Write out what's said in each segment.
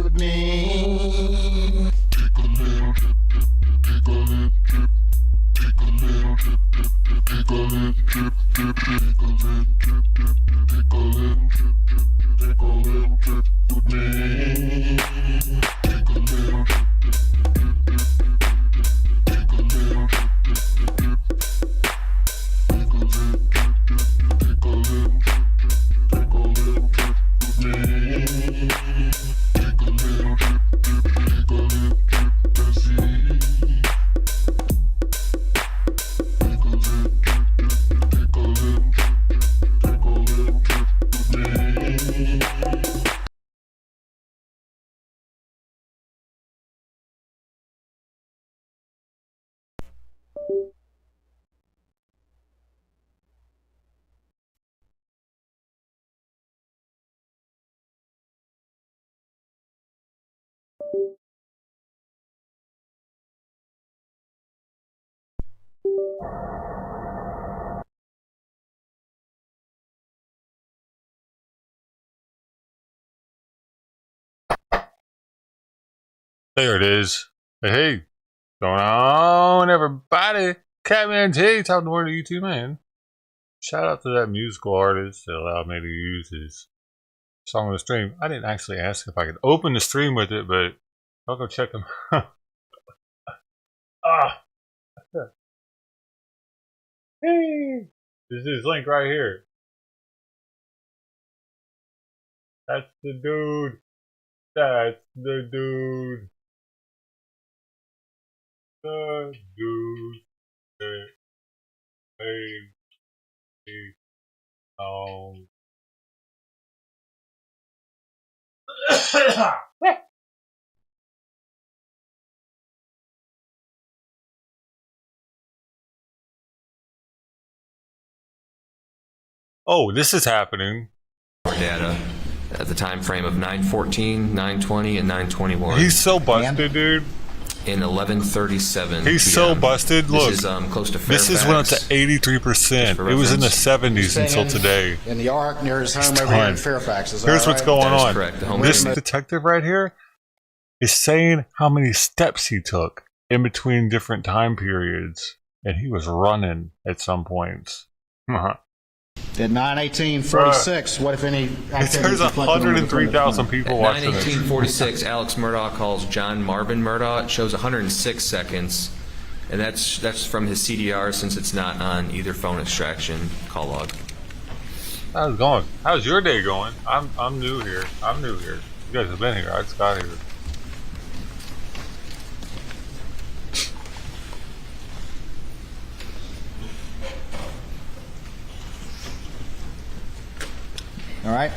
with me. Take a little trip, take a little trip, take a little trip, take a little trip, take a little trip, take a little trip, take a little trip with me. Take a little trip, take a little trip, take a little trip, take a little trip, take a little trip with me. Take a little trip, take a little trip, let's see. Take a little trip, take a little trip, take a little trip with me. There it is. Hey, going on, everybody? Catman T, top of the morning to you too, man. Shout out to that musical artist that allowed me to use his song on the stream. I didn't actually ask if I could open the stream with it, but I'll go check him. Hey, this is his link right here. That's the dude. That's the dude. The dude that made me song. Oh, this is happening. Data at the time frame of 9:14, 9:20, and 9:21. He's so busted, dude. In 11:37. He's so busted. Look, this is close to Fairfax. This is went up to 83%. It was in the 70s until today. In the Ark near his home over here in Fairfax. Is that Here's what's right? going That is on. correct. The home This team- detective right here is saying how many steps he took in between different time periods, and he was running at some points. At 9:18:46, what if any activity? There's 103,000 people At watching this. 9:18:46, Alex Murdaugh calls John Marvin Murdaugh. It shows 106 seconds, and that's from his CDR since it's not on either phone extraction call log. How's it going? How's your day going? I'm new here. You guys have been here. I just got here. All right,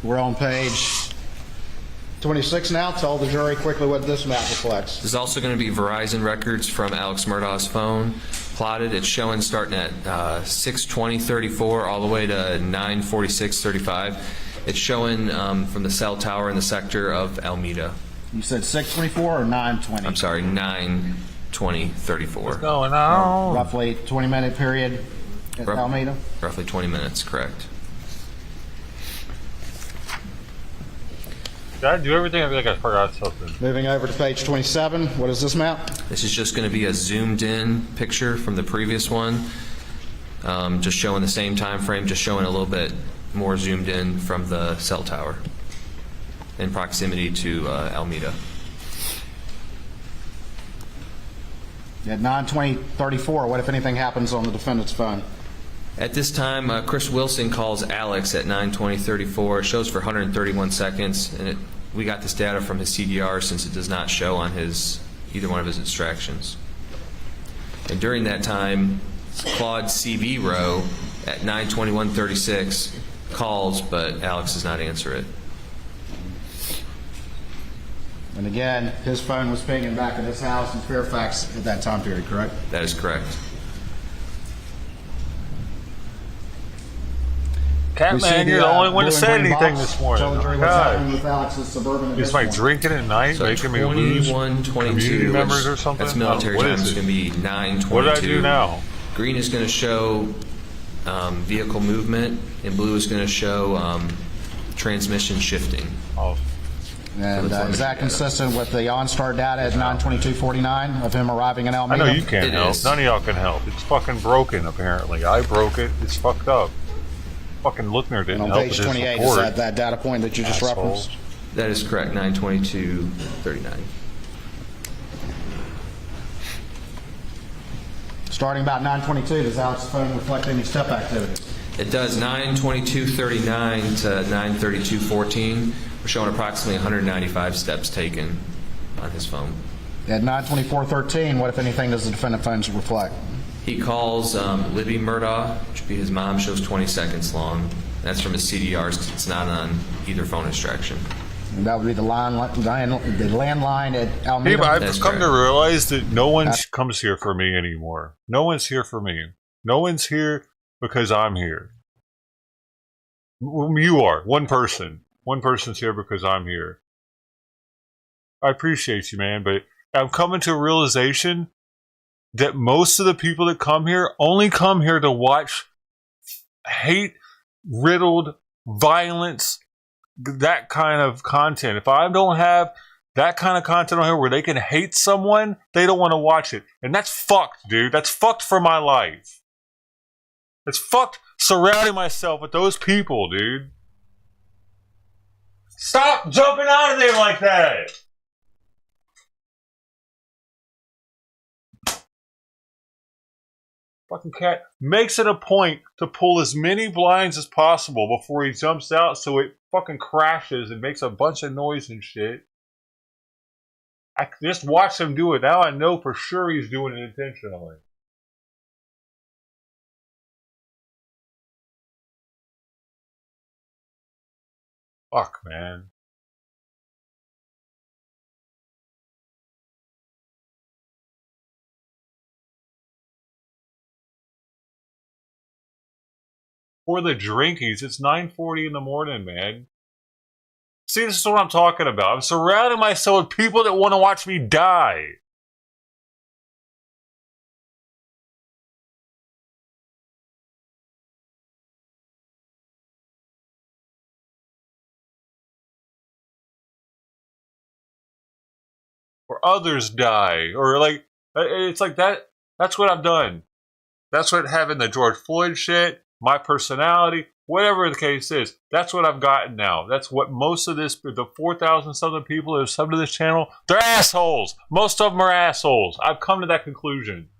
we're on page 26 now. Tell the jury quickly what this map reflects. There's also going to be Verizon records from Alex Murdaugh's phone plotted. It's showing starting at 6:20:34 all the way to 9:46:35. It's showing from the cell tower in the sector of Alameda. You said 6:24 or 9:20? I'm sorry, 9:20:34. What's going on? Roughly 20-minute period at Alameda. Roughly 20 minutes, correct. Did I do everything? I feel like I forgot something. Moving over to page 27, what is this map? This is just going to be a zoomed in picture from the previous one, just showing the same time frame, just showing a little bit more zoomed in from the cell tower in proximity to Alameda. At 9:20:34, what if anything happens on the defendant's phone? At this time, Chris Wilson calls Alex at 9:20:34. It shows for 131 seconds, and we got this data from his CDR since it does not show on either one of his extractions. And during that time, Claude CV row at 9:21:36 calls, but Alex does not answer it. And again, his phone was pinging back at his house in Fairfax at that time period, correct? That is correct. Catman, you're the only one that said anything this morning. Tell the jury Oh, what's God. happening with Alex's Suburban at It's this like point. drinking at night, So making me lose 21:22. community members or something? That's military What time. is It's it? going to be 9:22. What did I do now? Green is going to show vehicle movement, and blue is going to show transmission shifting. Oh, And is that consistent with the OnStar data at 9/22/49 of him arriving in I Alameda? know you can't It help. is. None of y'all can help. It's fucking broken, apparently. I broke it. It's fucked up. Fucking Lookner didn't And on help page with his 28, is report. that data point that you just Asshole. referenced? That is correct, 9/22/39. Starting about 9/22, does Alex's phone reflect any step activity? It does 9/22/39 to 9/32/14. We're showing approximately 195 steps taken on his phone. At 9/24/13, what, if anything, does the defendant phones reflect? He calls Libby Murdaugh, which would be his mom, shows 20 seconds long. That's from his CDRs because it's not on either phone extraction. And that would be the landline at Steve, Alameda. I've That's come to correct. realize that no one comes here for me anymore. No one's here for me. No one's here because I'm here. You are. One person. One person's here because I'm here. I appreciate you, man, but I'm coming to a realization that most of the people that come here only come here to watch hate-riddled violence, that kind of content. If I don't have that kind of content on here where they can hate someone, they don't want to watch it. And that's fucked, dude. That's fucked for my life. It's fucked surrounding myself with those people, dude. Stop jumping out of there like that! Fucking cat makes it a point to pull as many blinds as possible before he jumps out so it fucking crashes and makes a bunch of noise and shit. I just watch him do it. Now I know for sure he's doing it intentionally. Fuck, man. For the drinkies, it's 9:40 in the morning, man. See, this is what I'm talking about. I'm surrounding myself with people that want to watch me die. Or others die. Or like, it's like that. That's what I've done. That's what having the George Floyd shit, my personality, whatever the case is, that's what I've gotten now. That's what most of this, the 4,000 something people that have subbed to this channel, they're assholes. Most of them are assholes. I've come to that conclusion.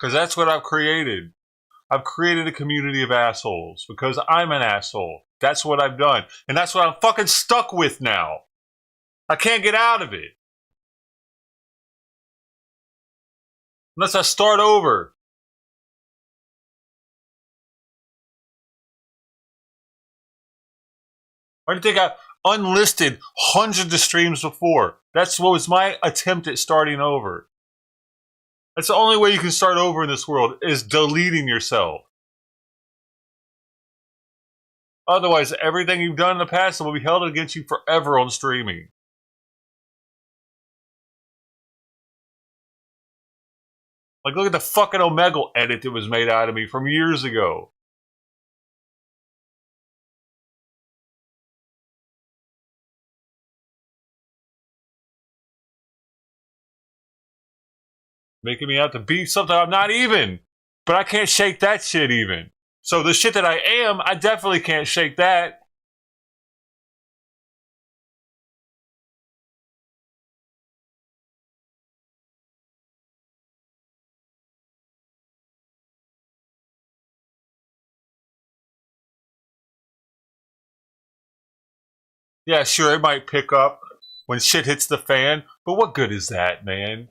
Because that's what I've created. I've created a community of assholes because I'm an asshole. That's what I've done. And that's what I'm fucking stuck with now. I can't get out of it. Unless I start over. Why do you think I unlisted hundreds of streams before? That's what was my attempt at starting over. That's the only way you can start over in this world, is deleting yourself. Otherwise, everything you've done in the past will be held against you forever on streaming. Like, look at the fucking Omegle edit that was made out of me from years ago. Making me out to be something I'm not even. But I can't shake that shit even. So the shit that I am, I definitely can't shake that. Yeah, sure, it might pick up when shit hits the fan, but what good is that, man?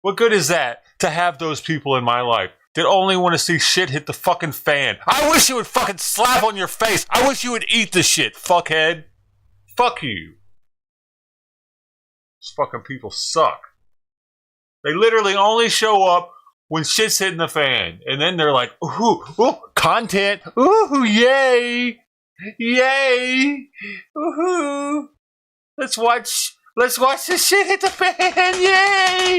What good is that to have those people in my life that only want to see shit hit the fucking fan? I wish you would fucking slap on your face. I wish you would eat the shit, fuckhead. Fuck you. These fucking people suck. They literally only show up when shit's hitting the fan. And then they're like, ooh, content. Ooh, yay. Yay! Woohoo! Let's watch the shit hit the fan! Yay!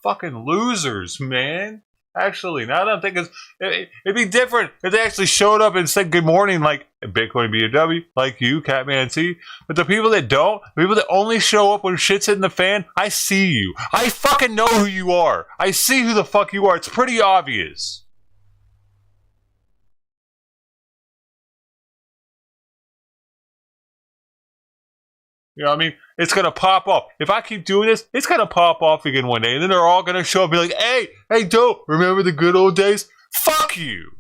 Fucking losers, man. Actually, now that I'm thinking, it'd be different if they actually showed up and said good morning, like Bitcoin BW, like you, Catman T. But the people that don't, the people that only show up when shit's hitting the fan, I see you. I fucking know who you are. I see who the fuck you are. It's pretty obvious. You know what I mean? It's going to pop off. If I keep doing this, it's going to pop off again one day. And then they're all going to show up and be like, hey, dope, remember the good old days? Fuck you.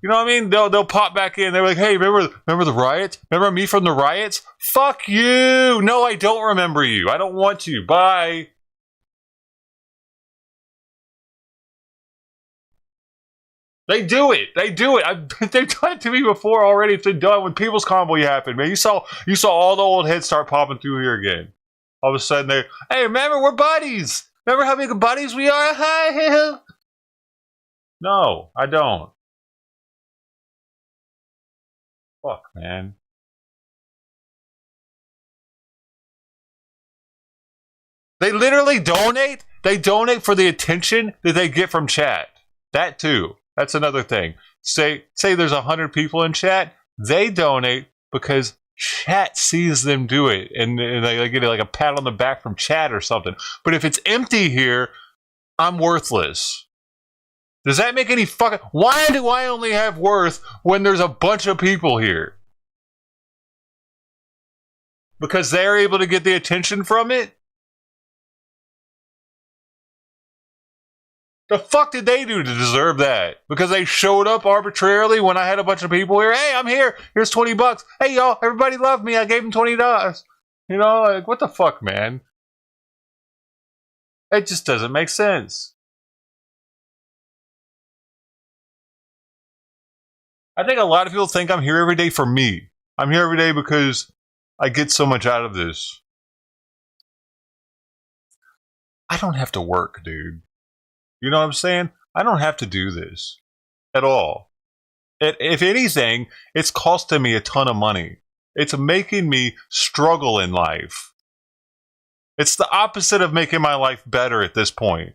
You know what I mean? They'll pop back in. They're like, hey, remember the riots? Remember me from the riots? Fuck you. No, I don't remember you. I don't want to. Bye. They do it. They've done it to me before already. It's been done when People's Convoy happened, man. You saw all the old heads start popping through here again. All of a sudden, hey, remember, we're buddies. Remember how big of buddies we are? Hi. No, I don't. Fuck, man. They literally donate. They donate for the attention that they get from chat. That too. That's another thing. Say there's 100 people in chat. They donate because chat sees them do it, and they get like a pat on the back from chat or something. But if it's empty here, I'm worthless. Does that make any fucking... Why do I only have worth when there's a bunch of people here? Because they're able to get the attention from it? The fuck did they do to deserve that? Because they showed up arbitrarily when I had a bunch of people here. Hey, I'm here. Here's $20. Hey, y'all, everybody loved me. I gave them $20. You know, like, what the fuck, man? It just doesn't make sense. I think a lot of people think I'm here every day for me. I'm here every day because I get so much out of this. I don't have to work, dude. You know what I'm saying? I don't have to do this at all. If anything, it's costing me a ton of money. It's making me struggle in life. It's the opposite of making my life better at this point.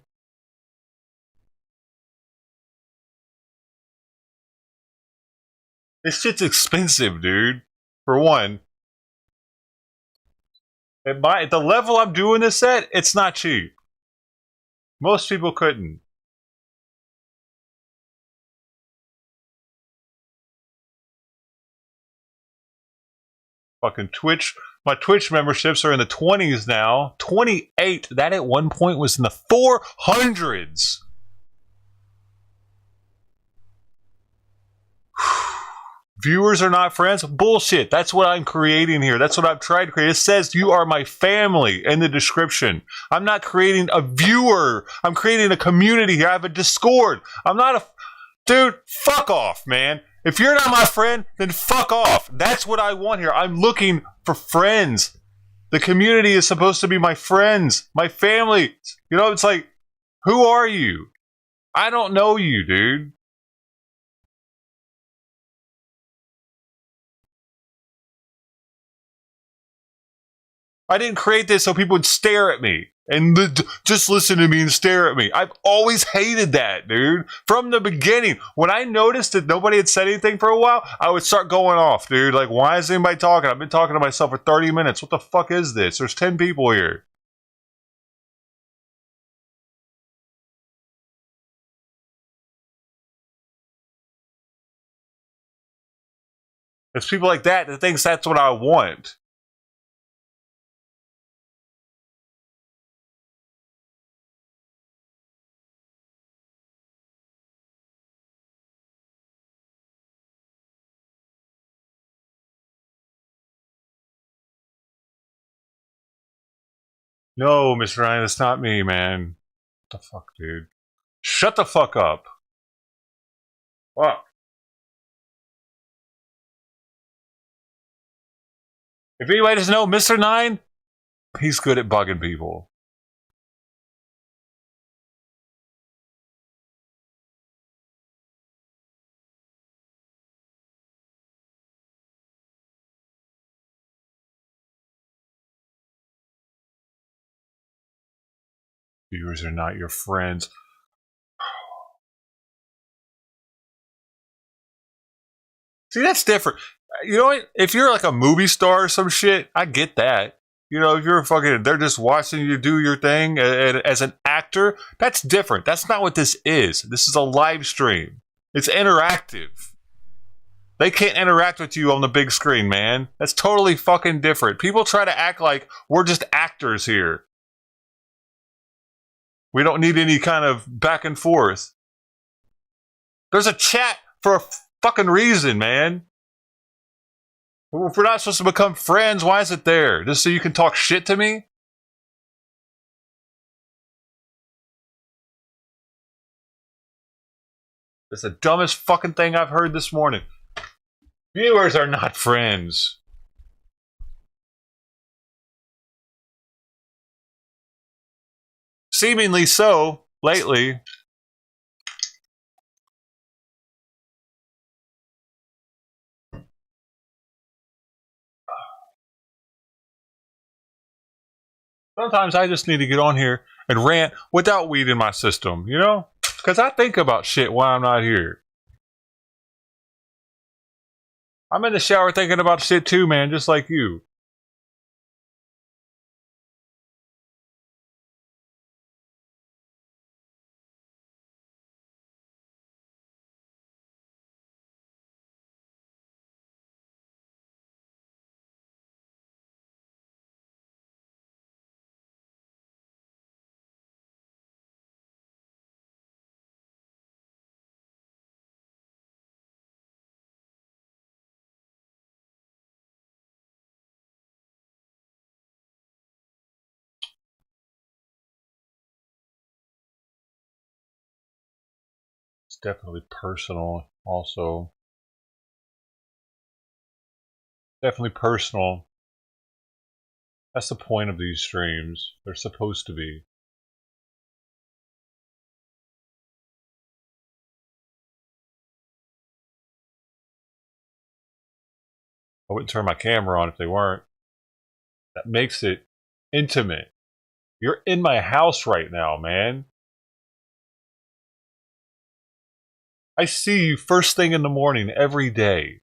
This shit's expensive, dude. For one. At the level I'm doing this at, it's not cheap. Most people couldn't. Fucking Twitch. My Twitch memberships are in the 20s now. 28. That at one point was in the 400s. Viewers are not friends? Bullshit. That's what I'm creating here. That's what I've tried to create. It says you are my family in the description. I'm not creating a viewer. I'm creating a community here. I have a Discord. I'm not a... Dude, fuck off, man. If you're not my friend, then fuck off. That's what I want here. I'm looking for friends. The community is supposed to be my friends, my family. You know, it's like, who are you? I don't know you, dude. I didn't create this so people would stare at me and just listen to me and stare at me. I've always hated that, dude. From the beginning. When I noticed that nobody had said anything for a while, I would start going off, dude. Like, why is anybody talking? I've been talking to myself for 30 minutes. What the fuck is this? There's 10 people here. It's people like that that thinks that's what I want. No, Mr. Ryan, it's not me, man. What the fuck, dude? Shut the fuck up. Fuck. If anybody doesn't know, Mr. Nine, he's good at bugging people. Viewers are not your friends. See, that's different. You know what? If you're like a movie star or some shit, I get that. You know, if you're fucking, they're just watching you do your thing as an actor, that's different. That's not what this is. This is a live stream. It's interactive. They can't interact with you on the big screen, man. That's totally fucking different. People try to act like we're just actors here. We don't need any kind of back and forth. There's a chat for a fucking reason, man. If we're not supposed to become friends, why is it there? Just so you can talk shit to me? That's the dumbest fucking thing I've heard this morning. Viewers are not friends. Seemingly so, lately. Sometimes I just need to get on here and rant without weed in my system, you know? Because I think about shit while I'm not here. I'm in the shower thinking about shit too, man, just like you. It's definitely personal, also. Definitely personal. That's the point of these streams. They're supposed to be. I wouldn't turn my camera on if they weren't. That makes it intimate. You're in my house right now, man. I see you first thing in the morning every day.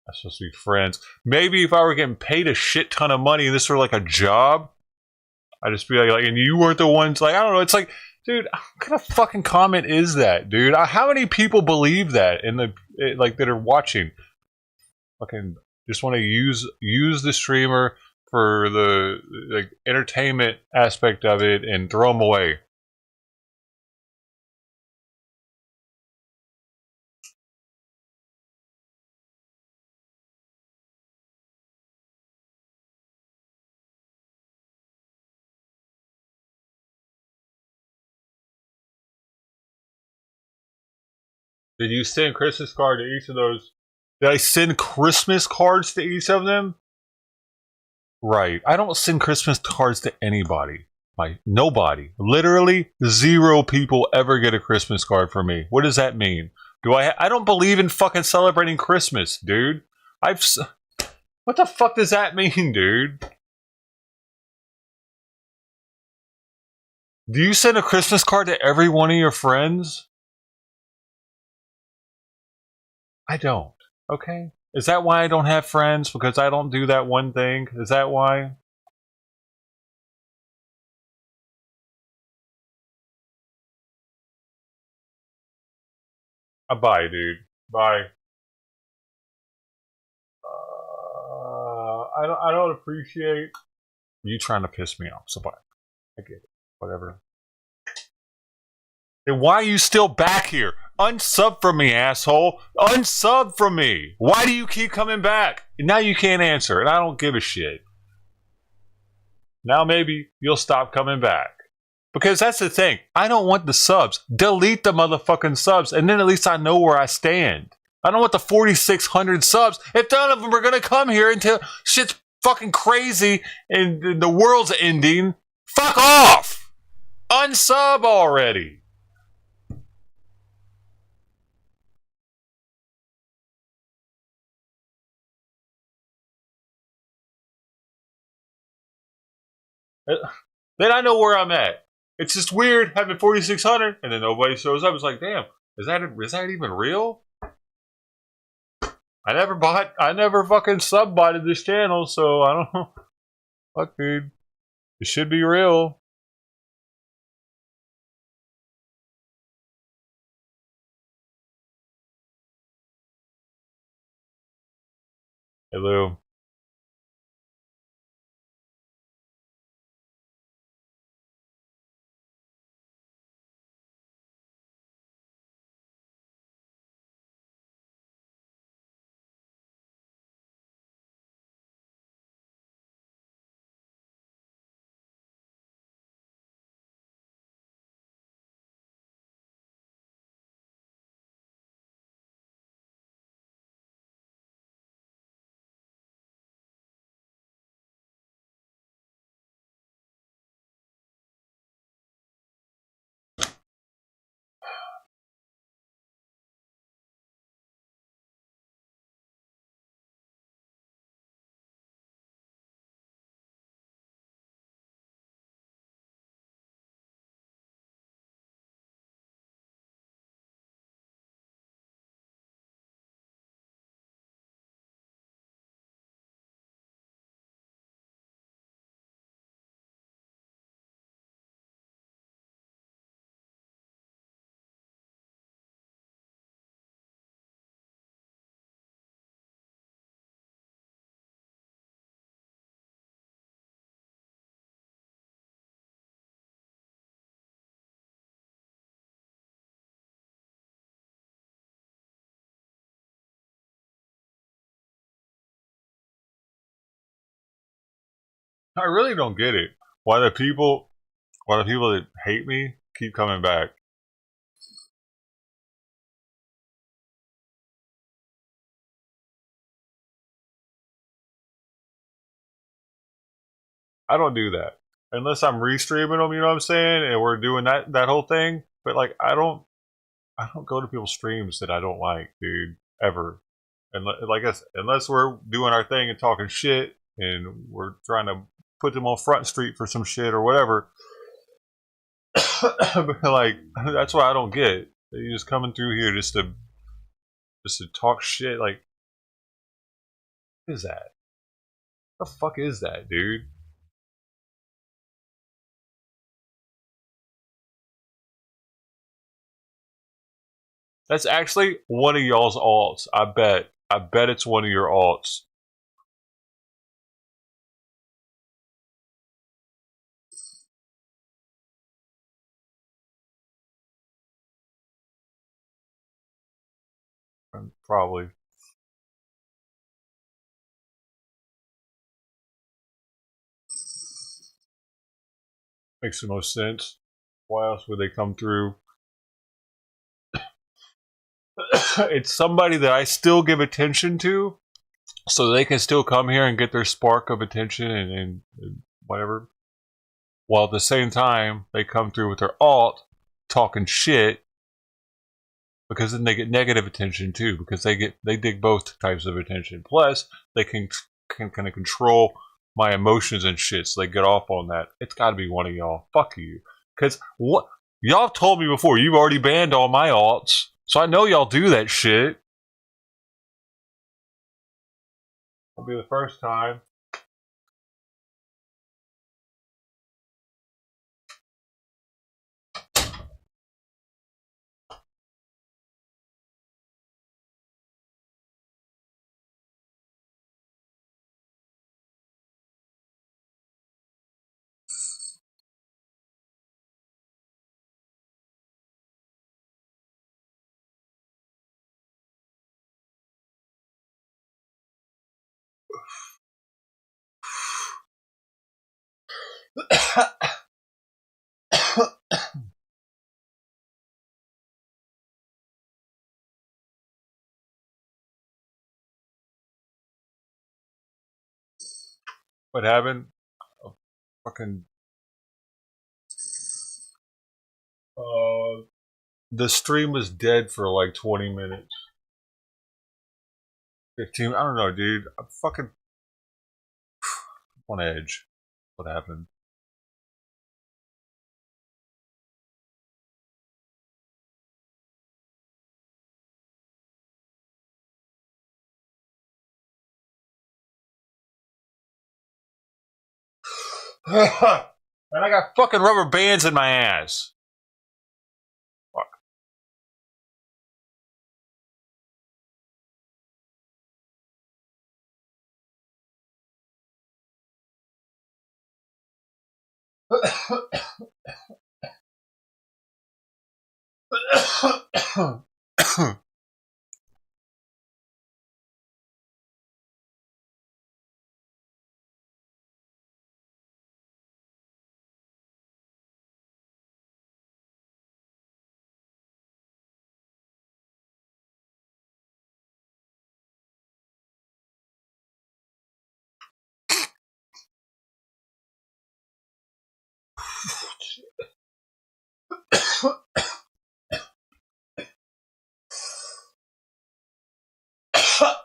I'm supposed to be friends. Maybe if I were getting paid a shit ton of money and this were like a job, I'd just be like, and you weren't the ones, like, I don't know. It's like, dude, what kind of fucking comment is that, dude? How many people believe that like that are watching? Fucking just want to use the streamer for the like entertainment aspect of it and throw them away. Did you send Christmas card to each of those? Did I send Christmas cards to each of them? Right. I don't send Christmas cards to anybody. Like, nobody. Literally 0 people ever get a Christmas card from me. What does that mean? I don't believe in fucking celebrating Christmas, dude. What the fuck does that mean, dude? Do you send a Christmas card to every one of your friends? I don't. Okay. Is that why I don't have friends? Because I don't do that one thing? Is that why? Bye, dude. Bye. I don't appreciate you trying to piss me off. So bye. I get it. Whatever. Then why are you still back here? Unsub from me, asshole. Unsub from me. Why do you keep coming back? And now you can't answer, and I don't give a shit. Now maybe you'll stop coming back. Because that's the thing. I don't want the subs. Delete the motherfucking subs, and then at least I know where I stand. I don't want the 4,600 subs if none of them are going to come here until shit's fucking crazy and the world's ending. Fuck off! Unsub already. Then I know where I'm at. It's just weird having 4,600 and then nobody shows up. It's like, damn, is that even real? I never fucking sub-botted this channel, so I don't know. Fuck, dude. It should be real. Hello. I really don't get it. Why the people that hate me keep coming back. I don't do that. Unless I'm restreaming them, you know what I'm saying? And we're doing that whole thing. But like I don't go to people's streams that I don't like, dude. Ever. And like I said, unless we're doing our thing and talking shit and we're trying to put them on Front Street for some shit or whatever. But like that's what I don't get. They just coming through here just to talk shit. Like, what is that? What the fuck is that, dude? That's actually one of y'all's alts. I bet. I bet it's one of your alts. Probably. Makes the most sense. Why else would they come through? It's somebody that I still give attention to, so they can still come here and get their spark of attention and whatever. While at the same time, they come through with their alt talking shit, because then they get negative attention too, because they dig both types of attention. Plus, they can kind of control my emotions and shit, so they get off on that. It's got to be one of y'all. Fuck you, because what y'all told me before, you've already banned all my alts, so I know y'all do that shit. It'll be the first time. What happened? Fucking The stream was dead for like 20 minutes. 15, I don't know, dude. I'm fucking on edge. What happened? And I got fucking rubber bands in my ass. Fuck.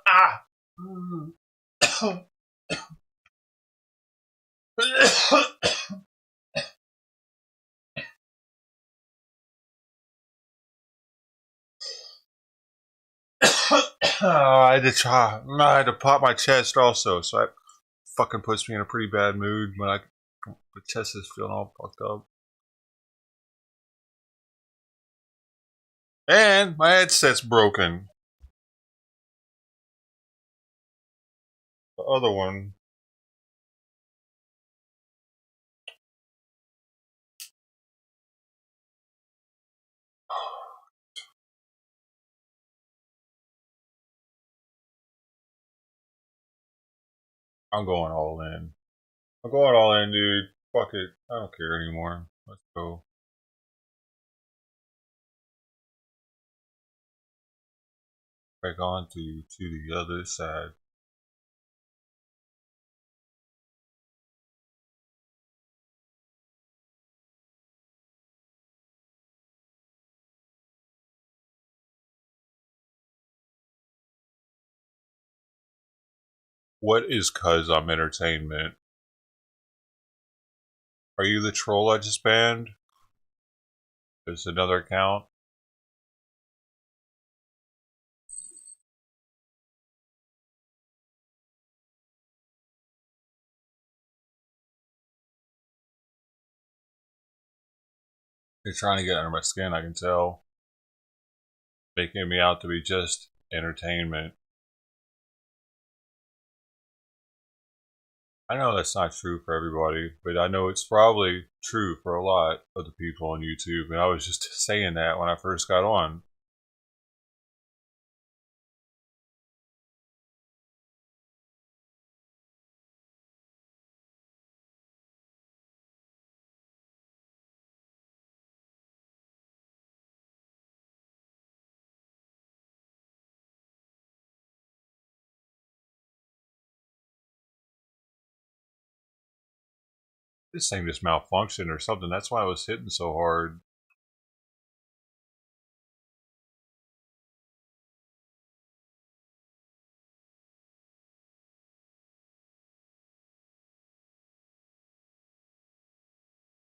Ah. I had to try. I had to pop my chest also, so that fucking puts me in a pretty bad mood when my chest is feeling all fucked up. And my headset's broken. The other one. I'm going all in. I'm going all in, dude. Fuck it. I don't care anymore. Let's go. Back on to the other side. What is cuz I'm entertainment? Are you the troll I just banned? There's another account. You're trying to get under my skin, I can tell. Making me out to be just entertainment. I know that's not true for everybody, but I know it's probably true for a lot of the people on YouTube, and I was just saying that when I first got on. This thing just malfunctioned or something. That's why I was hitting so hard.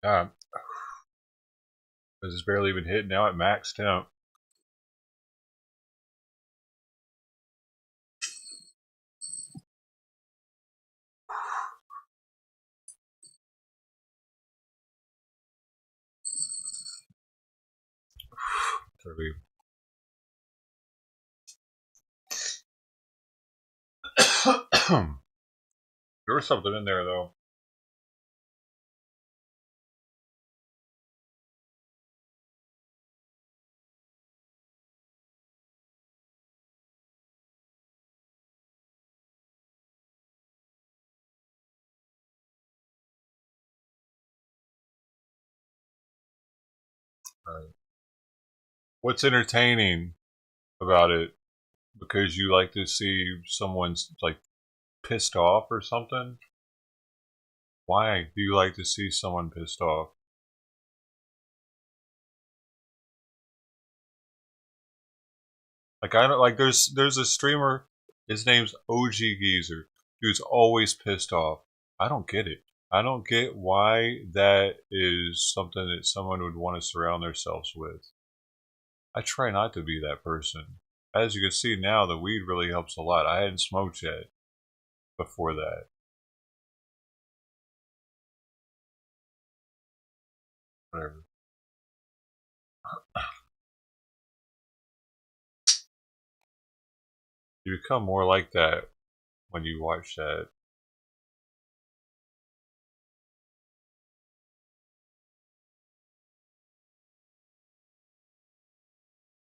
God, this is barely even hitting now at max temp. There was something in there though. What's entertaining about it? Because you like to see someone's like pissed off or something? Why do you like to see someone pissed off? Like I don't like. There's a streamer. His name's OG Geezer. Dude's always pissed off. I don't get it. I don't get why that is something that someone would want to surround themselves with. I try not to be that person. As you can see now, the weed really helps a lot. I hadn't smoked yet before that. Whatever. You become more like that when you watch that.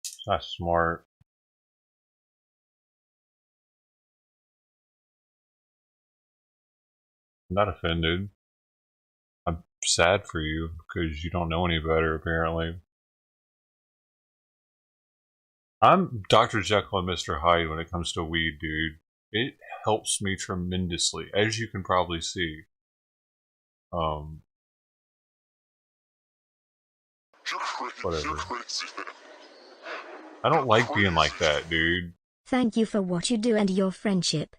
It's not smart. I'm not offended. I'm sad for you because you don't know any better, apparently. I'm Dr. Jekyll and Mr. Hyde when it comes to weed, dude. It helps me tremendously, as you can probably see. Whatever. You're crazy, man. I don't like being like that, dude. Thank you for what you do and your friendship.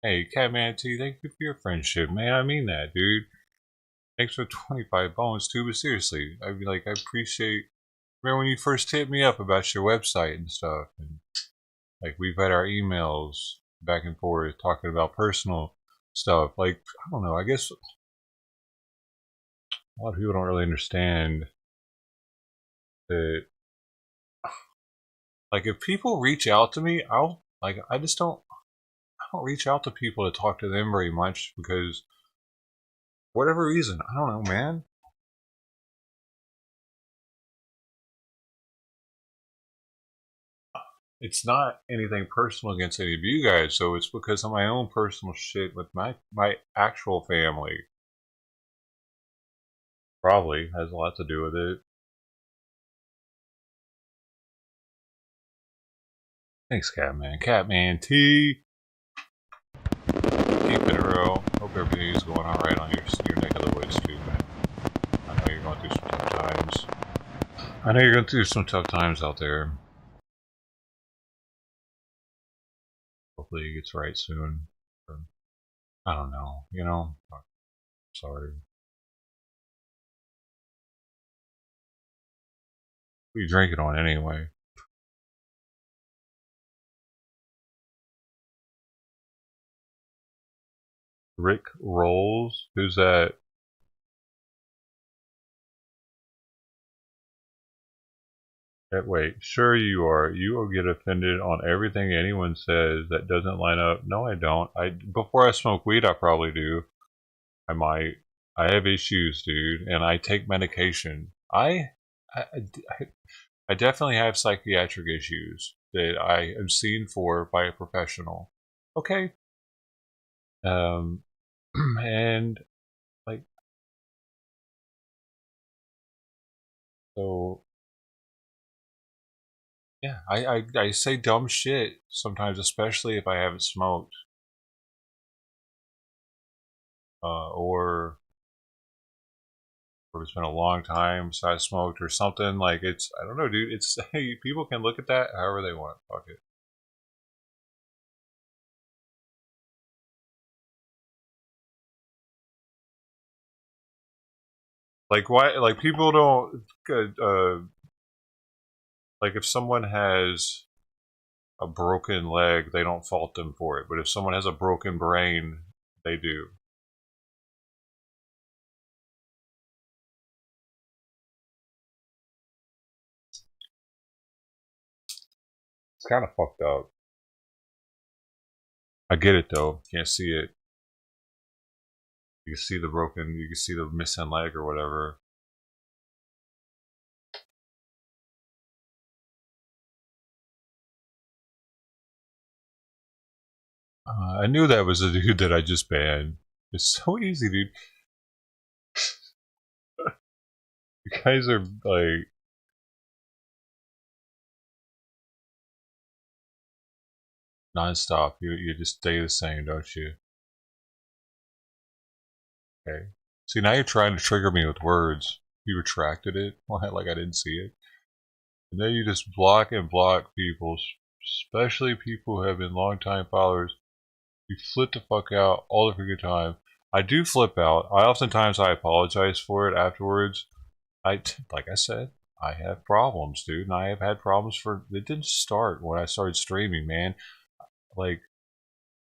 Hey, Catman T, thank you for your friendship, man. I mean that, dude. Thanks for 25 bones, too, but seriously, I mean, like, I appreciate. Remember when you first hit me up about your website and stuff, and like we've had our emails back and forth talking about personal stuff. Like, I don't know, I guess a lot of people don't really understand that. Like, if people reach out to me, I just don't reach out to people to talk to them very much because whatever reason, I don't know, man. It's not anything personal against any of you guys, so it's because of my own personal shit with my actual family. Probably has a lot to do with it. Thanks, Catman. Catman T. Keep it real. Hope everything's going alright on your neck of the woods too, man. I know you're going through some tough times. I know you're going through some tough times out there. Hopefully it gets right soon. Or, I don't know, you know? Sorry. What are you drinking on anyway? Rick Rolls? Who's that? Wait, sure you are. You will get offended on everything anyone says that doesn't line up. No, I don't. Before I smoke weed, I probably do. I might. I have issues, dude, and I take medication. I definitely have psychiatric issues that I am seen for by a professional. Okay. And like, so yeah, I say dumb shit sometimes, especially if I haven't smoked. Or it's been a long time since I smoked or something. Like, it's, I don't know, dude. It's, hey, people can look at that however they want. Fuck it. Like, why, like, people don't, like, if someone has a broken leg, they don't fault them for it. But if someone has a broken brain, they do. It's kind of fucked up. I get it though. Can't see it. You can see the broken, you can see the missing leg or whatever. I knew that was a dude that I just banned. It's so easy, dude. You guys are like, non-stop. You just stay the same, don't you? Okay. See, now you're trying to trigger me with words. You retracted it, like I didn't see it. And then you just block and block people's especially people who have been long-time followers, you flip the fuck out all the freaking time. I do flip out. Oftentimes I apologize for it afterwards. Like I said, I have problems, dude, and I have had problems for. It didn't start when I started streaming, man. Like,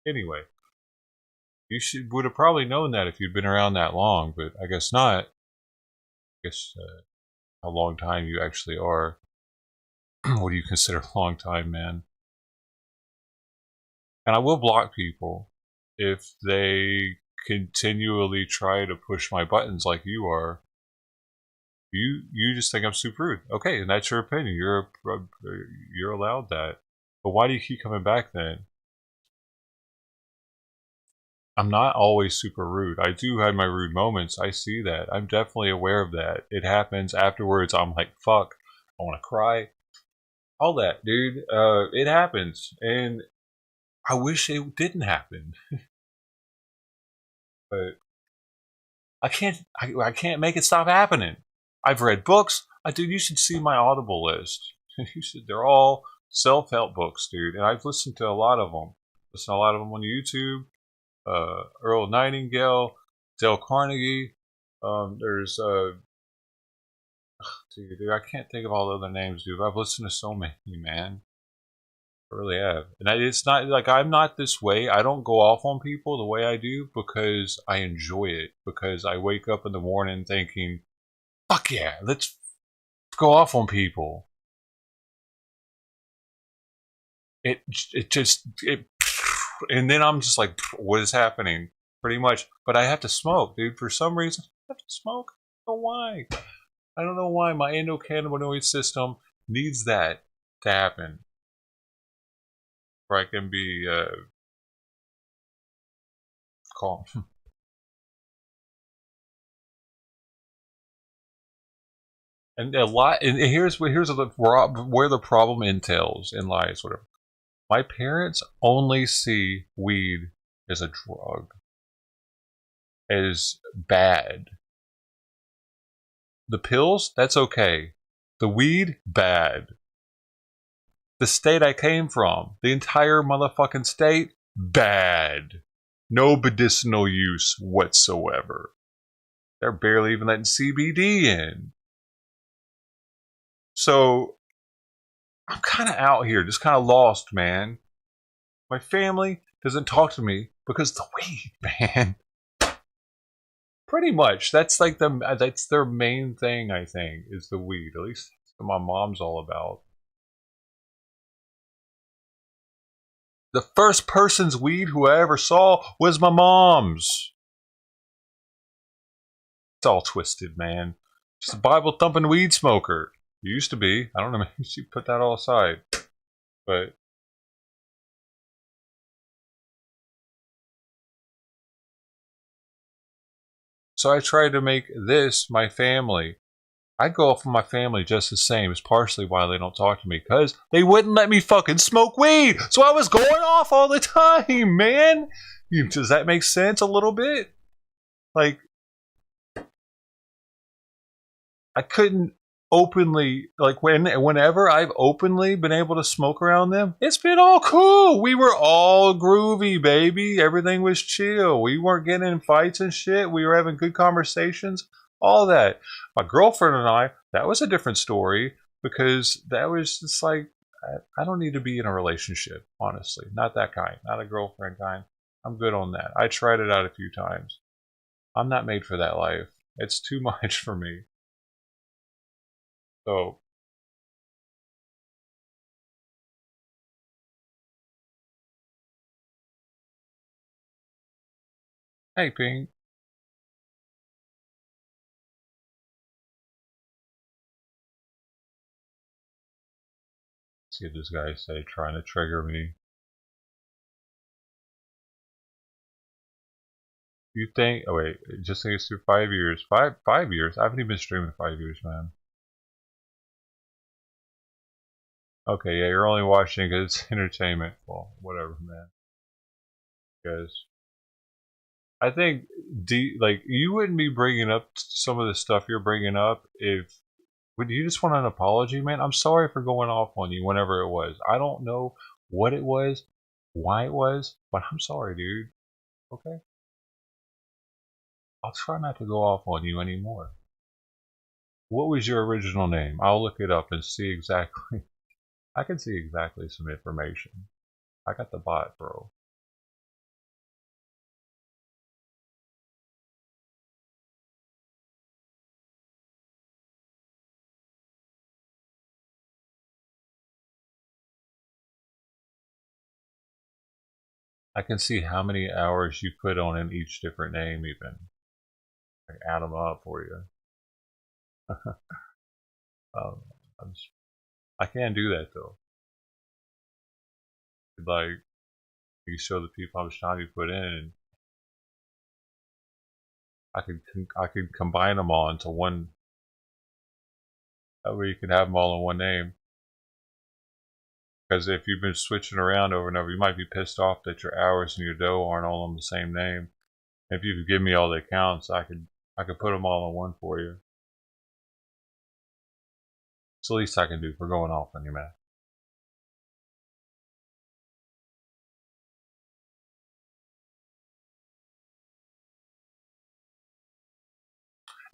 anyway, you would have probably known that if you'd been around that long, but I guess not. I guess how long time you actually are. What do you consider a long time, man? And I will block people if they continually try to push my buttons like you are. You just think I'm super rude. Okay, and that's your opinion. You're allowed that. But why do you keep coming back then? I'm not always super rude. I do have my rude moments. I see that. I'm definitely aware of that. It happens afterwards. I'm like, fuck. I want to cry. All that, dude. It happens. And I wish it didn't happen. But I can't make it stop happening. I've read books. Dude, you should see my Audible list. They're all self-help books, dude. And I've listened to a lot of them. Listen to a lot of them on YouTube. Earl Nightingale, Dale Carnegie. There's dude, I can't think of all the other names, dude. I've listened to so many, man. I really have. And it's not like I'm not this way. I don't go off on people the way I do because I enjoy it. Because I wake up in the morning thinking, fuck yeah, let's go off on people. It and then I'm just like, what is happening? Pretty much. But I have to smoke, dude. For some reason, I have to smoke. I don't know why. I don't know why my endocannabinoid system needs that to happen. Where I can be calm. And a lot. And here's where the problem entails and lies. Whatever. My parents only see weed as a drug, as bad. The pills, that's okay. The weed, bad. The state I came from, the entire motherfucking state, bad. No medicinal use whatsoever. They're barely even letting CBD in. So, I'm kind of out here, just kind of lost, man. My family doesn't talk to me because the weed, man. Pretty much. That's like that's their main thing, I think, is the weed. At least that's what my mom's all about. The first person's weed who I ever saw was my mom's. It's all twisted, man. She's a Bible thumping weed smoker. You used to be. I don't know, maybe she put that all aside. But so I tried to make this my family. I go off with my family just the same. It's partially why they don't talk to me, because they wouldn't let me fucking smoke weed. So I was going off all the time, man. Does that make sense a little bit? Like, I couldn't openly, like whenever I've openly been able to smoke around them, it's been all cool. We were all groovy, baby. Everything was chill. We weren't getting in fights and shit. We were having good conversations. All that. My girlfriend and I, that was a different story, because that was just like, I don't need to be in a relationship, honestly. Not that kind. Not a girlfriend kind. I'm good on that. I tried it out a few times. I'm not made for that life. It's too much for me. So, hey, Pink. See what this guy say, trying to trigger me. You think? Oh wait, just think it's through 5 years. 5 years? I haven't even been streaming 5 years, man. Okay, yeah, you're only watching because it's entertainment. Well, whatever, man. Because I think, like, you wouldn't be bringing up some of the stuff you're bringing up if Do you just want an apology, man? I'm sorry for going off on you whenever it was. I don't know what it was, why it was, but I'm sorry, dude. Okay? I'll try not to go off on you anymore. What was your original name? I'll look it up and see exactly. I can see exactly some information. I got the bot, bro. I can see how many hours you put on in each different name even. I can add them up for you. um, I can't do that though. Like, you show the people how much time you put in. I could combine them all into one. That way you can have them all in one name. Because if you've been switching around over and over, you might be pissed off that your hours and your dough aren't all on the same name. If you could give me all the accounts, I could put them all in one for you. It's the least I can do for going off on you, man.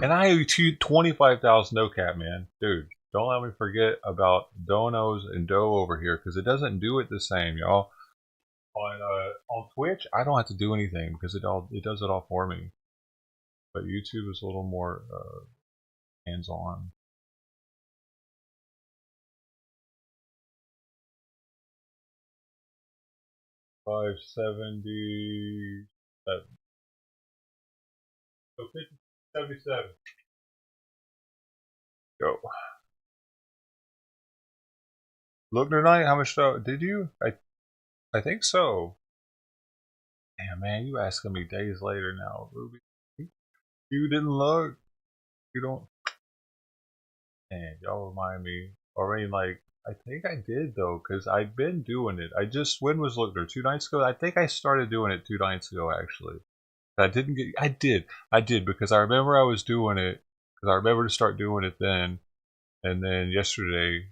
And I owe you 25,000 no cap, man. Dude, don't let me forget about donos and dough over here, because it doesn't do it the same, y'all. On Twitch, I don't have to do anything because it does it all for me. But YouTube is a little more hands-on. $5.77. So 50.77. Go. Look tonight. How much did you? I think so. Damn, man, you asking me days later now, Ruby. You didn't look. You don't. Man, y'all remind me. Or I mean, like, I think I did though, because I've been doing it. When was Look there? 2 nights ago? I think I started doing it 2 nights ago, actually. I did, because I remember I was doing it, because I remember to start doing it then, and then yesterday,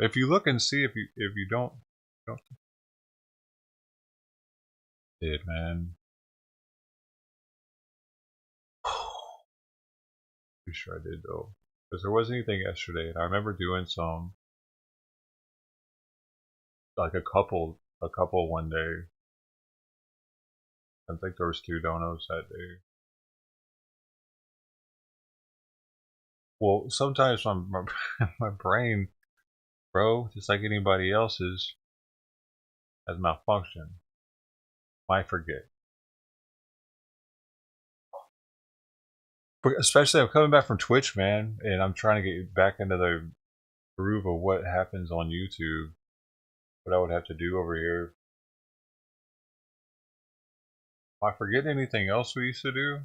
if you look and see, if you don't did, man. Pretty sure I did though, because there wasn't anything yesterday, and I remember doing some, like a couple one day. I think there was 2 donos that day. Well, sometimes my brain, bro, just like anybody else's, has malfunction. Might forget. Especially, I'm coming back from Twitch, man, and I'm trying to get back into the groove of what happens on YouTube. What I would have to do over here. Am I forgetting anything else we used to do?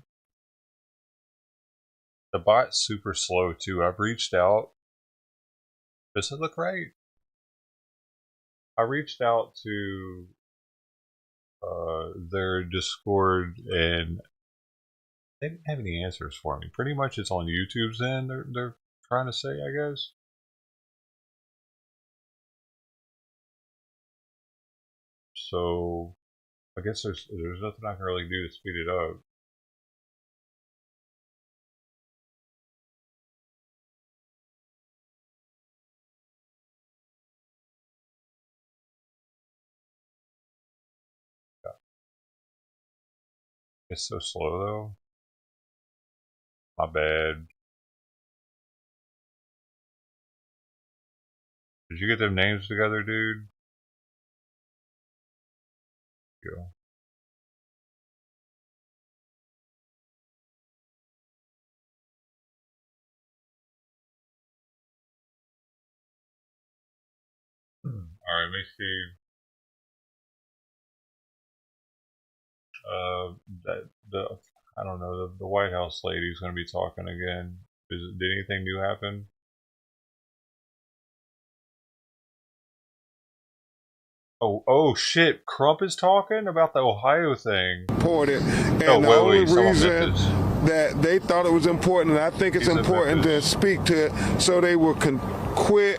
The bot's super slow too. I've reached out. Does it look right? I reached out to their Discord and they didn't have any answers for me. Pretty much it's on YouTube's end, they're trying to say, I guess. So I guess there's nothing I can really do to speed it up. Yeah. It's so slow though. My bad. Did you get them names together, dude? Go. Alright, let me see. I don't know, the White House lady's gonna be talking again. Did anything new happen? Oh shit, Crump is talking about the Ohio thing. Reported, and Oh, the only wait, someone reason meant this. that they thought it was important, and I think it's important to speak to it, so they will quit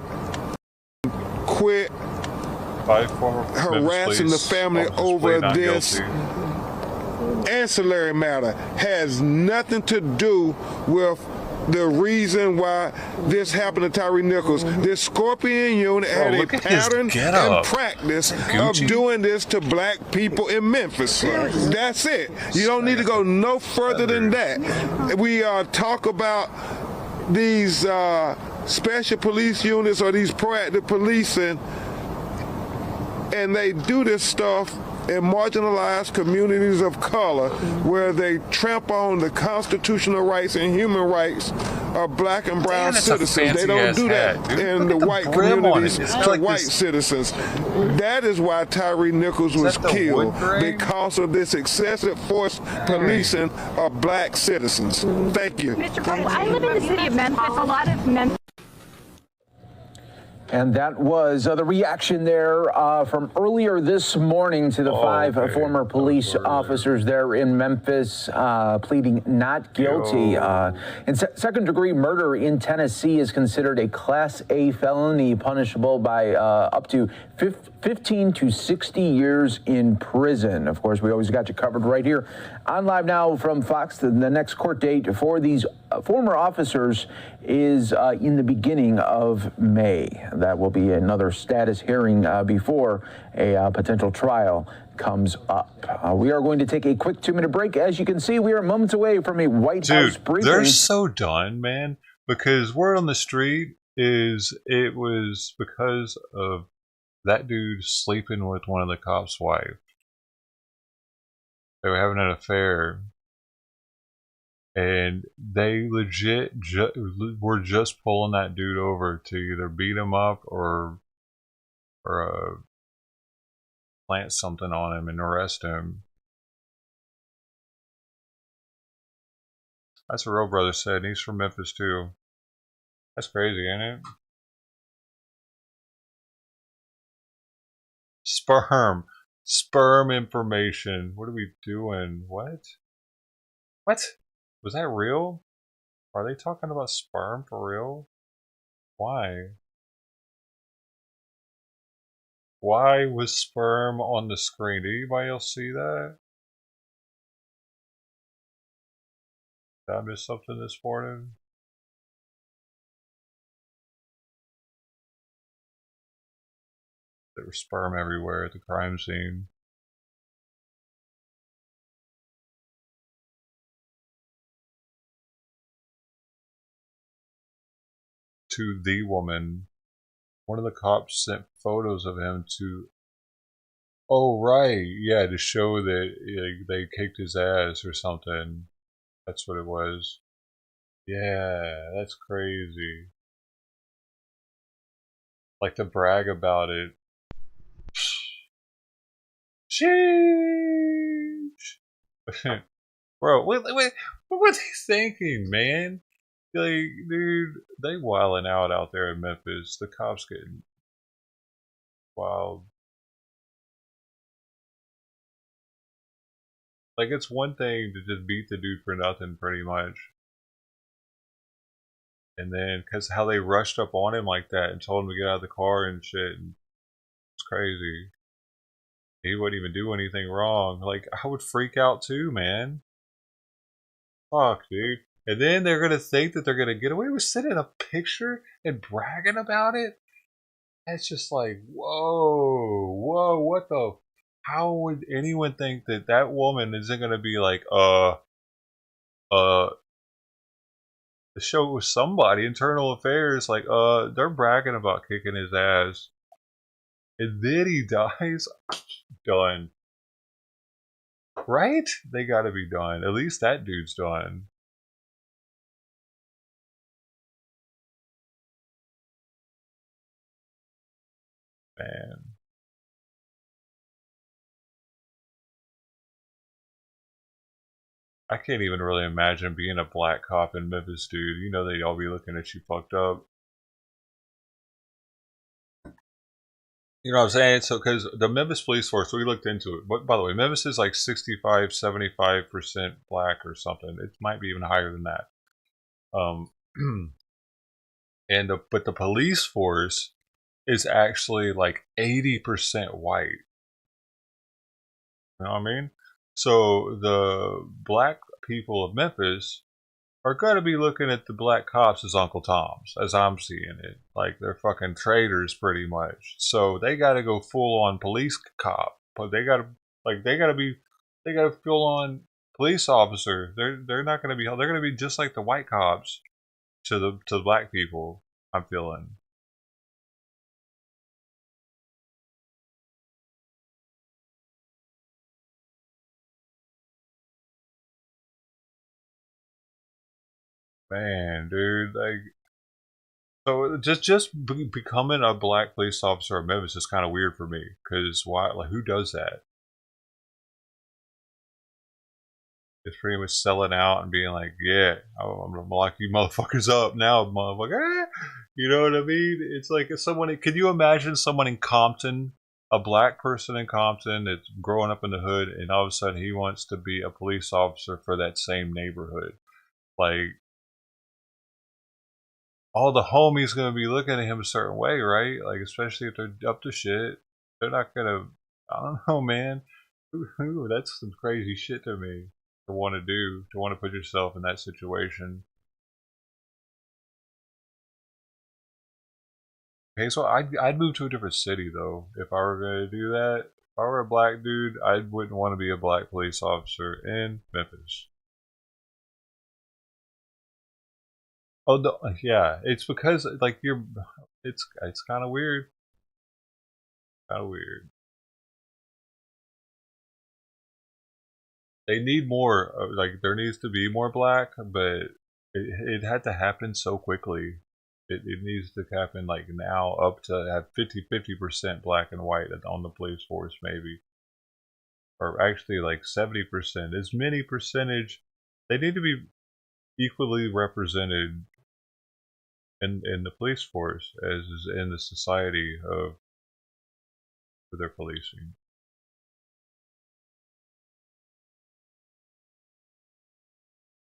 harassing the family over this ancillary matter. Has nothing to do with the reason why this happened to Tyree Nichols. This Scorpion unit had a pattern and practice of doing this to black people in Memphis. That's it. You don't need to go no further than that. We talk about these special police units or these proactive policing, and they do this stuff in marginalized communities of color where they trample on the constitutional rights and human rights of black and brown citizens. They don't do that in the white communities to white citizens. That is why Tyree Nichols was killed, because of this excessive force policing of black citizens. Thank you. Mr. President, I live in the city of Memphis. A lot of Memphis. And that was the reaction there from earlier this morning to the five former police officers there in Memphis pleading not guilty. And second-degree murder in Tennessee is considered a Class A felony punishable by up to 15 to 60 years in prison. Of course, we always got you covered right here on Live Now from Fox. The next court date for these former officers is in the beginning of May. That will be another status hearing before a potential trial comes up. We are going to take a quick 2-minute break. As you can see, we are moments away from a White House briefing. They're so done, man, because word on the street is it was because of that dude sleeping with one of the cops' wife. They were having an affair. And they legit were just pulling that dude over to either beat him up or plant something on him and arrest him. That's what Real Brother said, and he's from Memphis too. That's crazy, ain't it? Sperm information. What are we doing? What? Was that real? Are they talking about sperm for real? Why? Why was sperm on the screen? Did anybody else see that? Did I miss something this morning? There was sperm everywhere at the crime scene. To the woman. One of the cops sent photos of him to... Oh, right. Yeah, to show that they kicked his ass or something. That's what it was. Yeah, that's crazy. Like to brag about it. Sheesh. Bro, what was he thinking, man? Like, dude, they wilding out there in Memphis. The cops getting wild. Like, it's one thing to just beat the dude for nothing, pretty much. And then, because how they rushed up on him like that and told him to get out of the car and shit. And it's crazy. He wouldn't even do anything wrong. Like, I would freak out too, man. Fuck, dude. And then they're going to think that they're going to get away with sending a picture and bragging about it? That's just like, whoa, what the... How would anyone think that that woman isn't going to be like, the show with somebody, internal affairs, like, they're bragging about kicking his ass. And then he dies? Done. Right? They gotta be done. At least that dude's done. Man. I can't even really imagine being a black cop in Memphis, dude. You know they'd all be looking at you fucked up. You know what I'm saying? So, because the Memphis police force, we looked into it. But by the way, Memphis is like 65, 75% black or something. It might be even higher than that. Um, but the police force is actually like 80% white. You know what I mean? So the black people of Memphis are going to be looking at the black cops as Uncle Toms, as I'm seeing it. Like they're fucking traitors, pretty much. So they got to go full on police cop, but they got to they got to full on police officer. They're not going to be. They're going to be just like the white cops to the black people. I'm feeling. Man, dude, like, so becoming a black police officer in Memphis is kind of weird for me. Cause why? Like, who does that? It's pretty much selling out and being like, yeah, I'm gonna lock you motherfuckers up now, motherfucker. You know what I mean? It's like someone. Could you imagine someone in Compton, a black person in Compton that's growing up in the hood, and all of a sudden he wants to be a police officer for that same neighborhood? Like, all the homies gonna be looking at him a certain way, right? Like, especially if they're up to shit, they're not gonna. I don't know, man. Ooh, that's some crazy shit to me to want to do, to want to put yourself in that situation. Okay, so I'd move to a different city though if I were gonna do that. If I were a black dude, I wouldn't want to be a black police officer in Memphis. Oh, yeah, it's because like it's kind of weird, kind of weird. They need more. Like there needs to be more black, but it had to happen so quickly. It needs to happen like now, up to have 50% black and white on the police force, maybe, or actually like 70%. As many percentage, they need to be equally represented in the police force as is in the society of their policing.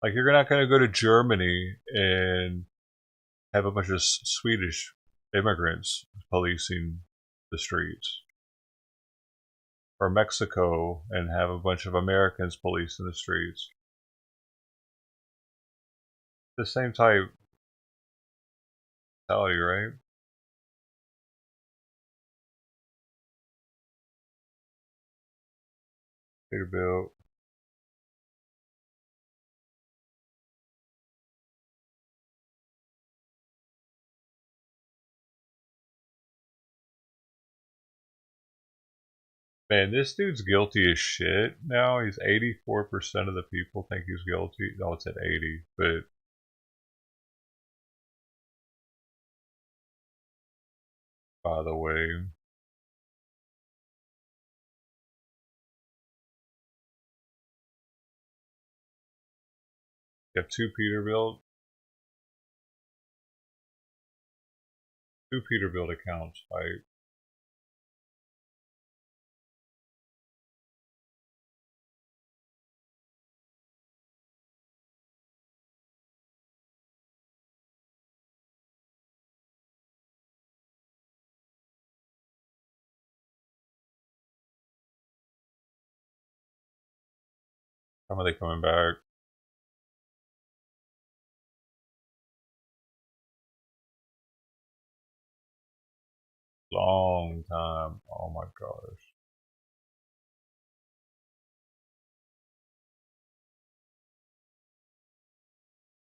Like you're not going to go to Germany and have a bunch of Swedish immigrants policing the streets, or Mexico and have a bunch of Americans policing the streets. The same type mentality, right? Peterbilt. Man, this dude's guilty as shit now. He's 84% of the people think he's guilty. No, it's at 80, but by the way, you have two Peterbilt accounts, right? How are they coming back? Long time. Oh my gosh.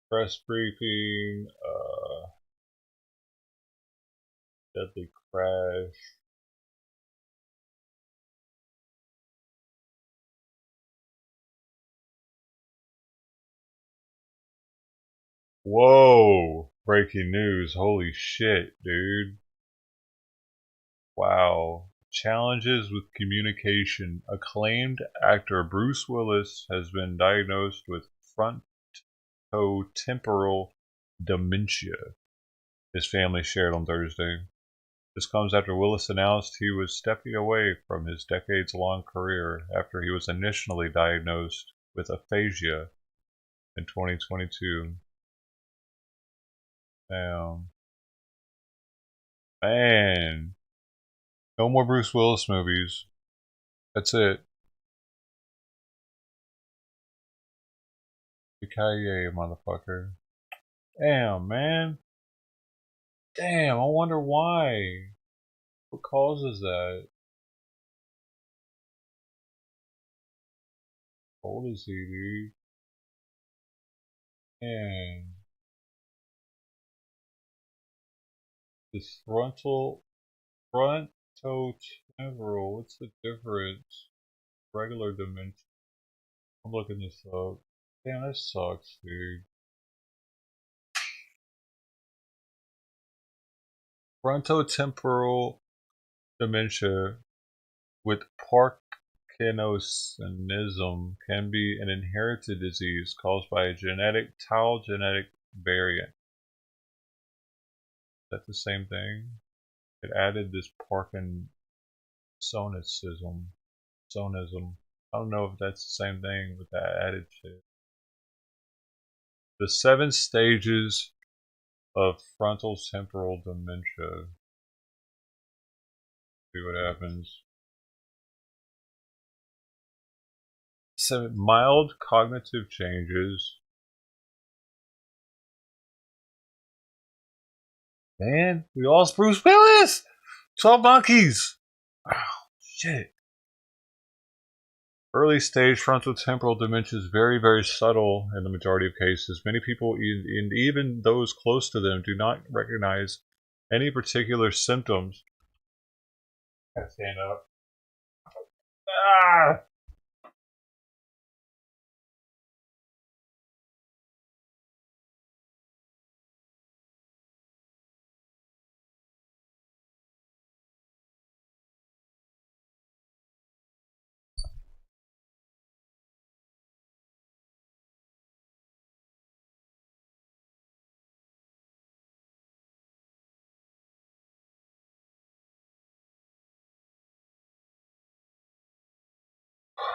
Press briefing. Deadly crash. Whoa! Breaking news. Holy shit, dude. Wow. Challenges with communication. Acclaimed actor Bruce Willis has been diagnosed with frontotemporal dementia, his family shared on Thursday. This comes after Willis announced he was stepping away from his decades-long career after he was initially diagnosed with aphasia in 2022. Damn. Man. No more Bruce Willis movies. That's it. Yippee-ki-yay, motherfucker. Damn, man. Damn, I wonder why. What causes that? How old is he, dude? Man. This frontotemporal, what's the difference? Regular dimension. I'm looking this up. Damn, that sucks, dude. Frontotemporal dementia with Parkinsonism can be an inherited disease caused by a tau genetic variant. Is that the same thing? It added this Parkinsonism. I don't know if that's the same thing with that added shit. The 7 stages of frontotemporal dementia. See what happens. 7 mild cognitive changes. Man, we lost Bruce Willis! 12 Monkeys! Oh, shit. Early stage frontotemporal dementia is very, very subtle in the majority of cases. Many people, and even those close to them, do not recognize any particular symptoms. Gotta stand up. Ah!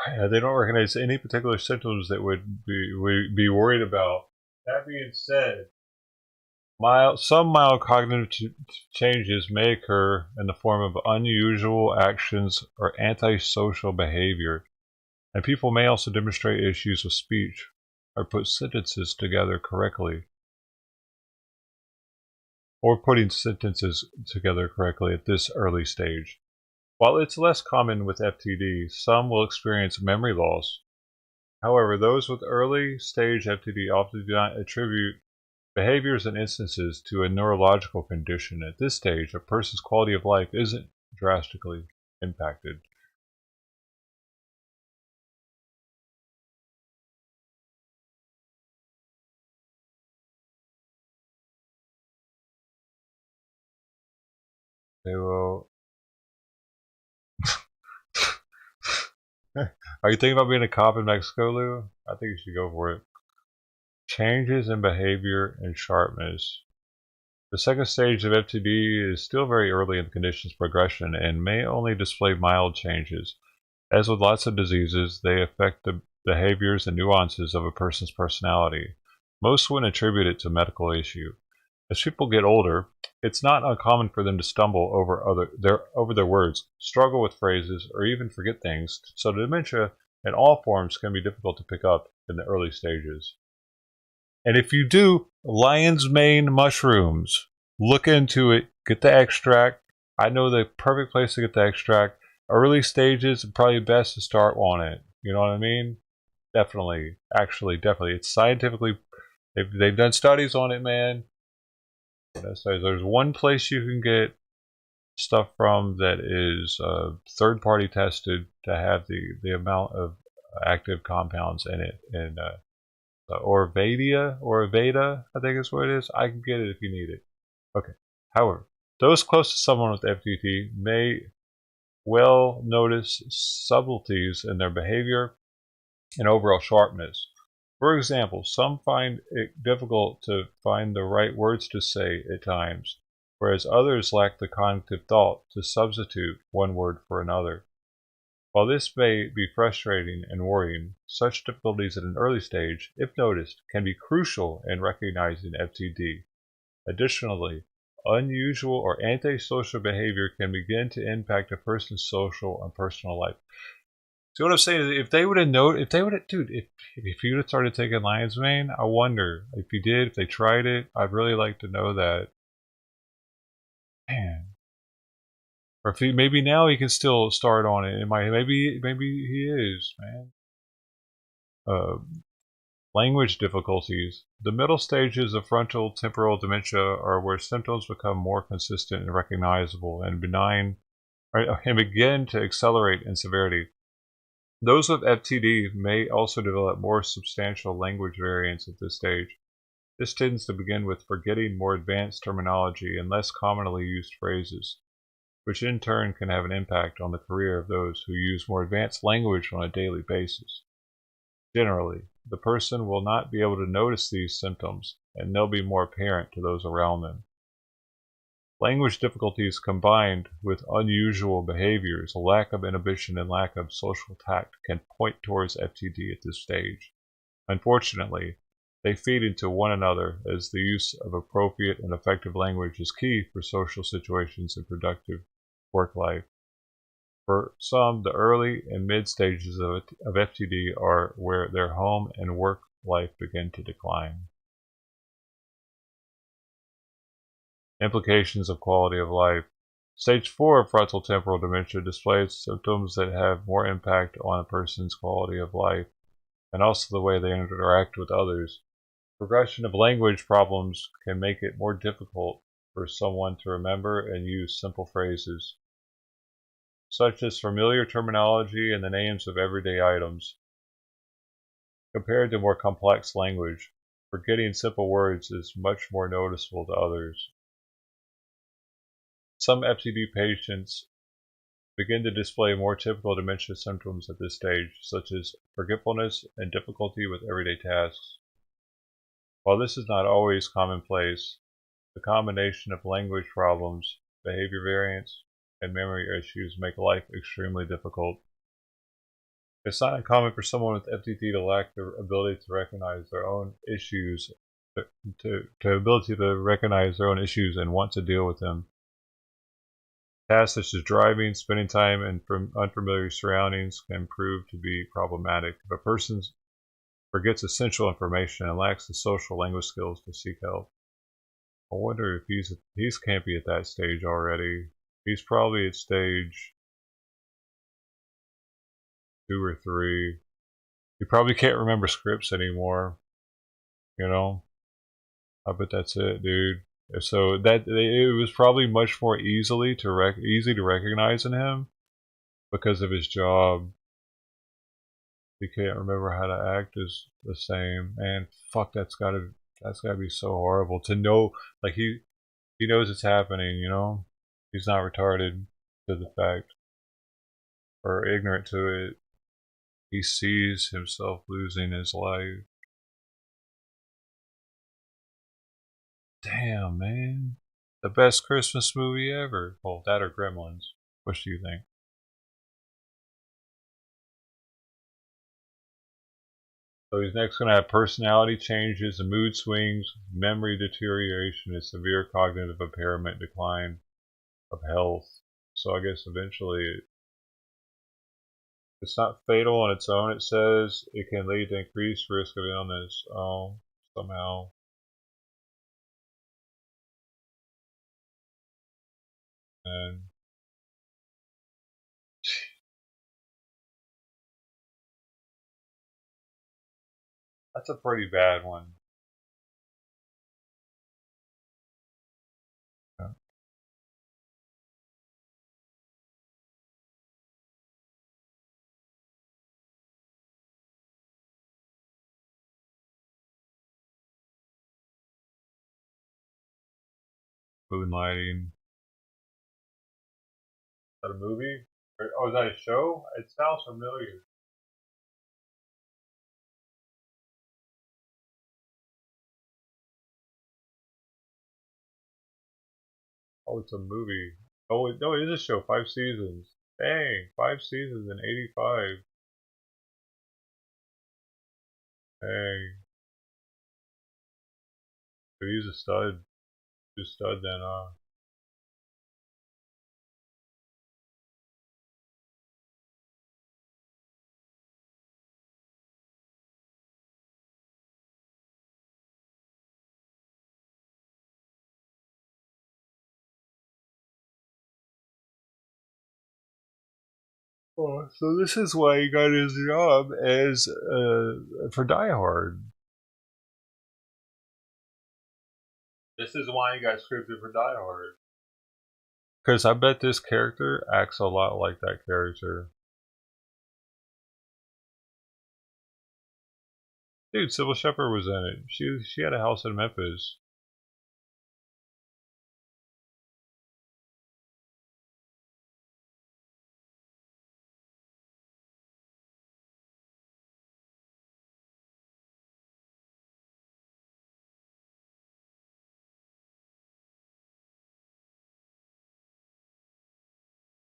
Yeah, they don't recognize any particular symptoms that would be worried about. That being said, some mild cognitive changes may occur in the form of unusual actions or antisocial behavior, and people may also demonstrate issues with speech or put sentences together correctly, at this early stage. While it's less common with FTD, some will experience memory loss. However, those with early stage FTD often do not attribute behaviors and instances to a neurological condition. At this stage, a person's quality of life isn't drastically impacted. They will. Are you thinking about being a cop in Mexico, Lou? I think you should go for it. Changes in behavior and sharpness. The second stage of FTD is still very early in the condition's progression and may only display mild changes. As with lots of diseases, they affect the behaviors and nuances of a person's personality. Most wouldn't attribute it to a medical issue. As people get older, it's not uncommon for them to stumble over their words, struggle with phrases, or even forget things, so dementia in all forms can be difficult to pick up in the early stages. And if you do, lion's mane mushrooms, look into it, get the extract. I know the perfect place to get the extract. Early stages, probably best to start on it. You know what I mean? Definitely. Actually, definitely. It's scientifically, they've done studies on it, man. There's one place you can get stuff from that is third-party tested to have the amount of active compounds in it. And Orveda, I think is what it is. I can get it if you need it. Okay. However, those close to someone with FTD may well notice subtleties in their behavior and overall sharpness. For example, some find it difficult to find the right words to say at times, whereas others lack the cognitive thought to substitute one word for another. While this may be frustrating and worrying, such difficulties at an early stage, if noticed, can be crucial in recognizing FTD. Additionally, unusual or antisocial behavior can begin to impact a person's social and personal life. See what I'm saying? If they would have dude, if you would have started taking lion's mane, I wonder if you did, if they tried it. I'd really like to know that. Man. Or if maybe now he can still start on it. Maybe he is, man. Language difficulties. The middle stages of frontal temporal dementia are where symptoms become more consistent and recognizable and benign, and begin to accelerate in severity. Those with FTD may also develop more substantial language variants at this stage. This tends to begin with forgetting more advanced terminology and less commonly used phrases, which in turn can have an impact on the career of those who use more advanced language on a daily basis. Generally, the person will not be able to notice these symptoms, and they'll be more apparent to those around them. Language difficulties combined with unusual behaviors, a lack of inhibition, and lack of social tact can point towards FTD at this stage. Unfortunately, they feed into one another, as the use of appropriate and effective language is key for social situations and productive work life. For some, the early and mid stages of FTD are where their home and work life begin to decline. Implications of quality of life. Stage 4 of frontotemporal dementia displays symptoms that have more impact on a person's quality of life and also the way they interact with others. Progression of language problems can make it more difficult for someone to remember and use simple phrases, such as familiar terminology and the names of everyday items. Compared to more complex language, forgetting simple words is much more noticeable to others. Some FTD patients begin to display more typical dementia symptoms at this stage, such as forgetfulness and difficulty with everyday tasks. While this is not always commonplace, the combination of language problems, behavior variants, and memory issues make life extremely difficult. It's not uncommon for someone with FTD to lack the ability to recognize their own issues, and want to deal with them. Tasks such as driving, spending time in unfamiliar surroundings can prove to be problematic. If a person forgets essential information and lacks the social language skills to seek help. I wonder if he's can't be at that stage already. He's probably at stage 2 or 3. He probably can't remember scripts anymore. You know? I bet that's it, dude. So that it was probably much more easy to recognize in him because of his job. He can't remember how to act as the same. Man, fuck, that's gotta be so horrible to know. Like he knows it's happening. You know, he's not retarded to the fact or ignorant to it. He sees himself losing his life. Damn, man. The best Christmas movie ever. Well, that or Gremlins. What do you think? So he's next going to have personality changes, mood swings, memory deterioration, and severe cognitive impairment, decline of health. So I guess eventually it's not fatal on its own, it says. It can lead to increased risk of illness. Somehow. And that's a pretty bad one. Yeah. Moonlighting. Is that a movie? Oh, is that a show? It sounds familiar. Oh, it's a movie. Oh, no, it is a show. 5 seasons. Dang, 5 seasons in 85. Dang. But he's a stud. He's a stud then, Oh, so this is why he got his job as for Die Hard. This is why he got scripted for Die Hard. Because I bet this character acts a lot like that character. Dude, Sybil Shepherd was in it. She had a house in Memphis.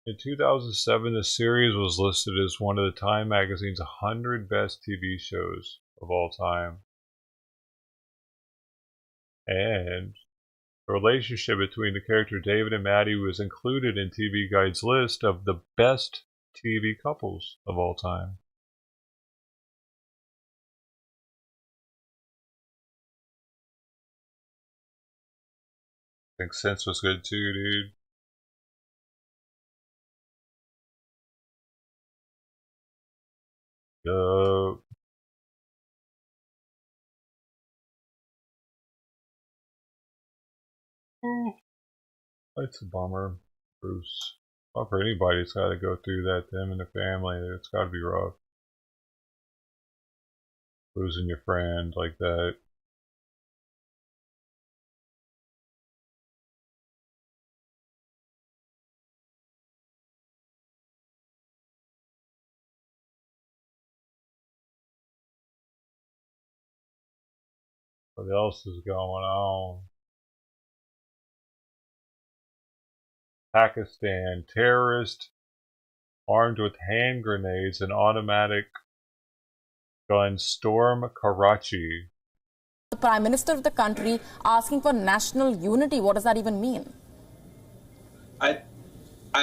In 2007, the series was listed as one of the Time magazine's 100 best TV shows of all time. And the relationship between the character David and Maddie was included in TV Guide's list of the best TV couples of all time. I think Sense was good too, dude. Yup. It's a bummer, Bruce. Not for anybody that's got to go through that, them and the family. It's got to be rough. Losing your friend like that. What else is going on? Pakistan. Terrorist armed with hand grenades and automatic guns storm Karachi. The Prime Minister of the country asking for national unity. What does that even mean? I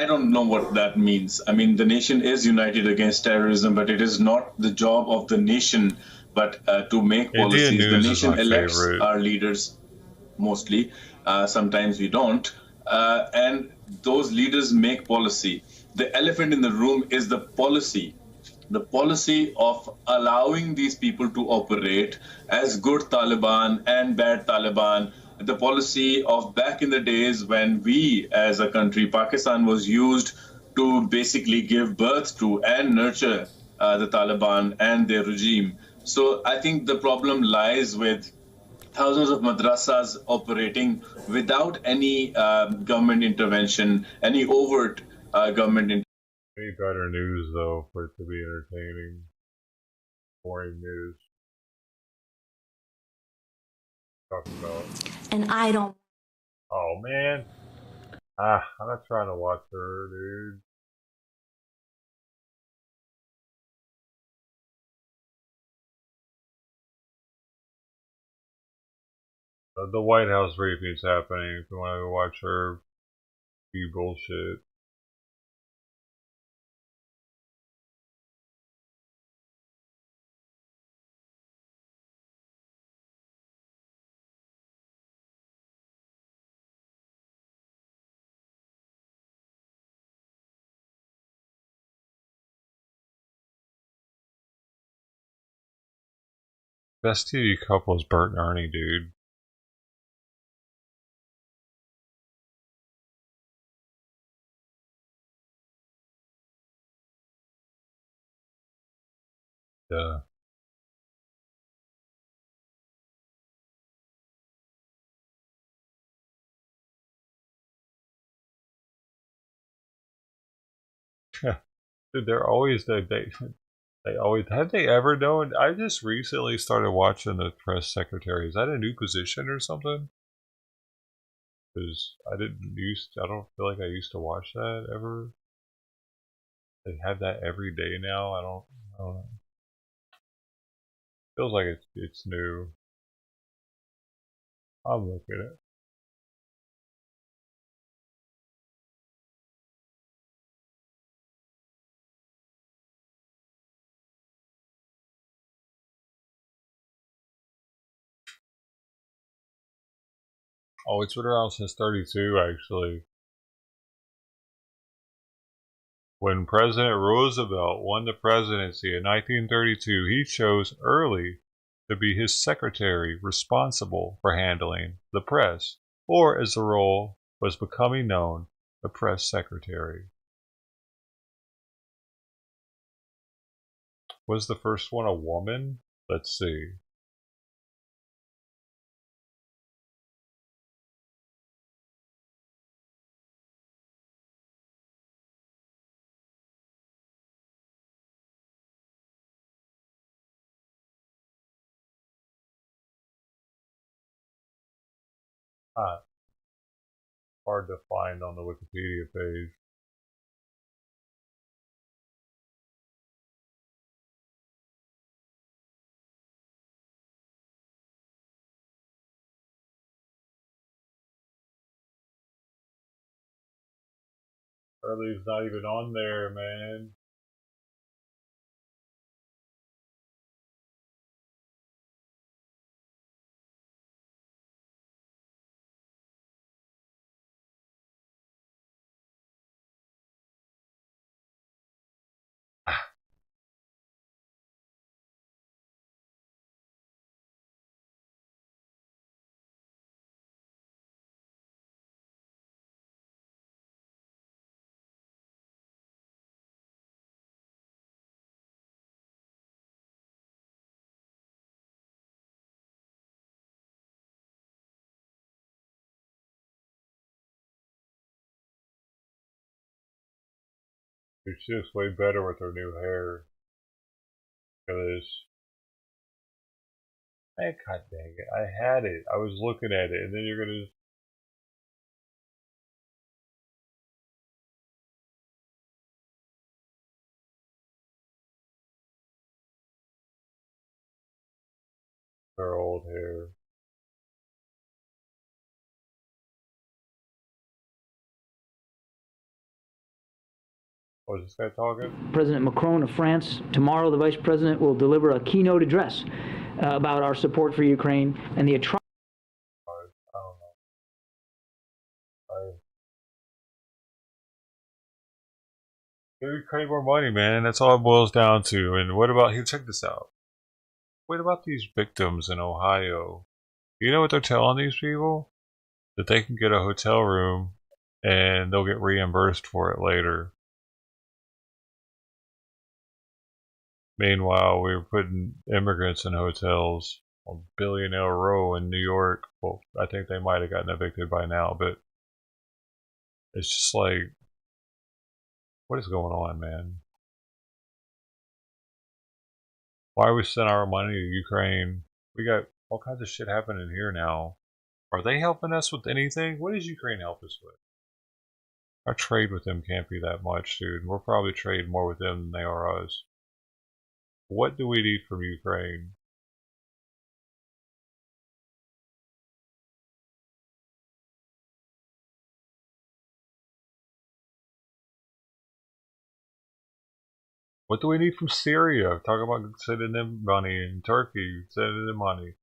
don't know what that means. I mean, the nation is united against terrorism, but it is not the job of the nation but to make policies. The nation elects our leaders mostly. Sometimes we don't. And those leaders make policy. The elephant in the room is the policy. The policy of allowing these people to operate as good Taliban and bad Taliban. The policy of back in the days when we as a country, Pakistan, was used to basically give birth to and nurture the Taliban and their regime. So I think the problem lies with thousands of madrasas operating without any government intervention, any overt government intervention. Any better news, though, for it to be entertaining. Boring news. Talk about. And I don't. Oh, man. I'm not trying to watch her, dude. The White House briefing is happening. If you want to watch her be bullshit. Best TV couple is Bert and Ernie, dude. Yeah. Dude, they're always they always have they ever known? I just recently started watching the press secretary. Is that a new position or something? Because I don't feel like I used to watch that ever. They have that every day now. I don't know. Feels like it's new. I'm looking at it. Oh, it's been around since 32, actually. When President Roosevelt won the presidency in 1932, he chose Early to be his secretary responsible for handling the press, or as the role was becoming known, the press secretary. Was the first one a woman? Let's see. Hard to find on the Wikipedia page. Early's not even on there, man. It's just way better with her new hair. Because, man, god dang it, I had it. I was looking at it, and then you're gonna. Her old hair. Was this guy talking? President Macron of France. Tomorrow, the Vice President will deliver a keynote address about our support for Ukraine and the atrocities. I don't know. Give Ukraine more money, man. That's all it boils down to. And what about here? Check this out. What about these victims in Ohio? You know what they're telling these people? That they can get a hotel room and they'll get reimbursed for it later. Meanwhile, we were putting immigrants in hotels on Billionaire Row in New York. Well, I think they might have gotten evicted by now, but it's just like, what is going on, man? Why are we sending our money to Ukraine? We got all kinds of shit happening here now. Are they helping us with anything? What does Ukraine help us with? Our trade with them can't be that much, dude. We're probably trading more with them than they are us. What do we need from Ukraine? What do we need from Syria? Talk about sending them money, and Turkey sending them money.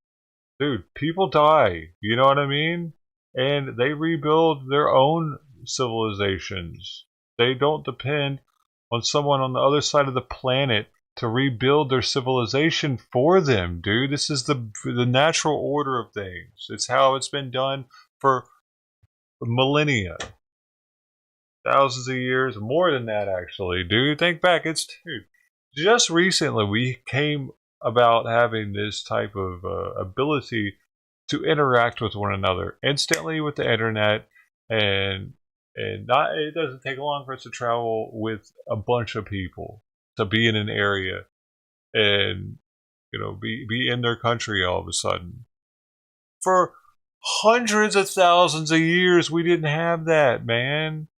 Dude, people die. You know what I mean? And they rebuild their own civilizations. They don't depend on someone on the other side of the planet to rebuild their civilization for them, dude. This is the natural order of things. It's how it's been done for millennia. Thousands of years, more than that actually, dude. Think back, dude, just recently we came about having this type of ability to interact with one another instantly with the internet, and not, it doesn't take long for us to travel with a bunch of people to be in an area and, you know, be in their country all of a sudden for hundreds of thousands of years we didn't have that, man.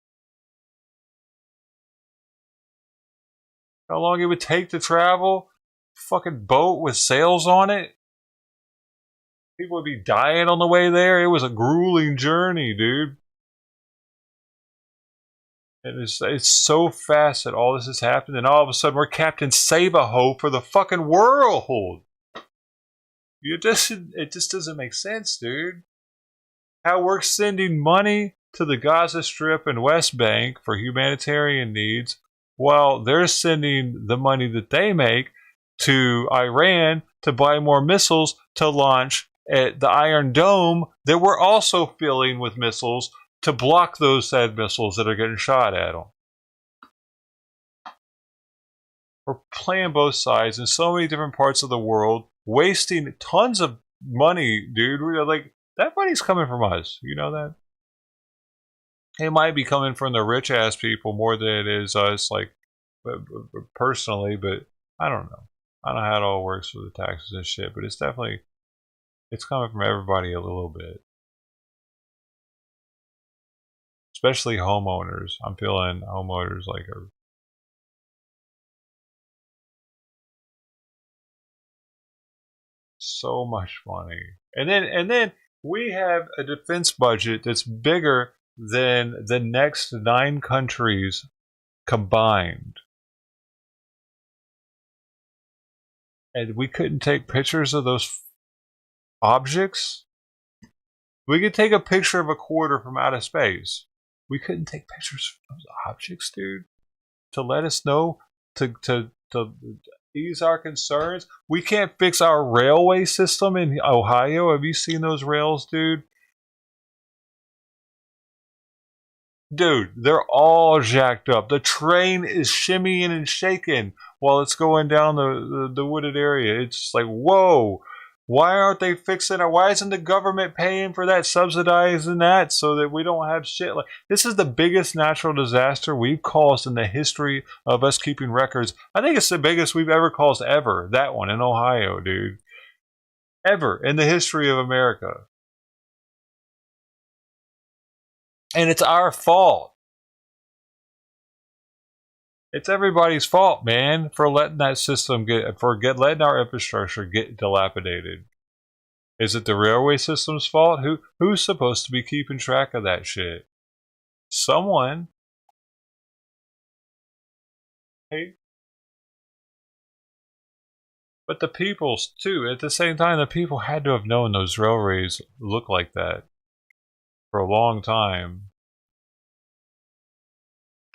How long it would take to travel? Fucking boat with sails on it? People would be dying on the way there. It was a grueling journey, dude. And it's so fast that all this has happened, and all of a sudden we're Captain Save-A-Ho for the fucking world. It just doesn't make sense, dude. How we're sending money to the Gaza Strip and West Bank for humanitarian needs, while they're sending the money that they make to Iran to buy more missiles to launch at the Iron Dome that we're also filling with missiles to block those said missiles that are getting shot at them. We're playing both sides in so many different parts of the world, wasting tons of money, dude. We're like, that money's coming from us. You know that? It might be coming from the rich ass people more than it is us, like, personally, but I don't know. I don't know how it all works with the taxes and shit, but it's definitely, it's coming from everybody a little bit. Especially homeowners. I'm feeling homeowners like are so much money. And then we have a defense budget that's bigger than the next 9 countries combined. And we couldn't take pictures of those objects? We could take a picture of a quarter from outer space. We couldn't take pictures of those objects, dude, to let us know, to ease our concerns. We can't fix our railway system in Ohio. Have you seen those rails, dude? Dude, they're all jacked up. The train is shimmying and shaking while it's going down the wooded area. It's just like, whoa. Why aren't they fixing it? Why isn't the government paying for that, subsidizing that, so that we don't have shit like this? Is the biggest natural disaster we've caused in the history of us keeping records. I think it's the biggest we've ever caused ever. That one in Ohio, dude. Ever in the history of America. And it's our fault. It's everybody's fault, man, for letting that system letting our infrastructure get dilapidated. Is it the railway system's fault? Who's supposed to be keeping track of that shit? Someone. Hey. But the people, too, at the same time, the people had to have known those railways look like that for a long time.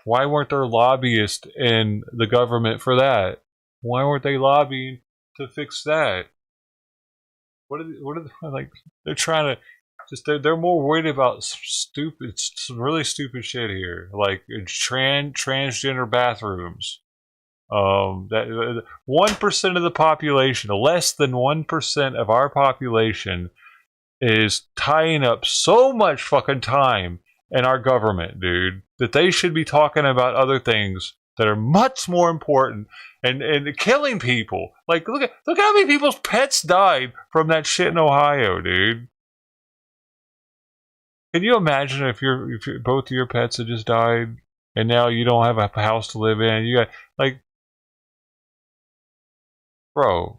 Why weren't there lobbyists in the government for that? Why weren't they lobbying to fix that? What are they like? They're trying to just they're more worried about some really stupid shit here, like transgender bathrooms. That 1% of the population, less than 1% of our population, is tying up so much fucking time in our government, dude, that they should be talking about other things that are much more important and killing people. Like, look how many people's pets died from that shit in Ohio, dude. Can you imagine if both of your pets had just died and now you don't have a house to live in? You got, like, bro.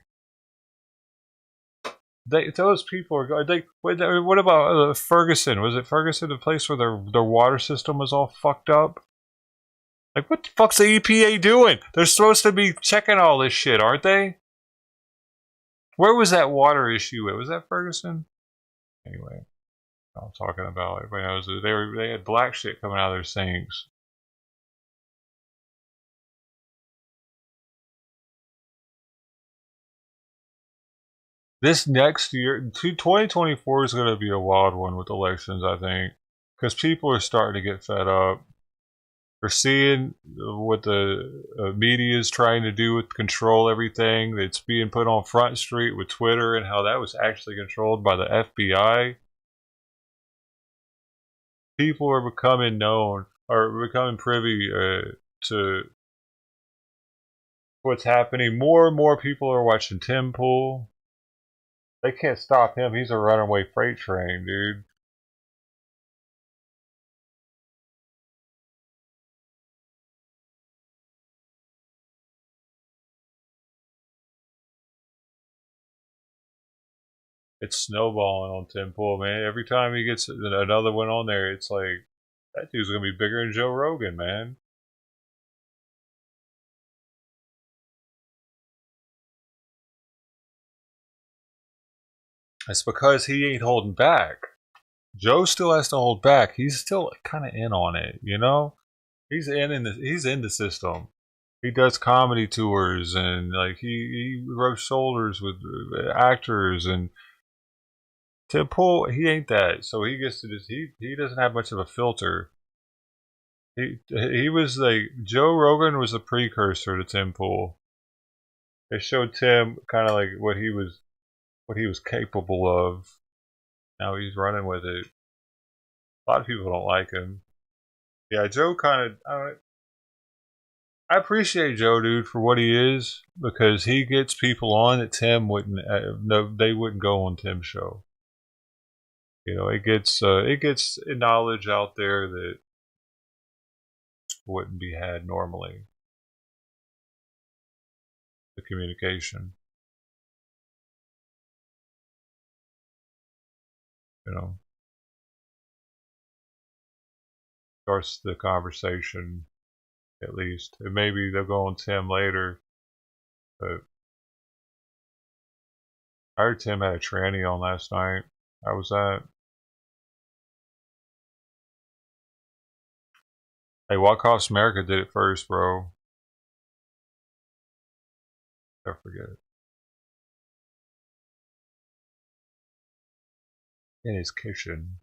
Those people are going. What about Ferguson? Was it Ferguson, the place where their water system was all fucked up? Like, what the fuck's the EPA doing? They're supposed to be checking all this shit, aren't they? Where was that water issue at? Was that Ferguson? Anyway, I'm talking about. Everybody knows they had black shit coming out of their sinks. This next year, 2024 is going to be a wild one with elections, I think, because people are starting to get fed up. They're seeing what the media is trying to do with control everything that's being put on Front Street with Twitter and how that was actually controlled by the FBI. People are becoming privy to what's happening. More and more people are watching Tim Pool. They can't stop him. He's a runaway freight train, dude. It's snowballing on Tim Pool, man. Every time he gets another one on there, it's like, that dude's going to be bigger than Joe Rogan, man. It's because he ain't holding back. Joe still has to hold back. He's still kind of in on it, you know? He's in the system. He does comedy tours and like he rubs shoulders with actors, and Tim Pool, he ain't that. So he gets to just he doesn't have much of a filter. He was like, Joe Rogan was the precursor to Tim Pool. They showed Tim kind of like what he was capable of. Now he's running with it. A lot of people don't like him. Yeah, Joe kind of. I appreciate Joe, dude, for what he is, because he gets people on that Tim wouldn't. No, they wouldn't go on Tim's show. You know, it gets knowledge out there that wouldn't be had normally. The communication, you know, starts the conversation at least. And maybe they'll go on Tim later, but I heard Tim had a tranny on last night. How was that? Hey, What Costs America did it first, bro. Never forget it. In his kitchen.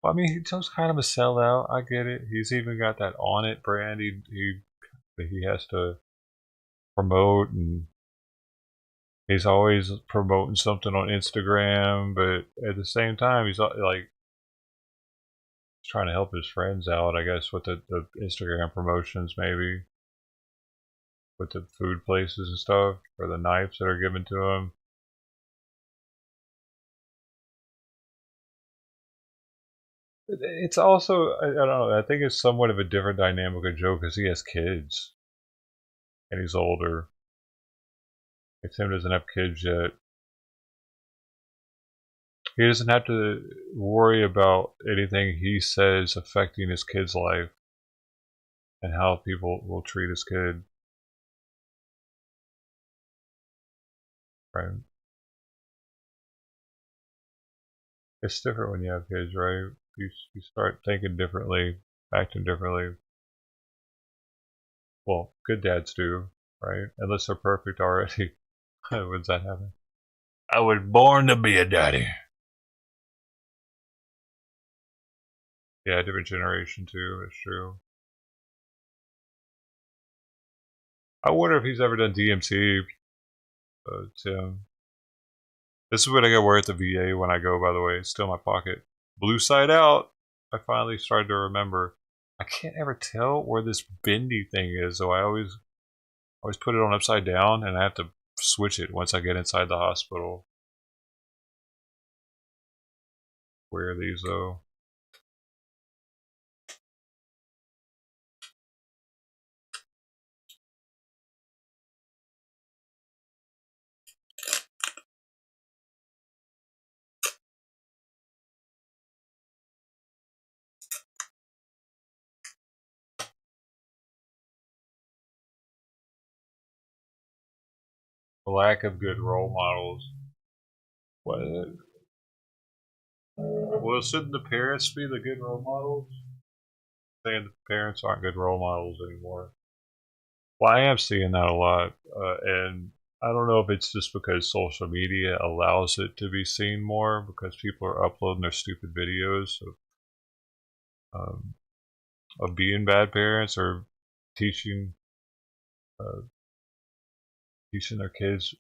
Well, I mean, he's just kind of a sellout. I get it. He's even got that On It brand he has to promote, and he's always promoting something on Instagram, but at the same time, he's like trying to help his friends out, I guess, with the Instagram promotions, maybe with the food places and stuff, or the knives that are given to him. It's also, I don't know, I think it's somewhat of a different dynamic of Joe because he has kids and he's older. Tim doesn't have kids yet. He doesn't have to worry about anything he says affecting his kid's life and how people will treat his kid. Right? It's different when you have kids, right? You start thinking differently, acting differently. Well, good dads do, right? Unless they're perfect already. When's that happen? I was born to be a daddy. Yeah, different generation too. It's true. I wonder if he's ever done DMT. Tim. This is what I gotta wear at the VA when I go, by the way. It's still in my pocket. Blue side out. I finally started to remember. I can't ever tell where this bendy thing is, so I always put it on upside down, and I have to switch it once I get inside the hospital. Where are these though? The lack of good role models. What? Well, shouldn't the parents be the good role models? Saying the parents aren't good role models anymore. Well, I am seeing that a lot, and I don't know if it's just because social media allows it to be seen more because people are uploading their stupid videos of being bad parents or teaching teaching their kids,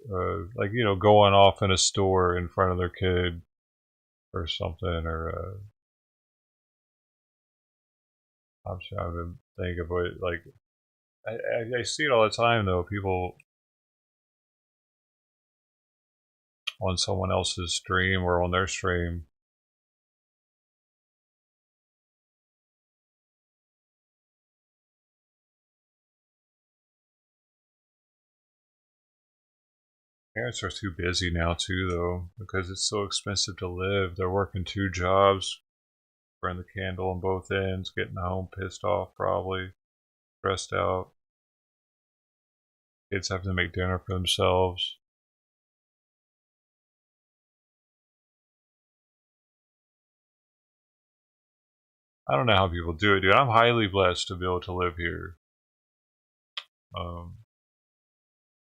like, you know, going off in a store in front of their kid or something, or I'm trying to think of it, like I see it all the time though. People on someone else's stream or on their stream. Parents are too busy now too though, because it's so expensive to live. They're working 2 jobs, burn the candle on both ends, getting home pissed off probably, stressed out. Kids have to make dinner for themselves. I don't know how people do it, dude. I'm highly blessed to be able to live here. Be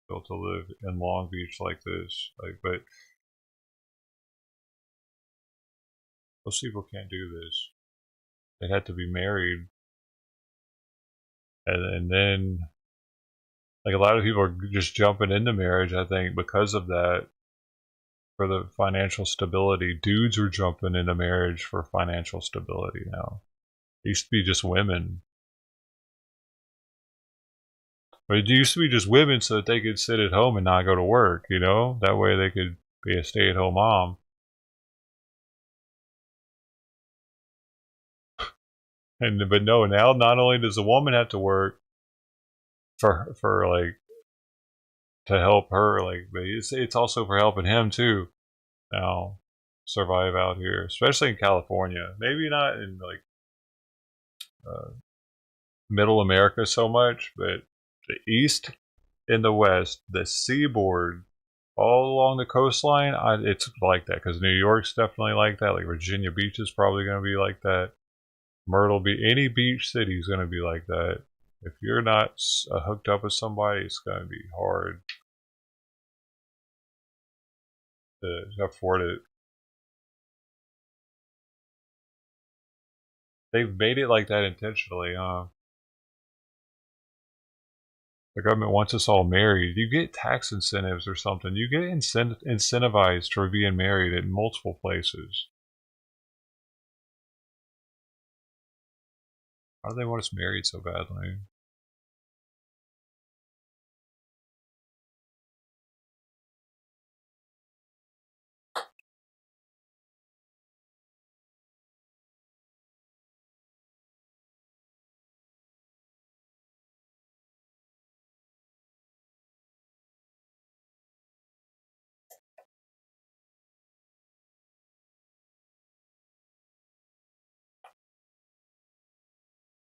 able to live in Long Beach like this. But most people can't do this. They had to be married. And then, like, a lot of people are just jumping into marriage, I think, because of that. For the financial stability. Dudes are jumping into marriage for financial stability now. It used to be just women. But it used to be just women so that they could sit at home and not go to work, you know? That way they could be a stay-at-home mom. But no, now not only does the woman have to work for like to help her, like, but it's also for helping him too. Now survive out here, especially in California. Maybe not in like middle America so much, but the East and the West, the seaboard, all along the coastline, it's like that because New York's definitely like that. Like Virginia Beach is probably going to be like that. Myrtle Beach, any beach city is going to be like that. If you're not hooked up with somebody, it's going to be hard to afford it. They've made it like that intentionally, huh? The government wants us all married. You get tax incentives or something. You get incentivized for being married at multiple places. How do they want us married so badly?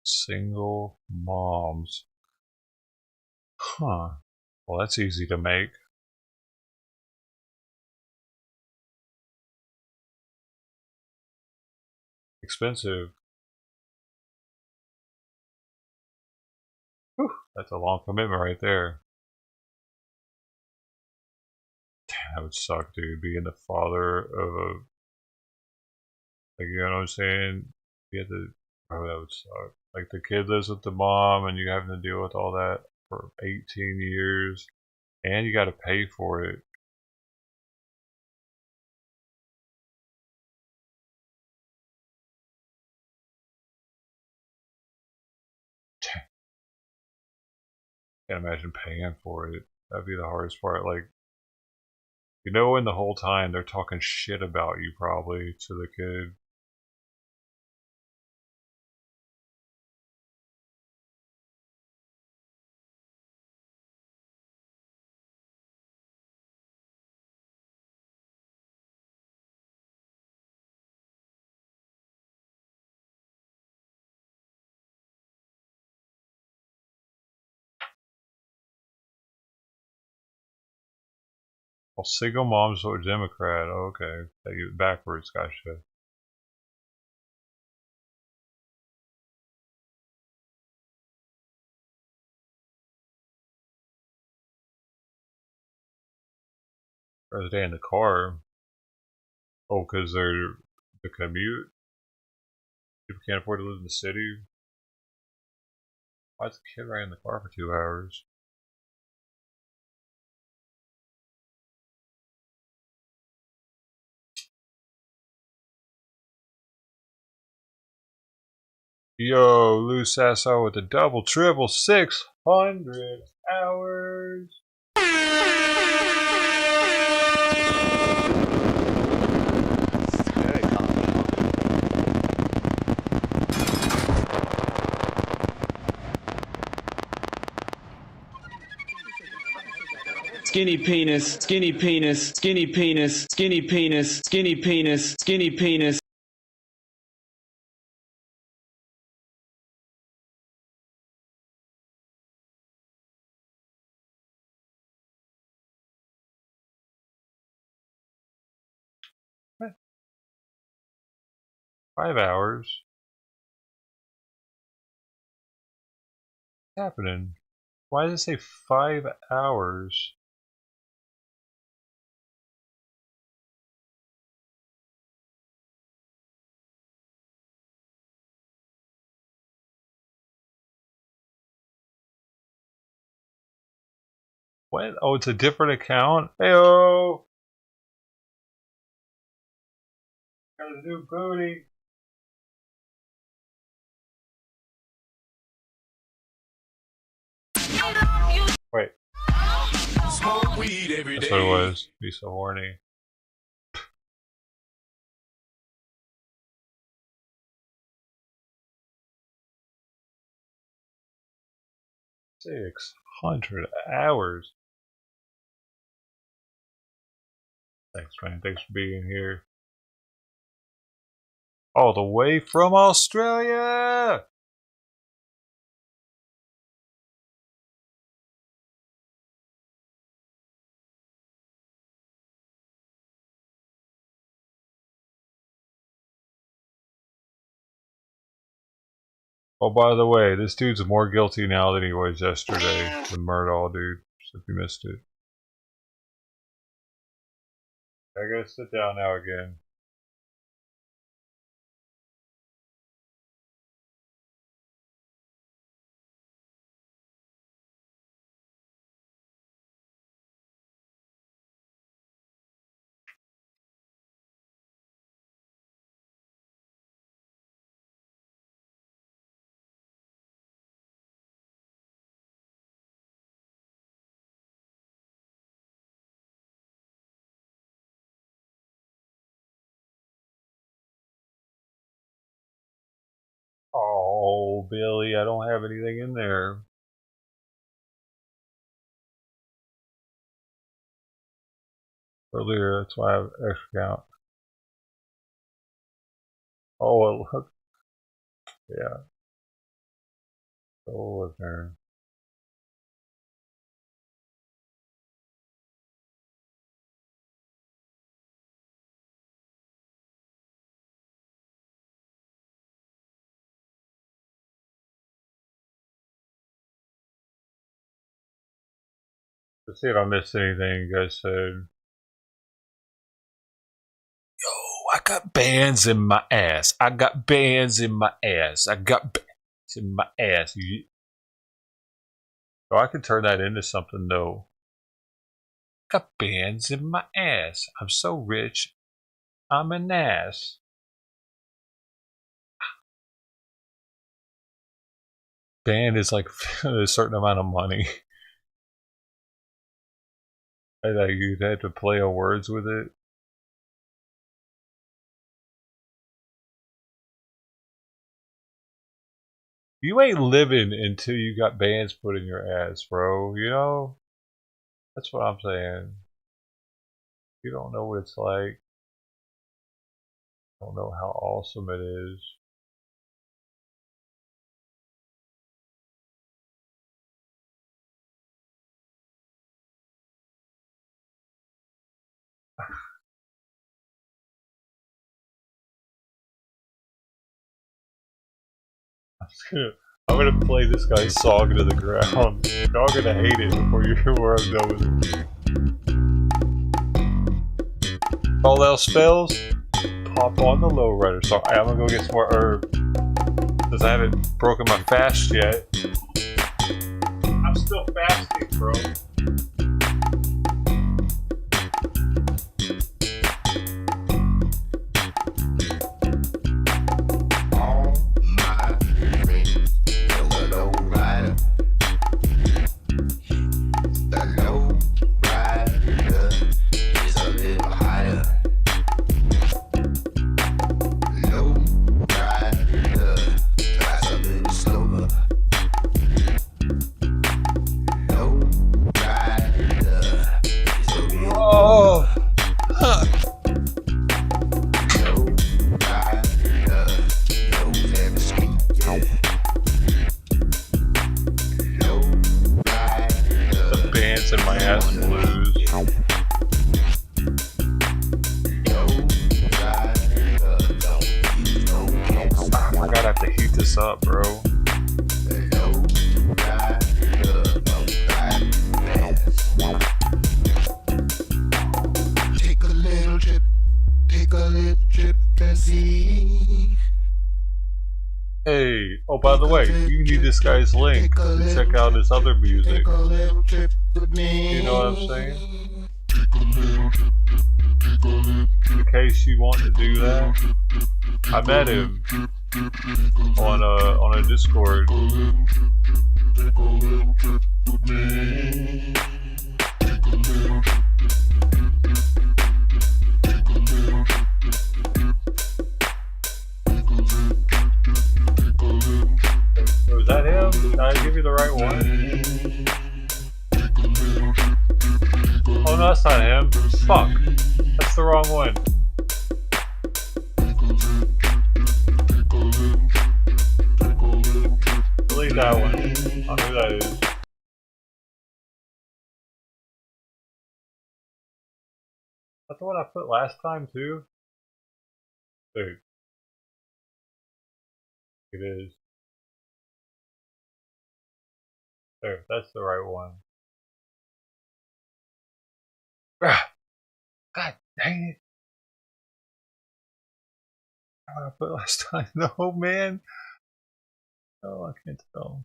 Single moms. Huh. Well, that's easy to make. Expensive. Whew, that's a long commitment right there. Damn, that would suck, dude. Being the father of a, like, you know what I'm saying? You have to, oh, that would suck. Like, the kid lives with the mom, and you having to deal with all that for 18 years, and you got to pay for it. Can't imagine paying for it. That'd be the hardest part. Like, you know, in the whole time they're talking shit about you probably to the kid. Well, single moms or Democrat. Oh, okay. Take it backwards, gotcha. Or they in the car. Oh, because they're the commute. People can't afford to live in the city. Why's the kid riding in the car for 2 hours? Yo, Lou Sasso with the double, triple, 600 hours. Skinny penis, skinny penis, skinny penis, skinny penis, skinny penis, skinny penis. What? 5 hours. What's happening? Why does it say 5 hours? What? Oh, it's a different account? Heyo! Got a new booty. Wait. Smoke weed every That's what it was. Be so horny. $600 hours. Thanks, man. Thanks for being here. All the way from Australia! Oh, by the way, this dude's more guilty now than he was yesterday. The Murdaugh dude, if you missed it. I gotta sit down now again. Oh, Billy, I don't have anything in there. Earlier, that's why I have an extra count. Oh, look. Yeah. Oh, look there. Let's see if I missed anything you guys said. Yo, I got bands in my ass. I got bands in my ass. I got bands in my ass. Oh, I could turn that into something though. Got bands in my ass. I'm so rich. I'm an ass. Band is like a certain amount of money. And you'd have to play on words with it. You ain't living until you got bands put in your ass, bro. You know? That's what I'm saying. You don't know what it's like. You don't know how awesome it is. I'm gonna play this guy's song to the ground. Y'all gonna hate it before you hear where I'm done with it. All else fails, pop on the lowrider. So I'm gonna go get some more herb. Because I haven't broken my fast yet. I'm still fasting, bro. has to lose. I gotta have to heat this up, bro. Take a little trip and see. Hey, oh, by the way, you need this guy's link to check out his other music. You know what I'm saying? In case you want to do that, I met him on a Discord. Was that him? Did I give you the right one? Oh no, that's not him. Fuck. That's the wrong one. Delete that one. I don't know who that is. That's the one I put last time too? Dude. It is. There, that's the right one. Ah, God dang it. What I put last time? No, man. Oh, I can't tell.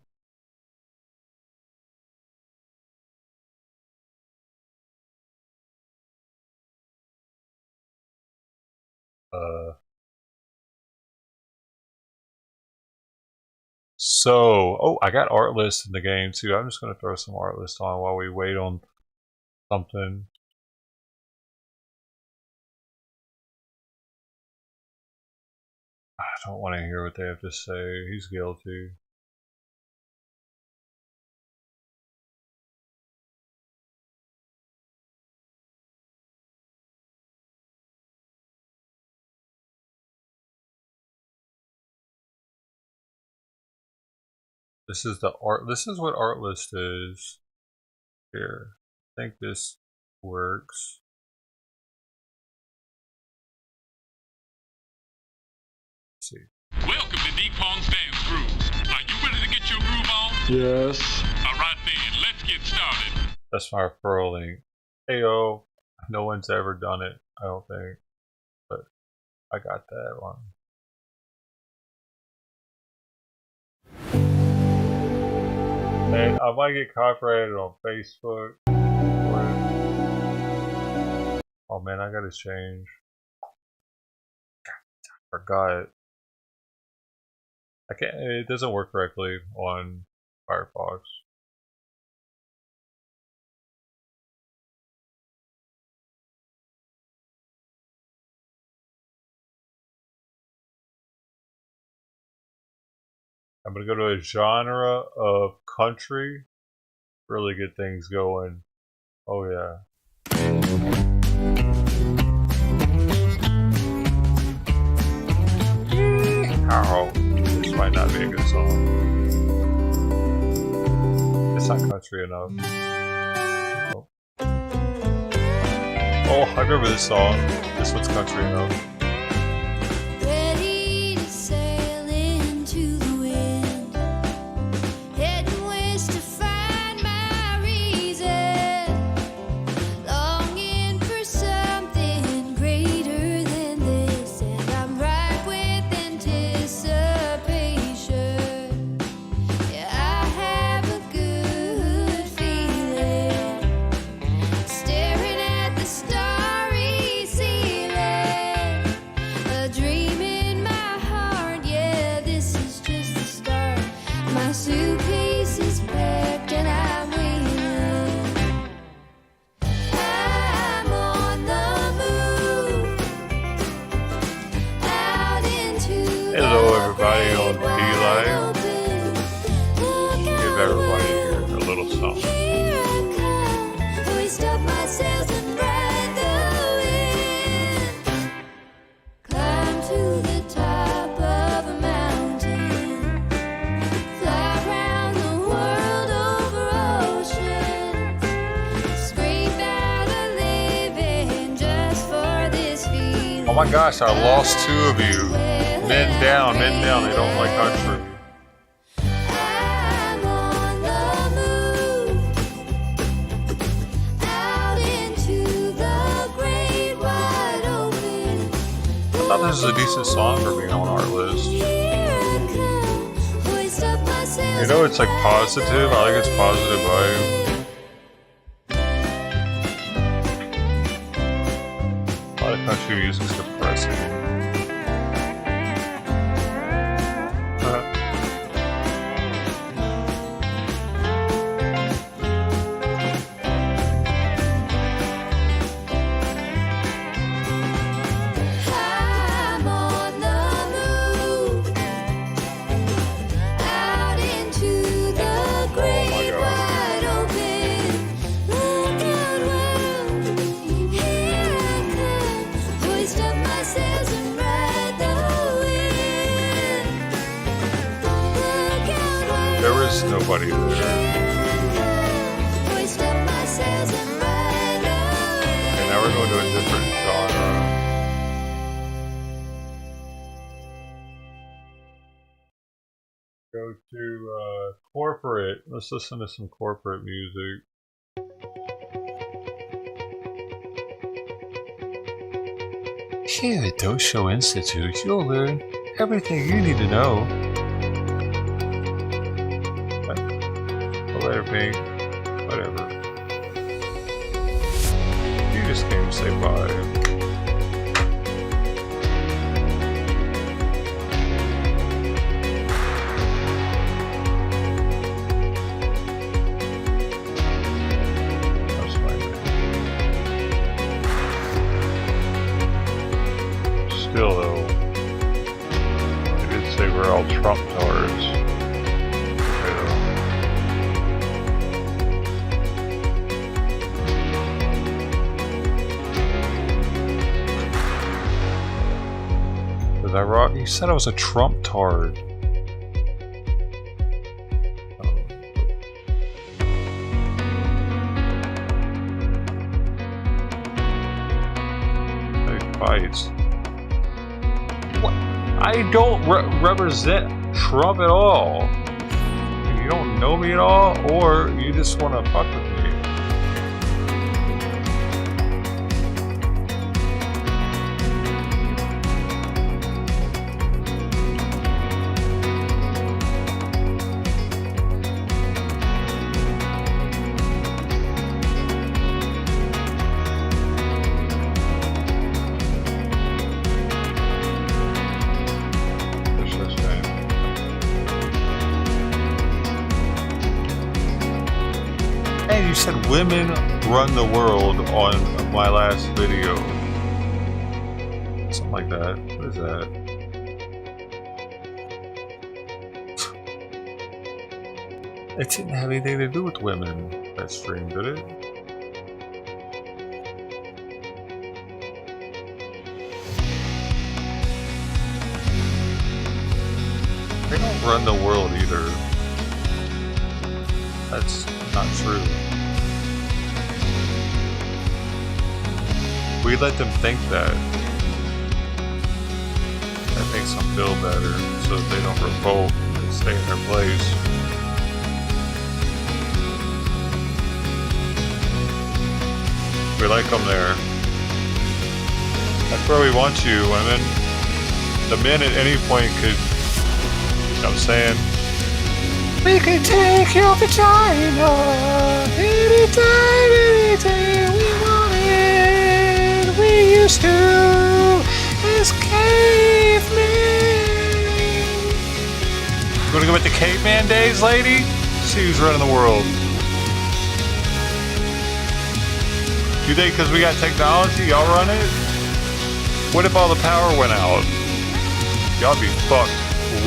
So, oh, I got art list in the game too. I'm just going to throw some art list on while we wait on something. I don't want to hear what they have to say. He's guilty. This is the art. This is what art list is. Here, I think this works. Let's see. Welcome to Deep Pong's dance groove. Are you ready to get your groove on? Yes. All right then, let's get started. That's my referral link. Heyo. No one's ever done it, I don't think, but I got that one. And I might get copyrighted on Facebook. Oh man, I gotta change. I forgot. I can't. It doesn't work correctly on Firefox. I'm gonna go to a genre of country. Really get things going. Oh yeah. Oh, this might not be a good song. It's not country enough. Oh, oh, I remember this song. This one's country enough. Hello everybody on D-Live. Give everybody here a little something. Oh my gosh, I lost 2 of you. Men down, they don't like country. I thought this was a decent song for being on our list. You know, it's like positive. I like its positive vibe. A lot of country music's depressing. There was nobody there. Okay, now we're going to a different genre. Go to corporate. Let's listen to some corporate music. Here at Doeshow Institute, you'll learn everything you need to know. Letter pink, whatever. You just came to say bye. That's fine. Still though, I did say we're all Trump towers. Was I wrong? You said I was a Trump tard. Hey, fights. What? I don't represent Trump at all. You don't know me at all, or you just want to fuck with me. You said women run the world on my last video. Something like that. What is that? It didn't have anything to do with women, that stream, did it? They don't run the world either. That's not true. We let them think that. That makes them feel better, so that they don't revolt and stay in their place. We like them there. That's where we want you, women. The men at any point could, you know what I'm saying? We can take your vagina anytime, any day we want it. We used to as cavemen. You wanna go with the caveman days, lady? See who's running the world. You think because we got technology, y'all run it? What if all the power went out? Y'all be fucked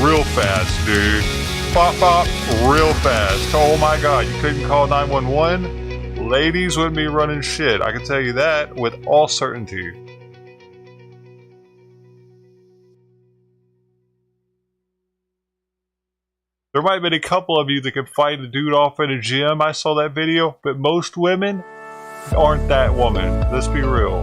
real fast, dude. Pop, pop, real fast. Oh my god, you couldn't call 911? Ladies wouldn't be running shit. I can tell you that with all certainty. There might have been a couple of you that could fight a dude off in a gym. I saw that video, but most women aren't that woman. Let's be real.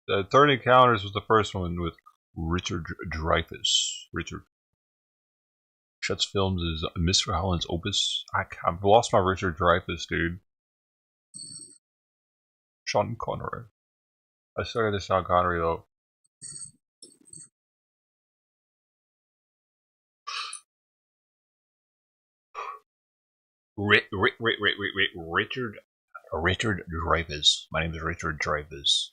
30 Encounters was the first one with Richard Dreyfuss. Richard. Shuts Films is Mr. Holland's Opus. I've lost my Richard Dreyfuss, dude. Sean Connery. I still got the Sean Connery though. Richard Dreyfuss. My name is Richard Dreyfuss.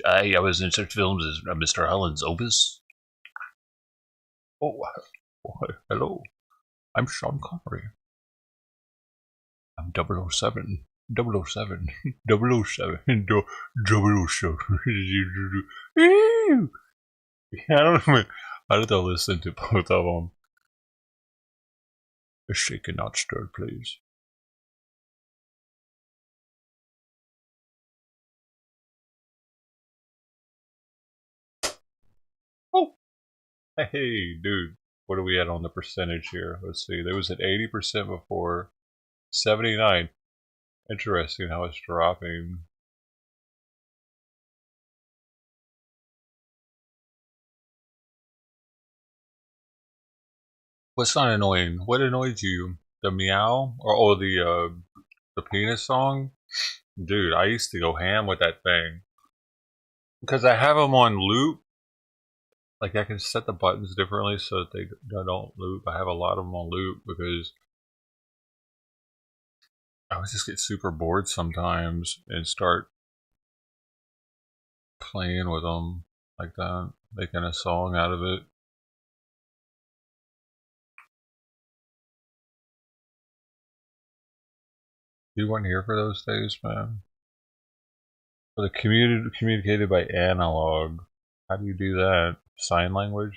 I was in such films as Mr. Holland's Opus. Oh, hello. I'm Sean Connery. I'm 007. 007. 007. 007. I don't know. I had to listen to both of them. Shaken, not stirred, please. Oh! Hey, dude. What are we at on the percentage here? Let's see. There was at 80% before. 79. Interesting how it's dropping. What's not annoying? What annoyed you? The meow? Or the penis song? Dude, I used to go ham with that thing. Because I have them on loop. Like, I can set the buttons differently so that they don't loop. I have a lot of them on loop because I would just get super bored sometimes and start playing with them like that, making a song out of it. You weren't here for those days, man? For the communicated by analog. How do you do that? Sign language?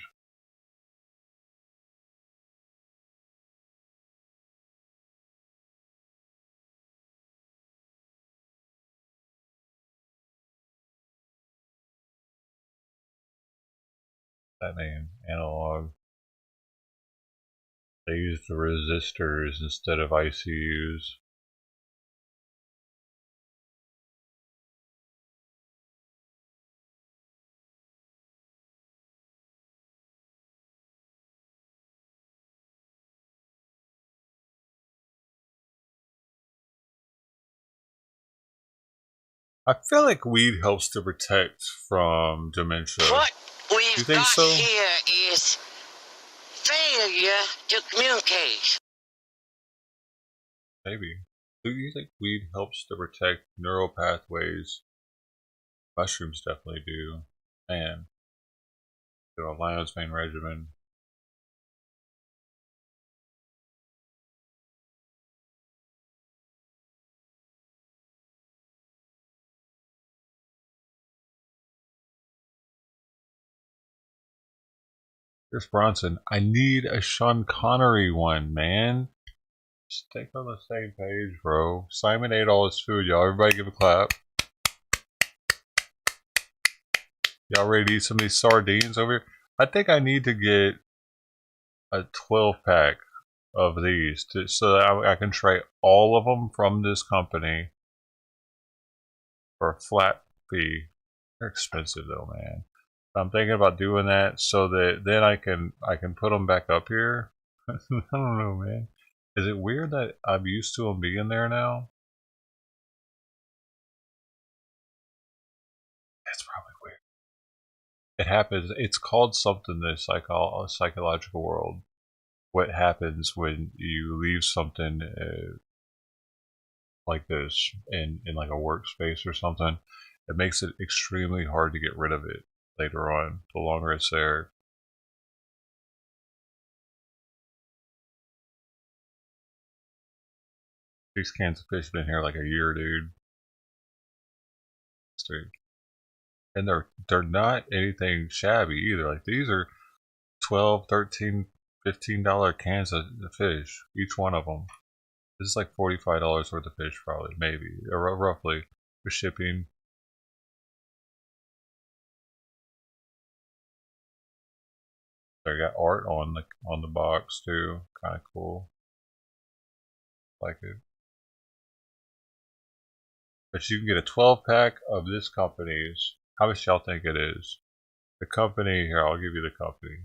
That name, analog. They used the resistors instead of ICUs. I feel like weed helps to protect from dementia. What we've got so? here is failure to communicate. Maybe. Do you think weed helps to protect neural pathways? Mushrooms definitely do. Man. A lion's mane regimen. Chris Bronson, I need a Sean Connery one, man. Stick on the same page, bro. Simon ate all his food, y'all. Everybody give a clap. Y'all ready to eat some of these sardines over here? I think I need to get a 12-pack of these so that I can try all of them from this company for a flat fee. They're expensive though, man. I'm thinking about doing that so that then I can put them back up here. I don't know, man. Is it weird that I'm used to them being there now? That's probably weird. It happens. It's called something in the psychological world. What happens when you leave something like this in like a workspace or something? It makes it extremely hard to get rid of it later on. The longer it's there. These cans of fish have been here like a year, dude. And they're not anything shabby either. Like these are $12, $13, $15 cans of fish, each one of them. This is like $45 worth of fish, probably, maybe, or roughly, for shipping. They got art on the box too, kind of cool. Like it. But you can get a 12-pack of this company's. How much y'all think it is? The company, here, I'll give you the company.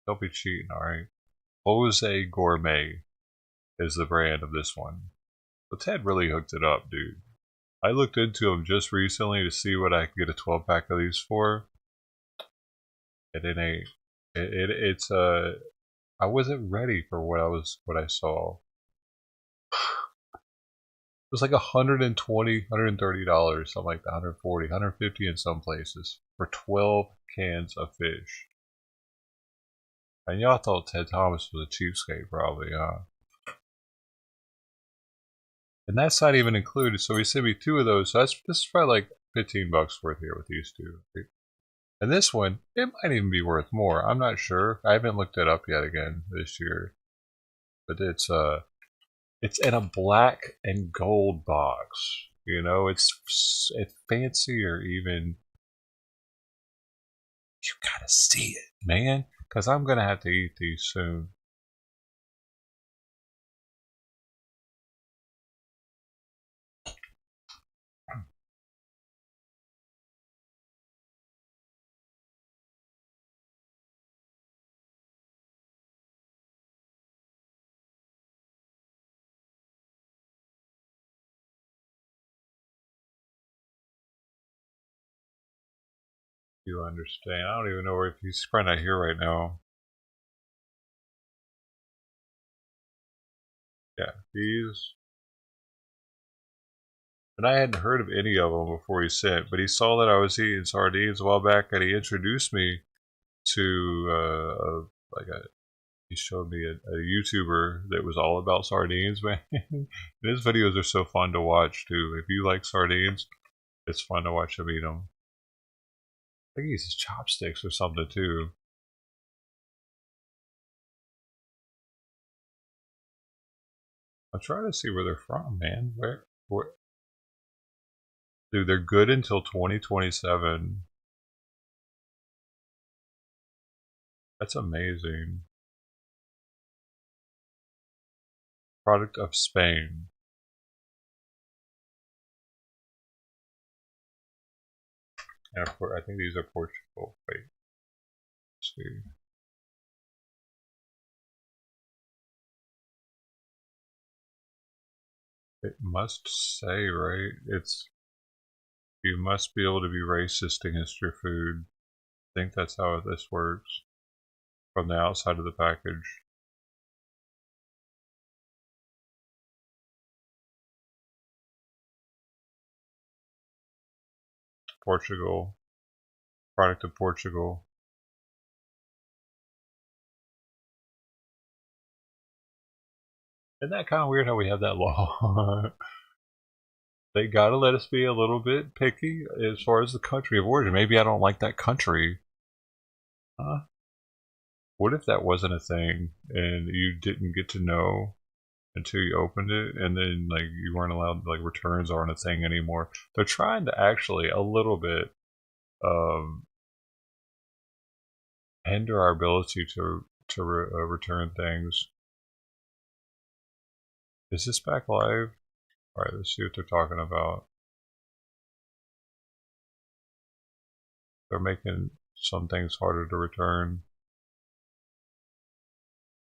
Don't be cheating, alright? Jose Gourmet is the brand of this one. But Ted really hooked it up, dude. I looked into them just recently to see what I could get a 12-pack of these for. And it ain't. It's I wasn't ready for what I saw. It was like $120, $130, something like that, $140, $150 in some places for 12 cans of fish. And y'all thought Ted Thomas was a cheapskate, probably, huh? And that's not even included. So he sent me 2 of those. So this is probably like $15 worth here with these 2. Right? And this one, it might even be worth more. I'm not sure. I haven't looked it up yet again this year. But it's in a black and gold box. You know, it's fancier even. You gotta see it, man. Because I'm gonna have to eat these soon. You understand? I don't even know if he's probably not here right now. Yeah, these. And I hadn't heard of any of them before he sent, but he saw that I was eating sardines a while back, and he introduced me to he showed me a YouTuber that was all about sardines, man. And his videos are so fun to watch too. If you like sardines, it's fun to watch him eat them. I think he uses chopsticks or something too. I'm trying to see where they're from, man. Where? Dude, they're good until 2027. That's amazing. Product of Spain. And of course, I think these are Portugal. Wait. Let's see. It must say, right? You must be able to be racist against your food. I think that's how this works. From the outside of the package. Portugal. Product of Portugal. Isn't that kind of weird how we have that law? They gotta let us be a little bit picky as far as the country of origin. Maybe I don't like that country. Huh? What if that wasn't a thing and you didn't get to know until you opened it, and then like you weren't allowed, like returns aren't a thing anymore? They're trying to actually a little bit hinder our ability to return things. Is this back live? Alright, let's see what they're talking about. They're making some things harder to return.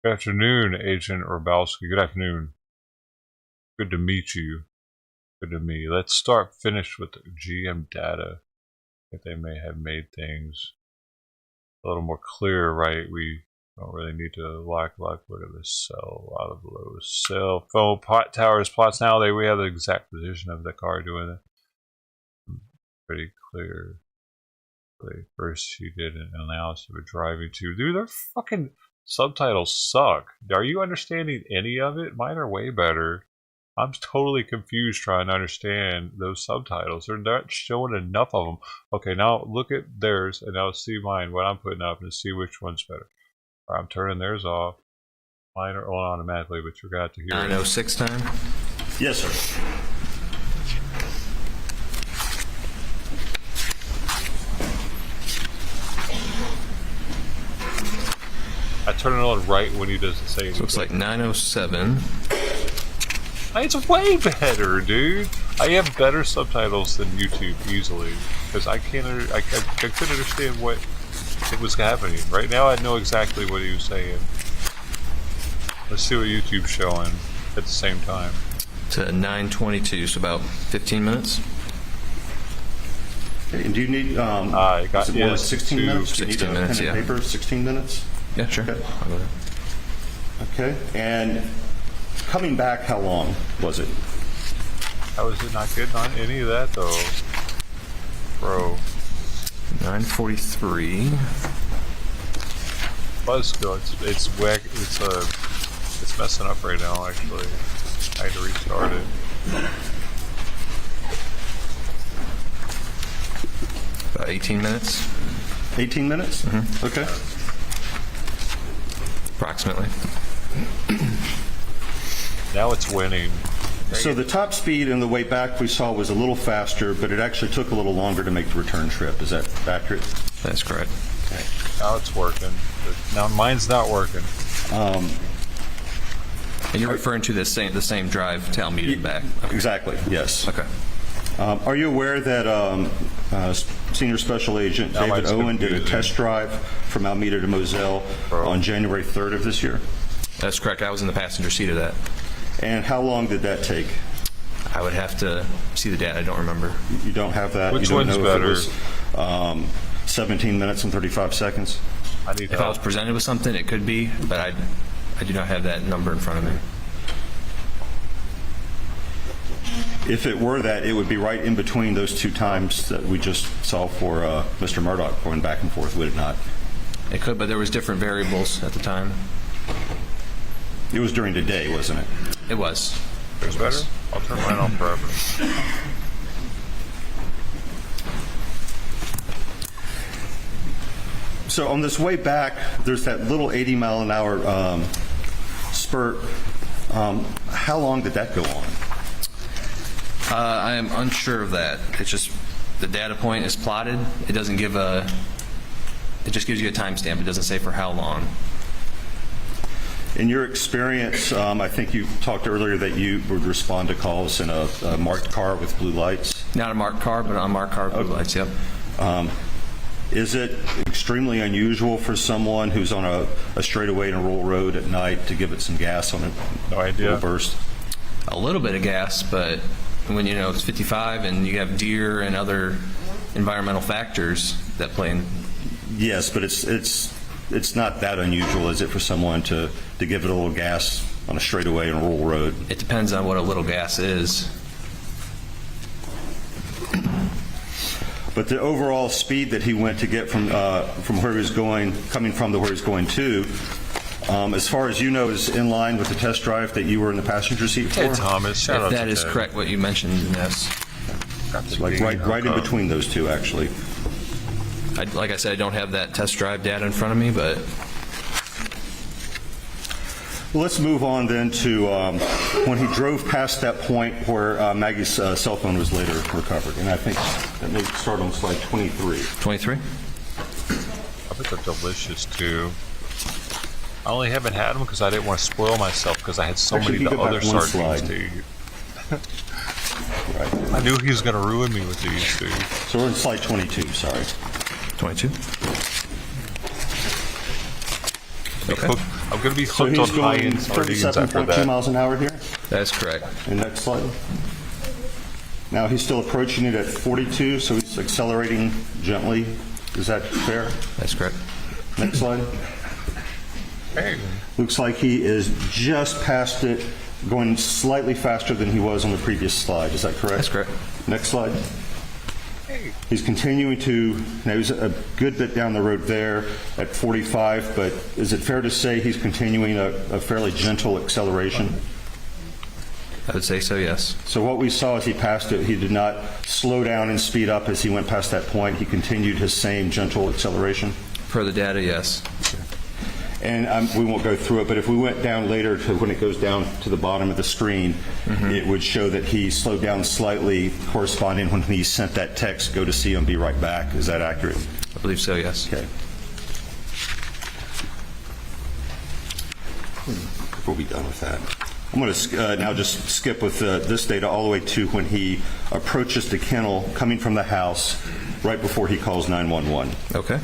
Good afternoon, Agent Urbowski. Good afternoon. Good to meet you. Good to meet you. Let's start finished with the GM data. I think they may have made things a little more clear, right? We don't really need to look at this cell. A lot of low cell phone pot towers plots now. We have the exact position of the car doing it. Pretty clear. First, she did an analysis of a driving tube. Dude, their fucking subtitles suck. Are you understanding any of it? Mine are way better. I'm totally confused trying to understand those subtitles. They're not showing enough of them. Okay, now look at theirs and now see mine, what I'm putting up, and see which one's better. Right, I'm turning theirs off. Mine are on automatically, but you're going to have to hear 906 time? Yes, sir. I turn it on right when he does the same. So it's like 907. It's way better, dude. I have better subtitles than YouTube easily because I couldn't understand what it was happening. Right now, I know exactly what he was saying. Let's see what YouTube's showing at the same time. To 9:22, so about 15 minutes. And do you need? I got 16 minutes. 16 minutes. Pen and paper. 16 minutes. Yeah, sure. Okay. I'll go there. Okay. And coming back, how long was it? How is it not getting on any of that though, bro? 9:43. Buzzkill. It's whack. It's messing up right now. Actually, I had to restart it. About 18 minutes. 18 minutes. Mm-hmm. Okay. Approximately. Now it's winning. So the top speed and the way back we saw was a little faster, but it actually took a little longer to make the return trip. Is that accurate? That's correct. Okay. Now it's working. But now mine's not working. And you're referring to the same drive to Alameda and back. Okay. Exactly. Yes. Okay. Are you aware that Senior Special Agent David Owen did a test drive from Alameda to Moselle on January 3rd of this year? That's correct. I was in the passenger seat of that. And how long did that take? I would have to see the data. I don't remember. You don't have that? Which you don't one's know better? If it was, 17 minutes and 35 seconds? If I was presented with something, it could be, but I do not have that number in front of me. If it were that, it would be right in between those two times that we just saw for Mr. Murdoch going back and forth, would it not? It could, but there was different variables at the time. It was during the day, wasn't it? It was. It was better? I'll turn mine on forever. So on this way back, there's that little 80-mile-an-hour spurt. How long did that go on? I am unsure of that. It's just the data point is plotted. It doesn't give it just gives you a timestamp. It doesn't say for how long. In your experience, I think you talked earlier that you would respond to calls in a marked car with blue lights. Not a marked car, but an unmarked car with blue lights, yep. Is it extremely unusual for someone who's on a straightaway and a rural road at night to give it some gas on a little burst? A little bit of gas, but when it's 55 and you have deer and other environmental factors that play in. Yes, but it's not that unusual, is it, for someone to give it a little gas on a straightaway and a rural road? It depends on what a little gas is. But the overall speed that he went to get from where he was going, coming from to where he's going to, as far as you know, is in line with the test drive that you were in the passenger seat for? Hey, Thomas, shout out If that to is Ted. correct, what you mentioned, yes. It's like right in between those two, actually. Like I said, I don't have that test drive data in front of me, but Well, let's move on then to when he drove past that point where Maggie's cell phone was later recovered. And I think that may start on slide 23. 23? I bet they're delicious too. I only haven't had them because I didn't want to spoil myself because I had so Actually, many you go other back one sardines slide. to eat. Right. I knew he was going to ruin me with these, dude. So we're in slide 22, sorry. 22? Okay. I'm going to be So hooked on he's going high-end sardines after 37.2 that. miles an hour here? That's correct. And next slide. Now he's still approaching it at 42, so he's accelerating gently. Is that fair? That's correct. Next slide. Hey. Looks like he is just past it, going slightly faster than he was on the previous slide. Is that correct? That's correct. Next slide. He's continuing to, now he's a good bit down the road there at 45, but is it fair to say he's continuing a fairly gentle acceleration? I would say so, yes. So what we saw as he passed it, he did not slow down and speed up as he went past that point. He continued his same gentle acceleration? Per the data, yes. And we won't go through it, but if we went down later to when it goes down to the bottom of the screen, it would show that he slowed down slightly, corresponding when he sent that text, "Go to see him, be right back." Is that accurate? I believe so, yes. Okay. We'll be done with that. I'm going to now just skip with this data all the way to when he approaches the kennel coming from the house right before he calls 911. Okay.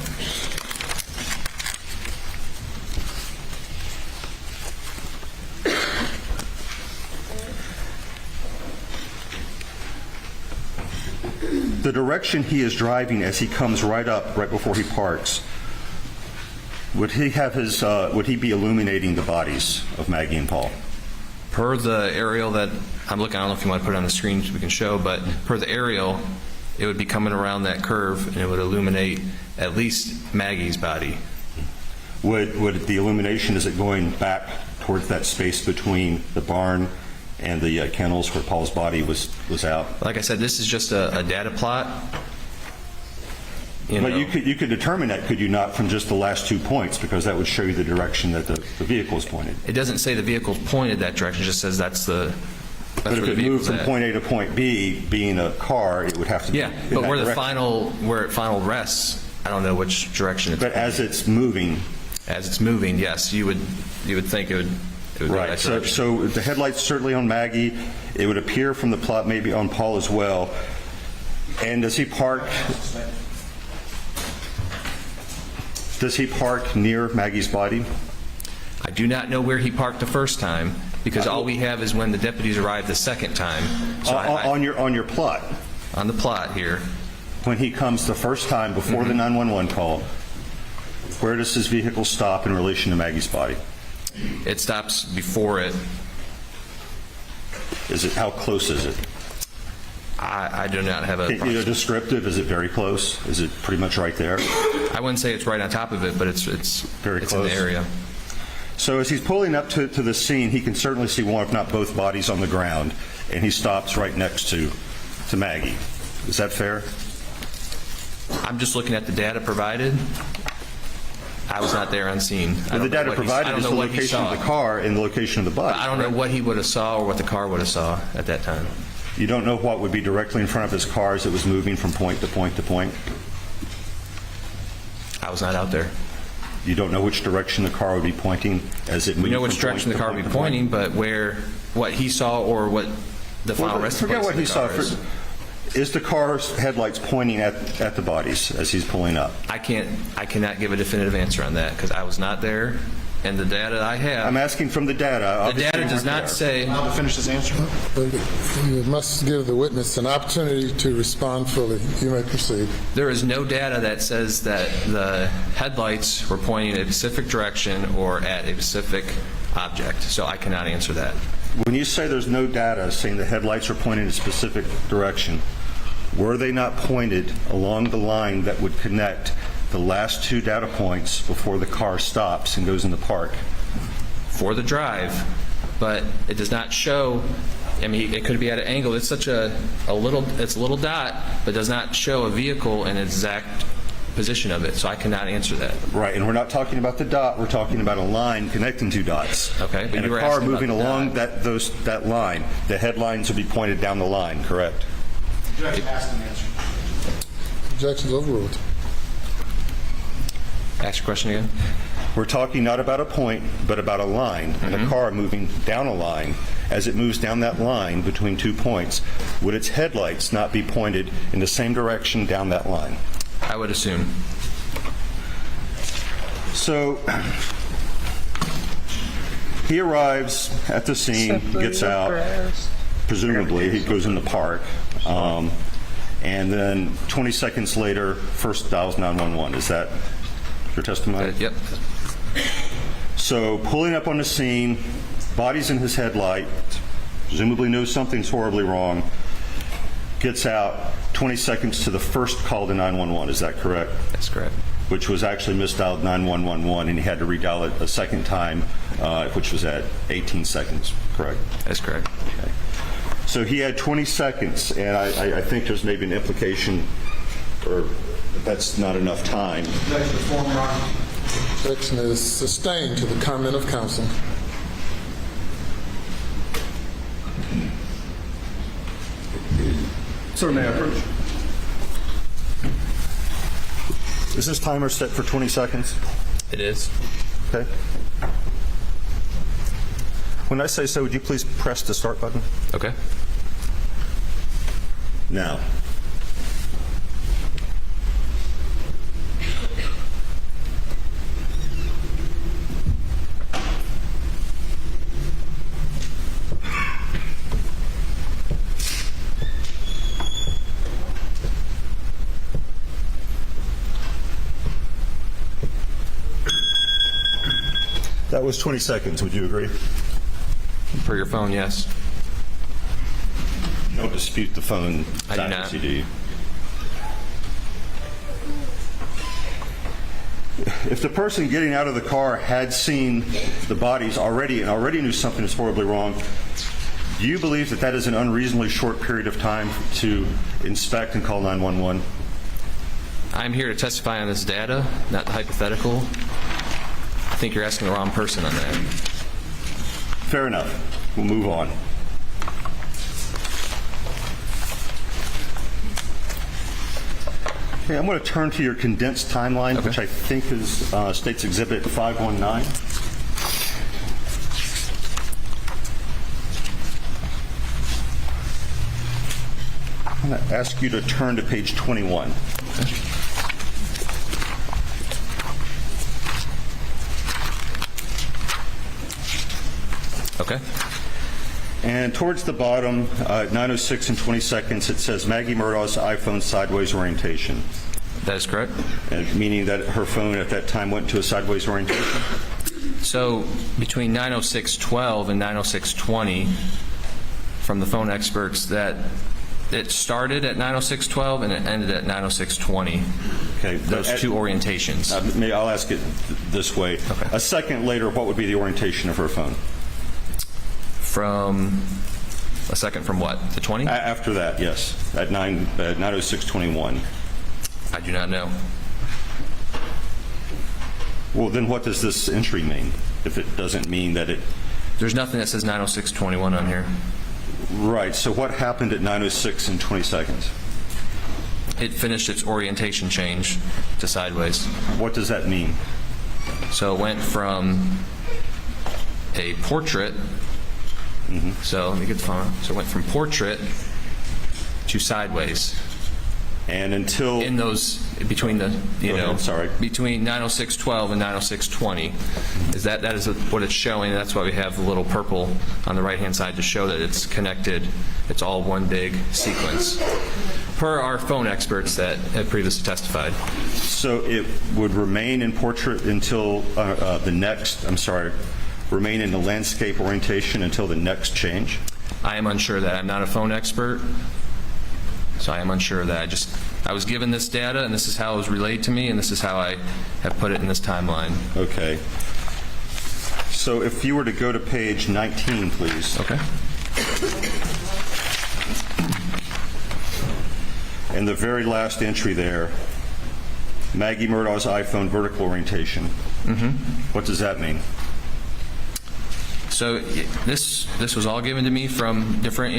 The direction he is driving as he comes right up, right before he parks, would he have his? Would he be illuminating the bodies of Maggie and Paul? Per the aerial that I'm looking, I don't know if you want to put it on the screen so we can show, but per the aerial, it would be coming around that curve and it would illuminate at least Maggie's body. Would the illumination, is it going back towards that space between the barn and the kennels where Paul's body was out? Like I said, this is just a data plot. But you could determine that, could you not, from just the last 2 points, because that would show you the direction that the vehicle is pointed. It doesn't say the vehicle's pointed that direction, it just says that's but if it moved from point A to point B, being a car, it would have to be. Yeah, but where it final rests, I don't know which direction it's But pointed. as it's moving. As it's moving, yes, you would think it would go Right. that So direction. the headlights certainly on Maggie. It would appear from the plot maybe on Paul as well. And does he park near Maggie's body? I do not know where he parked the first time because all we have is when the deputies arrived the second time. So on your plot. On the plot here. When he comes the first time before the 911 call, where does his vehicle stop in relation to Maggie's body? It stops before it. How close is it? I do not have a descriptive. Is it very close? Is it pretty much right there? I wouldn't say it's right on top of it, but it's very close in the area. So as he's pulling up to the scene, he can certainly see one, if not both, bodies on the ground, and he stops right next to Maggie. Is that fair? I'm just looking at the data provided. I was not there on scene. The data provided is the location of the car and the location of the body. I don't know what he would have saw or what the car would have saw at that time. You don't know what would be directly in front of his car as it was moving from point to point to point? I was not out there. You don't know which direction the car would be pointing as it moved? We know which direction the car would be pointing, but what he saw or what the final resting place of the car is. Is the car's headlights pointing at the bodies as he's pulling up? I cannot give a definitive answer on that because I was not there, and the data I have. I'm asking from the data. The data does not say. Now to finish this answer. You must give the witness an opportunity to respond fully. You may proceed. There is no data that says that the headlights were pointing in a specific direction or at a specific object, so I cannot answer that. When you say there's no data saying the headlights are pointing in a specific direction, were they not pointed along the line that would connect the last 2 data points before the car stops and goes in the park? For the drive, but it does not show. I mean, it could be at an angle. It's such a little dot, but does not show a vehicle in exact position of it, so I cannot answer that. Right, and we're not talking about the dot, we're talking about a line connecting 2 dots. Okay, but and you a were car asking moving about the along dot. that line, the headlines would be pointed down the line, correct? Judge asked an answer. Objections overruled. Ask your question again. We're talking not about a point, but about a line, and a car moving down a line. As it moves down that line between 2 points, would its headlights not be pointed in the same direction down that line? I would assume. So he arrives at the scene, gets out, presumably he goes in the park, and then 20 seconds later, first dials 911. Is that your testimony? Yep. So pulling up on the scene, body's in his headlight, presumably knows something's horribly wrong, gets out 20 seconds to the first call to 911. Is that correct? That's correct. Which was actually misdialed 9111, and he had to redial it a second time, which was at 18 seconds, correct? That's correct. Okay. So he had 20 seconds, and I think there's maybe an implication, or that's not enough time. Objection is sustained to the comment of counsel. Sir, may I approach? Is this timer set for 20 seconds? It is. Okay. When I say so, would you please press the start button? Okay. Now. That was 20 seconds. Would you agree? For your phone, yes. You don't dispute the phone I do not. accuracy, do you? If the person getting out of the car had seen the bodies already and already knew something is horribly wrong, do you believe that that is an unreasonably short period of time to inspect and call 911? I'm here to testify on this data, not the hypothetical. I think you're asking the wrong person on that. Fair enough. We'll move on. Okay, I'm going to turn to your condensed timeline, which I think is State's Exhibit 519. I'm going to ask you to turn to page 21. Okay. And towards the bottom, 9:06 and 20 seconds, it says Maggie Murdaugh's iPhone sideways orientation. That is correct. Meaning that her phone at that time went to a sideways orientation? So between 9:06:12 and 9:06:20, from the phone experts, that it started at 9:06:12 and it ended at 9:06:20. Okay. Those two orientations. I'll ask it this way. Okay. A second later, what would be the orientation of her phone? From a second from what? The 20? After that, yes. At 9:06:21. I do not know. Well, then what does this entry mean? If it doesn't mean that it... There's nothing that says 9:06:21 on here. Right. So what happened at 9:06 and 20 seconds? It finished its orientation change to sideways. What does that mean? So it went from a portrait. So let me get the phone. So it went from portrait to sideways. And until in those between the between 9:06:12 and 9:06:20, is that is what it's showing. That's why we have the little purple on the right hand side to show that it's connected. It's all one big sequence. Per our phone experts that have previously testified. So it would remain in portrait until the next. Remain in the landscape orientation until the next change? I am unsure of that. I'm not a phone expert, so I am unsure of that. I was given this data, and this is how it was relayed to me, and this is how I have put it in this timeline. Okay. So if you were to go to page 19, please. Okay. And the very last entry there, Maggie Murdaugh's iPhone vertical orientation. What does that mean? So this was all given to me from different,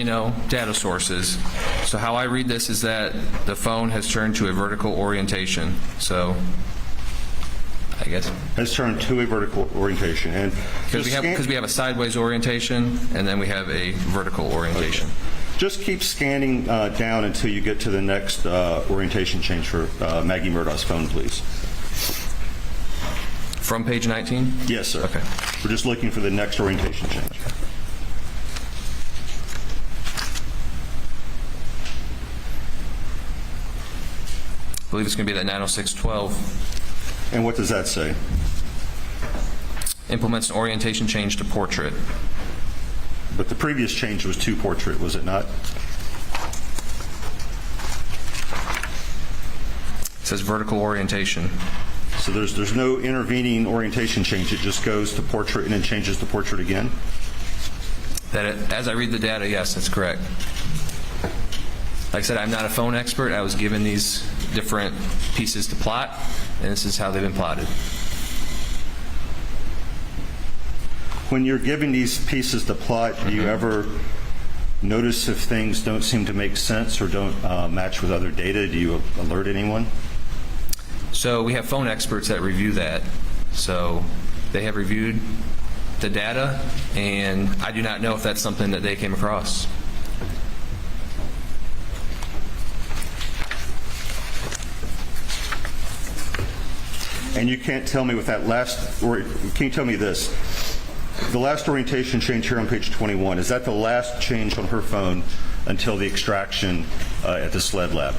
data sources. So how I read this is that the phone has turned to a vertical orientation. So I guess has turned to a vertical orientation, and because we have a sideways orientation and then we have a vertical orientation. Okay. Just keep scanning down until you get to the next orientation change for Maggie Murdaugh's phone, please. From page 19? Yes, sir. Okay. We're just looking for the next orientation change. I believe it's going to be that 9:06:12. And what does that say? Implements an orientation change to portrait. But the previous change was to portrait, was it not? It says vertical orientation. So there's no intervening orientation change. It just goes to portrait and then changes to portrait again? As I read the data, yes, that's correct. Like I said, I'm not a phone expert. I was given these different pieces to plot, and this is how they've been plotted. When you're given these pieces to plot, do you ever notice if things don't seem to make sense or don't match with other data? Do you alert anyone? So we have phone experts that review that. So they have reviewed the data, and I do not know if that's something that they came across. And you can't tell me with that last, or can you tell me this? The last orientation change here on page 21, is that the last change on her phone until the extraction at the SLED lab?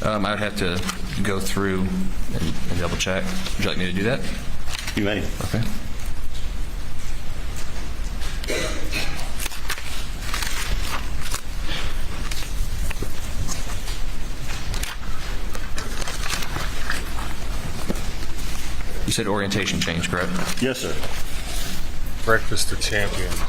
I would have to go through and double check. Would you like me to do that? You may. Okay. You said orientation change, correct? Yes, sir. Breakfast of Champions.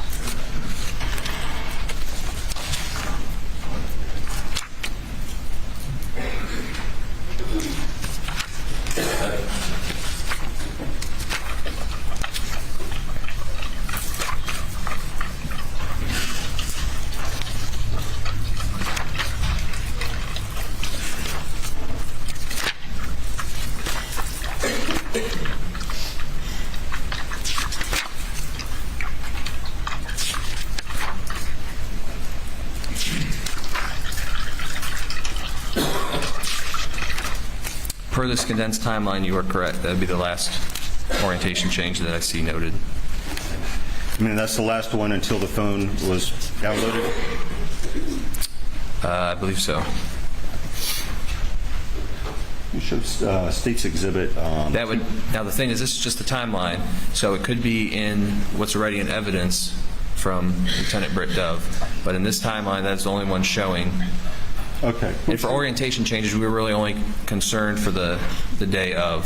Per this condensed timeline, you are correct. That would be the last orientation change that I see noted. I mean, that's the last one until the phone was downloaded? I believe so. You showed State's Exhibit. That would, now the thing is, this is just the timeline, so it could be in what's already in evidence from Lieutenant Britt Dove, but in this timeline, that's the only one showing. Okay. And for orientation changes, we were really only concerned for the day of.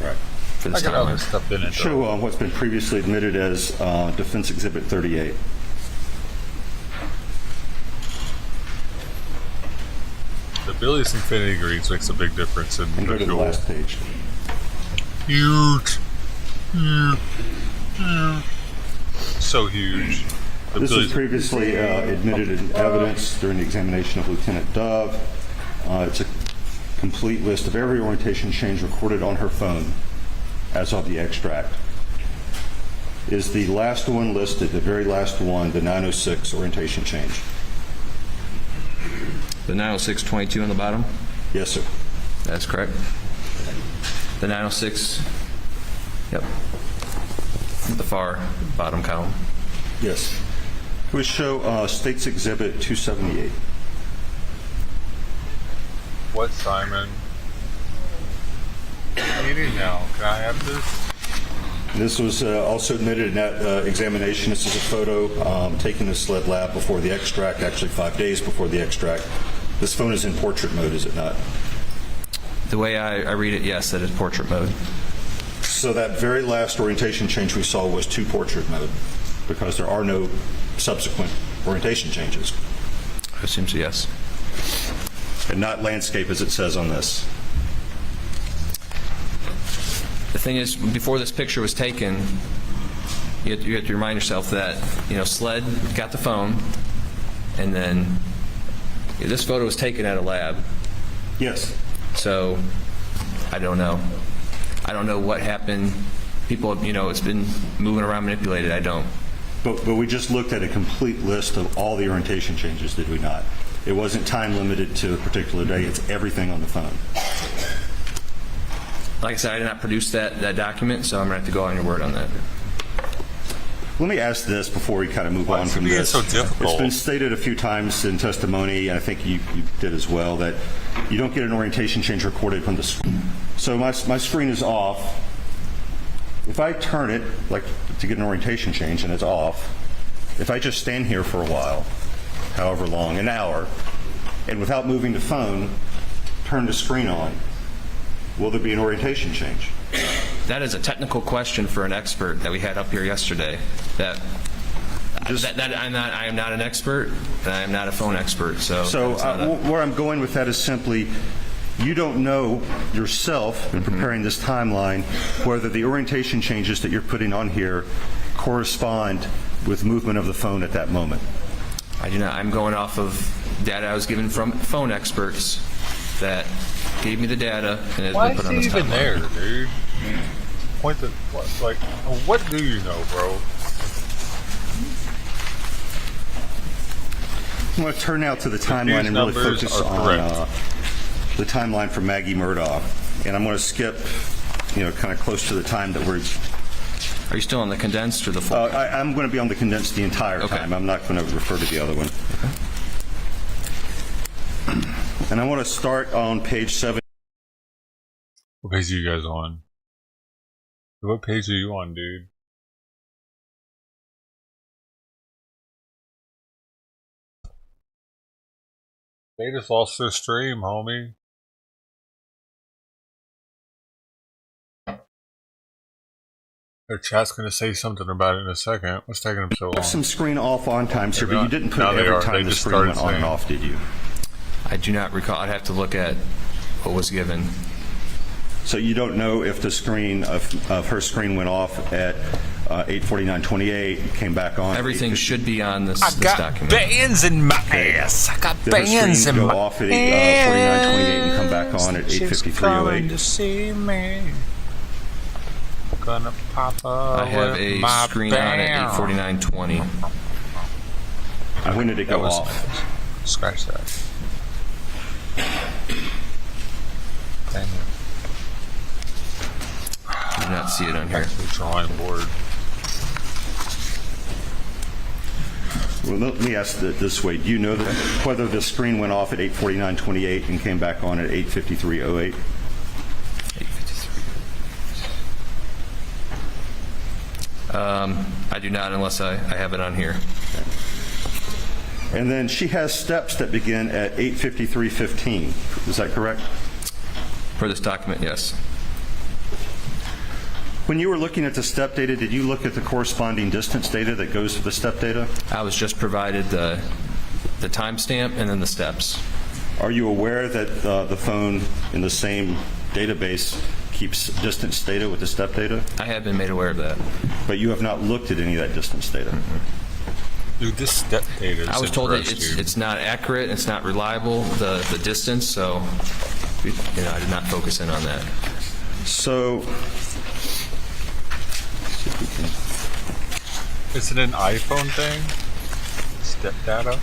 Right. For this I got all timeline. this stuff in it. Show what's been previously admitted as Defense Exhibit 38. The Billy's Infinity Greens makes a big difference in And go to the last page. Huge. So huge. The This was Billy's previously admitted in evidence during the examination of Lieutenant Dove. It's a complete list of every orientation change recorded on her phone as of the extract. Is the last one listed, the very last one, the 906 orientation change? The 906.22 on the bottom? Yes, sir. That's correct. The 906, yep. The far bottom column. Yes. Can we show State's Exhibit 278? What, Simon? What are you eating now? Can I have this? This was also admitted in that examination. This is a photo taken in the SLED lab before the extract, actually 5 days before the extract. This phone is in portrait mode, is it not? The way I read it, yes, that is portrait mode. So that very last orientation change we saw was to portrait mode because there are no subsequent orientation changes. I assume so, yes. And not landscape as it says on this. The thing is, before this picture was taken, you have to remind yourself that, SLED got the phone, and then this photo was taken at a lab. Yes. So, I don't know. I don't know what happened. People, it's been moving around, manipulated. I don't. But we just looked at a complete list of all the orientation changes, did we not? It wasn't time limited to a particular day. It's everything on the phone. Like I said, I did not produce that document, so I'm going to have to go on your word on that. Let me ask this before we kind of move on from this. So difficult? It's been stated a few times in testimony, and I think you did as well, that you don't get an orientation change recorded from the screen. So my screen is off. If I turn it, like to get an orientation change, and it's off, if I just stand here for a while, however long, an hour, and without moving the phone, turn the screen on, will there be an orientation change? That is a technical question for an expert that we had up here yesterday. That I am not an expert, and I am not a phone expert. So where I'm going with that is simply, you don't know yourself in preparing this timeline whether the orientation changes that you're putting on here correspond with movement of the phone at that moment. I do not. I'm going off of data I was given from phone experts that gave me the data and it's been put on this timeline. Why is he even there, dude? point that what do you know, bro? I'm going to turn now to the timeline and really focus on the timeline for Maggie Murdaugh. And I'm going to skip, kind of close to the time that we're... Are you still on the condensed or the full? I'm going to be on the condensed the entire time. I'm not going to refer to the other one. Okay. And I want to start on page 7. What page are you guys on? What page are you on, dude? They just lost their stream, homie. Their chat's gonna say something about it in a second. What's taking them so long? You have some screen off on times here, but you didn't put it every time the screen went on and off, did you? I do not recall. I'd have to look at what was given. So you don't know if the screen of her screen went off at 8:49:28, came back on. Everything should be on this document. Bands in my ass. I got bands in my ass. Go off at 8:49:28 and come back on at 8:53:08. To see me. Gonna pop up. I have a screen on at 8:49:20. And when did it go off? Scratch that. Dang it. I do not see it on here. The drawing board. Well, let me ask it this way. Do you know that whether the screen went off at 8:49:28 and came back on at 8:53:08? 8:53. I do not unless I have it on here. Okay. And then she has steps that begin at 8:53:15. Is that correct? For this document, yes. When you were looking at the step data, did you look at the corresponding distance data that goes with the step data? I was just provided the timestamp and then the steps. Are you aware that the phone in the same database keeps distance data with the step data? I have been made aware of that. But you have not looked at any of that distance data? Mm-hmm. Dude, this step data is I was told that it's not accurate, it's not reliable, the distance, so I did not focus in on that. So... Is it an iPhone thing? Step data?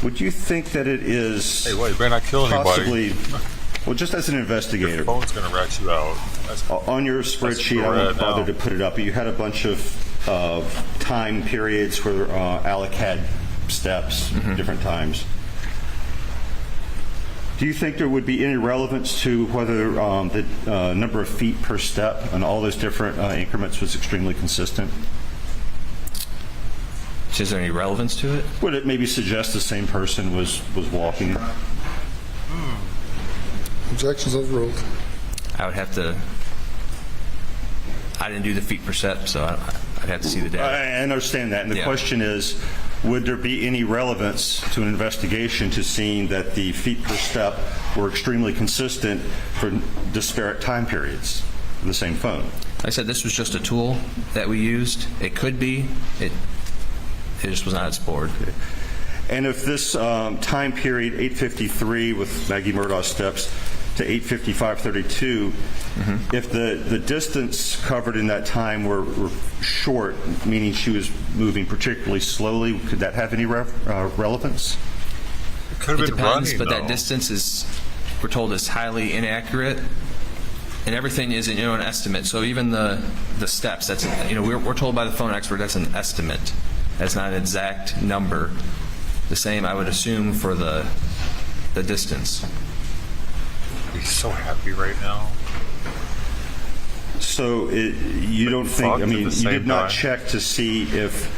Would you think that it is... Hey, wait, better not kill anybody. Well, just as an investigator... Your phone's going to rat you out. On your spreadsheet, I won't bother to put it up, but you had a bunch of time periods where Alec had steps, different times. Do you think there would be any relevance to whether the number of feet per step and all those different increments was extremely consistent? Is there any relevance to it? Would it maybe suggest the same person was walking? Objections overruled. I would have to... I didn't do the feet per step, so I'd have to see the data. I understand that. And the question is, would there be any relevance to an investigation to seeing that the feet per step were extremely consistent for disparate time periods for the same phone? Like I said, this was just a tool that we used. It could be. It just was not its board. Okay. And if this time period, 8:53 with Maggie Murdaugh's steps to 8:55:32, if the distance covered in that time were short, meaning she was moving particularly slowly, could that have any relevance? It depends, but that distance is, we're told, is highly inaccurate, and everything is an estimate. So even the steps, that's we're told by the phone expert that's an estimate. That's not an exact number. The same, I would assume, for the distance. He's so happy right now. So you don't think? I mean, you did not check to see if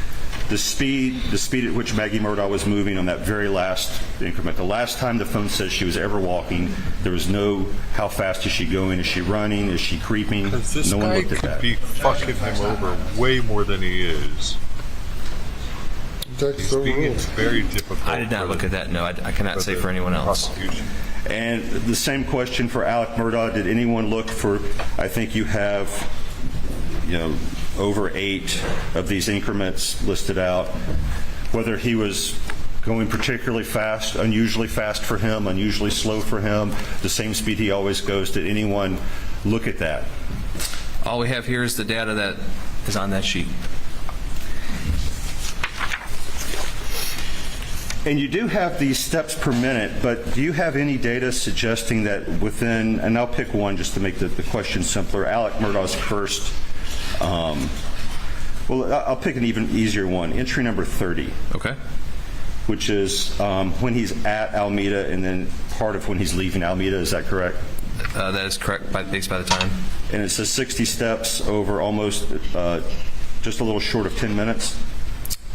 the speed at which Maggie Murdaugh was moving on that very last increment. The last time the phone says she was ever walking, there was no how fast is she going? Is she running? Is she creeping? This no one looked at that. Be fucking him over way more than he is. It's very difficult. I did not look at that. No, I cannot say for anyone else. And the same question for Alec Murdaugh. Did anyone look for? I think you have, over 8 of these increments listed out. Whether he was going particularly fast, unusually fast for him, unusually slow for him, the same speed he always goes. Did anyone look at that? all we have here is the data that is on that sheet. And you do have these steps per minute, but do you have any data suggesting that within, and I'll pick one just to make the question simpler, Alec Murdaugh's first, well, I'll pick an even easier one, entry number 30. Okay. Which is when he's at Alameda and then part of when he's leaving Alameda, is that correct? That is correct, based by the time. And it says 60 steps over almost just a little short of 10 minutes?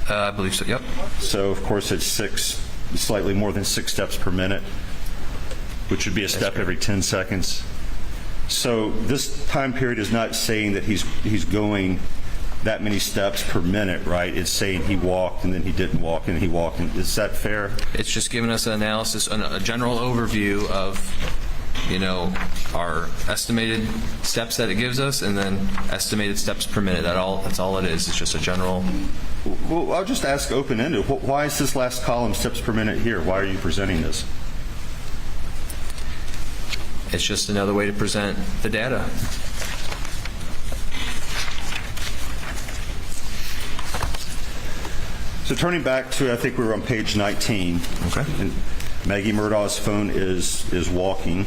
I believe so, yep. So, of course, it's slightly more than 6 steps per minute, which would be a step every 10 seconds. So this time period is not saying that he's going that many steps per minute, right? It's saying he walked and then he didn't walk and he walked. Is that fair? It's just giving us an analysis, a general overview of, our estimated steps that it gives us, and then estimated steps per minute. That's all it is. It's just a general. Well, I'll just ask open-ended. Why is this last column steps per minute here? Why are you presenting this? It's just another way to present the data. So turning back to, I think we were on page 19. Okay. And Maggie Murdaugh's phone is walking.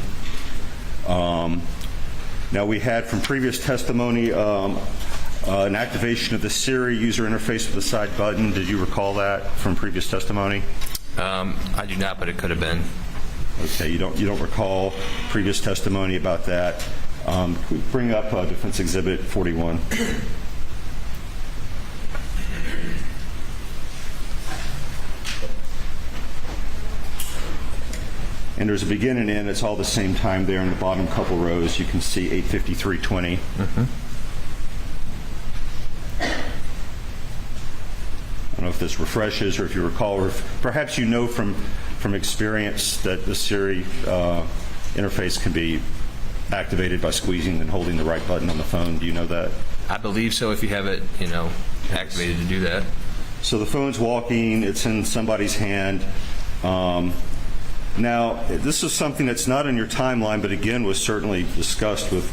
Now we had from previous testimony an activation of the Siri user interface with the side button. Did you recall that from previous testimony? I do not, but it could have been. Okay, you don't recall previous testimony about that. Bring up Defense Exhibit 41. And there's a begin and end. It's all the same time there in the bottom couple rows. You can see 8:53:20. Mm-hmm. I don't know if this refreshes or if you recall, or if perhaps you know from experience that the Siri interface can be activated by squeezing and holding the right button on the phone. Do you know that? I believe so, if you have it, activated to do that. So the phone's walking. It's in somebody's hand. Now, this is something that's not in your timeline, but again was certainly discussed with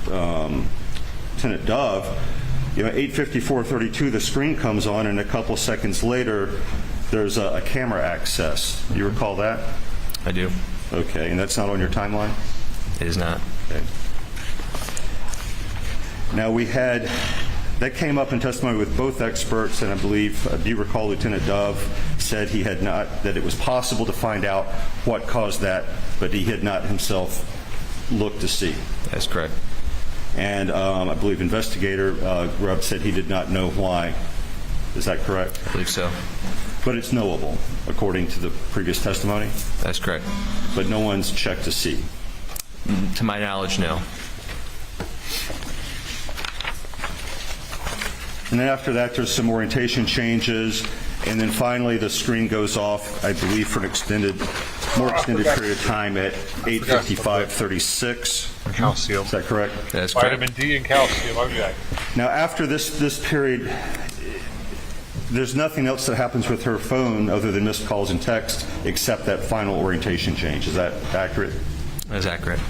Lieutenant Dove. 8:54:32, the screen comes on, and a couple seconds later, there's a camera access. Do you recall that? I do. Okay, and that's not on your timeline? It is not. Okay. Now, that came up in testimony with both experts, and I believe, do you recall Lieutenant Dove said that it was possible to find out what caused that, but he had not himself looked to see. That's correct. And I believe Investigator Grubb said he did not know why. Is that correct? I believe so. But it's knowable, according to the previous testimony? That's correct. But no one's checked to see? To my knowledge, no. And then after that, there's some orientation changes, and then finally the screen goes off, I believe, for an more extended period of time at 8:55:36. Calcium. Is that correct? That's correct. Vitamin D and calcium. Okay. Now, after this period, there's nothing else that happens with her phone other than missed calls and texts, except that final orientation change. Is that accurate? That's accurate.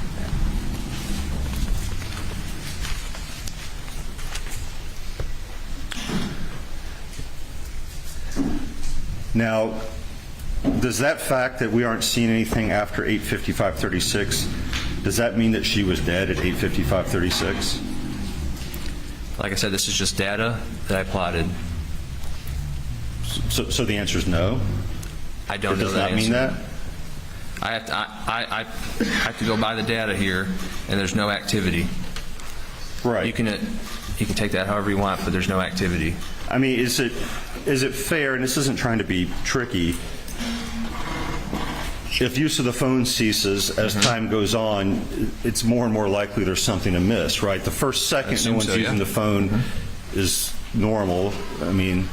Now, does that fact that we aren't seeing anything after 8:55:36, does that mean that she was dead at 8:55:36? Like I said, this is just data that I plotted. So the answer is no? I don't know does that not mean that? I have to go by the data here, and there's no activity. Right. You can take that however you want, but there's no activity. I mean, is it fair, and this isn't trying to be tricky, if use of the phone ceases as time goes on, it's more and more likely there's something amiss, right? The first second no one's using the phone is normal. I mean,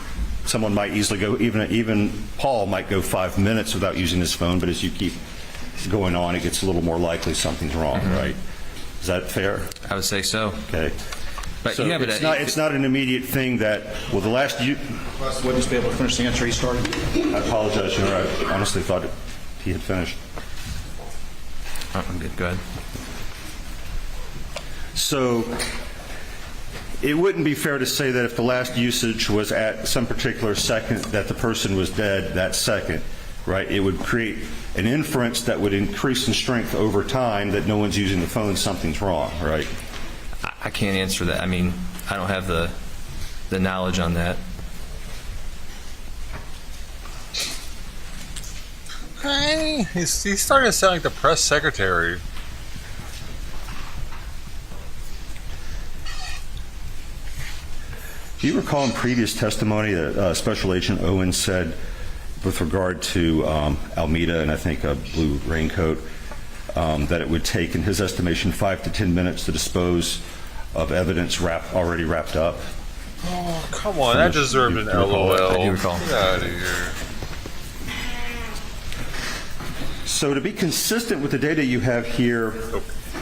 someone might easily go, even Paul might go 5 minutes without using his phone, but as you keep going on, it gets a little more likely something's wrong, right? Is that fair? I would say so. Okay. But So yeah, but it's not an immediate thing that, well, the last Witness be able to finish the answer he started. I apologize, Your Honor. I honestly thought he had finished. I'm good. Go ahead. So It wouldn't be fair to say that if the last usage was at some particular second that the person was dead that second, right? It would create an inference that would increase in strength over time that no one's using the phone, something's wrong, right? I can't answer that. I mean, I don't have the knowledge on that. Hey, he's starting to sound like the press secretary. Do you recall in previous testimony that Special Agent Owen said with regard to Almeida and I think a blue raincoat, that it would take, in his estimation, 5 to 10 minutes to dispose of evidence already wrapped up? Oh, come on. That deserved an LOL. I do recall. Get out of here. So to be consistent with the data you have here,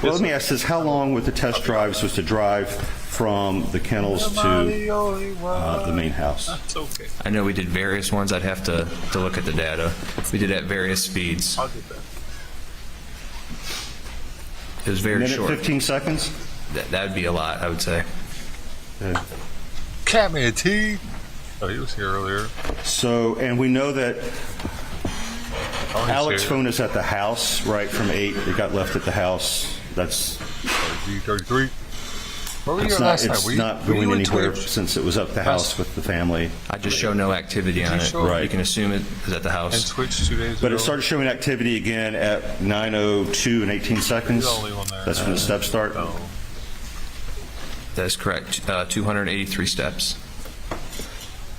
well, let me ask this. How long with the test drives was to drive from the kennels to the main house? That's okay. I know we did various ones. I'd have to look at the data. We did at various speeds. I'll get that. It was very Minute, short. 15 seconds? That would be a lot, I would say. Yeah. Catman T. Oh, he was here earlier. So, and we know that Alex's phone is at the house, right, from 8. It got left at the house. That's... G33. Where were you It's last not, night? it's not going anywhere since it was up the house with the family. I just show no activity on it. Right. You can assume it is at the And house. Twitch 2 days ago. But it started showing activity again at 9:02 and 18 seconds. He's the only one there. That's when the steps start. No. That is correct. 283 steps.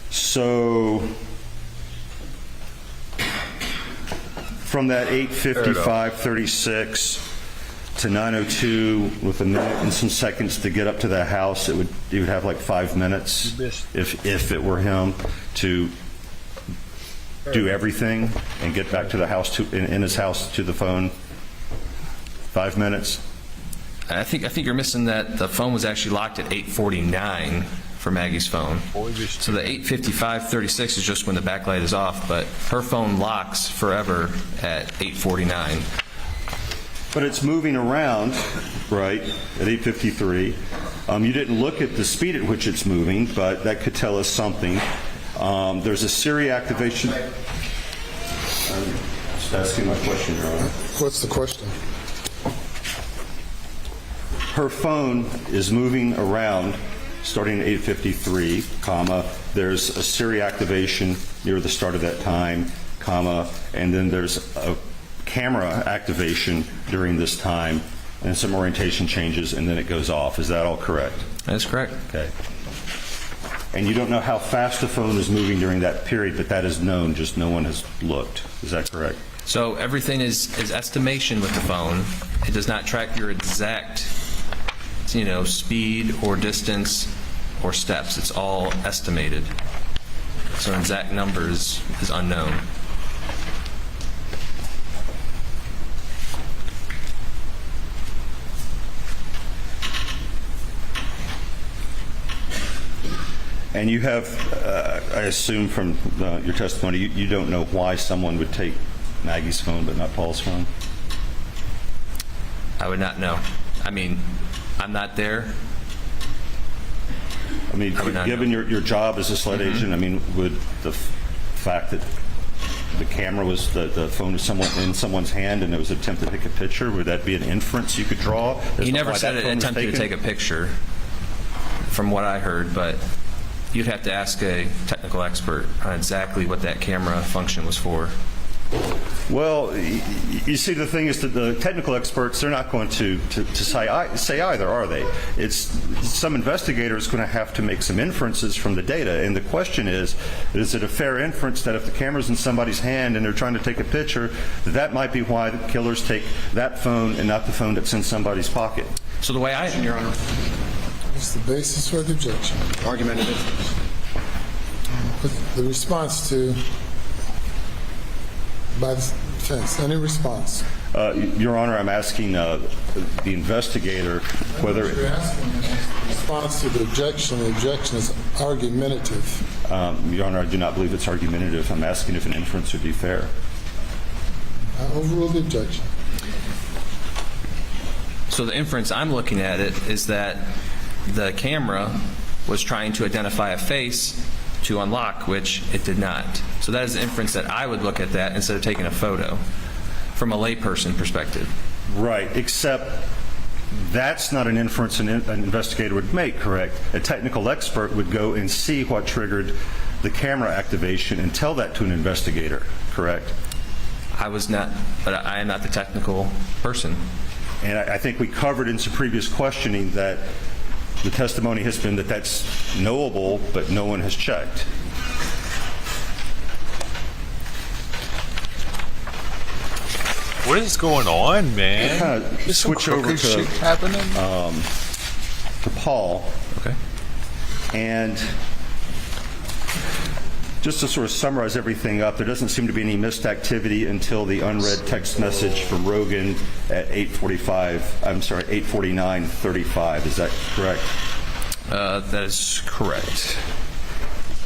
So from that 8:55:36 to 9:02 with a minute and some seconds to get up to the house, you would have like 5 minutes if it were him to do everything and get back to the house in his house to the phone. 5 minutes. I think you're missing that the phone was actually locked at 8:49 for Maggie's phone. So the 8:55:36 is just when the backlight is off, but her phone locks forever at 8:49. But it's moving around, right, at 8:53. You didn't look at the speed at which it's moving, but that could tell us something. There's a Siri activation. I'm just asking my question, Your Honor. What's the question? Her phone is moving around starting at 8:53, comma, there's a Siri activation near the start of that time, comma, and then there's a camera activation during this time, and some orientation changes, and then it goes off. Is that all correct? That's correct. Okay. And you don't know how fast the phone is moving during that period, but that is known, just no one has looked. Is that correct? So everything is estimation with the phone. It does not track your exact, speed or distance or steps. It's all estimated. So exact numbers is unknown. And you have, I assume from your testimony, you don't know why someone would take Maggie's phone but not Paul's phone? I would not know. I mean, I'm not there. I mean, given your job as a SLED agent, I mean, would the fact that the camera was, the phone was in someone's hand and it was attempted to take a picture, would that be an inference you could draw? He never said it attempted to take a picture, from what I heard, but you'd have to ask a technical expert on exactly what that camera function was for. Well, you see, the thing is that the technical experts, they're not going to say either, are they? It's some investigator is going to have to make some inferences from the data, and the question is it a fair inference that if the camera's in somebody's hand and they're trying to take a picture, that might be why the killers take that phone and not the phone that's in somebody's pocket? So the way I, Your Honor, What's the basis for the objection? Argumentative. The response to by the defense. Any response? Your Honor, I'm asking the investigator whether... You're asking in response to the objection. The objection is argumentative. Your Honor, I do not believe it's argumentative. I'm asking if an inference would be fair. I overrule the objection. So the inference I'm looking at it is that the camera was trying to identify a face to unlock, which it did not. So that is the inference that I would look at that instead of taking a photo from a layperson perspective. Right, except that's not an inference an investigator would make, correct? A technical expert would go and see what triggered the camera activation and tell that to an investigator, correct? I was not, but I am not the technical person. And I think we covered in some previous questioning that the testimony has been that that's knowable, but no one has checked. What is going on, man? Kind of There's switch some over crooked shit happening. To Paul. Okay. And just to sort of summarize everything up, there doesn't seem to be any missed activity until the unread text message from Rogan at 8:49:35. Is that correct? That is correct.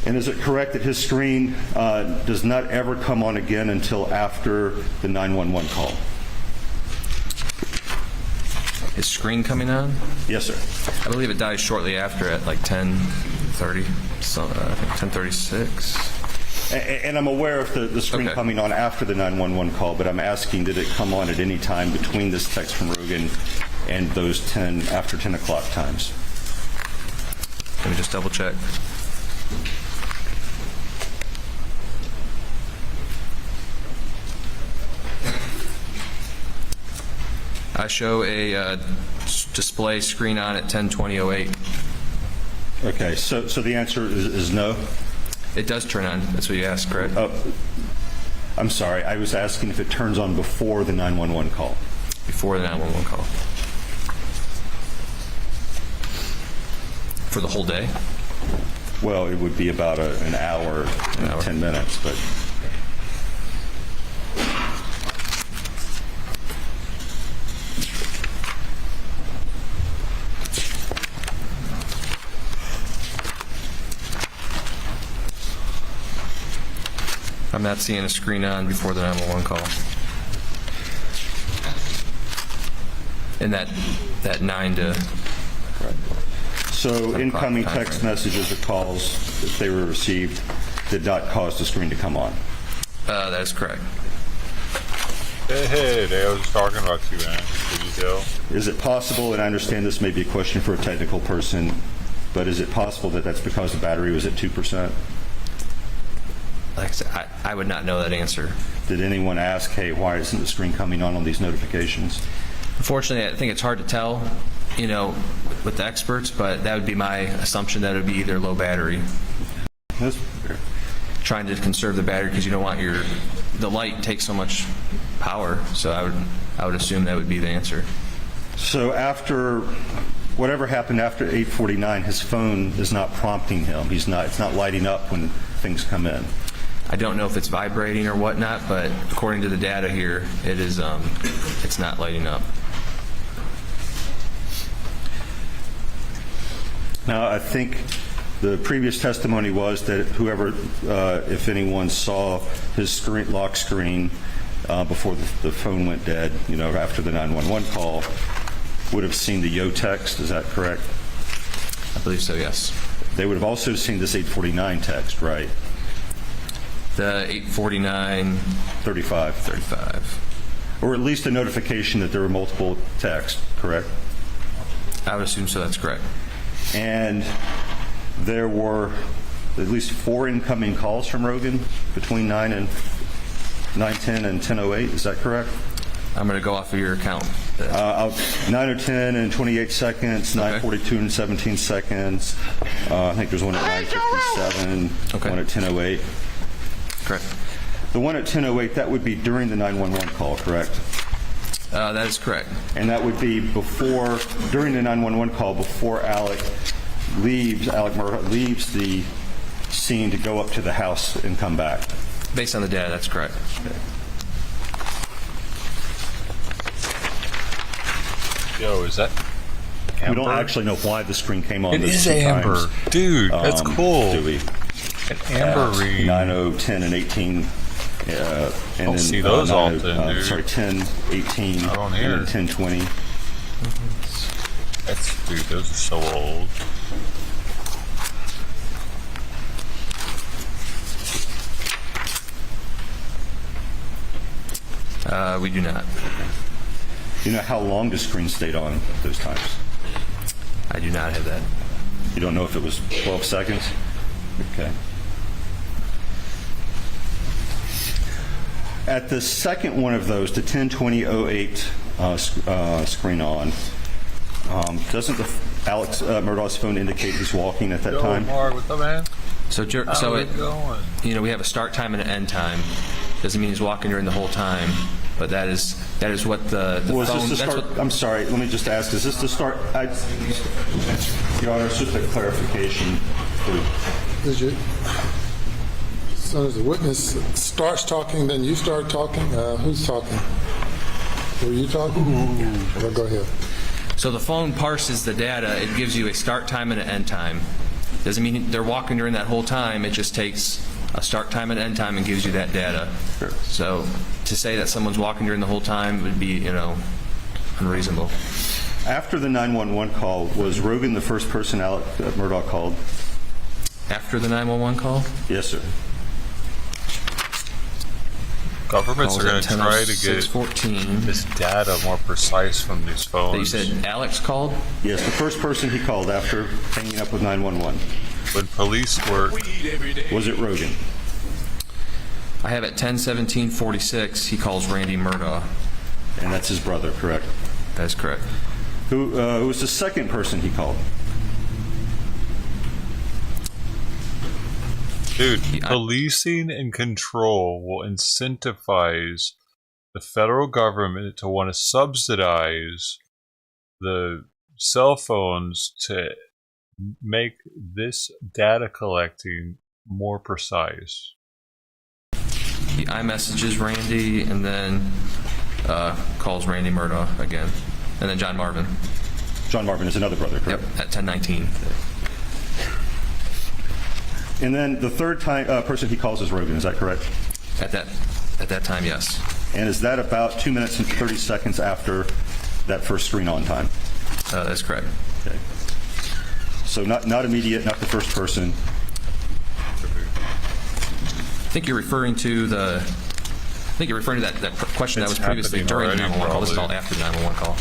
And is it correct that his screen does not ever come on again until after the 911 call? His screen coming on? Yes, sir. I believe it dies shortly after at like 10:30, so, 10:36. And I'm aware of the screen coming on after the 911 call, but I'm asking, did it come on at any time between this text from Rogan and those after 10 o'clock times? Let me just double check. I show a display screen on at 10:20:08. Okay, so the answer is no? It does turn on. That's what you asked, correct? Oh, I'm sorry. I was asking if it turns on before the 911 call. Before the 911 call. For the whole day? Well, it would be about an hour and 10 minutes, but... I'm not seeing a screen on before the 911 call. And that 9 to... Right. So incoming text messages or calls, if they were received, did not cause the screen to come on? That is correct. Hey, I was talking about you, man. Did you tell? Is it possible, and I understand this may be a question for a technical person, but is it possible that that's because the battery was at 2%? Like I said, I would not know that answer. Did anyone ask, hey, why isn't the screen coming on these notifications? Unfortunately, I think it's hard to tell, with the experts, but that would be my assumption that it would be either low battery. That's fair. Trying to conserve the battery because you don't want the light takes so much power, so I would assume that would be the answer. So after whatever happened after 8:49, his phone is not prompting him. It's not lighting up when things come in. I don't know if it's vibrating or whatnot, but according to the data here, it is. It's not lighting up. Now, I think the previous testimony was that whoever, if anyone saw his lock screen before the phone went dead, after the 911 call, would have seen the yo text. Is that correct? I believe so, yes. They would have also seen this 8:49 text, right? The 8:49:35. Or at least a notification that there were multiple texts, correct? I would assume so, that's correct. And there were at least 4 incoming calls from Rogan between 9:10 and 10:08, is that correct? I'm going to go off of your account. 9:10 and 28 seconds, 9:42 and 17 seconds. I think there's one at 9:57, one at 10:08. Correct. The one at 10:08, that would be during the 911 call, correct? That is correct. And that would be during the 911 call, before Alec Murrah leaves the scene to go up to the house and come back. Based on the data, that's correct. Okay. Yo, is that Amber? We don't actually know why the screen came on. It is Amber. Dude, that's cool. Do we? An Amber read. 9:0, 10, and 18. And don't see those often, dude. Sorry, 10, 18, I don't hear. and then 10, 20. Dude, those are so old. We do not. You know how long the screen stayed on those times? I do not have that. You don't know if it was 12 seconds? Okay. At the second one of those, the 10:20:08 screen on, doesn't the Alex Murdaugh's phone indicate he's walking at that time? Mark, what's up, man? So we have a start time and an end time. Doesn't mean he's walking during the whole time, but that is what the Was phone. this the start? I'm sorry. Let me just ask: is this the start? Your Honor, it's just a clarification. As soon as the witness starts talking, then you start talking. Who's talking? Were you talking? Well, go ahead. So the phone parses the data. It gives you a start time and an end time. Doesn't mean they're walking during that whole time. It just takes a start time and end time and gives you that data. Sure. So to say that someone's walking during the whole time would be, unreasonable. After the 911 call, was Rogan the first person Alex Murdaugh called? After the 911 call? Yes, sir. Governments are going to try to get 14. this data more precise from these phones. You said Alex called? Yes, the first person he called after hanging up with 911. When police work, was it Rogan? I have at 10:17:46. He calls Randy Murdaugh. And that's his brother, correct? That's correct. Who was the second person he called? Dude, policing and control will incentivize the federal government to want to subsidize the cell phones to make this data collecting more precise. He iMessages Randy and then calls Randy Murdaugh again. And then John Marvin. John Marvin is another brother, correct? Yep, at 10:19. And then the third person he calls is Rogan, is that correct? At that time, yes. And is that about 2 minutes and 30 seconds after that first screen on time? That's correct. Okay. So not immediate, not the first person. I think you're referring to that question that was previously during the 911 call. This is all after the 911 call.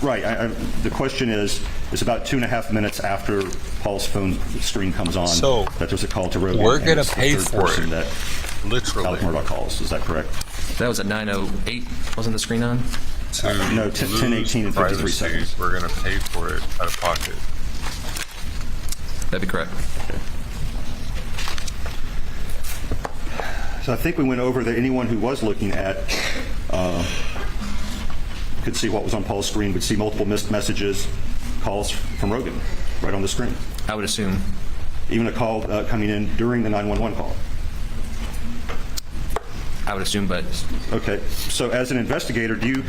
Right. The question is about 2.5 minutes after Paul's phone screen comes on that there's a call to Rogan. We're going to pay for it. That literally. Alex Murdaugh calls. Is that correct? That was at 9:08. Wasn't the screen on? No, 10:18 and 53 seconds. We're going to pay for it out of pocket. That'd be correct. Okay. So I think we went over that anyone who was looking at could see what was on Paul's screen, would see multiple missed messages, calls from Rogan right on the screen. I would assume. Even a call coming in during the 911 call. I would assume, but... Okay. So as an investigator, do you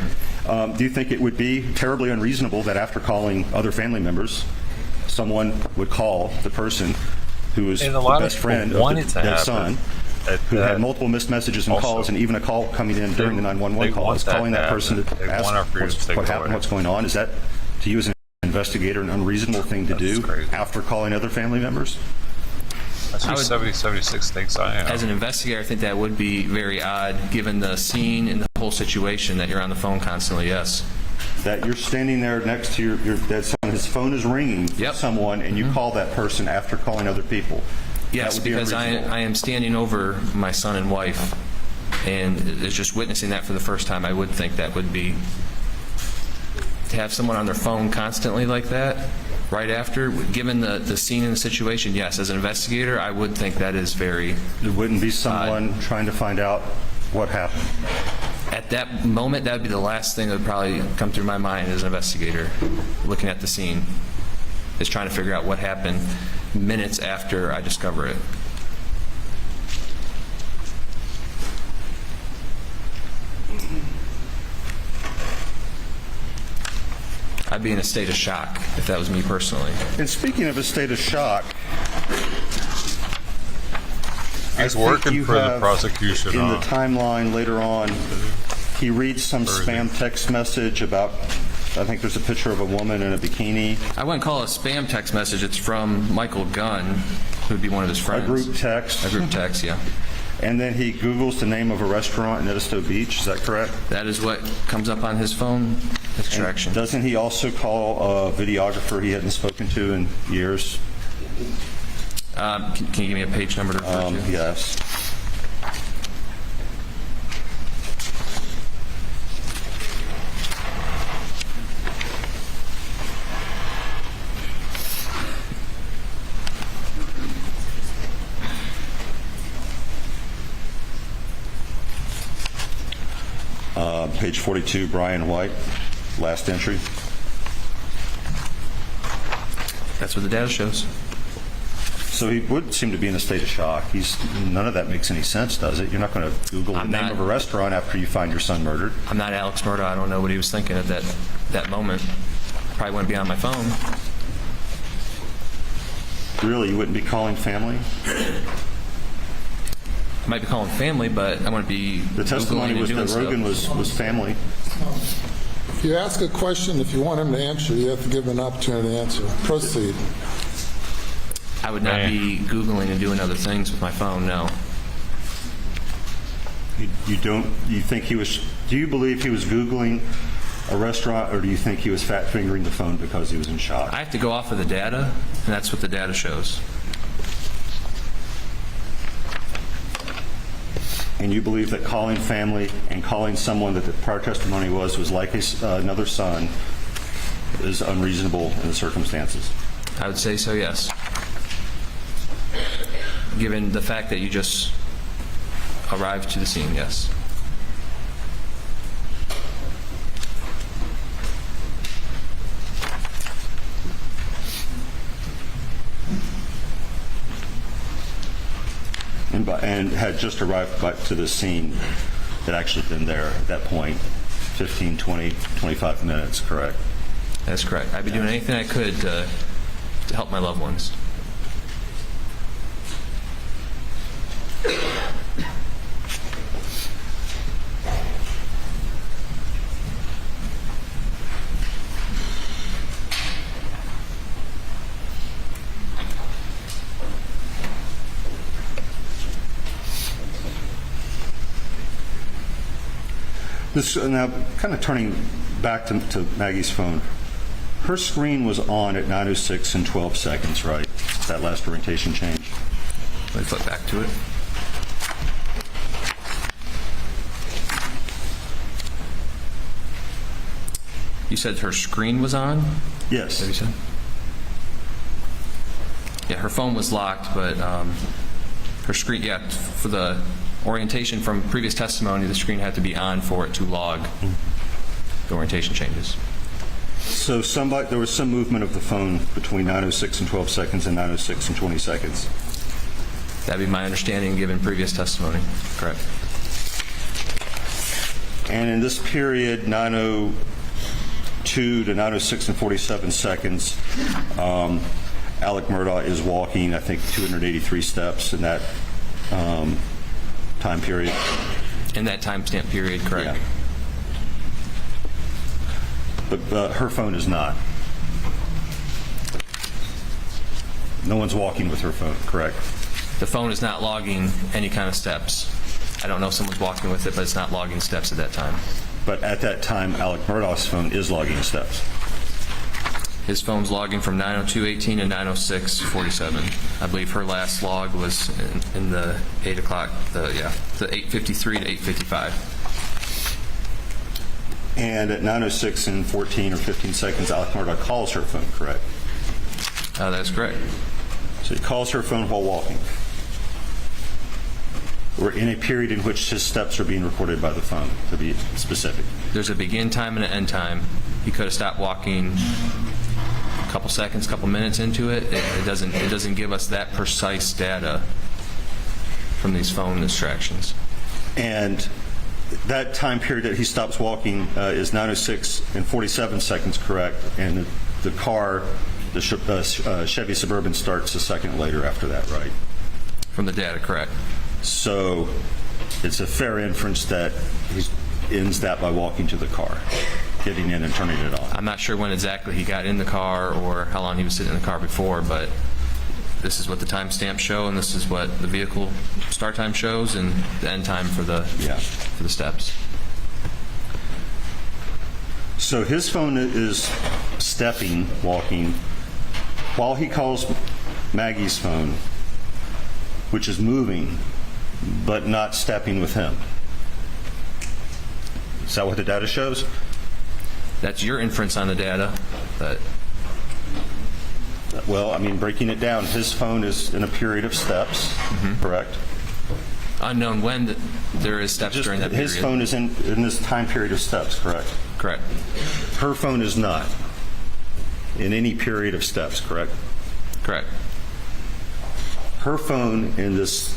think it would be terribly unreasonable that after calling other family members, someone would call the person who was the best friend of the dead son, who had multiple missed messages and calls, and even a call coming in during the 911 call, is calling that person to ask what happened, what's going on? Is that, to you as an investigator, an unreasonable thing to do after calling other family members? That's what 7076 thinks I am. As an investigator, I think that would be very odd, given the scene and the whole situation, that you're on the phone constantly, yes. That you're standing there next to your dead son, his phone is ringing for someone, and you call that person after calling other people. Yes, because I am standing over my son and wife, and it's just witnessing that for the first time. I would think that would be, to have someone on their phone constantly like that, right after, given the scene and the situation, yes, as an investigator, I would think that is very... It wouldn't be someone trying to find out what happened. At that moment, that would be the last thing that would probably come through my mind as an investigator, looking at the scene, is trying to figure out what happened minutes after I discover it. I'd be in a state of shock if that was me personally. And speaking of a state of shock, he's working for the prosecution. In the timeline later on, he reads some spam text message about I think there's a picture of a woman in a bikini. I wouldn't call it a spam text message. It's from Michael Gunn, who would be one of his friends. A group text. A group text, yeah. And then he Googles the name of a restaurant in Edisto Beach. Is that correct? That is what comes up on his phone extraction. And doesn't he also call a videographer he hadn't spoken to in years? Can you give me a page number to refer to? Yes. Page 42, Brian White, last entry. That's what the data shows. So he would seem to be in a state of shock. None of that makes any sense, does it? You're not going to Google the name of a restaurant after you find your son murdered. I'm not Alex Murdaugh. I don't know what he was thinking at that moment. Probably wouldn't be on my phone. Really? You wouldn't be calling family? I might be calling family, but I wouldn't be. The testimony was that Rogan was family. If you ask a question, if you want him to answer, you have to give him an opportunity to answer. Proceed. I would not be Googling and doing other things with my phone, no. You think he was, do you believe he was Googling a restaurant, or do you think he was fat fingering the phone because he was in shock? I have to go off of the data, and that's what the data shows. And you believe that calling family and calling someone that the prior testimony was like another son is unreasonable in the circumstances? I would say so, yes. Given the fact that you just arrived to the scene, yes. And had just arrived back to the scene, had actually been there at that point 15, 20, 25 minutes, correct? That's correct. I'd be doing anything I could to help my loved ones. Now, kind of turning back to Maggie's phone, her screen was on at 9:06 and 12 seconds, right? That last orientation change. Let me flip back to it. You said her screen was on? Yes. What you said? Yeah, her phone was locked, but her screen, yeah, for the orientation from previous testimony, the screen had to be on for it to log the orientation changes. So there was some movement of the phone between 9:06 and 12 seconds and 9:06 and 20 seconds. That'd be my understanding given previous testimony. Correct. And in this period, 9:02 to 9:06 and 47 seconds, Alec Murdaugh is walking, I think, 283 steps in that time period. In that timestamp period, correct. Yeah. But her phone is not. No one's walking with her phone, correct? The phone is not logging any kind of steps. I don't know if someone's walking with it, but it's not logging steps at that time. But at that time, Alec Murdaugh's phone is logging steps. His phone's logging from 9:02:18 to 9:06:47. I believe her last log was in the 8 o'clock, the 8:53 to 8:55. And at 9:06 and 14 or 15 seconds, Alec Murdaugh calls her phone, correct? That's correct. So he calls her phone while walking. We're in a period in which his steps are being recorded by the phone, to be specific. There's a begin time and an end time. He could have stopped walking a couple seconds, couple minutes into it. It doesn't give us that precise data from these phone distractions. And that time period that he stops walking is 9:06 and 47 seconds, correct? And the car, the Chevy Suburban, starts a second later after that, right? From the data, correct. So it's a fair inference that he ends that by walking to the car. getting in and turning it on. I'm not sure when exactly he got in the car or how long he was sitting in the car before, but this is what the timestamps show, and this is what the vehicle start time shows, and the end time for the steps. So his phone is stepping, walking, while he calls Maggie's phone, which is moving, but not stepping with him. Is that what the data shows? That's your inference on the data, but... Well, I mean, breaking it down, his phone is in a period of steps, correct? Unknown when there is steps during that period. His phone is in this time period of steps, correct? Correct. Her phone is not in any period of steps, correct? Correct. Her phone in this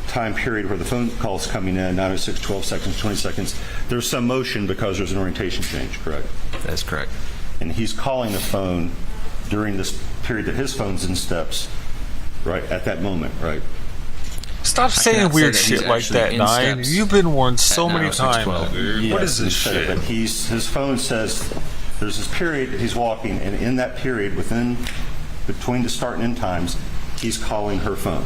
time period where the phone call is coming in, 9:06, 12 seconds, 20 seconds, there's some motion because there's an orientation change, correct? That's correct. And he's calling the phone during this period that his phone's in steps, right, at that moment, right? Stop saying weird shit like that, Nine. You've been warned so many times, dude. What is this shit? But his phone says there's this period that he's walking, and in that period, between the start and end times, he's calling her phone.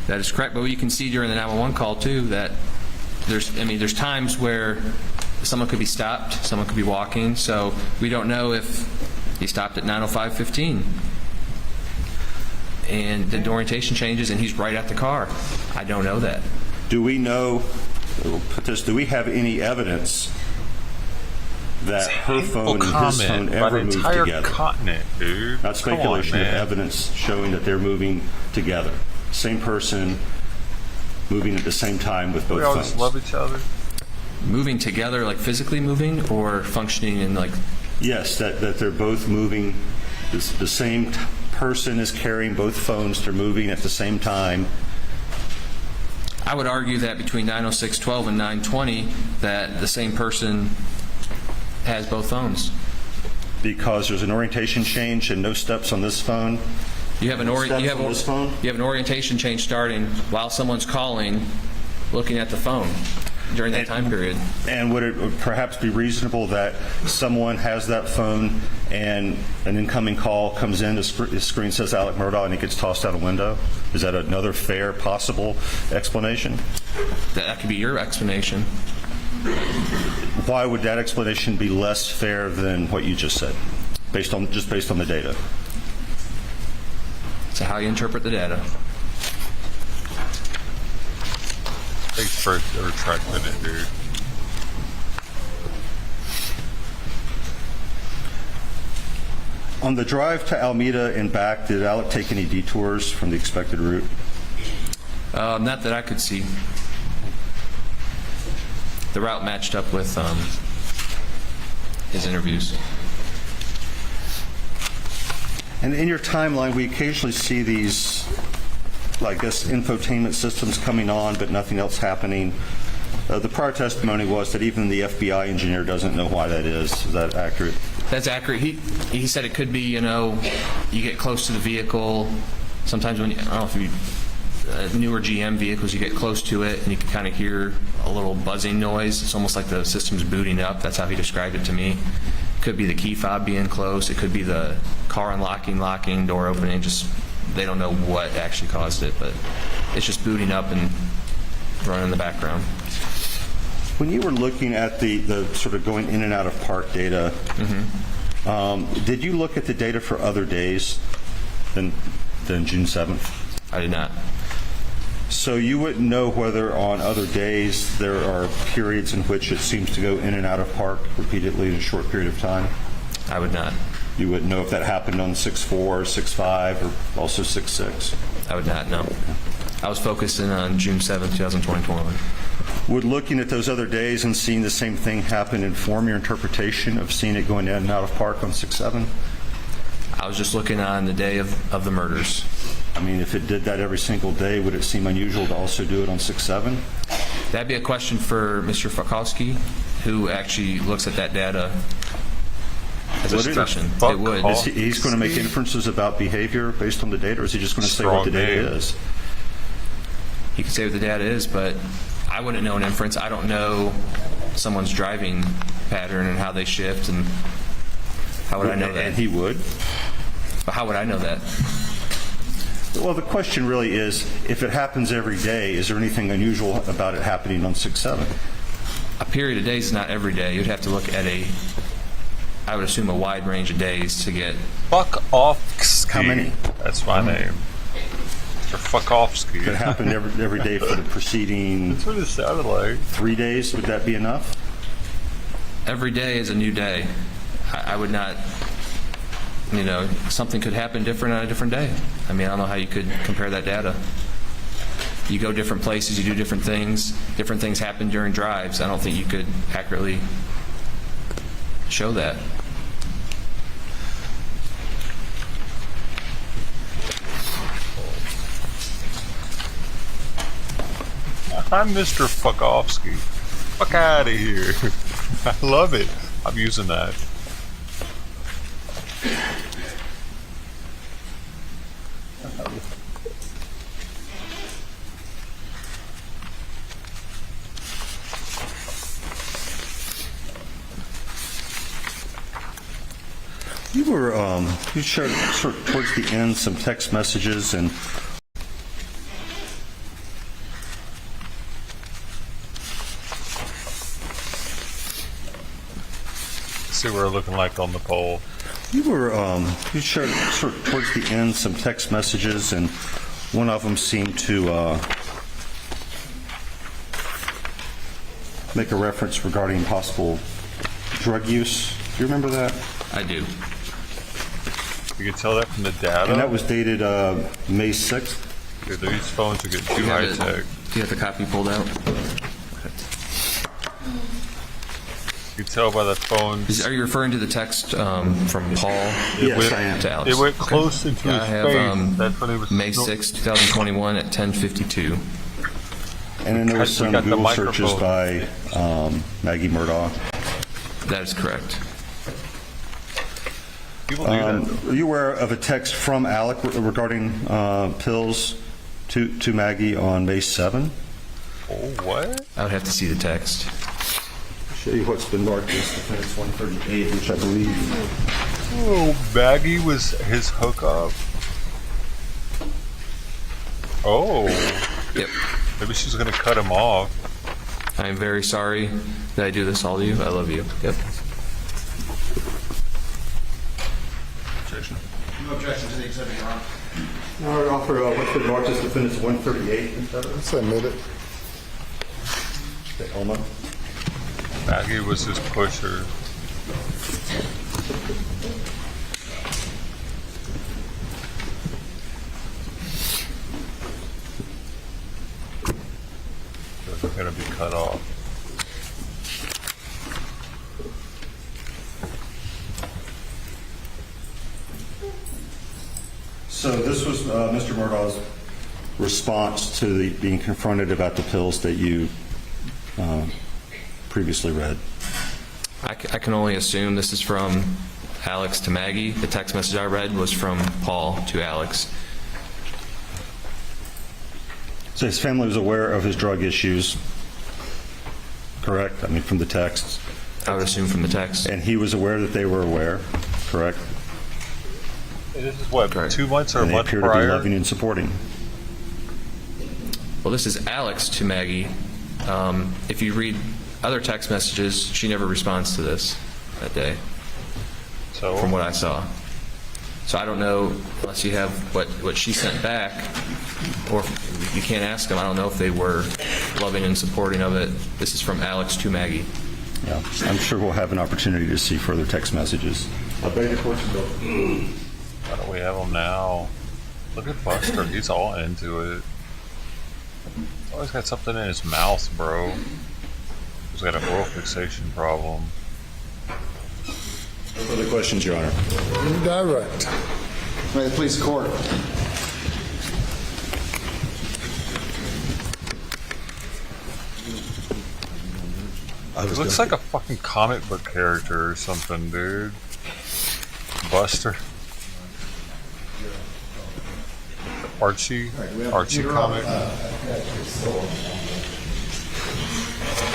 That is correct, but you can see during the 911 call too that there's times where someone could be stopped, someone could be walking, so we don't know if he stopped at 9:05:15 and the orientation changes and he's right at the car. I don't know that. Do we know? Do we have any evidence that her phone and his phone ever moved together? Continent, dude. Not speculation, but evidence showing that they're moving together. Same person moving at the same time with both we all phones. just love each other. Moving together, like physically moving, or functioning in like... Yes, that they're both moving. The same person is carrying both phones. They're moving at the same time. I would argue that between 9:06:12 and 9:20 that the same person has both phones. Because there's an orientation change and no steps on this phone. You have an orientation change starting while someone's calling, looking at the phone during that time period. And would it perhaps be reasonable that someone has that phone and an incoming call comes in, the screen says Alec Murdaugh, and it gets tossed out a window? Is that another fair, possible explanation? That could be your explanation. Why would that explanation be less fair than what you just said, based on the data? So how you interpret the data. Thanks for retracting it, dude. On the drive to Alameda and back, did Alec take any detours from the expected route? Not that I could see. The route matched up with his interviews. And in your timeline, we occasionally see these, like this, infotainment systems coming on, but nothing else happening. The prior testimony was that even the FBI engineer doesn't know why that is. Is that accurate? That's accurate. He said it could be, you get close to the vehicle. Sometimes when I don't know if you newer GM vehicles, you get close to it and you can kind of hear a little buzzing noise. It's almost like the system's booting up. That's how he described it to me. It could be the key fob being closed. It could be the car unlocking, locking, door opening. Just they don't know what actually caused it, but it's just booting up and running in the background. When you were looking at the sort of going in and out of park data, did you look at the data for other days than June 7th? I did not. So you wouldn't know whether on other days there are periods in which it seems to go in and out of park repeatedly in a short period of time? I would not. You wouldn't know if that happened on 6/4, 6/5, or also 6/6? I would not, no. I was focusing on June 7th, 2021. Would looking at those other days and seeing the same thing happen inform your interpretation of seeing it going in and out of park on 6/7? I was just looking on the day of the murders. I mean, if it did that every single day, would it seem unusual to also do it on 6/7? That'd be a question for Mr. Fakowski, who actually looks at that data as a discussion. It would. He's going to make inferences about behavior based on the data, or is he just going to say what the data is? He could say what the data is, but I wouldn't know an inference. I don't know someone's driving pattern and how they shift, and how would I know that? And he would. But how would I know that? Well, the question really is, if it happens every day, is there anything unusual about it happening on 6/7? A period of days is not every day. You'd have to look at I would assume, a wide range of days to get... Fuck off. How many? That's my name. Or fuck off ski. Could it happen every day for the preceding... That's what it sounded like. 3 days, would that be enough? Every day is a new day. I would not... something could happen different on a different day. I mean, I don't know how you could compare that data. You go different places, you do different things happen during drives. I don't think you could accurately show that. I'm Mr. Fuckofsky. Fuck out of here. I love it. I'm using that. You showed sort of towards the end some text messages and see what we're looking like on the poll. You showed sort of towards the end some text messages, and one of them seemed to make a reference regarding possible drug use. Do you remember that? I do. You can tell that from the data. And that was dated May 6th. Dude, these phones are getting too high tech. Do you have the copy pulled out? You can tell by the phone. Are you referring to the text from Paul Yes, I am. to Alex? It went close into his I have face. That's when he was May 6, 2021 at 10:52. And then there was some Google searches by Maggie Murdaugh. That is correct. Are you aware of a text from Alec regarding pills to Maggie on May 7? Oh, what? I would have to see the text. I'll show you what's been marked as defense 138, which I believe. Oh, Maggie was his hookup. Oh. Yep. Maybe she's going to cut him off. I am very sorry that I do this all to you. I love you. Yep. Objection. No objection to the exhibit, Your Honor. No, I would offer what's been marked as defendants 138. Let's admit it. Okay, Alma. Maggie was his pusher. They're going to be cut off. So this was Mr. Murdaugh's response to being confronted about the pills that you previously read. I can only assume this is from Alex to Maggie. The text message I read was from Paul to Alex. So his family was aware of his drug issues, correct? I mean, from the texts. I would assume from the text. And he was aware that they were aware, correct? This is what, Correct. 2 months or And a they month appear to be prior? loving and supporting. Well, this is Alex to Maggie. If you read other text messages, she never responds to this that day, So, from what I saw. So I don't know, unless you have what she sent back, or if you can't ask them, I don't know if they were loving and supporting of it. This is from Alex to Maggie. Yeah, I'm sure we'll have an opportunity to see further text messages. I beg your pardon, Bill. why don't we have him now? Look at Buster. He's all into it. He's always got something in his mouth, bro. He's got an oral fixation problem. No further questions, Your Honor. Direct. May it please the court. He looks like a fucking comic book character or something, dude. Buster. Archie comic.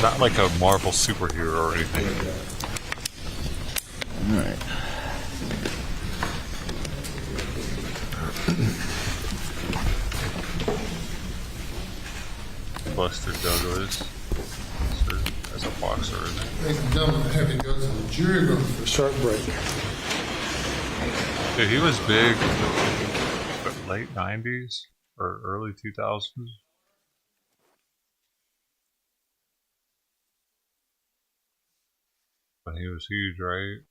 Not like a Marvel superhero or anything. Alright. Buster Douglas. As a boxer, isn't it? Ladies and gentlemen, I have you go to the jury room for a short break. Dude, he was big late 90s or early 2000s. But he was huge, right?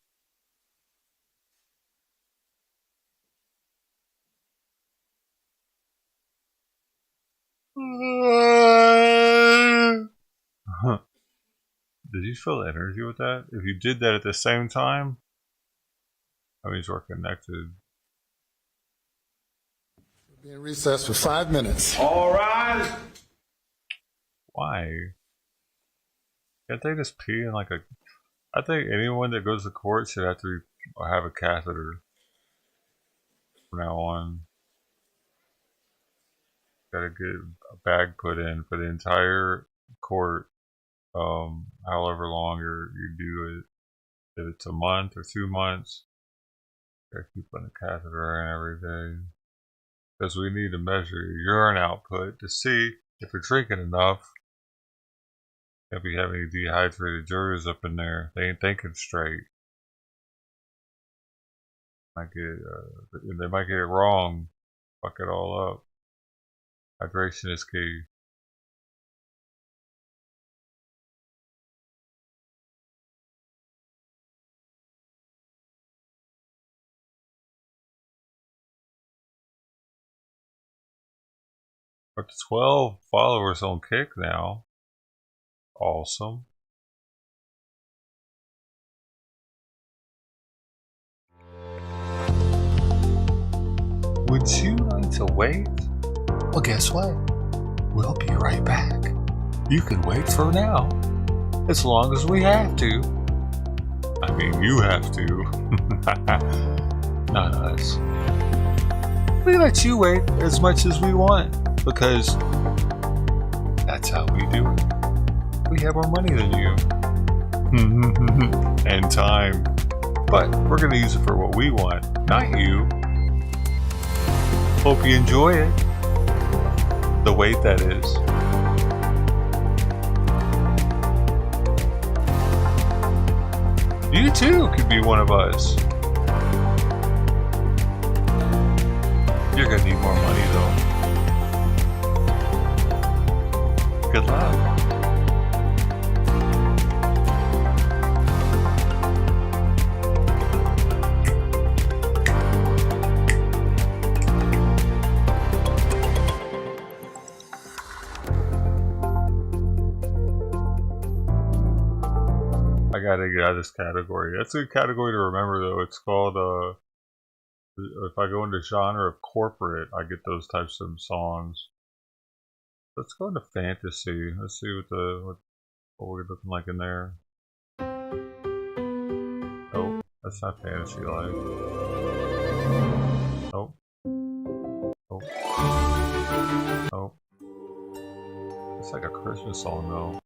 Did you feel the energy with that? If you did that at the same time, that means we're connected. We'll be in recess for 5 minutes. All rise. Why? Can't they just pee in like a... I think anyone that goes to court should have to have a catheter from now on. Gotta get a bag put in for the entire court, however long you do it. If it's a month or 2 months, gotta keep putting a catheter in every day. Because we need to measure your urine output to see if you're drinking enough. If you have any dehydrated jurors up in there, they ain't thinking straight. They might get it wrong, fuck it all up. Hydration is key. Up to 12 followers on Kick now. Awesome. Would you like to wait? Well, guess what? We'll be right back. You can wait for now, as long as we have to. I mean, you have to. Not us. We let you wait as much as we want, because that's how we do it. We have more money than you. And time. But we're going to use it for what we want, not you. Hope you enjoy it. The wait, that is. You too could be one of us. You're gonna need more money though. Good luck. I gotta get out of this category. That's a good category to remember though. It's called, if I go into genre of corporate, I get those types of songs. Let's go into fantasy. Let's see what we're looking like in there. Oh, that's not fantasy life. Oh. Oh. Oh. It's like a Christmas song though.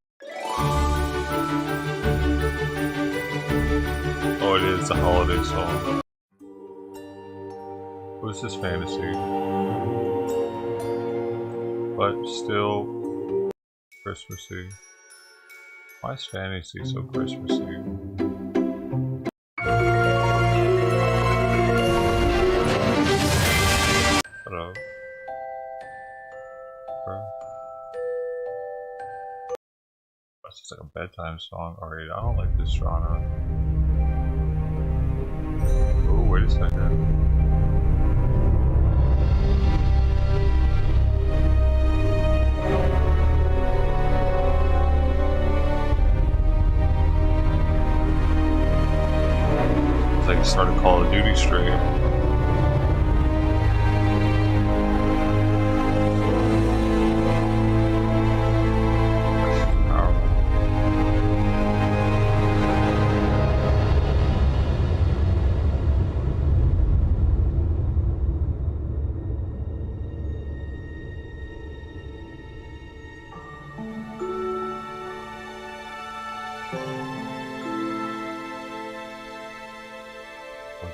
Oh, it is a holiday song. What's this fantasy? But still Christmassy. Why is fantasy so Christmassy? Hello. That's just like a bedtime song. Alright, I don't like this genre. Oh, wait a second. It's like you started Call of Duty straight.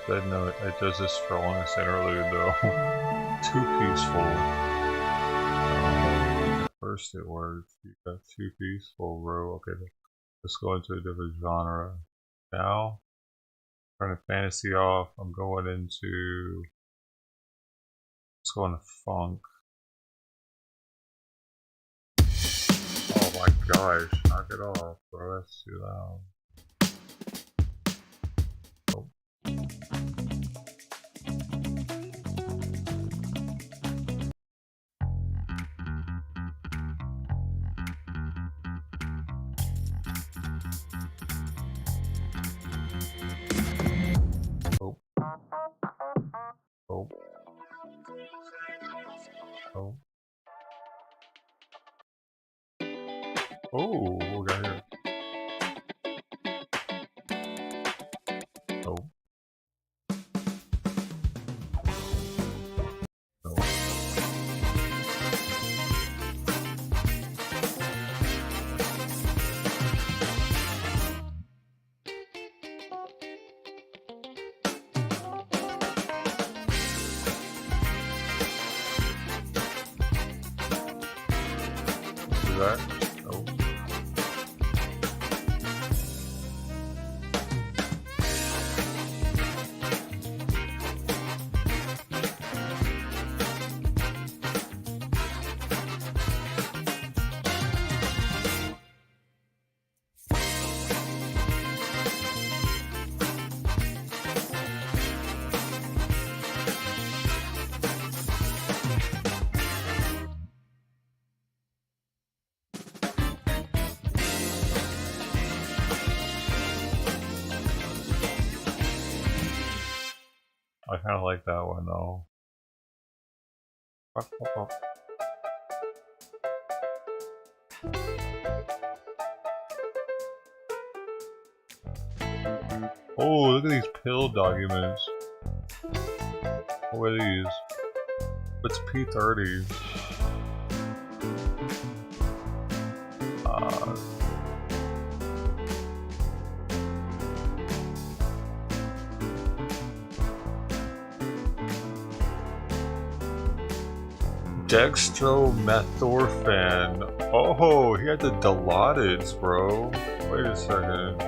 No, it does this for long as I said earlier though. Too peaceful. At first it worked. You got too peaceful, bro. Okay, let's go into a different genre. Now, turning fantasy off. I'm going into. Let's go into funk. Oh my gosh! Knock it off, bro. That's too loud. Oh. Oh. Oh. Oh. Oh, what we got here? Oh. Oh. See that? Oh. I kind of like that one though. Oh, look at these pill documents. What are these? What's P30? Dextromethorphan. Oh, he had the Dilaudid, bro. Wait a second.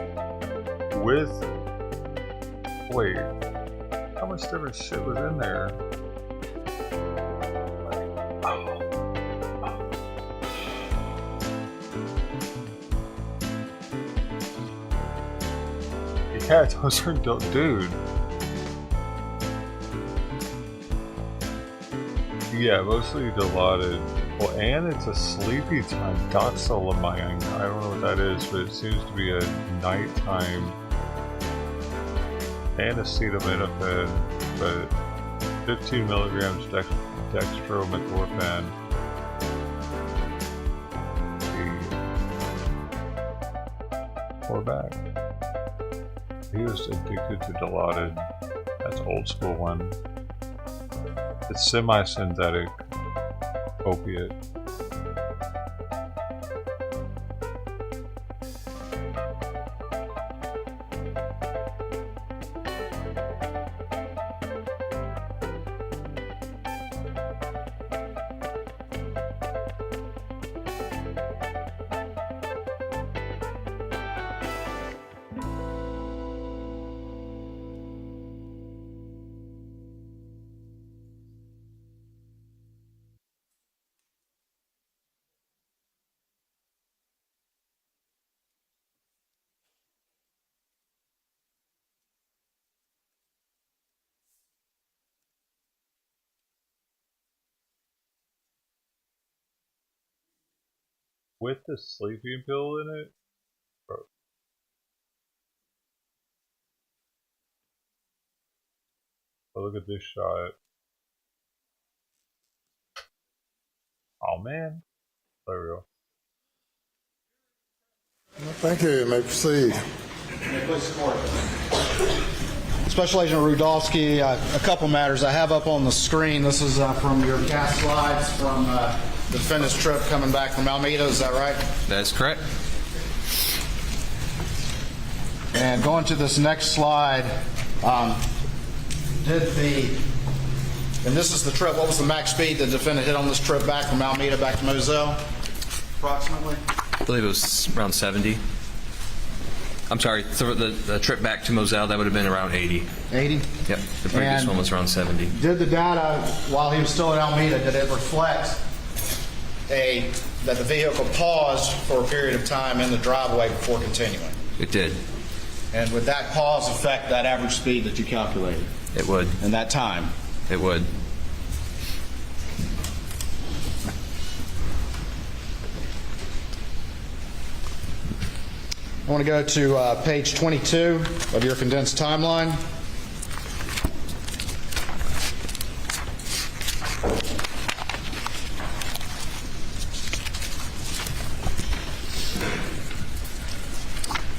With. Wait. How much different shit was in there? Yeah, those are dope, dude. Yeah, mostly Dilaudid. Well, and it's a sleepy time. Doxylamine. I don't know what that is, but it seems to be a nighttime. And acetaminophen, but 15 milligrams dextromethorphan. We're back. He was addicted to Dilaudid. That's old school one. It's semi-synthetic opiate. With the sleeping pill in it? Bro. Oh, look at this shot. Oh man. There we go. Thank you. You may proceed. Special Agent Rudolsky, a couple matters I have up on the screen. This is from your cast slides from the defendant's trip coming back from Alameda. Is that right? That's correct. And going to this next slide, and this is the trip, what was the max speed the defendant hit on this trip back from Alameda back to Moselle, approximately? I believe it was around 70. I'm sorry, so the trip back to Moselle, that would have been around 80. 80? Yep, the previous one was around 70. Did the data, while he was still in Alameda, did it reflect that the vehicle paused for a period of time in the driveway before continuing? It did. And would that pause affect that average speed that you calculated? It would. And that time? It would. I want to go to page 22 of your condensed timeline.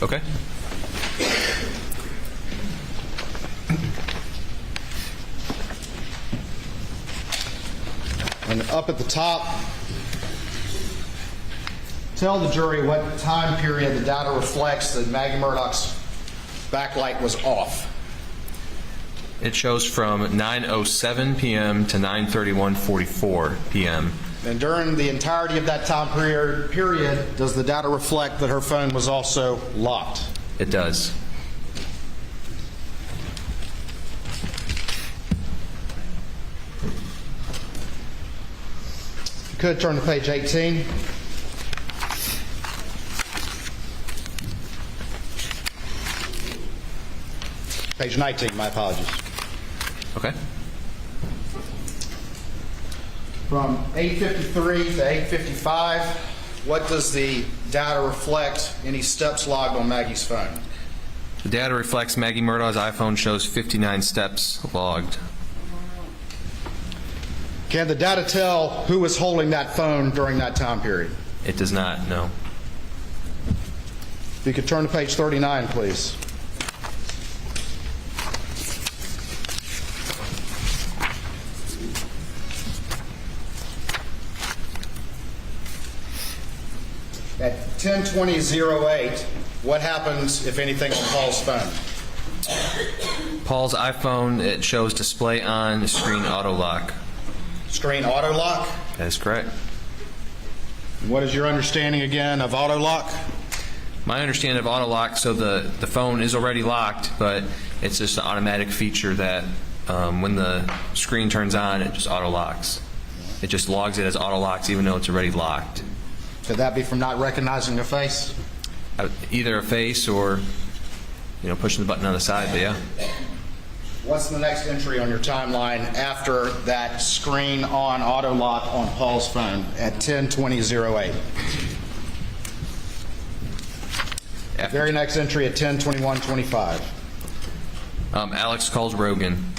Okay. And up at the top, tell the jury what time period the data reflects that Maggie Murdoch's backlight was off. It shows from 9:07 p.m. to 9:31:44 p.m. And during the entirety of that time period, does the data reflect that her phone was also locked? It does. If you could turn to page 18. Page 19, my apologies. Okay. From 8:53 to 8:55, what does the data reflect? Any steps logged on Maggie's phone? The data reflects Maggie Murdoch's iPhone shows 59 steps logged. Can the data tell who was holding that phone during that time period? It does not, no. If you could turn to page 39, please. At 10:20:08, what happens, if anything, on Paul's phone? Paul's iPhone, it shows display on, screen auto lock. Screen auto lock? That is correct. What is your understanding again of auto lock? My understanding of auto lock, so the phone is already locked, but it's just an automatic feature that when the screen turns on, it just auto locks. It just logs it as auto locks even though it's already locked. Could that be from not recognizing a face? Either a face or, pushing the button on the side, but yeah. What's the next entry on your timeline after that screen on auto lock on Paul's phone at 10:20:08? The very next entry at 10:21:25. Alex calls Rogan.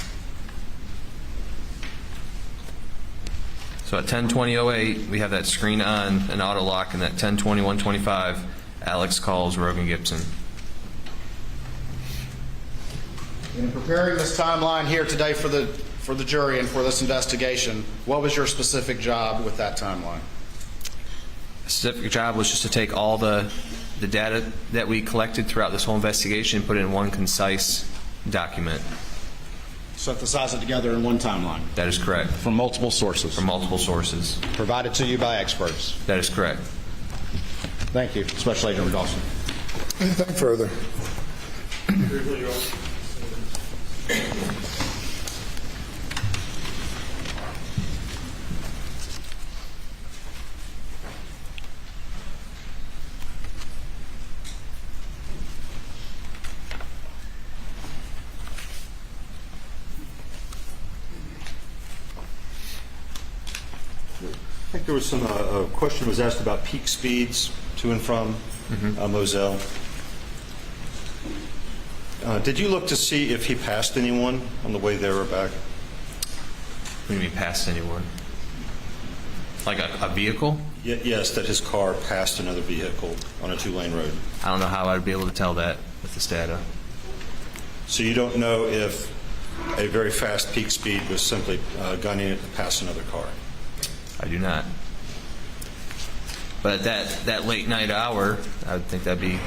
So at 10:20:08, we have that screen on and auto lock, and at 10:21:25, Alex calls Rogan Gibson. In preparing this timeline here today for the jury and for this investigation, what was your specific job with that timeline? The specific job was just to take all the data that we collected throughout this whole investigation and put it in one concise document. Synthesize it together in one timeline? That is correct. From multiple sources? From multiple sources. Provided to you by experts? That is correct. Thank you, Special Agent Dawson. Anything further? I think there was some a question was asked about peak speeds to and from Moselle. Did you look to see if he passed anyone on the way there or back? What do you mean passed anyone? Like a vehicle? Yes, that his car passed another vehicle on a two-lane road. I don't know how I'd be able to tell that with this data. So you don't know if a very fast peak speed was simply gunning it to pass another car? I do not. But at that late night hour, I would think that'd be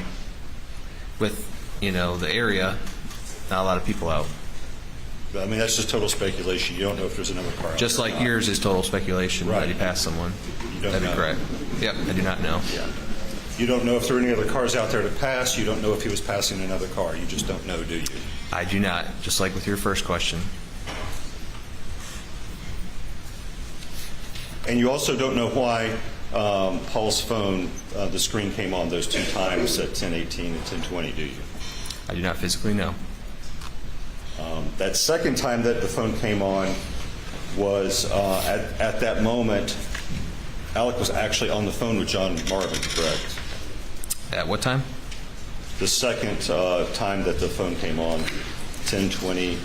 with the area, not a lot of people out. I mean, that's just total speculation. You don't know if there's another car out Just there or like not. yours is total speculation that he passed someone. You don't That'd know. be correct. Yep, I do not know. Yeah. You don't know if there are any other cars out there to pass. You don't know if he was passing another car. You just don't know, do you? I do not, just like with your first question. And you also don't know why Paul's phone, the screen came on those two times at 10:18 and 10:20, do you? I do not physically know. That second time that the phone came on was at that moment, Alec was actually on the phone with John Marvin, correct? At what time? The second time that the phone came on, 10:20,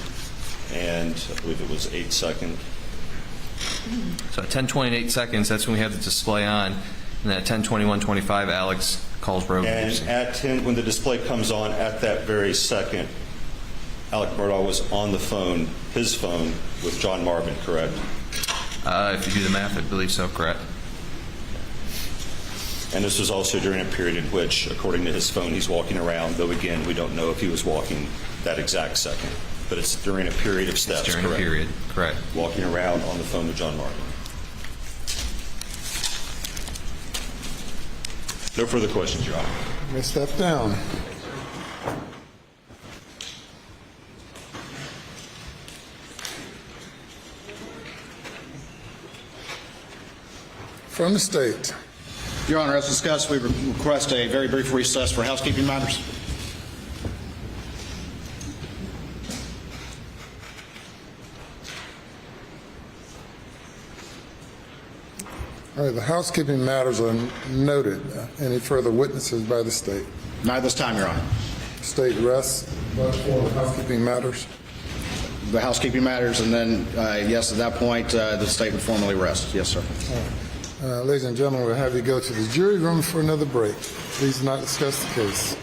and I believe it was 8 seconds. So at 10:20 and 8 seconds, that's when we have the display on. And at 10:21:25, Alex calls Rogue. And at 10, when the display comes on, at that very second, Alec Murdaugh was on the phone, his phone, with John Marvin, correct? If you do the math, I believe so, correct. And this was also during a period in which, according to his phone, he's walking around, though again, we don't know if he was walking that exact second. But it's during a period of steps, During correct? a period, correct. Walking around on the phone with John Marvin. No further questions, Your Honor. You may step down. From the state. Your Honor, as discussed, we request a very brief recess for housekeeping matters. All right, the housekeeping matters are noted. Any further witnesses by the state? Not at this time, Your Honor. State rests but for the housekeeping matters. The housekeeping matters, and then, yes, at that point, the state would formally rest. Yes, sir. Ladies and gentlemen, we'll have you go to the jury room for another break. Please do not discuss the case.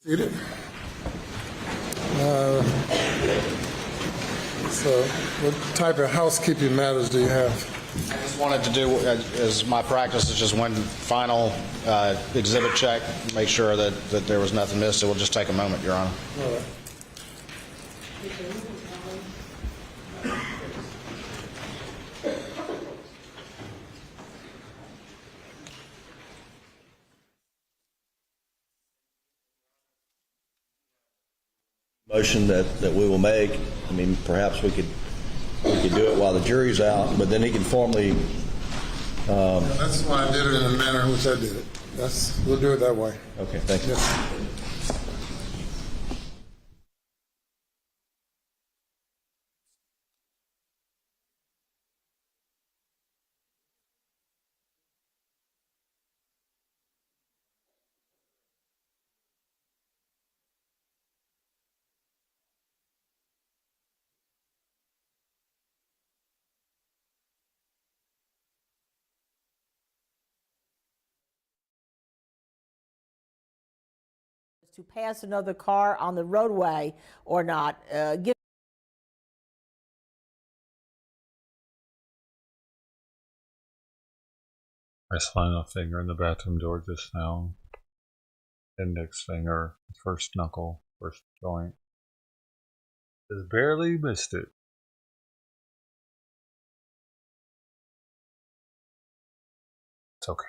Seated. So, what type of housekeeping matters do you have? I just wanted to do, as my practice, is just one final exhibit check, make sure that there was nothing missed. It will just take a moment, Your Honor. All right. Motion that we will make. I mean, perhaps we could do it while the jury's out, but then he can formally. That's why I did it in the manner in which I did it. We'll do it that way. Okay, thank you. Yes. To pass another car on the roadway or not. I slammed a finger in the bathroom door just now. Index finger, first knuckle, first joint. Just barely missed it. It's okay.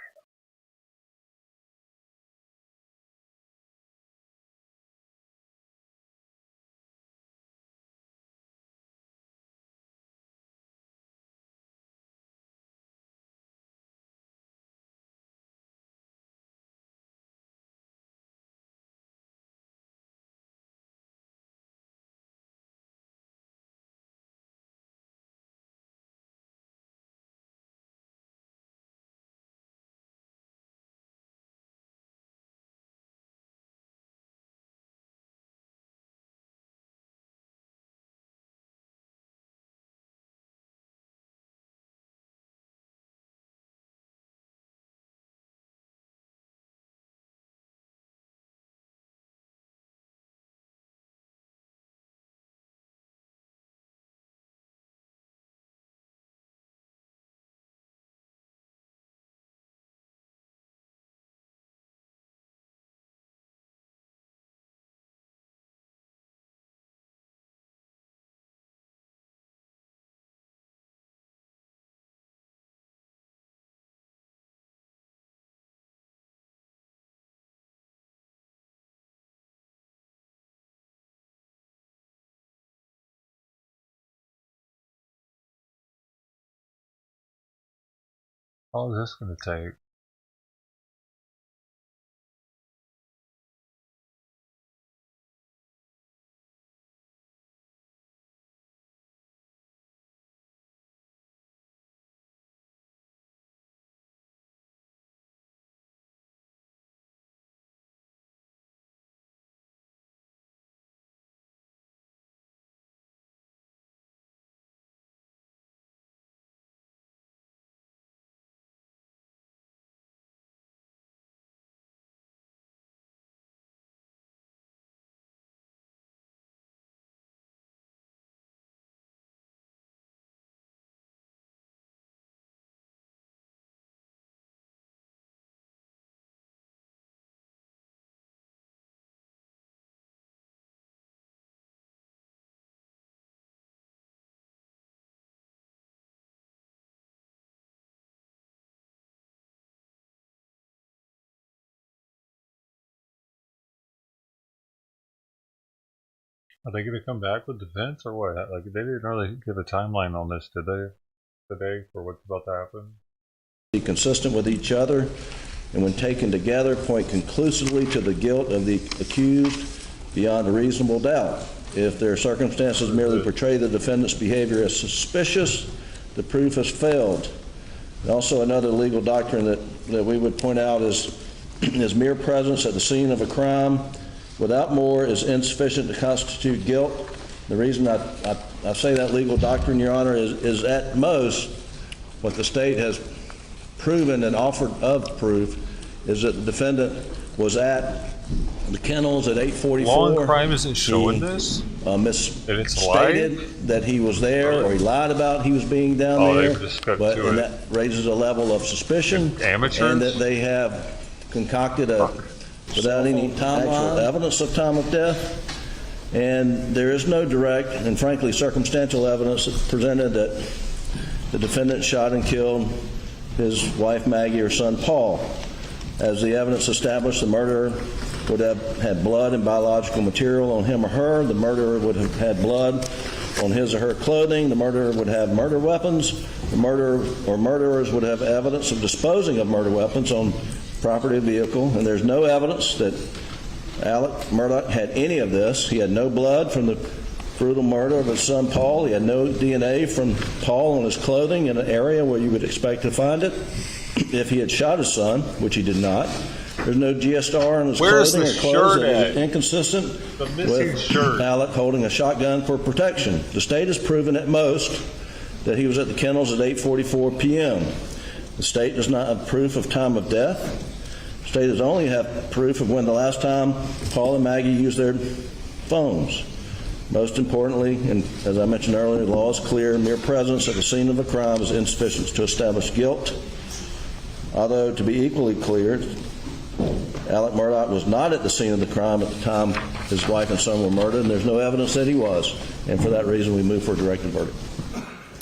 How long is this going to take? Are they going to come back with defense or what? Like, they didn't really give a timeline on this, did they? Today for what's about to happen? Be consistent with each other, and when taken together, point conclusively to the guilt of the accused beyond a reasonable doubt. If their circumstances merely portray the defendant's behavior as suspicious, the proof has failed. And also, another legal doctrine that we would point out is mere presence at the scene of a crime without more is insufficient to constitute guilt. The reason I say that legal doctrine, Your Honor, is at most what the state has proven and offered of proof is that the defendant was at the kennels at 8:44. Law and crime isn't showing this? Misstated that he was there, or he lied about he was being down there. And that raises a level of suspicion. Amateurs? And that they have concocted without any actual evidence of time of death. And there is no direct and frankly circumstantial evidence presented that the defendant shot and killed his wife Maggie or son Paul. As the evidence established, the murderer would have had blood and biological material on him or her. The murderer would have had blood on his or her clothing. The murderer would have murder weapons. The murderer or murderers would have evidence of disposing of murder weapons on property of vehicle. And there's no evidence that Alec Murdaugh had any of this. He had no blood from the brutal murder of his son Paul. He had no DNA from Paul on his clothing in an area where you would expect to find it if he had shot his son, which he did not. There's no GSR on his clothing or clothes that is inconsistent with Alec holding a shotgun for protection. The state has proven at most that he was at the kennels at 8:44 p.m. The state does not have proof of time of death. The state does only have proof of when the last time Paul and Maggie used their phones. Most importantly, and as I mentioned earlier, the law is clear. Mere presence at the scene of a crime is insufficient to establish guilt. Although, to be equally clear, Alec Murdaugh was not at the scene of the crime at the time his wife and son were murdered, and there's no evidence that he was. And for that reason, we move for a directed verdict.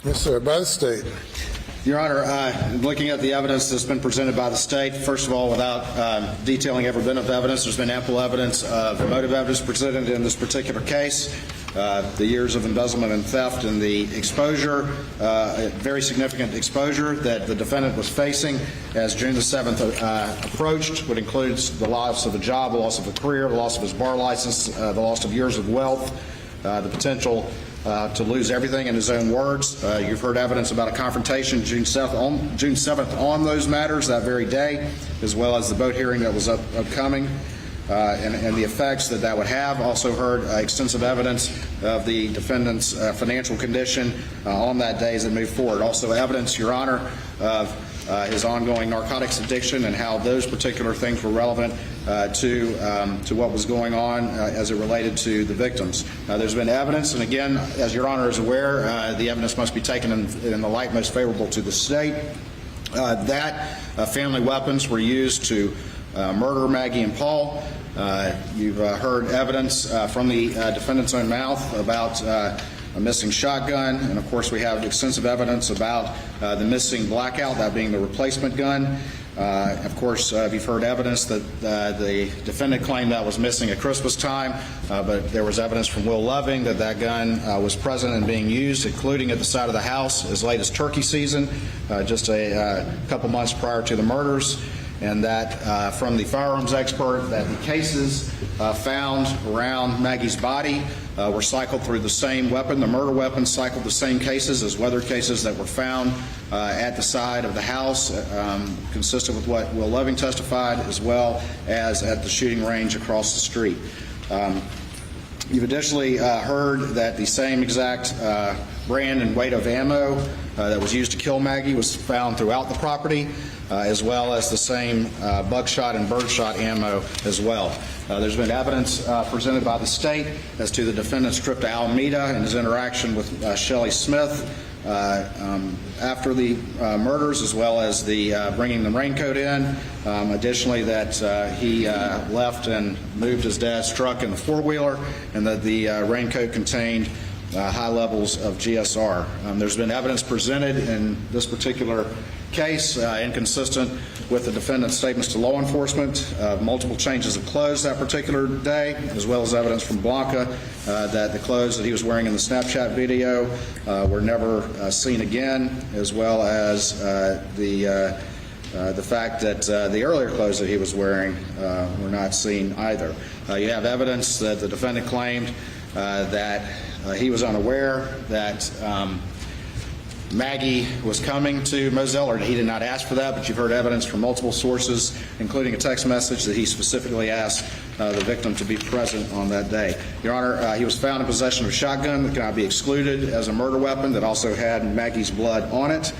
Yes, sir. By the state. Your Honor, looking at the evidence that's been presented by the state, first of all, without detailing every bit of evidence, there's been ample evidence of motive evidence presented in this particular case. The years of embezzlement and theft and the exposure, very significant exposure that the defendant was facing as June the 7th approached would include the loss of a job, the loss of a career, the loss of his bar license, the loss of years of wealth, the potential to lose everything, in his own words. You've heard evidence about a confrontation June 7th on those matters that very day, as well as the boat hearing that was upcoming. And the effects that would have. Also heard extensive evidence of the defendant's financial condition on that day as it moved forward. Also evidence, Your Honor, of his ongoing narcotics addiction and how those particular things were relevant to what was going on as it related to the victims. There's been evidence, and again, as Your Honor is aware, the evidence must be taken in the light most favorable to the state, that family weapons were used to murder Maggie and Paul. You've heard evidence from the defendant's own mouth about a missing shotgun, and of course we have extensive evidence about the missing blackout, that being the replacement gun. Of course, you've heard evidence that the defendant claimed that was missing at Christmas time, but there was evidence from Will Loving that that gun was present and being used, including at the side of the house as late as turkey season, just a couple months prior to the murders. And that from the firearms expert that the cases found around Maggie's body were cycled through the same weapon. The murder weapon cycled the same cases as weather cases that were found at the side of the house, consistent with what Will Loving testified, as well as at the shooting range across the street. You've additionally heard that the same exact brand and weight of ammo that was used to kill Maggie was found throughout the property, as well as the same buckshot and birdshot ammo as well. There's been evidence presented by the state as to the defendant's trip to Alameda and his interaction with Shelley Smith after the murders, as well as the bringing the raincoat in. Additionally, that he left and moved his dad's truck in the four-wheeler, and that the raincoat contained high levels of GSR. There's been evidence presented in this particular case inconsistent with the defendant's statements to law enforcement, multiple changes of clothes that particular day, as well as evidence from Blanca that the clothes that he was wearing in the Snapchat video were never seen again, as well as the fact that the earlier clothes that he was wearing were not seen either. You have evidence that the defendant claimed that he was unaware that Maggie was coming to Moselle, or he did not ask for that, but you've heard evidence from multiple sources, including a text message that he specifically asked the victim to be present on that day. Your Honor, he was found in possession of a shotgun that cannot be excluded as a murder weapon that also had Maggie's blood on it.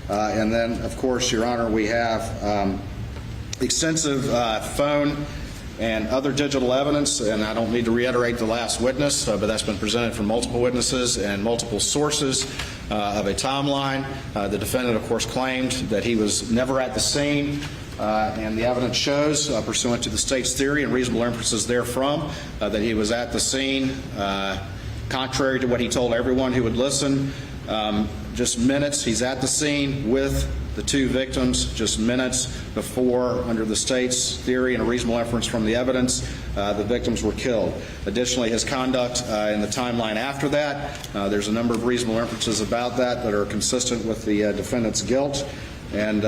And then, of course, Your Honor, we have extensive phone and other digital evidence, and I don't need to reiterate the last witness, but that's been presented from multiple witnesses and multiple sources of a timeline. The defendant, of course, claimed that he was never at the scene, and the evidence shows, pursuant to the state's theory and reasonable inferences therefrom, that he was at the scene, contrary to what he told everyone who would listen. Just minutes, he's at the scene with the two victims just minutes before, under the state's theory and a reasonable inference from the evidence, the victims were killed. Additionally, his conduct in the timeline after that, there's a number of reasonable inferences about that are consistent with the defendant's guilt. And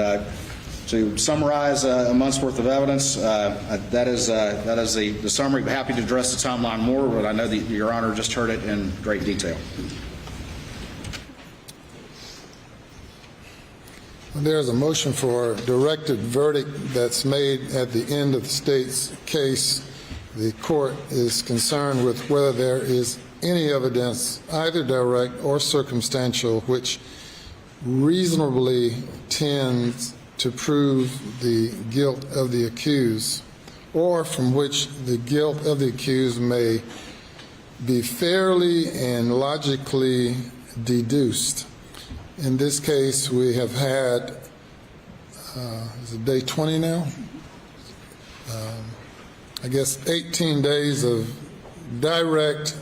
to summarize a month's worth of evidence, that is the summary. I'm happy to address the timeline more, but I know that Your Honor just heard it in great detail. There's a motion for a directed verdict that's made at the end of the state's case. The court is concerned with whether there is any evidence, either direct or circumstantial, which reasonably tends to prove the guilt of the accused, or from which the guilt of the accused may be fairly and logically deduced. In this case, we have had, is it day 20 now? I guess 18 days of direct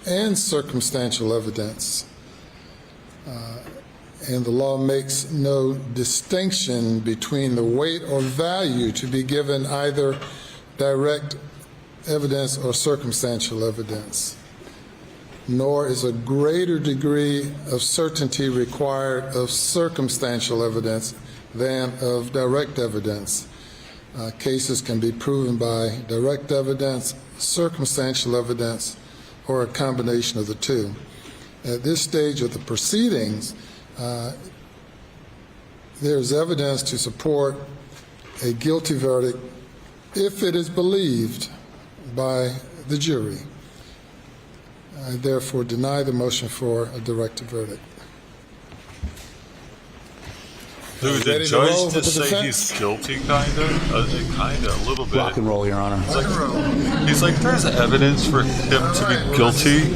and circumstantial evidence. And the law makes no distinction between the weight or value to be given either direct evidence or circumstantial evidence. Nor is a greater degree of certainty required of circumstantial evidence than of direct evidence. Cases can be proven by direct evidence, circumstantial evidence, or a combination of the two. At this stage of the proceedings, there's evidence to support a guilty verdict if it is believed by the jury. I therefore deny the motion for a directed verdict. Dude, the judge just say he's guilty, kind of? A little bit. Rock and roll, Your Honor. He's like, there's evidence for him to be guilty.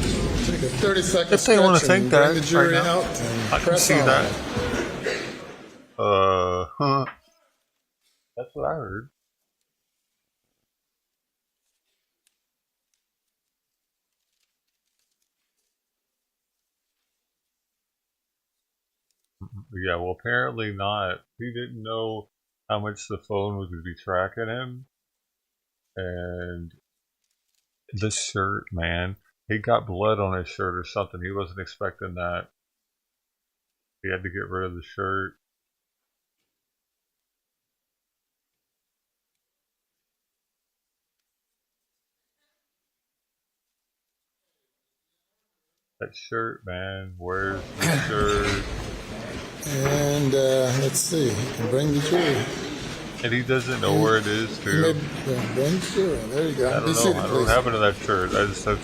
If they want to think that, right now, I can see that. That's what I heard. Yeah, well, apparently not. He didn't know how much the phone would be tracking him. And the shirt, man. He got blood on his shirt or something. He wasn't expecting that. He had to get rid of the shirt. That shirt, man. Where's the shirt? And let's see. You can bring the jury. And he doesn't know where it is, too. Bring the jury. There you go. I don't know. I don't have it in that shirt. I just have...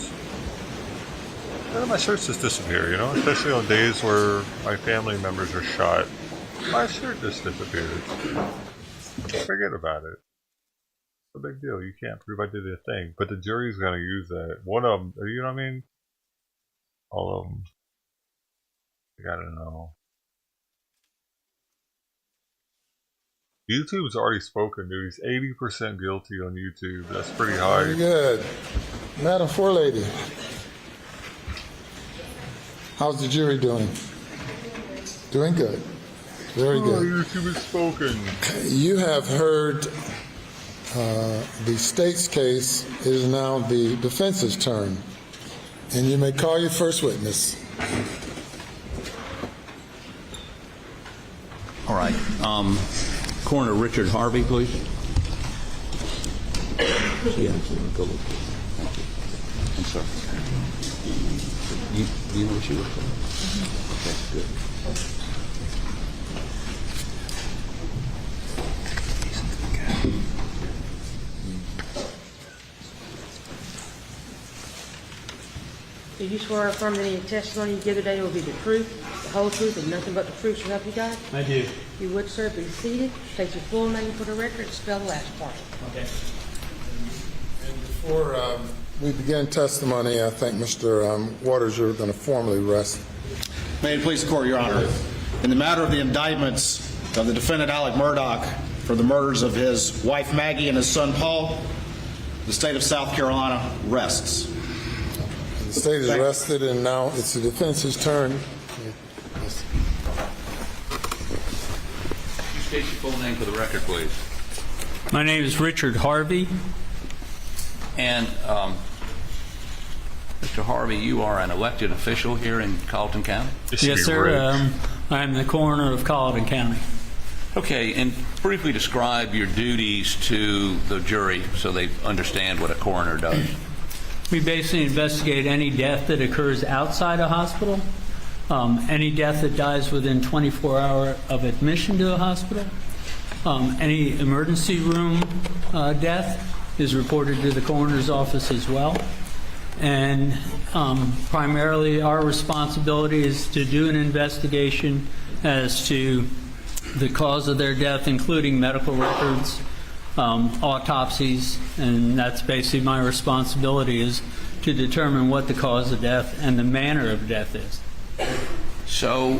my shirts just disappear, you know? Especially on days where my family members are shot. My shirt just disappears. Forget about it. It's a big deal. You can't prove I did a thing. But the jury's going to use that. One of them, you know what I mean? All of them. You gotta know. YouTube's already spoken, dude. He's 80% guilty on YouTube. That's pretty high. Very good. Madam Forelady. How's the jury doing? Doing good. Very good. YouTube has spoken. You have heard the state's case. It is now the defense's turn. And you may call your first witness. All right. Coroner Richard Harvey, please. Yeah, go look. I'm sorry. You know what you were for? Okay, good. Do you swear or affirm that any testimony you give today will be the truth, the whole truth, and nothing but the truth shall help you God? I do. You would, sir, be seated. State your full name for the record and spell the last part. Okay. And before we begin testimony, I think Mr. Waters, you're going to formally rest. May it please the court, Your Honor. In the matter of the indictments of the defendant Alec Murdaugh for the murders of his wife Maggie and his son Paul, the state of South Carolina rests. The state is rested, and now it's the defense's turn. Yes. State your full name for the record, please. My name is Richard Harvey. And Mr. Harvey, you are an elected official here in Colleton County? Yes, sir. I'm the coroner of Colleton County. Okay, and briefly describe your duties to the jury so they understand what a coroner does. We basically investigate any death that occurs outside a hospital, any death that dies within 24 hours of admission to a hospital, any emergency room death is reported to the coroner's office as well. And primarily our responsibility is to do an investigation as to the cause of their death, including medical records, autopsies, and that's basically my responsibility, is to determine what the cause of death and the manner of death is. So,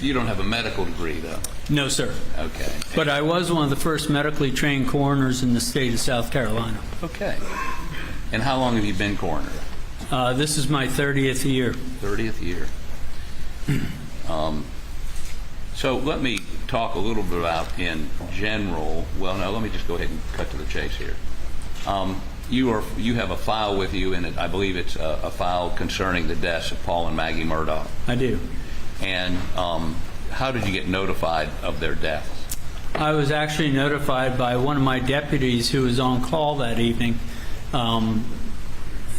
you don't have a medical degree, though? No, sir. Okay. But I was one of the first medically trained coroners in the state of South Carolina. Okay. And how long have you been coroner? This is my 30th year. 30th year. So let me talk a little bit about, in general, well, no, let me just go ahead and cut to the chase here. You have a file with you, and I believe it's a file concerning the deaths of Paul and Maggie Murdaugh. I do. And how did you get notified of their deaths? I was actually notified by one of my deputies who was on call that evening.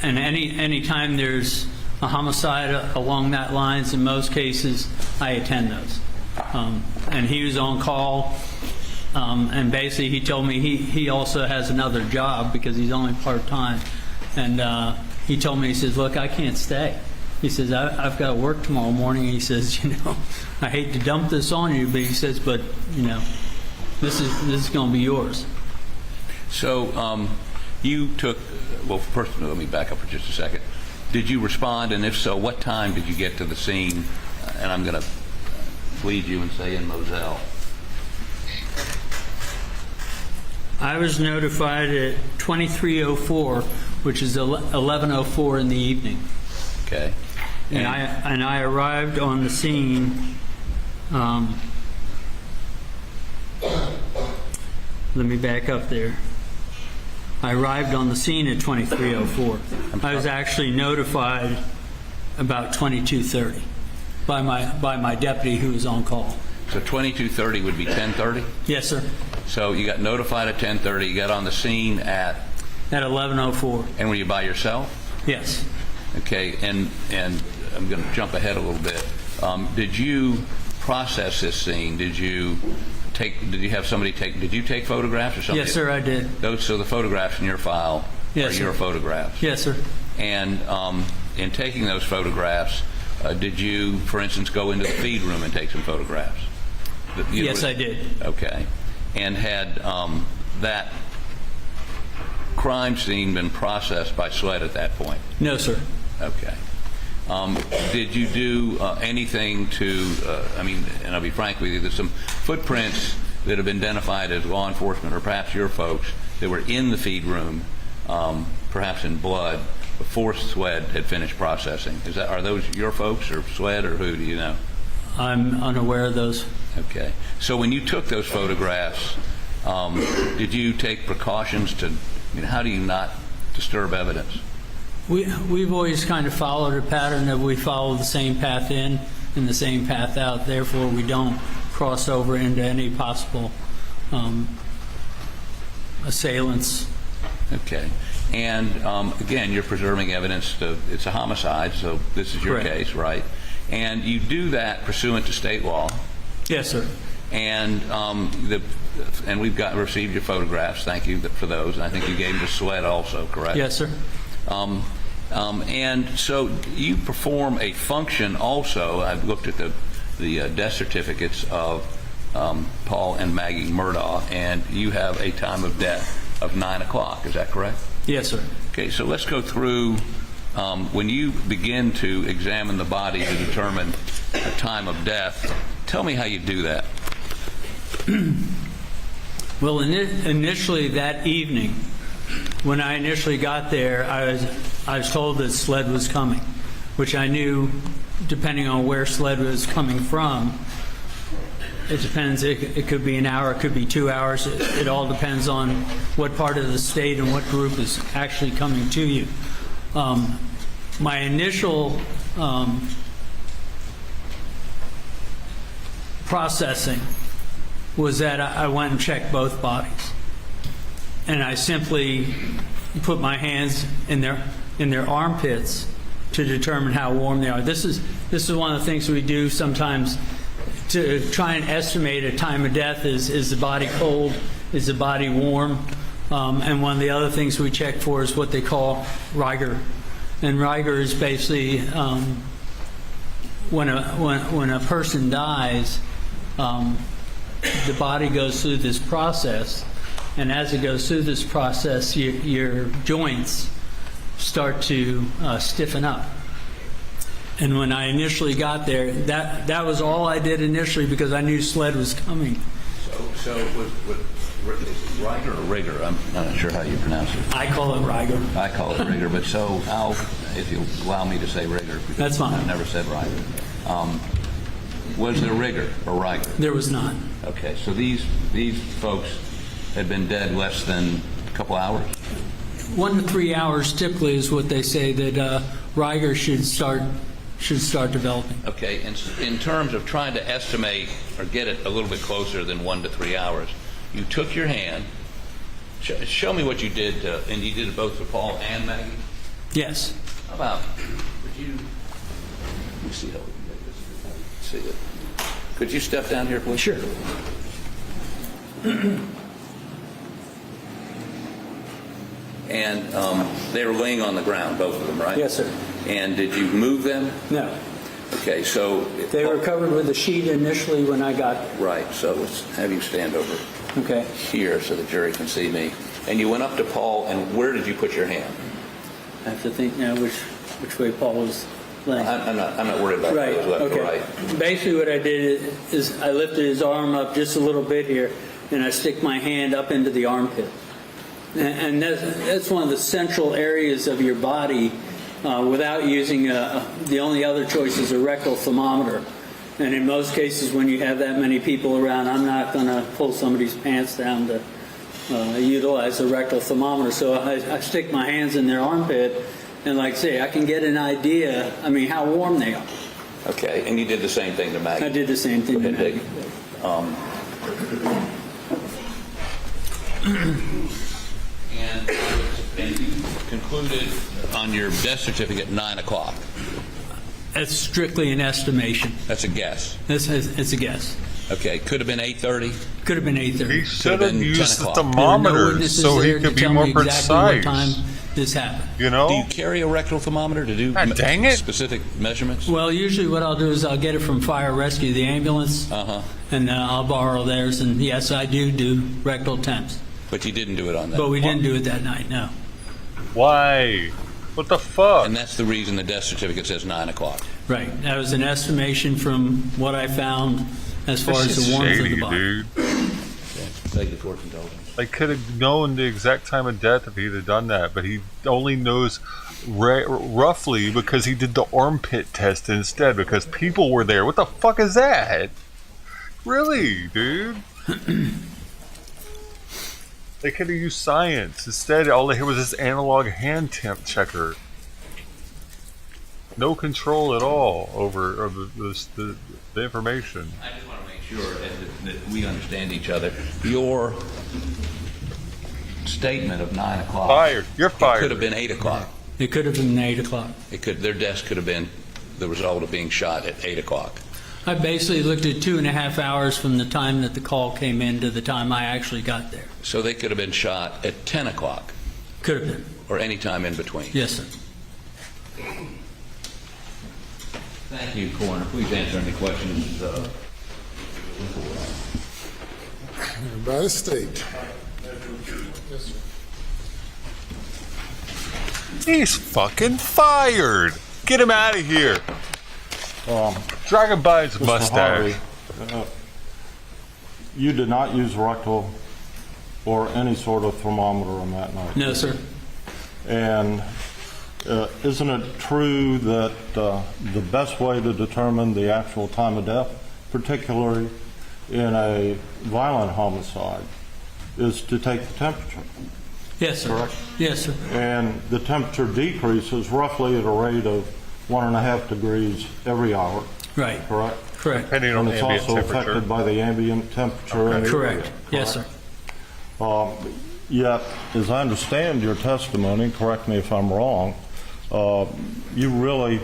And any time there's a homicide along that lines, in most cases, I attend those. And he was on call, and basically he told me he also has another job because he's only part-time. And he told me, he says, look, I can't stay. He says, I've got to work tomorrow morning. He says, I hate to dump this on you, but he says, but, this is going to be yours. So you took, well, first let me back up for just a second. Did you respond, and if so, what time did you get to the scene? And I'm going to lead you and say in Moselle. I was notified at 23:04 which is 11:04 in the evening. Okay. And I arrived on the scene. Let me back up there. I arrived on the scene at 23:04. I was actually notified about 22:30 by my deputy who was on call. So 22:30 would be 10:30? Yes, sir. So you got notified at 10:30. You got on the scene at 11:04. And were you by yourself? Yes. Okay. And I'm going to jump ahead a little bit. Did you process this scene? Did you have somebody take? Did you take photographs or something? Yes, sir, I did. So the photographs in your file are your photographs? Yes, sir. And in taking those photographs, did you, for instance, go into the feed room and take some photographs? Yes, I did. Okay. And had that crime scene been processed by SLED at that point? No, sir. Okay. Did you do anything to, and I'll be frank with you, there's some footprints that have been identified as law enforcement or perhaps your folks that were in the feed room, perhaps in blood, before SLED had finished processing. Are those your folks or SLED or who, do you know? I'm unaware of those. Okay. So when you took those photographs, did you take precautions to, how do you not disturb evidence? We've always kind of followed a pattern that we follow the same path in and the same path out. Therefore, we don't cross over into any possible assailants. Okay. And again, you're preserving evidence. It's a homicide, so this is your Correct. case, right? And you do that pursuant to state law. Yes, sir. And and we've received your photographs. Thank you for those. And I think you gave them to SLED also, correct? Yes, sir. And so you perform a function also. I've looked at the death certificates of Paul and Maggie Murdaugh, and you have a time of death of 9 o'clock. Is that correct? Yes, sir. Okay, so let's go through when you begin to examine the body to determine a time of death. Tell me how you do that. Well, initially that evening, when I initially got there, I was told that SLED was coming, which I knew, depending on where SLED was coming from. It depends. It could be an hour. It could be 2 hours. It all depends on what part of the state and what group is actually coming to you. My initial processing was that I went and checked both bodies, and I simply put my hands in their armpits to determine how warm they are. This is one of the things we do sometimes to try and estimate a time of death. Is the body cold? Is the body warm? And one of the other things we check for is what they call rigor. And rigor is basically when a person dies, the body goes through this process, and as it goes through this process, your joints start to stiffen up. And when I initially got there, that was all I did initially because I knew SLED was coming. So was rigor or rigor? I'm not sure how you pronounce it. I call it rigor. I call it rigor, but so if you'll allow me to say rigor. That's fine. I've never said rigor. Was there rigor or rigor? There was not. Okay, so these folks had been dead less than a couple hours? 1 to 3 hours typically is what they say that rigor should start developing. Okay, and in terms of trying to estimate or get it a little bit closer than 1 to 3 hours, you took your hand. Show me what you did, and you did it both for Paul and Maggie? Yes. How about, let me see how we can get this. See it. Could you step down here, please? Sure. And they were laying on the ground, both of them, right? Yes, sir. And did you move them? No. Okay, so... They were covered with a sheet initially when I got... Right, so let's have you stand over here so the jury can see me. And you went up to Paul, and where did you put your hand? I have to think now which way Paul was laying. I'm not worried about right. Left okay. or right. Basically what I did is I lifted his arm up just a little bit here, and I stick my hand up into the armpit. And that's one of the central areas of your body without using the only other choice is a rectal thermometer. And in most cases, when you have that many people around, I'm not going to pull somebody's pants down to utilize a rectal thermometer. So I stick my hands in their armpit, and like I say, I can get an idea, how warm they are. Okay, and you did the same thing to Maggie? I did the same thing to Maggie. And you concluded on your death certificate 9 o'clock. That's strictly an estimation. That's a guess. It's a guess. Okay, could have been 8:30. Could have been 8:30. He should have used the 10 o'clock. thermometer so he could be more Exactly precise. what time this happened. You know? Do you carry a rectal thermometer to do dang it. specific measurements? Well, usually what I'll do is I'll get it from fire rescue, the ambulance, and I'll borrow theirs. And yes, I do rectal temps. But you didn't do it on that. But we didn't do it that night. No. Why? What the fuck? And that's the reason the death certificate says 9 o'clock. Right. That was an estimation from what I found as far as the warmth of the body. Dude. Thank you for indulgence. I could have known the exact time of death if he'd have done that, but he only knows roughly because he did the armpit test instead because people were there. What the fuck is that? Really, dude? They could have used science. Instead, all they had was this analog hand temp checker. No control at all over the information. I just want to make sure that we understand each other. Your statement of 9 o'clock. Fired. You're fired. It could have been 8 o'clock. It could have been 8 o'clock. Their death could have been the result of being shot at 8 o'clock. I basically looked at 2.5 hours from the time that the call came in to the time I actually got there. So they could have been shot at 10 o'clock. Could have been. Or any time in between. Yes, sir. Thank you, Coroner. Please answer any questions. By the state. Yes, sir. He's fucking fired. Get him out of here. Drag him by his mustache. You did not use rectal or any sort of thermometer on that night? No, sir. And isn't it true that the best way to determine the actual time of death, particularly in a violent homicide, is to take the temperature? Yes, sir. Correct? Yes, sir. And the temperature decreases roughly at a rate of 1.5 degrees every hour. Right. Correct? Correct. Depending on And it's ambient also temperature. affected by the ambient temperature. Okay. in the Correct. area, Yes, sir. Yet, as I understand your testimony, correct me if I'm wrong, you really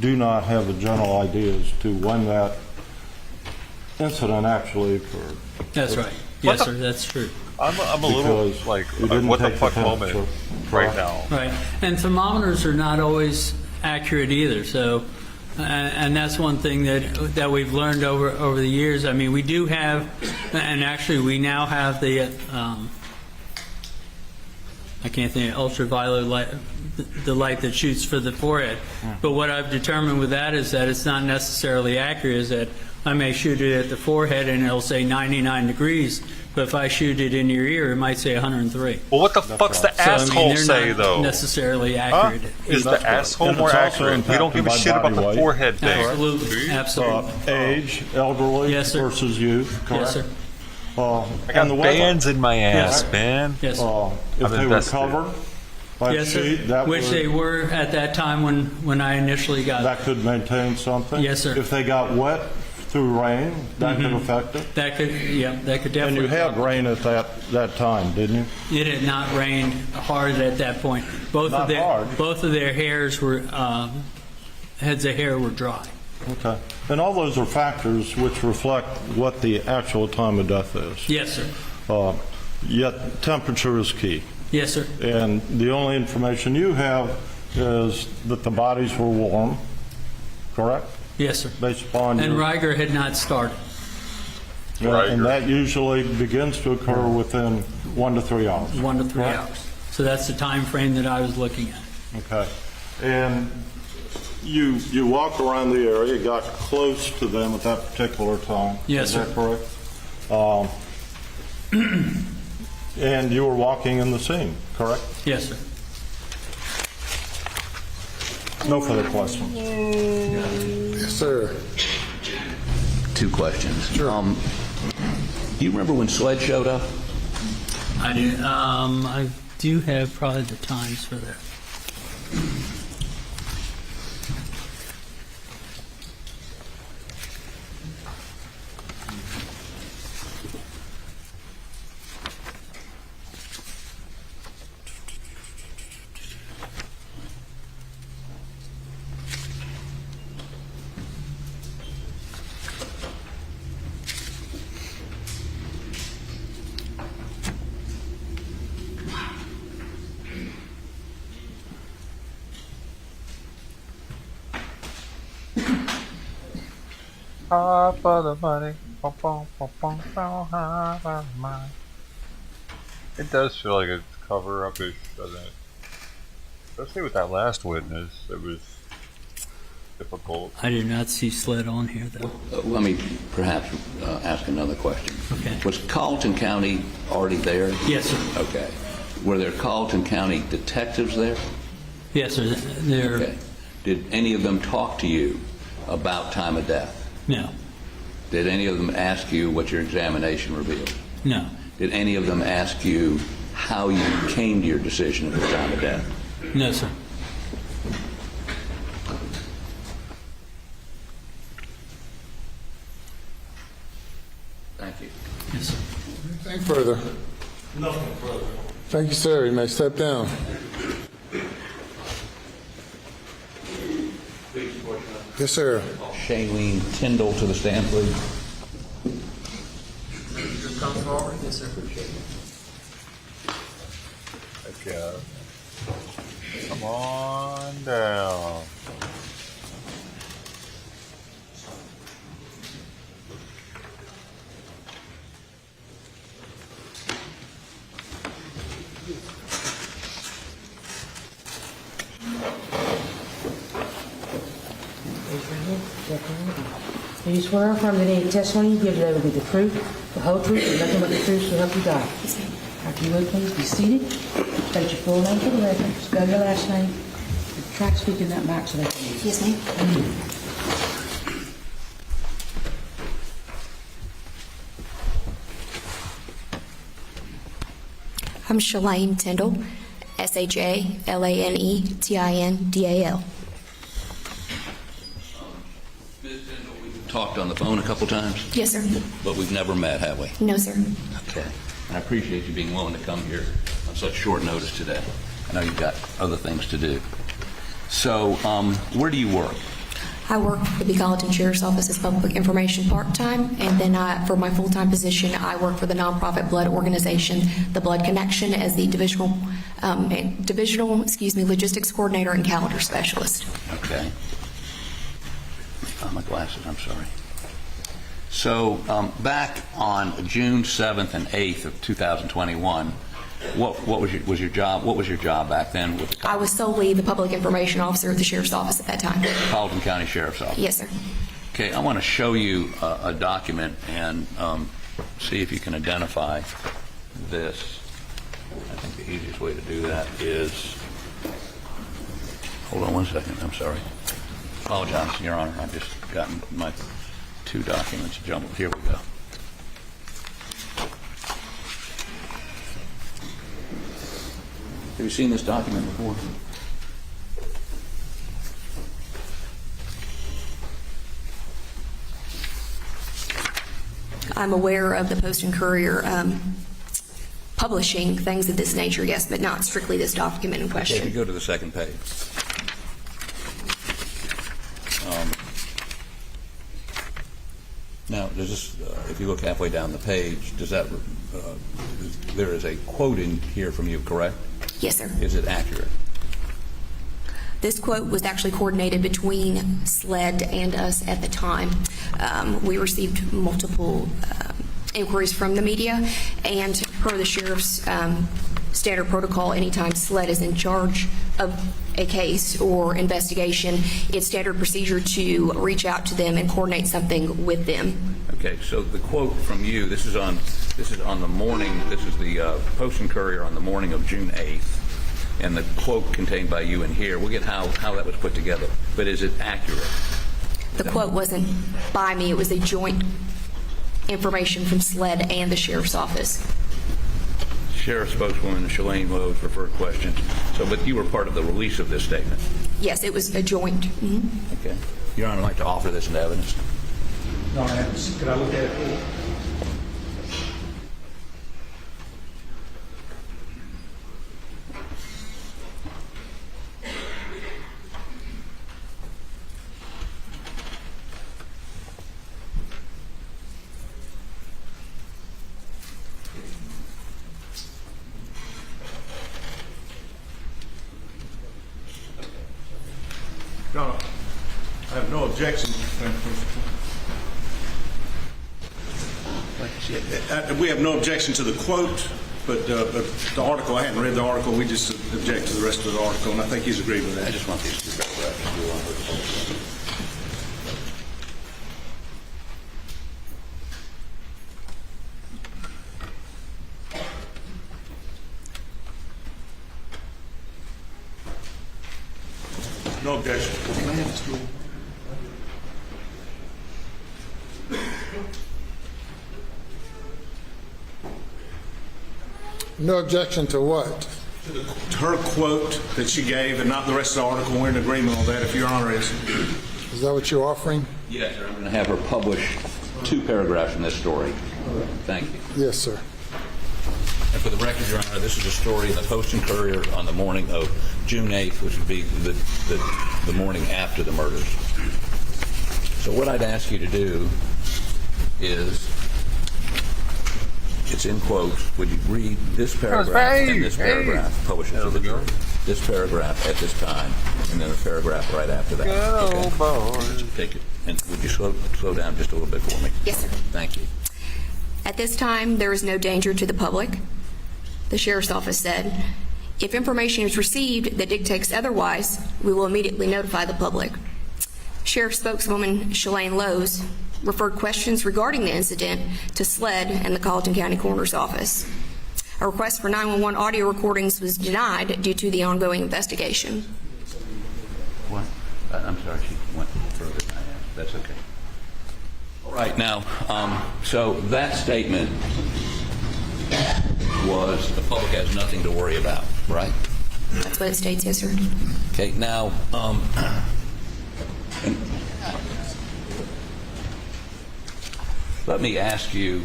do not have a general idea as to when that incident actually occurred. That's right. Yes, sir. That's true. I'm a little Because like you didn't what the take fuck the moment temperature. right now. Right. And thermometers are not always accurate either. So, and that's one thing that we've learned over the years. I mean, we do have, and actually we now have the I can't think of ultraviolet light, the light that shoots for the forehead. But what I've determined with that is that it's not necessarily accurate. Is that I may shoot it at the forehead and it'll say 99 degrees, but if I shoot it in your ear, it might say 103. Well, what the fuck's the asshole they're say not though? necessarily accurate. Is the asshole And more it's also accurate? We don't give a impacted shit by about the body weight. forehead thing. Absolutely. Absolutely. Age, elderly Yes, sir. versus youth, correct? Yes, sir. I got and the weather. bands in my ass, Yes. man. Yes, sir. If I'm they were invested. covered by Yes, a sir. sheet, that Which would, they were at that time when I initially got that could maintain something? Yes, sir. If they got wet through rain, that could affect it? that could that could And definitely. you had rain at that time, didn't you? It had not rained hard at that point. Both Not hard. both of their hairs were heads of hair were dry. Okay. And all those are factors which reflect what the actual time of death is. Yes, sir. Yet temperature is key. Yes, sir. And the only information you have is that the bodies were warm, correct? Yes, sir. Based upon And your... Riger had not started. And that usually begins to occur within 1 to 3 hours. 1 to 3 Correct? hours. So that's the time frame that I was looking at. Okay. And you walked around the area, got close to them at that particular time. Yes, Is that correct? And you were walking in the scene, correct? Yes, sir. No further questions. Yes, sir. 2 questions. Sure. Do you remember when SLED showed up? I do. I do have probably the times for that. Hard for the money. Bum, bum, bum, bum, bum, hard for the money. It does feel like a cover-up-ish, doesn't it? Especially with that last witness, it was difficult. I did not see SLED on here, though. Let me perhaps ask another question. Okay. Was Carleton County already there? Yes, sir. Okay. Were there Carleton County detectives there? Yes, sir. They're... Okay. Did any of them talk to you about time of death? No. Did any of them ask you what your examination revealed? No. Did any of them ask you how you came to your decision of the time of death? No, sir. Thank you. Yes, sir. Anything further? Nothing further. Thank you, sir. You may step down. Yes, sir. Shailene Tyndall to the stand, please. Come forward. Yes, sir. Okay. Come on down. Do you swear or affirm that any testimony you give today will be the truth, the whole truth, and nothing but the truth so help you God? If you would, please be seated. State your full name for the record. Spell your last name. Try to speak in that mic so they can hear you. Yes, ma'am. Thank you. I'm Shalane Tyndall, SHALANETINDAL. Talked on the phone a couple times, Yes, sir. but we've never met, have we? No, sir. Okay. I appreciate you being willing to come here on such short notice today. I know you've got other things to do. So, where do you work? I work for the Gallatin Sheriff's Office as public information part-time, and then for my full-time position, I work for the nonprofit blood organization, the Blood Connection, as the divisional logistics coordinator and calendar specialist. Okay. My glasses, I'm sorry. So, back on June 7th and 8th of 2021, what was your job? What was your job back then with the I was solely the public information officer at the Sheriff's Office at that time. Carleton County Sheriff's Office? Yes, sir. Okay, I want to show you a document and see if you can identify this. I think the easiest way to do that is, hold on one second, I'm sorry. Apologize, Your Honor, I've just gotten my 2 documents jumbled. Here we go. Have you seen this document before? I'm aware of the Post and Courier publishing things of this nature, yes, but not strictly this document in question. If you go to the second page. Now, does this, if you look halfway down the page, does that, there is a quote in here from you, correct? Yes, sir. Is it accurate? This quote was actually coordinated between SLED and us at the time. We received multiple inquiries from the media, and per the sheriff's standard protocol, anytime SLED is in charge of a case or investigation, it's standard procedure to reach out to them and coordinate something with them. Okay, so the quote from you, this is on the morning, this is the Post and Courier on the morning of June 8th, and the quote contained by you in here. We'll get how that was put together, but is it accurate? The quote wasn't by me. It was a joint information from SLED and the Sheriff's Office. Sheriff spokeswoman Shalane Lowe's referred questions. So, but you were part of the release of this statement? Yes, it was a joint. Okay. Your Honor, I'd like to offer this into evidence. No, could I look at it, please? No, I have no objection. We have no objection to the quote, but the article, I hadn't read the article. We just object to the rest of the article, and I think he's agreed with that. I just want these two paragraphs. No objection. No objection to what? To her quote that she gave, and not the rest of the article. We're in agreement on that, if Your Honor is. Is that what you're offering? Yes, sir. I'm going to have her publish 2 paragraphs in this story. Thank you. Yes, sir. And for the record, Your Honor, this is a story in the Post and Courier on the morning of June 8th, which would be the morning after the murders. So what I'd ask you to do is, it's in quotes, would you read this paragraph and this paragraph, publish it to the jury? This paragraph at this time, and then a paragraph right after that. Go, boy. Take it. And would you slow down just a little bit for me? Yes, sir. Thank you. At this time, there is no danger to the public. The Sheriff's Office said, if information is received that dictates otherwise, we will immediately notify the public. Sheriff spokeswoman Shalane Lowe's referred questions regarding the incident to SLED and the Colleton County Coroner's Office. A request for 911 audio recordings was denied due to the ongoing investigation. What? I'm sorry, she went further than I asked. That's okay. All right, now, so that statement was the public has nothing to worry about, right? That's what it states, yes, sir. Okay, now, let me ask you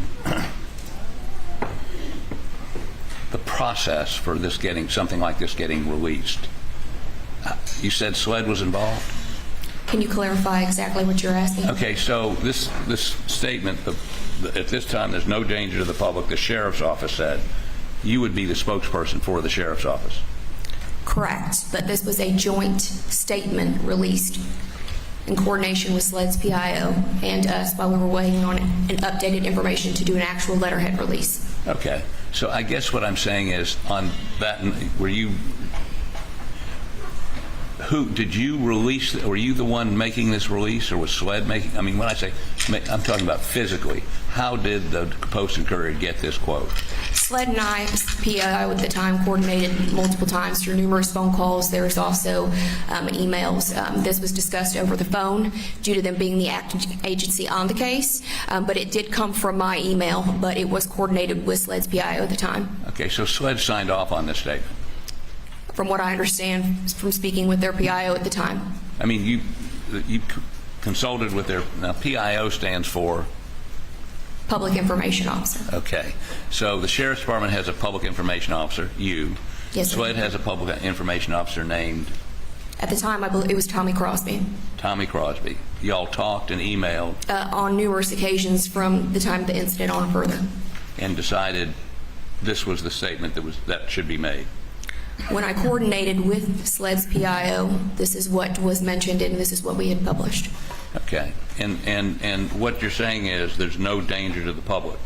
the process for this something like this getting released. You said SLED was involved? Can you clarify exactly what you're asking? Okay, so this statement, at this time there's no danger to the public, the Sheriff's Office said, you would be the spokesperson for the Sheriff's Office. Correct, but this was a joint statement released in coordination with SLED's PIO and us while we were waiting on an updated information to do an actual letterhead release. Okay, so I guess what I'm saying is on that, did you release, were you the one making this release, or was SLED making, I mean, when I say, I'm talking about physically, how did the Post and Courier get this quote? SLED and I, PIO at the time, coordinated multiple times through numerous phone calls. There was also emails. This was discussed over the phone due to them being the acting agency on the case, but it did come from my email, but it was coordinated with SLED's PIO at the time. Okay, so SLED signed off on this statement? From what I understand from speaking with their PIO at the time. I mean, you consulted with their, now PIO stands for? Public Information Officer. Okay. So the Sheriff's Department has a Public Information Officer, you. Yes, sir. SLED has a Public Information Officer named? At the time, I believe it was Tommy Crosby. Tommy Crosby. Y'all talked and emailed? On numerous occasions from the time of the incident on further. And decided this was the statement that should be made? When I coordinated with SLED's PIO, this is what was mentioned and this is what we had published. Okay. And what you're saying is there's no danger to the public.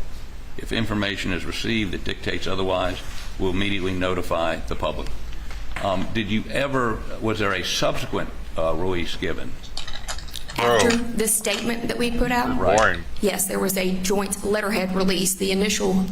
If information is received that dictates otherwise, we'll immediately notify the public. Was there a subsequent release given? after the statement that we put out. Boring. Yes, there was a joint letterhead release. The initial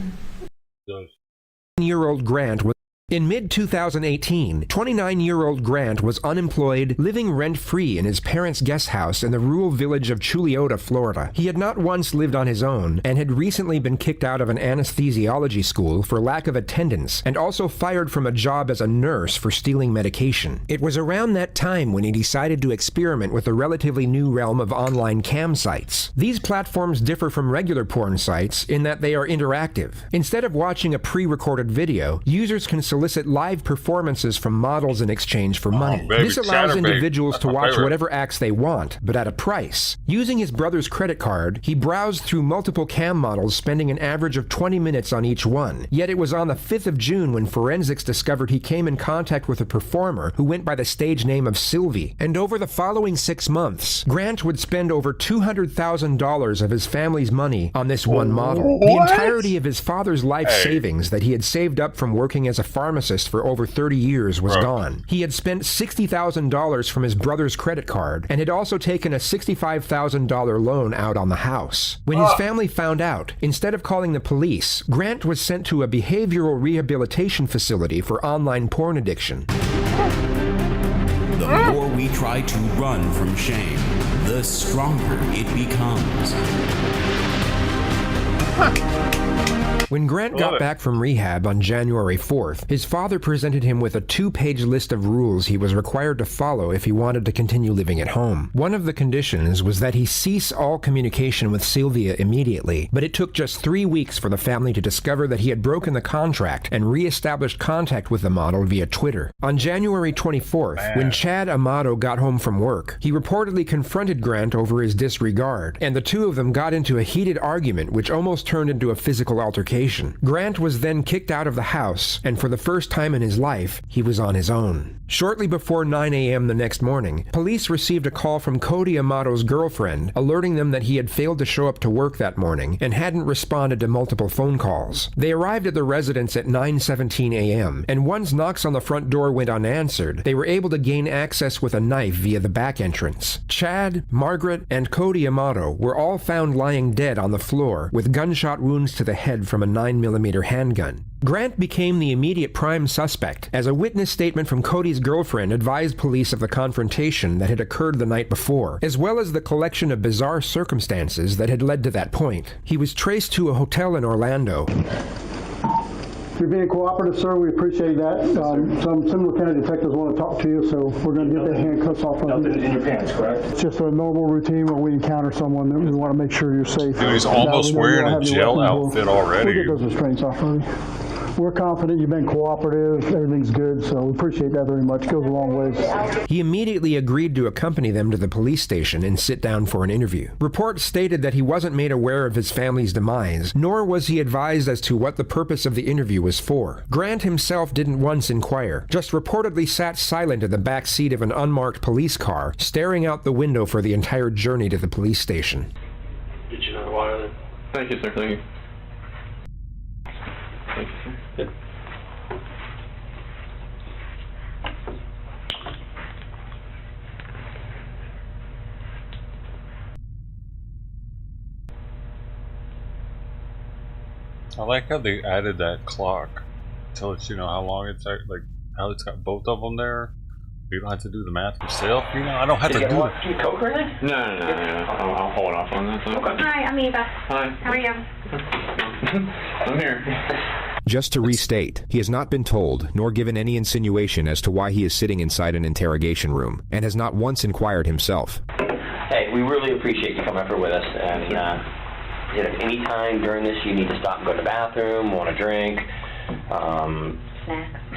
29-year-old Grant was in mid-2018, 29-year-old Grant was unemployed, living rent-free in his parents' guest house in the rural village of Chuliota, Florida. He had not once lived on his own and had recently been kicked out of an anesthesiology school for lack of attendance and also fired from a job as a nurse for stealing medication. It was around that time when he decided to experiment with the relatively new realm of online cam sites. These platforms differ from regular porn sites in that they are interactive. Instead of watching a pre-recorded video, users can solicit live performances from models in exchange for money. This allows individuals to watch whatever acts they want, but at a price. Using his brother's credit card, he browsed through multiple cam models, spending an average of 20 minutes on each one. Yet it was on the 5th of June when forensics discovered he came in contact with a performer who went by the stage name of Sylvie. And over the following 6 months, Grant would spend over $200,000 of his family's money on this one model. The entirety of his father's life savings that he had saved up from working as a pharmacist for over 30 years was gone. He had spent $60,000 from his brother's credit card and had also taken a $65,000 loan out on the house. When his family found out, instead of calling the police, Grant was sent to a behavioral rehabilitation facility for online porn addiction. The more we try to run from shame, the stronger it becomes. When Grant got back from rehab on January 4th, his father presented him with a 2-page list of rules he was required to follow if he wanted to continue living at home. One of the conditions was that he cease all communication with Sylvia immediately, but it took just 3 weeks for the family to discover that he had broken the contract and re-established contact with the model via Twitter. On January 24th, when Chad Amato got home from work, he reportedly confronted Grant over his disregard, and the two of them got into a heated argument which almost turned into a physical altercation. Grant was then kicked out of the house, and for the first time in his life, he was on his own. Shortly before 9 a.m. the next morning, police received a call from Cody Amato's girlfriend, alerting them that he had failed to show up to work that morning and hadn't responded to multiple phone calls. They arrived at the residence at 9:17 a.m., and once knocks on the front door went unanswered, they were able to gain access with a knife via the back entrance. Chad, Margaret, and Cody Amato were all found lying dead on the floor with gunshot wounds to the head from a 9mm handgun. Grant became the immediate prime suspect, as a witness statement from Cody's girlfriend advised police of the confrontation that had occurred the night before, as well as the collection of bizarre circumstances that had led to that point. He was traced to a hotel in Orlando. You're being cooperative, sir. We appreciate that. Some Seminole County detectives want to talk to you, so we're going to get the handcuffs off of you. Nothing in your pants, correct? It's just a normal routine when we encounter someone that we want to make sure you're safe. Dude, he's almost wearing a jail outfit already. We'll get those restraints off of you. We're confident you've been cooperative, everything's good, so we appreciate that very much. It goes a long way. He immediately agreed to accompany them to the police station and sit down for an interview. Reports stated that he wasn't made aware of his family's demise, nor was he advised as to what the purpose of the interview was for. Grant himself didn't once inquire, just reportedly sat silent in the back seat of an unmarked police car, staring out the window for the entire journey to the police station. Did you know the water then? Thank you, sir. Thank you. Thank you, sir. Good. I like how they added that clock to let you know how long it's like how it's got both of them there. You don't have to do the math yourself, you know. I don't have to do it. Do you coke right now? No. I'll hold off on that. Okay. Hi, I'm Eva. Hi. How are you? I'm here. Just to restate, he has not been told, nor given any insinuation as to why he is sitting inside an interrogation room, and has not once inquired himself. Hey, we really appreciate you coming up here with us, and if any time during this you need to stop and go to the bathroom, want a drink,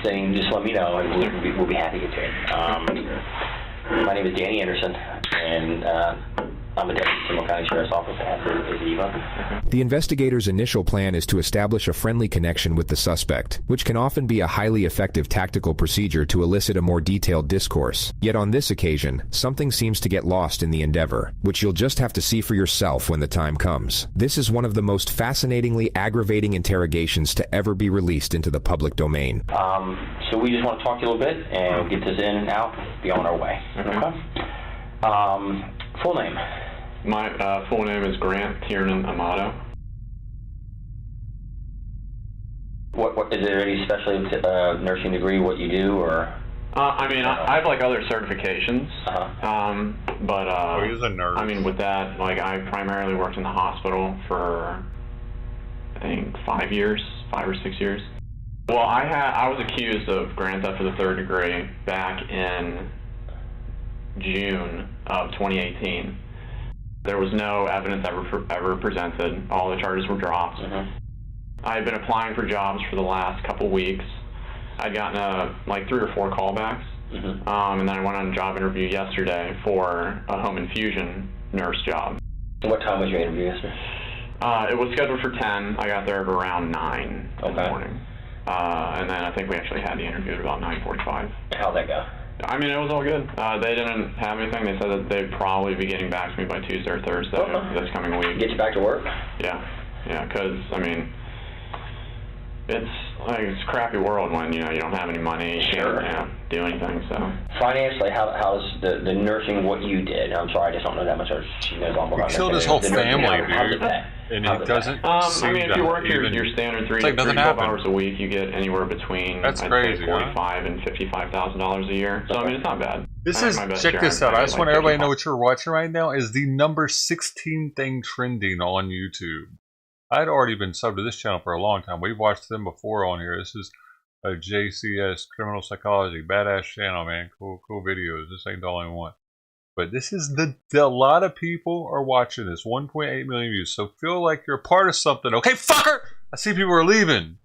then just let me know, and we'll be happy to get to it. My name is Danny Anderson, and I'm a deputy Seminole County Sheriff's Office, as is Eva. The investigator's initial plan is to establish a friendly connection with the suspect, which can often be a highly effective tactical procedure to elicit a more detailed discourse. Yet on this occasion, something seems to get lost in the endeavor, which you'll just have to see for yourself when the time comes. This is one of the most fascinatingly aggravating interrogations to ever be released into the public domain. So we just want to talk to you a little bit and get this in and out, be on our way. Okay? Full name? My full name is Grant Tiernan Amato. What is there any specialty nursing degree? What you do, or? I mean, I have like other certifications, but he's a nurse. I mean, with that, like, I primarily worked in the hospital for I think 5 or 6 years. Well, I was accused of grand theft of the third degree back in June of 2018. There was no evidence ever presented. All the charges were dropped. I had been applying for jobs for the last couple weeks. I'd gotten like 3 or 4 callbacks, and then I went on a job interview yesterday for a home infusion nurse job. What time was your interview yesterday? It was scheduled for 10. I got there around 9 in the morning. And then I think we actually had the interview at about 9:45. How'd that go? I mean, it was all good. They didn't have anything. They said that they'd probably be getting back to me by Tuesday or Thursday this coming week. Get you back to work? Yeah, because, I mean, it's a crappy world when, you know, you don't have any money, you can't do anything, so. Financially, how's the nursing what you did? I'm sorry, I just don't know that much. She knows all about He killed his whole family, dude. And he doesn't I mean, if you work your standard 3 to 12 hours a week, you get anywhere between, I'd say, $45,000 and $55,000 a year. So, I mean, it's not bad. This is, check this out. I just want everybody to know what you're watching right now is the number 16 thing trending on YouTube. I'd already been subbed to this channel for a long time. We've watched them before on here. This is a JCS Criminal Psychology. Badass channel, man. Cool videos. This ain't the only one. But this is a lot of people are watching this. 1.8 million views. So feel like you're a part of something. Okay, fucker! I see people are leaving.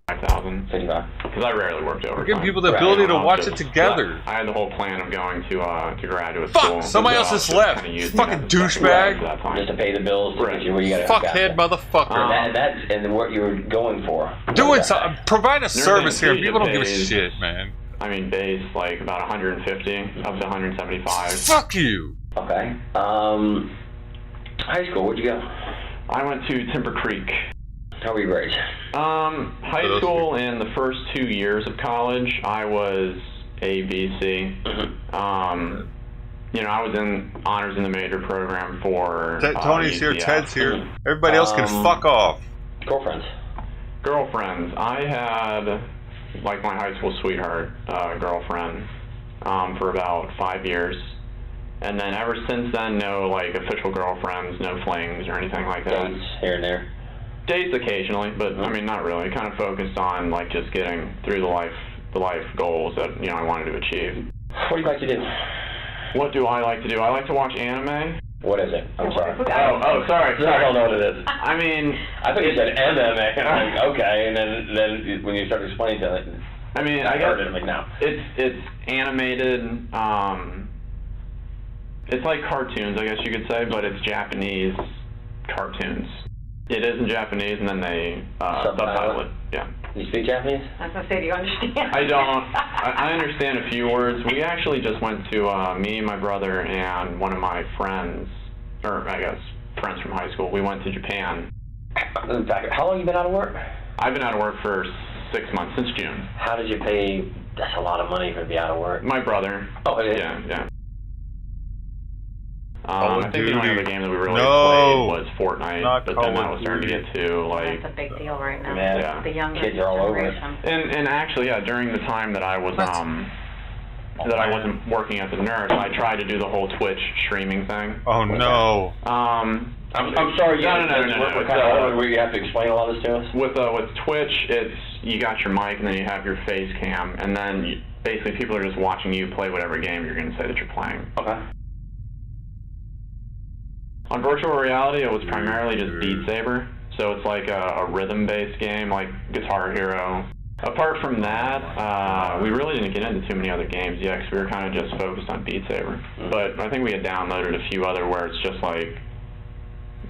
5,000. Because I rarely worked overtime. We're giving people the ability to watch it together. I had the whole plan of going to graduate Fuck! school. Somebody else has left. Fucking douchebag. Just to pay the bills to get you where you got to Fuckhead motherfucker. That's and what you were going for. Doing something. Provide a service here. People don't give a shit, man. I mean, base like about 150 up to 175. Fuck you. Okay. High school, where'd you go? I went to Timber Creek. How were you raised? High school and the first 2 years of college, I was ABC. You know, I was in honors in the major program for Tony's here, Ted's here. Everybody else can fuck off. Girlfriends? Girlfriends. I had, like, my high school sweetheart girlfriend for about 5 years. And then ever since then, no, like, official girlfriends, no flings or anything like that. Dates here and there? Dates occasionally, but I mean, not really. Kind of focused on like just getting through the life goals that, you know, I wanted to achieve. What do you like to do? What do I like to do? I like to watch anime. What is it? I'm sorry. Oh, sorry. I don't know what it is. I mean, I thought you said MMA. And I'm like, okay, and then when you started explaining to it, I mean, I heard it. I'm like, no. It's animated. It's like cartoons, I guess you could say, but it's Japanese cartoons. It is in Japanese, and then they subtitle it. Yeah. You speak Japanese? I was going to say, do you understand? I don't. I understand a few words. We actually just went to, me, my brother, and one of my friends, or I guess friends from high school. We went to Japan. In fact, how long have you been out of work? I've been out of work for 6 months, since June. How did you pay? That's a lot of money for to be out of work. My brother. Oh, yeah. I think the only other game that we really played was Fortnite, but then that was starting to get too, like... That's a big deal right now. Yeah. The younger kids are all over it. And actually, yeah, during the time that I was, that I wasn't working as a nurse, I tried to do the whole Twitch streaming thing. Oh, no. I'm sorry, No. where you have to explain a lot of this to us? With Twitch, it's, you got your mic and then you have your face cam, and then basically people are just watching you play whatever game you're going to say that you're playing. Okay. On virtual reality, it was primarily just Beat Saber, so it's like a rhythm-based game, like Guitar Hero. Apart from that, we really didn't get into too many other games yet, because we were kind of just focused on Beat Saber. But I think we had downloaded a few other where it's just like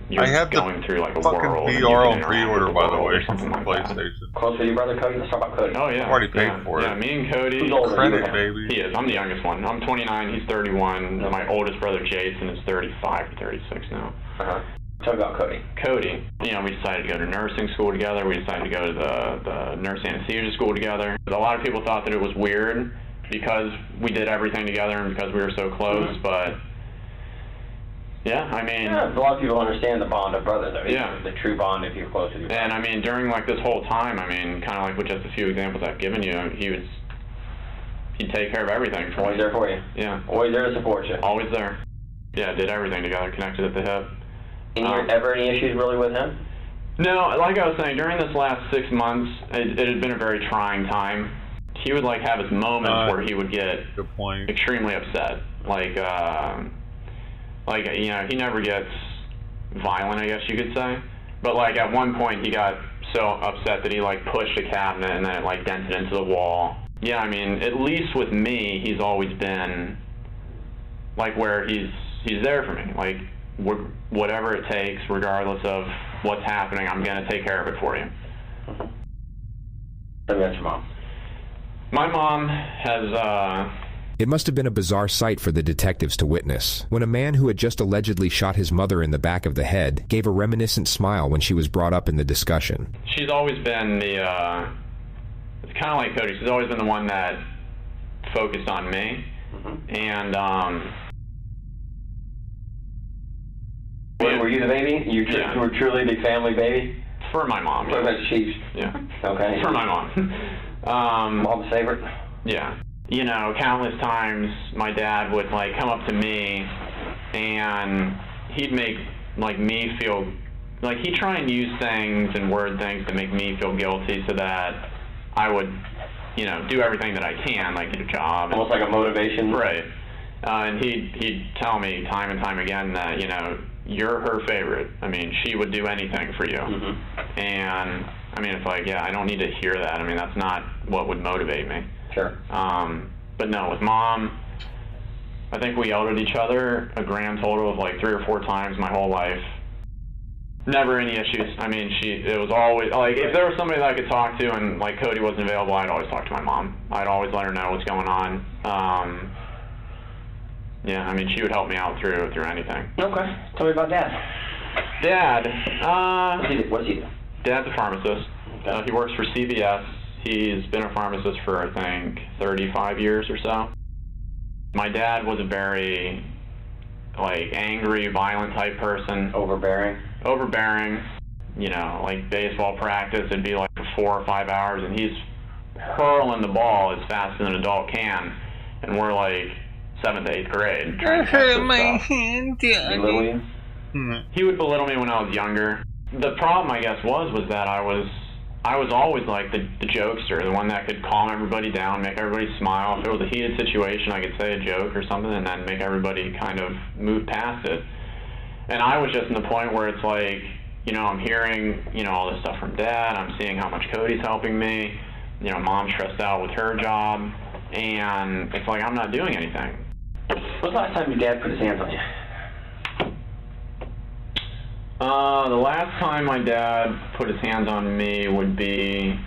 you're going through like a world. VR on pre-order, by the way, from PlayStation. Close with your brother Cody? Let's talk about Cody. Oh, yeah. I'm already paid for it. Yeah, me and Cody. Who's older? Credit, baby. He is. I'm the youngest one. I'm 29. He's 31. My oldest brother, Jason, is 35 or 36 now. Tell me about Cody. Cody. You know, we decided to go to nursing school together. We decided to go to the nurse anesthesia school together. A lot of people thought that it was weird because we did everything together and because we were so close, but Yeah, I mean... Yeah, a lot of people understand the bond of brothers, though. Yeah. The true bond if you're close with your brother. And I mean, during like this whole time, I mean, kind of like with just a few examples I've given you, he'd take care of everything for me. Always there for you. Yeah. Always there to support you. Always there. Yeah, did everything together, connected at the hip. Ever any issues really with him? No, like I was saying, during this last 6 months, it had been a very trying time. He would like have his moments where he would get extremely upset. Like, you know, he never gets violent, I guess you could say. But like at one point he got so upset that he like pushed a cabinet and then it like dented into the wall. Yeah, I mean, at least with me, he's always been like where he's there for me. Like whatever it takes, regardless of what's happening, I'm gonna take care of it for you. What about your mom? My mom has It must have been a bizarre sight for the detectives to witness, when a man who had just allegedly shot his mother in the back of the head gave a reminiscent smile when she was brought up in the discussion. She's always been the, it's kind of like Cody, she's always been the one that focused on me. And, Were you the baby? You were truly the family baby? For my mom. So she's... Yeah. Okay. For my mom. Mom's favorite? Yeah. You know, countless times my dad would like come up to me and he'd make like me feel like he'd try and use things and word things to make me feel guilty so that I would, you know, do everything that I can, like get a job. Almost like a motivation. Right. And he'd tell me time and time again that, you know, you're her favorite. I mean, she would do anything for you. And I mean, it's like, yeah, I don't need to hear that. I mean, that's not what would motivate me. Sure. But no, with mom, I think we yelled at each other a grand total of like 3 or 4 times my whole life. Never any issues. I mean, it was always, like, if there was somebody that I could talk to and like Cody wasn't available, I'd always talk to my mom. I'd always let her know what's going on. Yeah, I mean, she would help me out through anything. Okay. Tell me about Dad. Dad, what does he do? Dad's a pharmacist. He works for CVS. He's been a pharmacist for, I think, 35 years or so. My dad was a very, like, angry, violent type person. Overbearing? Overbearing. You know, like baseball practice, it'd be like for 4 or 5 hours, and he's hurling the ball as fast as an adult can, and we're like 7th, 8th grade. I hurt my hand, Belittle you? He would belittle me when I was younger. The problem, I guess, was that I was always like the jokester, the one that could calm everybody down, make everybody smile. If it was a heated situation, I could say a joke or something and then make everybody kind of move past it. And I was just in the point where it's like, you know, I'm hearing, you know, all this stuff from Dad. I'm seeing how much Cody's helping me. You know, Mom's stressed out with her job. And it's like I'm not doing anything. When's the last time your dad put his hands on you? The last time my dad put his hands on me would be,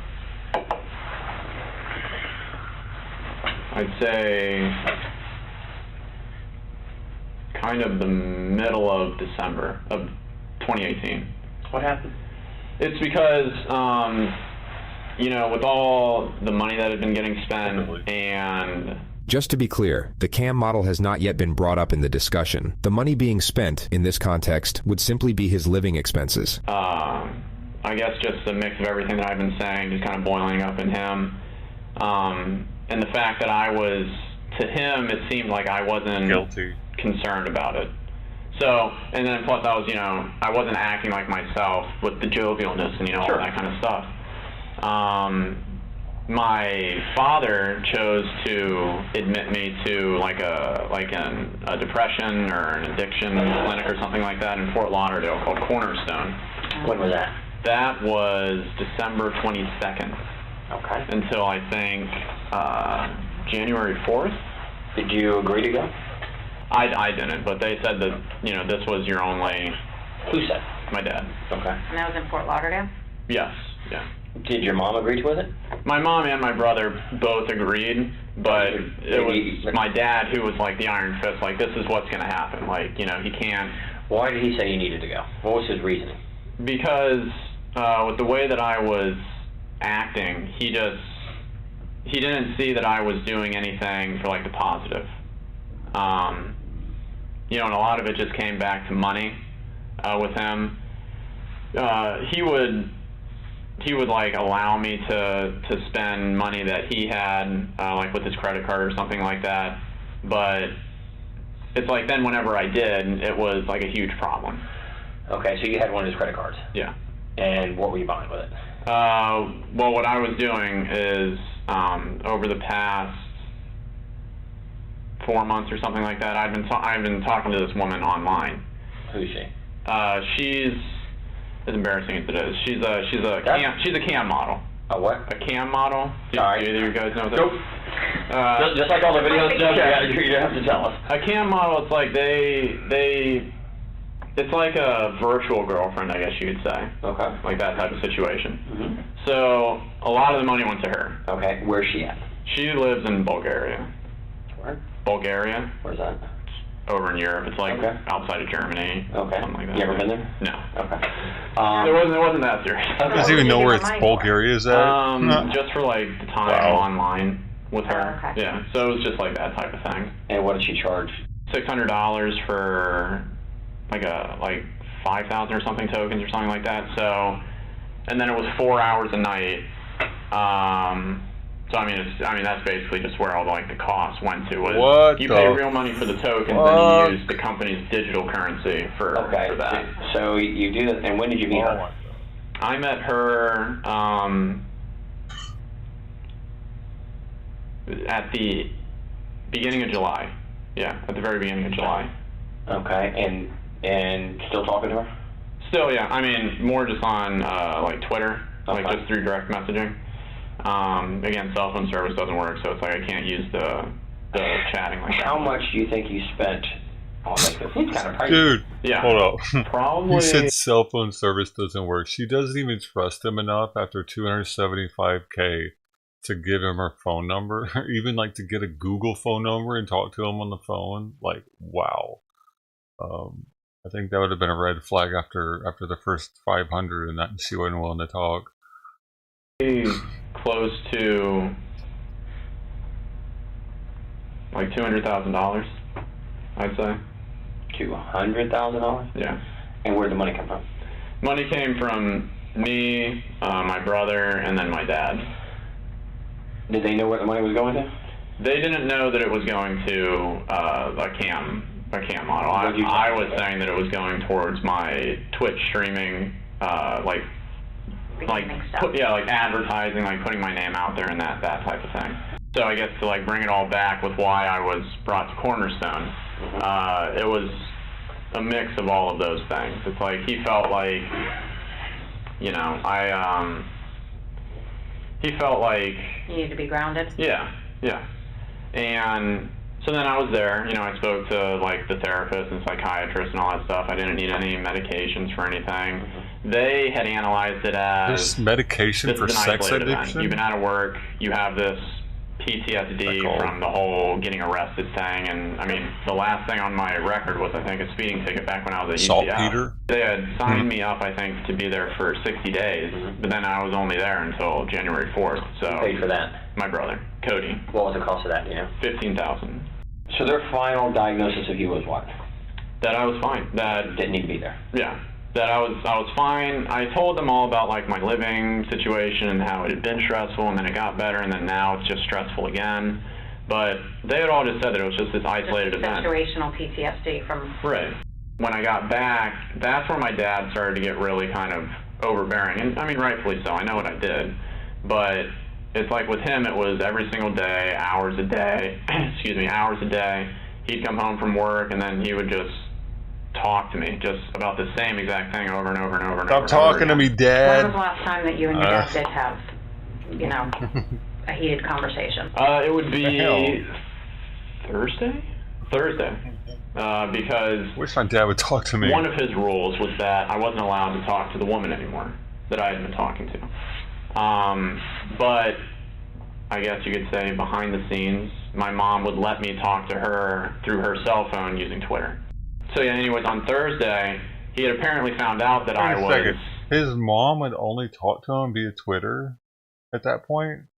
I'd say, kind of the middle of December of 2018. What happened? It's because, you know, with all the money that had been getting spent and... Just to be clear, the CAM model has not yet been brought up in the discussion. The money being spent, in this context, would simply be his living expenses. I guess just a mix of everything that I've been saying, just kind of boiling up in him. And the fact that I was, to him, it seemed like I wasn't concerned about it. So, and then plus I was, you know, I wasn't acting like myself with the jovialness and, you know, all that kind of stuff. My father chose to admit me to like a depression or an addiction clinic or something like that in Fort Lauderdale called Cornerstone. When was that? That was December 22nd. Okay. Until I think January 4th. Did you agree to go? I didn't, but they said that, you know, this was your only... Who said? My dad. Okay. And that was in Fort Lauderdale? Yes, yeah. Did your mom agree with it? My mom and my brother both agreed, but it was my dad who was like the iron fist, like, this is what's going to happen. Like, you know, he can't... Why did he say you needed to go? What was his reasoning? Because with the way that I was acting, he didn't see that I was doing anything for, like, the positive. you know, and a lot of it just came back to money with him. He would like allow me to spend money that he had, like with his credit card or something like that. But it's like then whenever I did, it was like a huge problem. Okay, so you had one of his credit cards. Yeah. And what were you buying with it? Well, what I was doing is over the past 4 months or something like that, I've been talking to this woman online. Who's she? She's as embarrassing as it is. She's a cam model. A what? A cam model. Do either of you guys know what that Nope. is? Just like all the videos, you have to tell us. A cam model, it's like it's like a virtual girlfriend, I guess you could say. Okay. Like that type of situation. So a lot of the money went to her. Okay, where's she at? She lives in Bulgaria. Where? Bulgaria. Where's that? Over in Europe. It's like outside of Germany. Okay. Something like that. You ever been there? No. Okay. It wasn't that serious. Doesn't even know where it's Bulgaria is at. Just for like the time online with her. Yeah. So it was just like that type of thing. And what did she charge? $600 for like 5,000 or something tokens or something like that. So, and then it was 4 hours a night. So I mean that's basically just where all the costs went to. Was you pay real money for the tokens, and you use the company's digital currency for that. So you do that, and when did you meet her? I met her at the beginning of July. Yeah, at the very beginning of July. Okay, and still talking to her? Still, yeah. I mean, more just on like Twitter, like just through direct messaging. Again, cell phone service doesn't work, so it's like I can't use the chatting like that. How much do you think you spent on this? It's kind of pricey. Dude, yeah. Hold up. Probably. You said cell phone service doesn't work. She doesn't even trust him enough after $275K to give him her phone number, or even like to get a Google phone number and talk to him on the phone. Like, wow. I think that would have been a red flag after the first 500, and that she wasn't willing to talk. Close to like $200,000, I'd say. $200,000? Yeah. And where did the money come from? Money came from me, my brother, and then my dad. Did they know where the money was going to? They didn't know that it was going to a cam model. I was saying that it was going towards my Twitch streaming, like advertising, like putting my name out there and that type of thing. So I guess to like bring it all back with why I was brought to Cornerstone, it was a mix of all of those things. It's like he felt like, you know, he felt like You need to be grounded. Yeah. And so then I was there, you know, I spoke to like the therapist and psychiatrist and all that stuff. I didn't need any medications for anything. They had analyzed it as there's medication for sex addiction. You've been out of work, you have this PTSD from the whole getting arrested thing, and I mean the last thing on my record was I think a speeding ticket back when I was at UCL. Saltpeter? They had signed me up I think to be there for 60 days, but then I was only there until January 4th. So Who paid for that? My brother, Cody. What was the cost of that, do you know? $15,000. So their final diagnosis of you was what? That I was fine. That didn't need to be there. Yeah. That I was fine. I told them all about like my living situation and how it had been stressful, and then it got better, and then now it's just stressful again. But they had all just said that it was just this isolated event. Situational PTSD from... Right. When I got back, that's where my dad started to get really kind of overbearing. And I mean, rightfully so. I know what I did. But it's like with him, it was every single day, hours a day, hours a day. He'd come home from work, and then he would just talk to me just about the same exact thing over and over and over and over. Stop talking to me, Dad. When was the last time that you and your dad did have, you know, a heated conversation? It would be Thursday, because wish my dad would talk to me. One of his rules was that I wasn't allowed to talk to the woman anymore that I had been talking to. But I guess you could say behind the scenes, my mom would let me talk to her through her cell phone using Twitter. So yeah, anyways, on Thursday, he had apparently found out that I was... Second. His mom would only talk to him via Twitter at that point?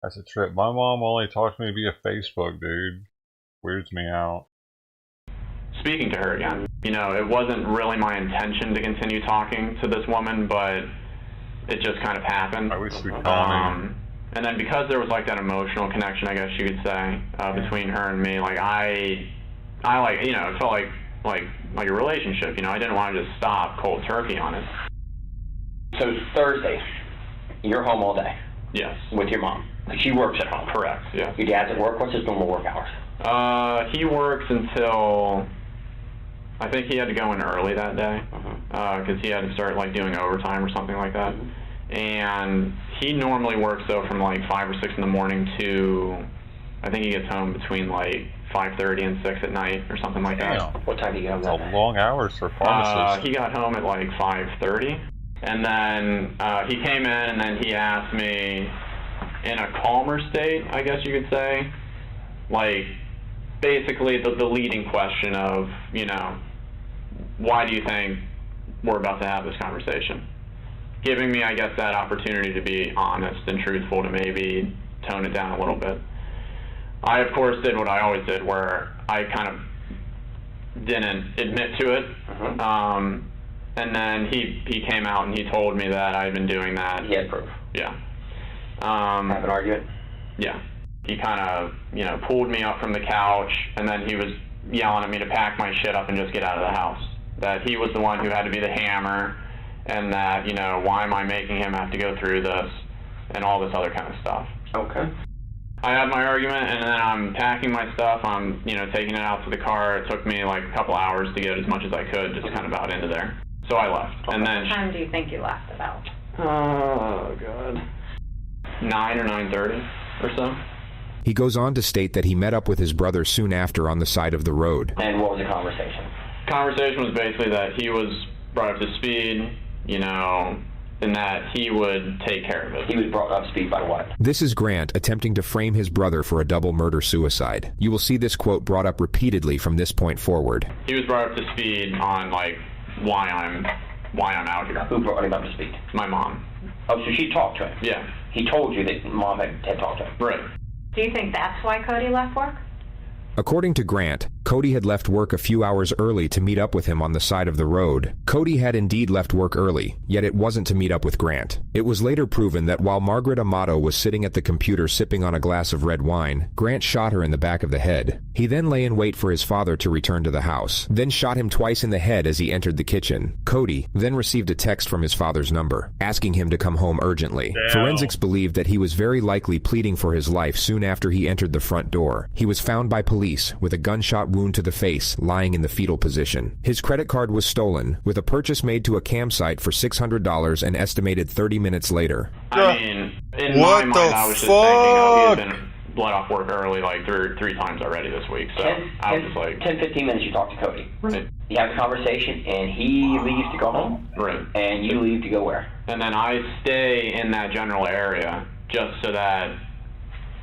That's a trip. My mom only talked to me via Facebook, dude. Weirds me out. speaking to her again. You know, it wasn't really my intention to continue talking to this woman, but it just kind of happened. And then because there was like that emotional connection, I guess you could say, between her and me, like I like, you know, it felt like a relationship. You know, I didn't want to just stop cold turkey on it. So Thursday, you're home all day? Yes. With your mom? Like she works at home? Correct, yeah. Your dad's at work? What's his normal work hours? He works until, I think he had to go in early that day, because he had to start like doing overtime or something like that. And he normally works though from like 5 or 6 in the morning to, I think he gets home between like 5:30 and 6 at night or something like that. What time do you get home that night? Long hours for pharmacists. He got home at like 5:30, and then he came in and then he asked me in a calmer state, I guess you could say, like basically the leading question of, you know, why do you think we're about to have this conversation? Giving me, I guess, that opportunity to be honest and truthful, to maybe tone it down a little bit. I, of course, did what I always did, where I kind of didn't admit to it. And then he came out and he told me that I'd been doing that. He had proof? Yeah. Have an argument? Yeah. He kind of, you know, pulled me up from the couch, and then he was yelling at me to pack my shit up and just get out of the house. That he was the one who had to be the hammer, and that, you know, why am I making him have to go through this, and all this other kind of stuff. Okay. I had my argument, and then I'm packing my stuff. I'm, you know, taking it out to the car. It took me like a couple hours to get as much as I could, just kind of out into there. So I left. Okay. And then What time do you think you left about? Oh, God. 9 or 9:30 or so. He goes on to state that he met up with his brother soon after on the side of the road. And what was the conversation? Conversation was basically that he was brought up to speed, you know, and that he would take care of it. He was brought up to speed by what? This is Grant attempting to frame his brother for a double murder-suicide. You will see this quote brought up repeatedly from this point forward. He was brought up to speed on, like, why I'm out here. Who brought him up to speed? My mom. Oh, so she talked to him? Yeah. He told you that mom had talked to him? Right. Do you think that's why Cody left work? According to Grant, Cody had left work a few hours early to meet up with him on the side of the road. Cody had indeed left work early, yet it wasn't to meet up with Grant. It was later proven that while Margaret Amato was sitting at the computer sipping on a glass of red wine, Grant shot her in the back of the head. He then lay in wait for his father to return to the house, then shot him twice in the head as he entered the kitchen. Cody then received a text from his father's number, asking him to come home urgently. Forensics believed that he was very likely pleading for his life soon after he entered the front door. He was found by police with a gunshot wound to the face, lying in the fetal position. His credit card was stolen, with a purchase made to a campsite for $600 and estimated 30 minutes later. I mean, in my mind, I was just thinking, oh, he had been let off work early like three times already this week. So I was just like 10-15 minutes you talk to Cody. Right. You have a conversation, and he leaves to go home. Right. And you leave to go where? And then I stay in that general area just so that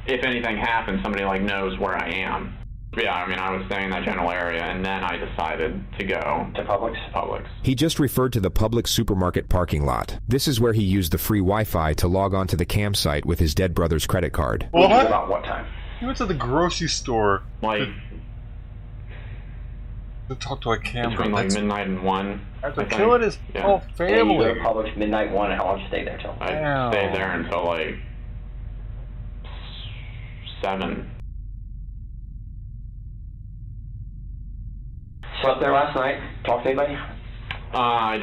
if anything happens, somebody like knows where I am. Yeah, I mean, I was staying in that general area, and then I decided to go to Publix. He just referred to the Publix supermarket parking lot. This is where he used the free Wi-Fi to log on to the campsite with his dead brother's credit card. What? About what time? He went to the grocery store. Like, to talk to a camera. Between like midnight and 1. After killing his whole family. And you go to Publix midnight 1, and how long did you stay there till? I stayed there until like 7. Slept there last night? Talked to anybody? I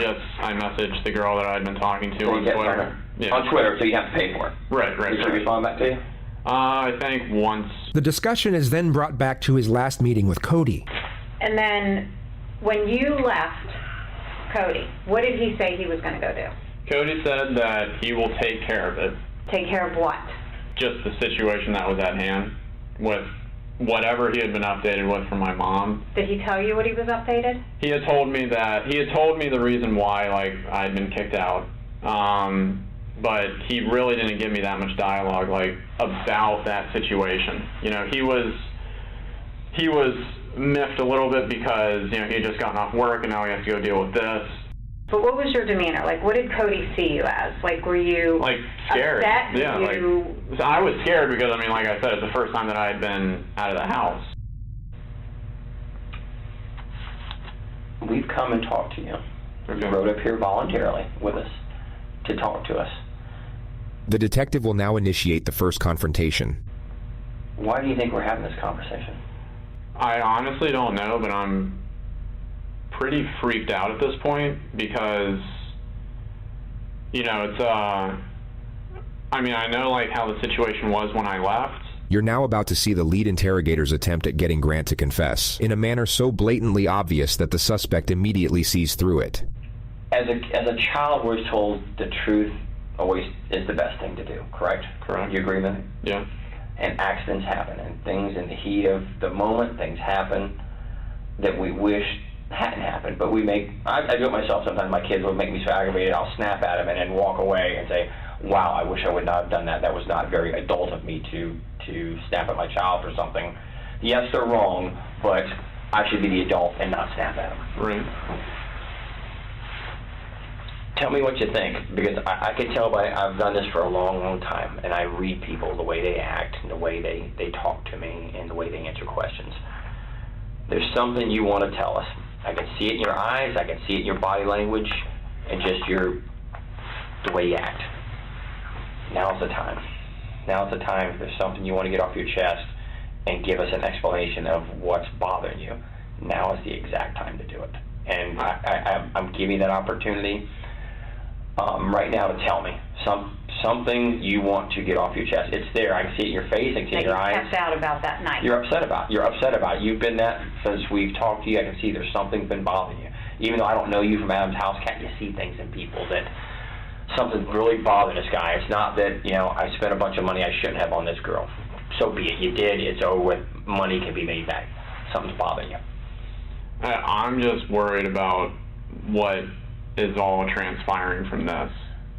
messaged the girl that I'd been talking to on Twitter. Yeah. On Twitter, so you have to pay for it. Right. Did she respond back to you? I think once. The discussion is then brought back to his last meeting with Cody. And then when you left Cody, what did he say he was going to go do? Cody said that he will take care of it. Take care of what? Just the situation that was at hand with whatever he had been updated with from my mom. Did he tell you what he was updated? He had told me the reason why, like, I'd been kicked out. But he really didn't give me that much dialogue, like, about that situation. You know, he was miffed a little bit because, you know, he had just gotten off work and now he has to go deal with this. But what was your demeanor? Like, what did Cody see you as? Like, were you like scared? Upset? Yeah, so I was scared because, I mean, like I said, it's the first time that I had been out of the house. we've come and talked to you. You rode up here voluntarily with us to talk to us. The detective will now initiate the first confrontation. Why do you think we're having this conversation? I honestly don't know, but I'm pretty freaked out at this point because, you know, it's, I mean, I know, like, how the situation was when I left. You're now about to see the lead interrogator's attempt at getting Grant to confess, in a manner so blatantly obvious that the suspect immediately sees through it. As a child, we're told the truth always is the best thing to do, correct? Correct. You agree with me? Yeah. And accidents happen, and things in the heat of the moment, things happen that we wish hadn't happened. But we make, I do it myself sometimes. My kids will make me so aggravated, I'll snap at them and then walk away and say, wow, I wish I would not have done that. That was not very adult of me to snap at my child for something. Yes, they're wrong, but I should be the adult and not snap at them. Right. Tell me what you think, because I can tell by, I've done this for a long, long time, and I read people, the way they act, and the way they talk to me, and the way they answer questions. There's something you want to tell us. I can see it in your eyes, I can see it in your body language, and just the way you act. Now's the time. Now's the time. If there's something you want to get off your chest and give us an explanation of what's bothering you, now is the exact time to do it. And I'm giving you that opportunity right now to tell me something you want to get off your chest. It's there. I can see it in your face. I can see it in your eyes. Tapped out about that night. You're upset about it. You've been that since we've talked to you. I can see there's something been bothering you. Even though I don't know you from Adam's house, can't you see things in people that something's really bothering this guy? It's not that, you know, I spent a bunch of money I shouldn't have on this girl. So be it. You did. It's over with. Money can be made back. Something's bothering you. I'm just worried about what is all transpiring from this.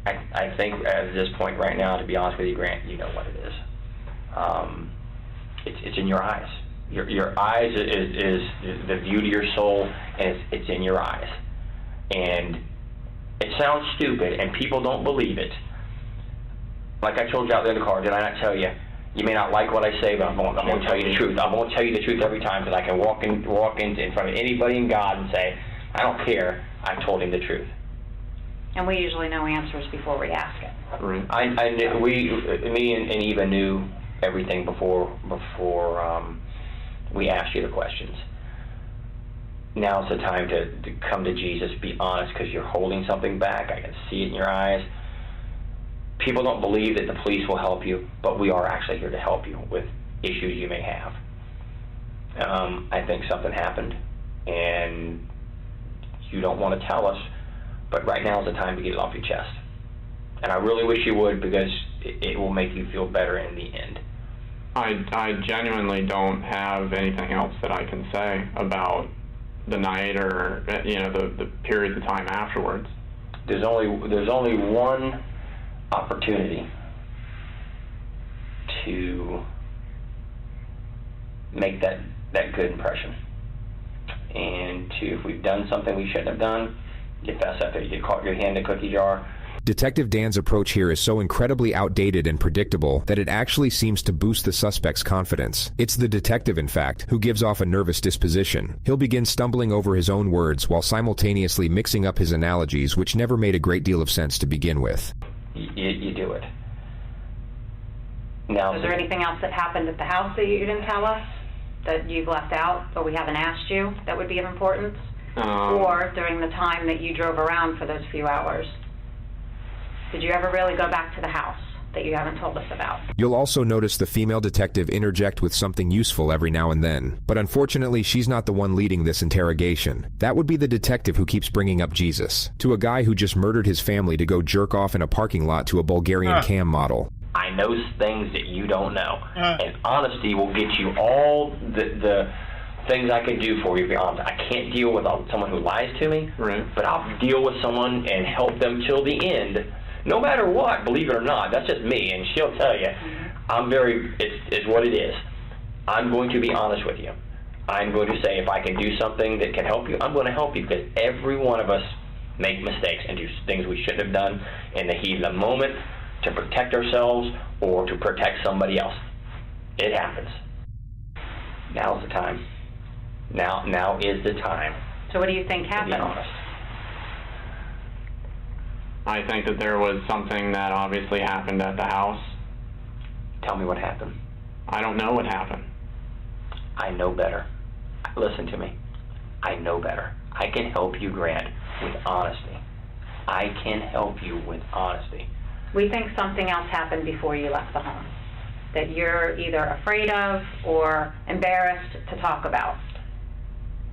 I think at this point right now, to be honest with you, Grant, you know what it is. It's in your eyes. Your eyes is the view to your soul, and it's in your eyes. And it sounds stupid, and people don't believe it. Like I told you out there in the car, did I not tell you? You may not like what I say, but I'm going to tell you the truth. I'm going to tell you the truth every time, because I can walk in front of anybody in God and say, I don't care. I've told him the truth. And we usually know answers before we ask it. Right. Me and Eva knew everything before we asked you the questions. Now's the time to come to Jesus, be honest, because you're holding something back. I can see it in your eyes. People don't believe that the police will help you, but we are actually here to help you with issues you may have. I think something happened, and you don't want to tell us, but right now is the time to get it off your chest. And I really wish you would, because it will make you feel better in the end. I genuinely don't have anything else that I can say about the night or, you know, the periods of time afterwards. There's only one opportunity to make that good impression. And if we've done something we shouldn't have done, you fess up there. You caught your hand in a cookie jar. Detective Dan's approach here is so incredibly outdated and predictable that it actually seems to boost the suspect's confidence. It's the detective, in fact, who gives off a nervous disposition. He'll begin stumbling over his own words while simultaneously mixing up his analogies, which never made a great deal of sense to begin with. You do it. Now, is there anything else that happened at the house that you didn't tell us, that you've left out, or we haven't asked you, that would be of importance? Or during the time that you drove around for those few hours? Did you ever really go back to the house that you haven't told us about? You'll also notice the female detective interject with something useful every now and then. But unfortunately, she's not the one leading this interrogation. That would be the detective who keeps bringing up Jesus, to a guy who just murdered his family to go jerk off in a parking lot to a Bulgarian cam model. I know things that you don't know. And honesty will get you all the things I can do for you, to be honest. I can't deal with someone who lies to me, but I'll deal with someone and help them till the end. No matter what, believe it or not, that's just me, and she'll tell you, it's what it is. I'm going to be honest with you. I'm going to say if I can do something that can help you, I'm going to help you, because every one of us make mistakes and do things we shouldn't have done in the heat of the moment to protect ourselves or to protect somebody else. It happens. Now's the time. Now is the time So what do you think To be happened? honest. I think that there was something that obviously happened at the house. Tell me what happened. I don't know what happened. I know better. Listen to me. I know better. I can help you, Grant, with honesty. I can help you with honesty. We think something else happened before you left the home that you're either afraid of or embarrassed to talk about.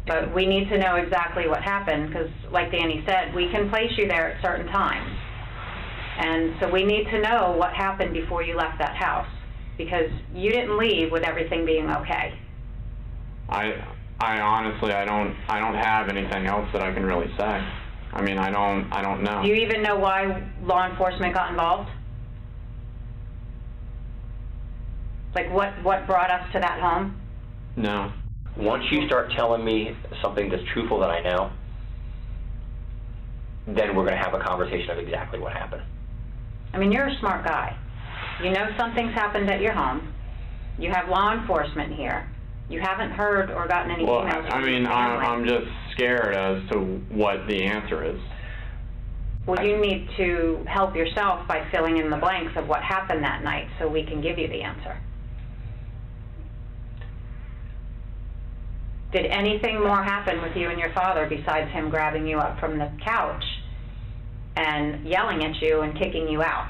But we need to know exactly what happened because, like Danny said, we can place you there at certain times. And so we need to know what happened before you left that house because you didn't leave with everything being okay. I honestly, I don't have anything else that I can really say. I mean, I don't know. Do you even know why law enforcement got involved? Like what brought us to that home? No. Once you start telling me something that's truthful that I know, then we're going to have a conversation of exactly what happened. I mean, you're a smart guy. You know something's happened at your home. You have law enforcement here. You haven't heard or gotten any Well, emails. I mean, I'm just scared as to what the answer is. Well, you need to help yourself by filling in the blanks of what happened that night so we can give you the answer. Did anything more happen with you and your father besides him grabbing you up from the couch and yelling at you and kicking you out?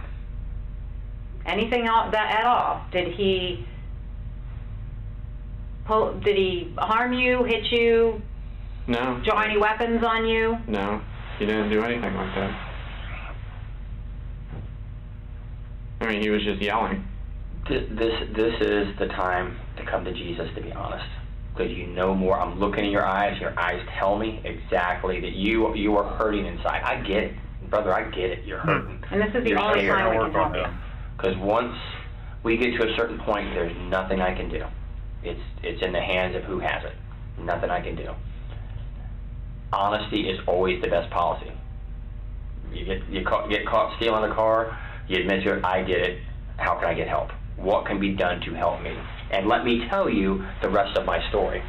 Anything at all? Did he harm you, hit you? No. Draw any weapons on you? No. He didn't do anything like that. I mean, he was just yelling. This is the time to come to Jesus, to be honest. Because you know more. I'm looking in your eyes tell me exactly that you are hurting inside. I get it. Brother, I get it. You're hurting. And this is the only time we can help you. Because once we get to a certain point, there's nothing I can do. It's in the hands of who has it. Nothing I can do. Honesty is always the best policy. You get caught stealing a car, you admit to it, I get it. How can I get help? What can be done to help me? And let me tell you the rest of my story.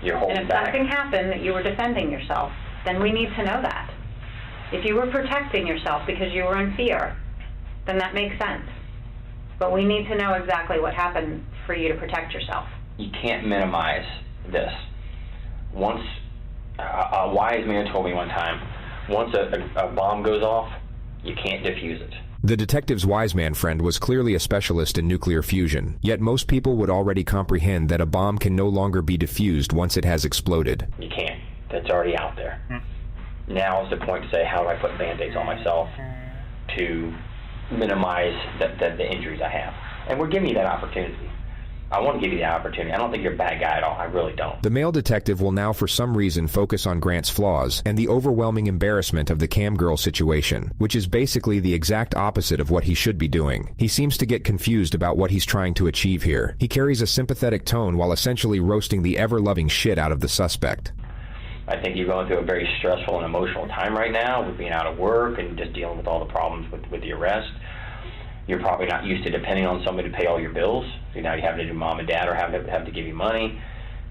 You're holding And if back. something happened that you were defending yourself, then we need to know that. If you were protecting yourself because you were in fear, then that makes sense. But we need to know exactly what happened for you to protect yourself. You can't minimize this. Once a wise man told me one time, once a bomb goes off, you can't defuse it. The detective's wise man friend was clearly a specialist in nuclear fusion, yet most people would already comprehend that a bomb can no longer be defused once it has exploded. You can't. That's already out there. Now is the point to say, how do I put Band-Aids on myself to minimize the injuries I have? And we're giving you that opportunity. I want to give you that opportunity. I don't think you're a bad guy at all. I really don't. The male detective will now for some reason focus on Grant's flaws and the overwhelming embarrassment of the cam girl situation, which is basically the exact opposite of what he should be doing. He seems to get confused about what he's trying to achieve here. He carries a sympathetic tone while essentially roasting the ever-loving shit out of the suspect. I think you're going through a very stressful and emotional time right now with being out of work and just dealing with all the problems with the arrest. You're probably not used to depending on somebody to pay all your bills. So now you have to do mom and dad or have to give you money.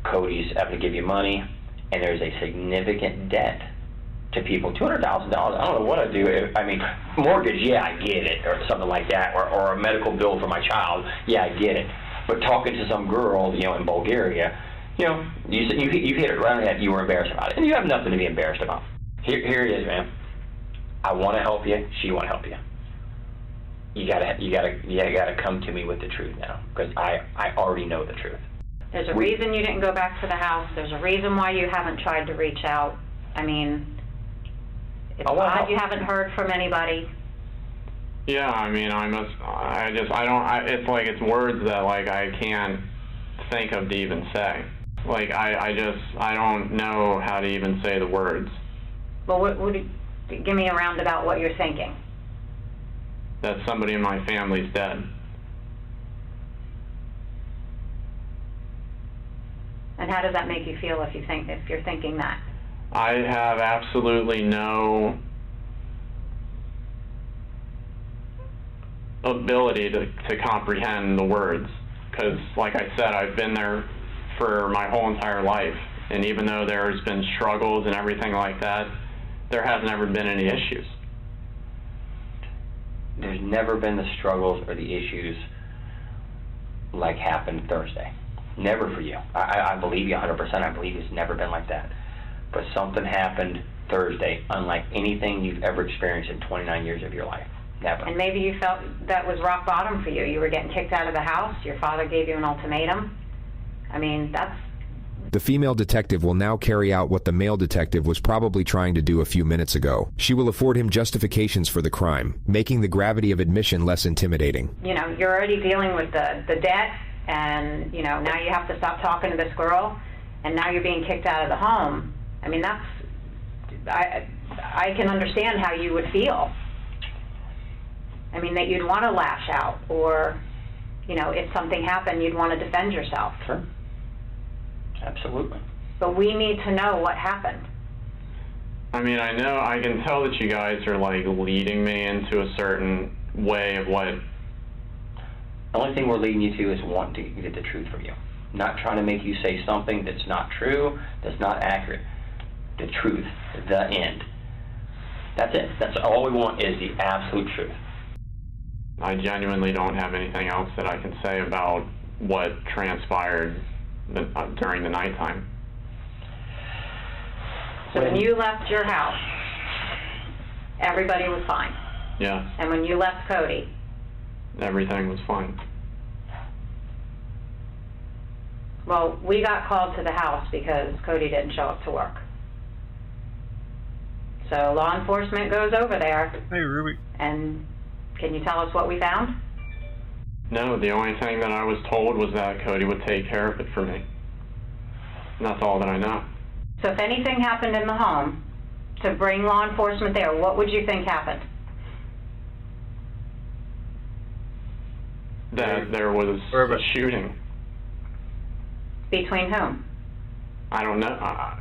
Cody's having to give you money. And there's a significant debt to people. $200,000, I don't know what I'd do. I mean, mortgage, yeah, I get it, or something like that, or a medical bill for my child, yeah, I get it. But talking to some girl, in Bulgaria, you hit it right on the head. You were embarrassed about it. And you have nothing to be embarrassed about. Here it is, man. I want to help you. She want to help you. You gotta come to me with the truth now, because I already know the truth. There's a reason you didn't go back to the house. There's a reason why you haven't tried to reach out. I mean, it's odd you haven't heard from anybody. Yeah, I mean, it's like it's words that, like, I can't think of to even say. Like, I don't know how to even say the words. Well, give me a roundabout what you're thinking. That somebody in my family's dead. And how does that make you feel if you're thinking that? I have absolutely no ability to comprehend the words, because, like I said, I've been there for my whole entire life, And even though there's been struggles and everything like that, there hasn't ever been any issues. There's never been the struggles or the issues like happened Thursday. Never for you. I believe you 100%. I believe it's never been like that. But something happened Thursday, unlike anything you've ever experienced in 29 years of your life. Never. And maybe you felt that was rock bottom for you. You were getting kicked out of the house. Your father gave you an ultimatum. I mean, that's... The female detective will now carry out what the male detective was probably trying to do a few minutes ago. She will afford him justifications for the crime, making the gravity of admission less intimidating. You know, you're already dealing with the debt, and, you know, now you have to stop talking to this girl, and now you're being kicked out of the home. I mean, that's... I can understand how you would feel. I mean, that you'd want to lash out, or, you know, if something happened, you'd want to defend yourself. Sure. Absolutely. But we need to know what happened. I mean, I can tell that you guys are like leading me into a certain way of what... The only thing we're leading you to is wanting to get the truth from you. Not trying to make you say something that's not true, that's not accurate. The truth, the end. That's it. That's all we want, is the absolute truth. I genuinely don't have anything else that I can say about what transpired during the nighttime. So when you left your house, everybody was fine. Yeah. And when you left Cody, everything was fine. Well, we got called to the house because Cody didn't show up to work. So law enforcement goes over there. Hey, Ruby. And can you tell us what we found? No, the only thing that I was told was that Cody would take care of it for me. And that's all that I know. So if anything happened in the home, to bring law enforcement there, what would you think happened? That there was a shooting. Between whom? I don't know.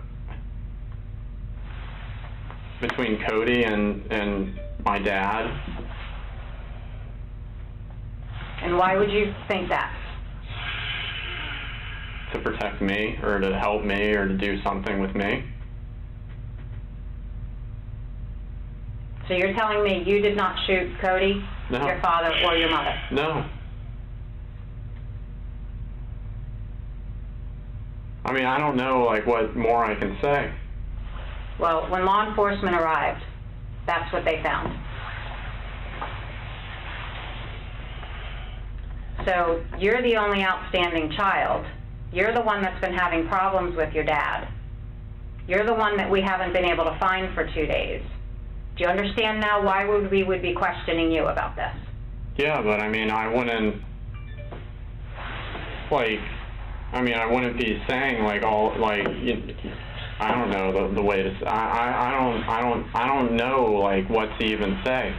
Between Cody and my dad. And why would you think that? To protect me, or to help me, or to do something with me. So you're telling me you did not shoot Cody, No. your father, or your mother? No. I mean, I don't know, like, what more I can say. Well, when law enforcement arrived, that's what they found. So you're the only outstanding child. You're the one that's been having problems with your dad. You're the one that we haven't been able to find for 2 days. Do you understand now why we would be questioning you about this? Yeah, but I mean, I wouldn't, like, I wouldn't be saying, like, all, like, I don't know the way to, I don't know, like, what to even say.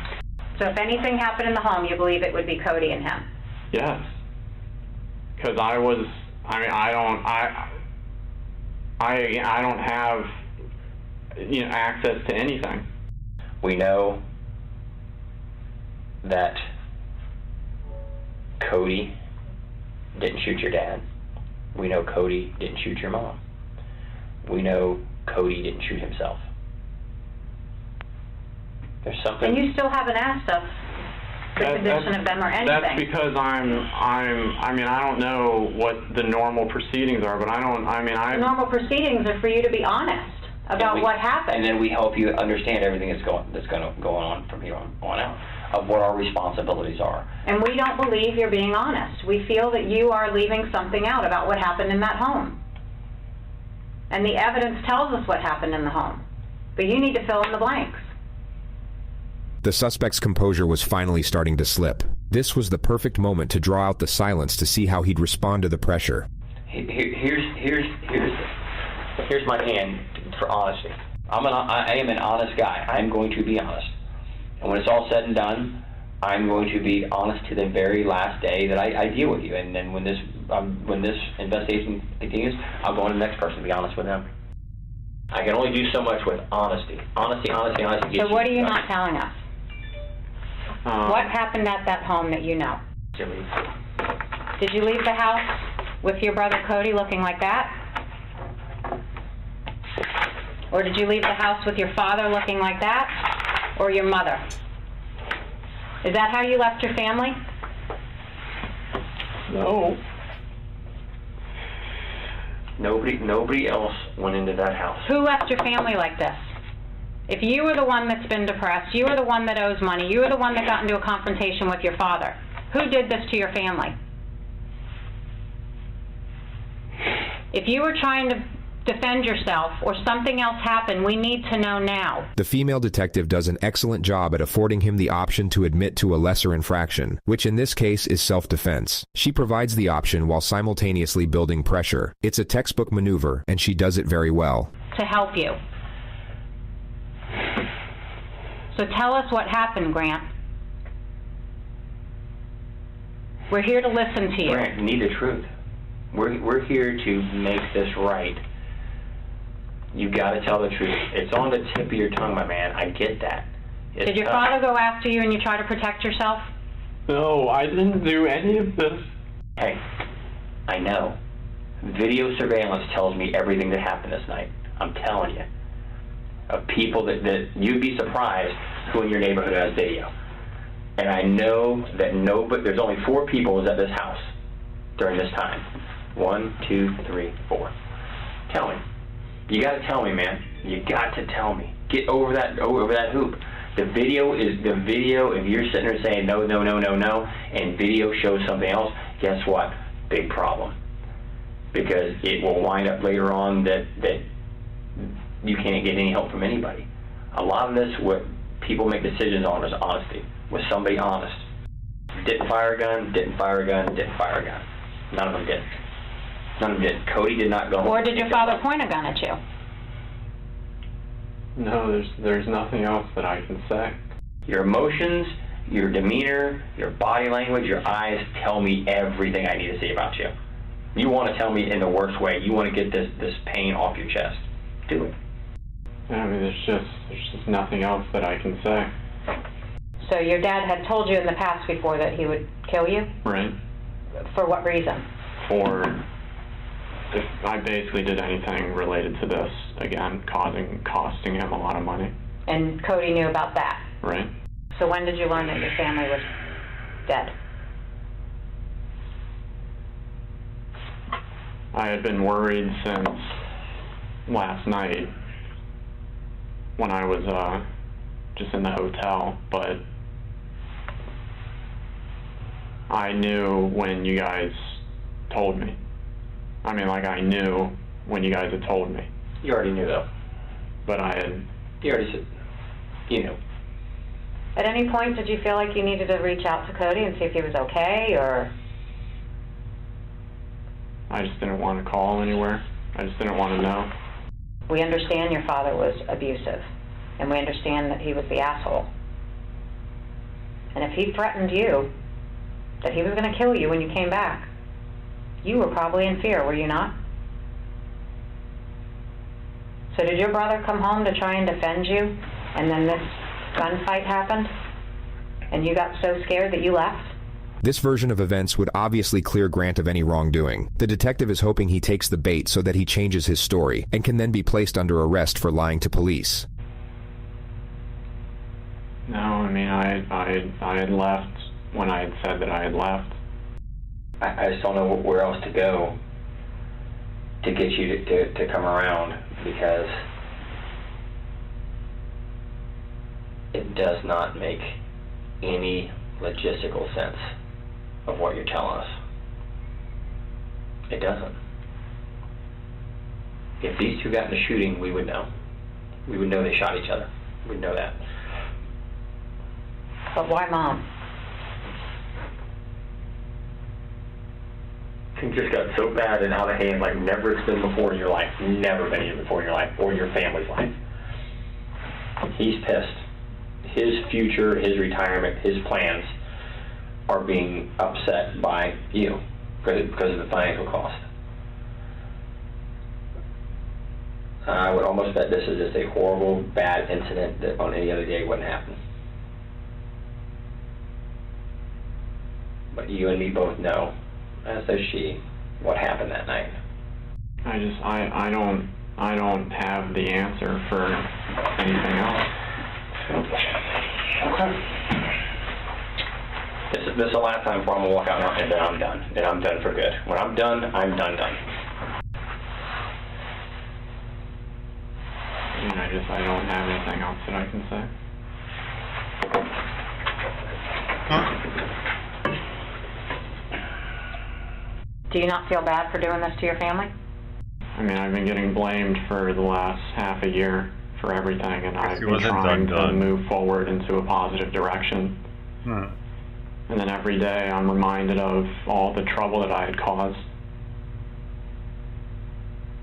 So if anything happened in the home, you believe it would be Cody and him? Yes. Because I don't have, access to anything. We know that Cody didn't shoot your dad. We know Cody didn't shoot your mom. We know Cody didn't shoot himself. There's something... And you still haven't asked us the condition of them or anything. That's because I don't know what the normal proceedings are, but The normal proceedings are for you to be honest about what happened. And then we help you understand everything that's going to go on from here on out, of what our responsibilities are. And we don't believe you're being honest. We feel that you are leaving something out about what happened in that home. And the evidence tells us what happened in the home. But you need to fill in the blanks. The suspect's composure was finally starting to slip. This was the perfect moment to draw out the silence to see how he'd respond to the pressure. Here's my hand for honesty. I am an honest guy. I'm going to be honest. And when it's all said and done, I'm going to be honest to the very last day that I deal with you. And then when this investigation continues, I'll go on to the next person to be honest with them. I can only do so much with honesty. Honesty. So what are you not telling us? What happened at that home that you know? Did you leave the house with your brother Cody looking like that? Or did you leave the house with your father looking like that? Or your mother? Is that how you left your family? No. Nobody else went into that house. Who left your family like this? If you were the one that's been depressed, you were the one that owes money, you were the one that got into a confrontation with your father, who did this to your family? If you were trying to defend yourself or something else happened, we need to know now. The female detective does an excellent job at affording him the option to admit to a lesser infraction, which in this case is self-defense. She provides the option while simultaneously building pressure. It's a textbook maneuver, and she does it very well. To help you. So tell us what happened, Grant. We're here to listen to you. Grant, you need the truth. We're here to make this right. You got to tell the truth. It's on the tip of your tongue, my man. I get that. Did your father go after you and you try to protect yourself? No, I didn't do any of this. Hey, I know. Video surveillance tells me everything that happened this night. I'm telling you. Of people that you'd be surprised who in your neighborhood has video. And I know that there's only 4 people at this house during this time. 1, 2, 3, 4. Tell me. You got to tell me, man. You got to tell me. Get over that hoop. The video, if you're sitting there saying no, no, no, no, no, and video shows something else, guess what? Big problem. Because it will wind up later on that you can't get any help from anybody. A lot of this, what people make decisions on is honesty. Was somebody honest? Didn't fire a gun, didn't fire a gun, didn't fire a gun. None of them did. None of them did. Cody did not go. Or did your father point a gun at you? No, there's nothing else that I can say. Your emotions, your demeanor, your body language, your eyes tell me everything I need to see about you. You want to tell me in the worst way. You want to get this pain off your chest. Do it. I mean, there's just nothing else that I can say. So your dad had told you in the past before that he would kill you? Right. For what reason? For if I basically did anything related to this, again, costing him a lot of money. And Cody knew about that? Right. So when did you learn that your family was dead? I had been worried since last night when I was just in the hotel, but I knew when you guys told me. I mean, like, I knew when you guys had told me. You already knew, though. But I had... You already said... You knew. At any point, did you feel like you needed to reach out to Cody and see if he was okay, or...? I just didn't want to call anywhere. I just didn't want to know. We understand your father was abusive, and we understand that he was the asshole. And if he threatened you, that he was going to kill you when you came back, you were probably in fear, were you not? So did your brother come home to try and defend you, and then this gunfight happened, and you got so scared that you left? This version of events would obviously clear Grant of any wrongdoing. The detective is hoping he takes the bait so that he changes his story and can then be placed under arrest for lying to police. No, I mean, I had left when I had said that I had left. I just don't know where else to go to get you to come around, because it does not make any logistical sense of what you're telling us. It doesn't. If these two got in a shooting, we would know. We would know they shot each other. We'd know that. But why Mom? Things just got so bad and out of hand, like never it's been before in your life. Never been here before in your life, or your family's life. He's pissed. His future, his retirement, his plans are being upset by you because of the financial cost. I would almost bet this is just a horrible, bad incident that on any other day wouldn't happen. But you and me both know, as does she, what happened that night. I I don't have the answer for anything else. Okay. This is the last time before I'm gonna walk out now, and then I'm done. Then I'm done for good. When I'm done, I'm done. I don't have anything else that I can say. Do you not feel bad for doing this to your family? I mean, I've been getting blamed for the last half a year for everything, and I've been trying to move forward into a positive direction. And then every day I'm reminded of all the trouble that I had caused.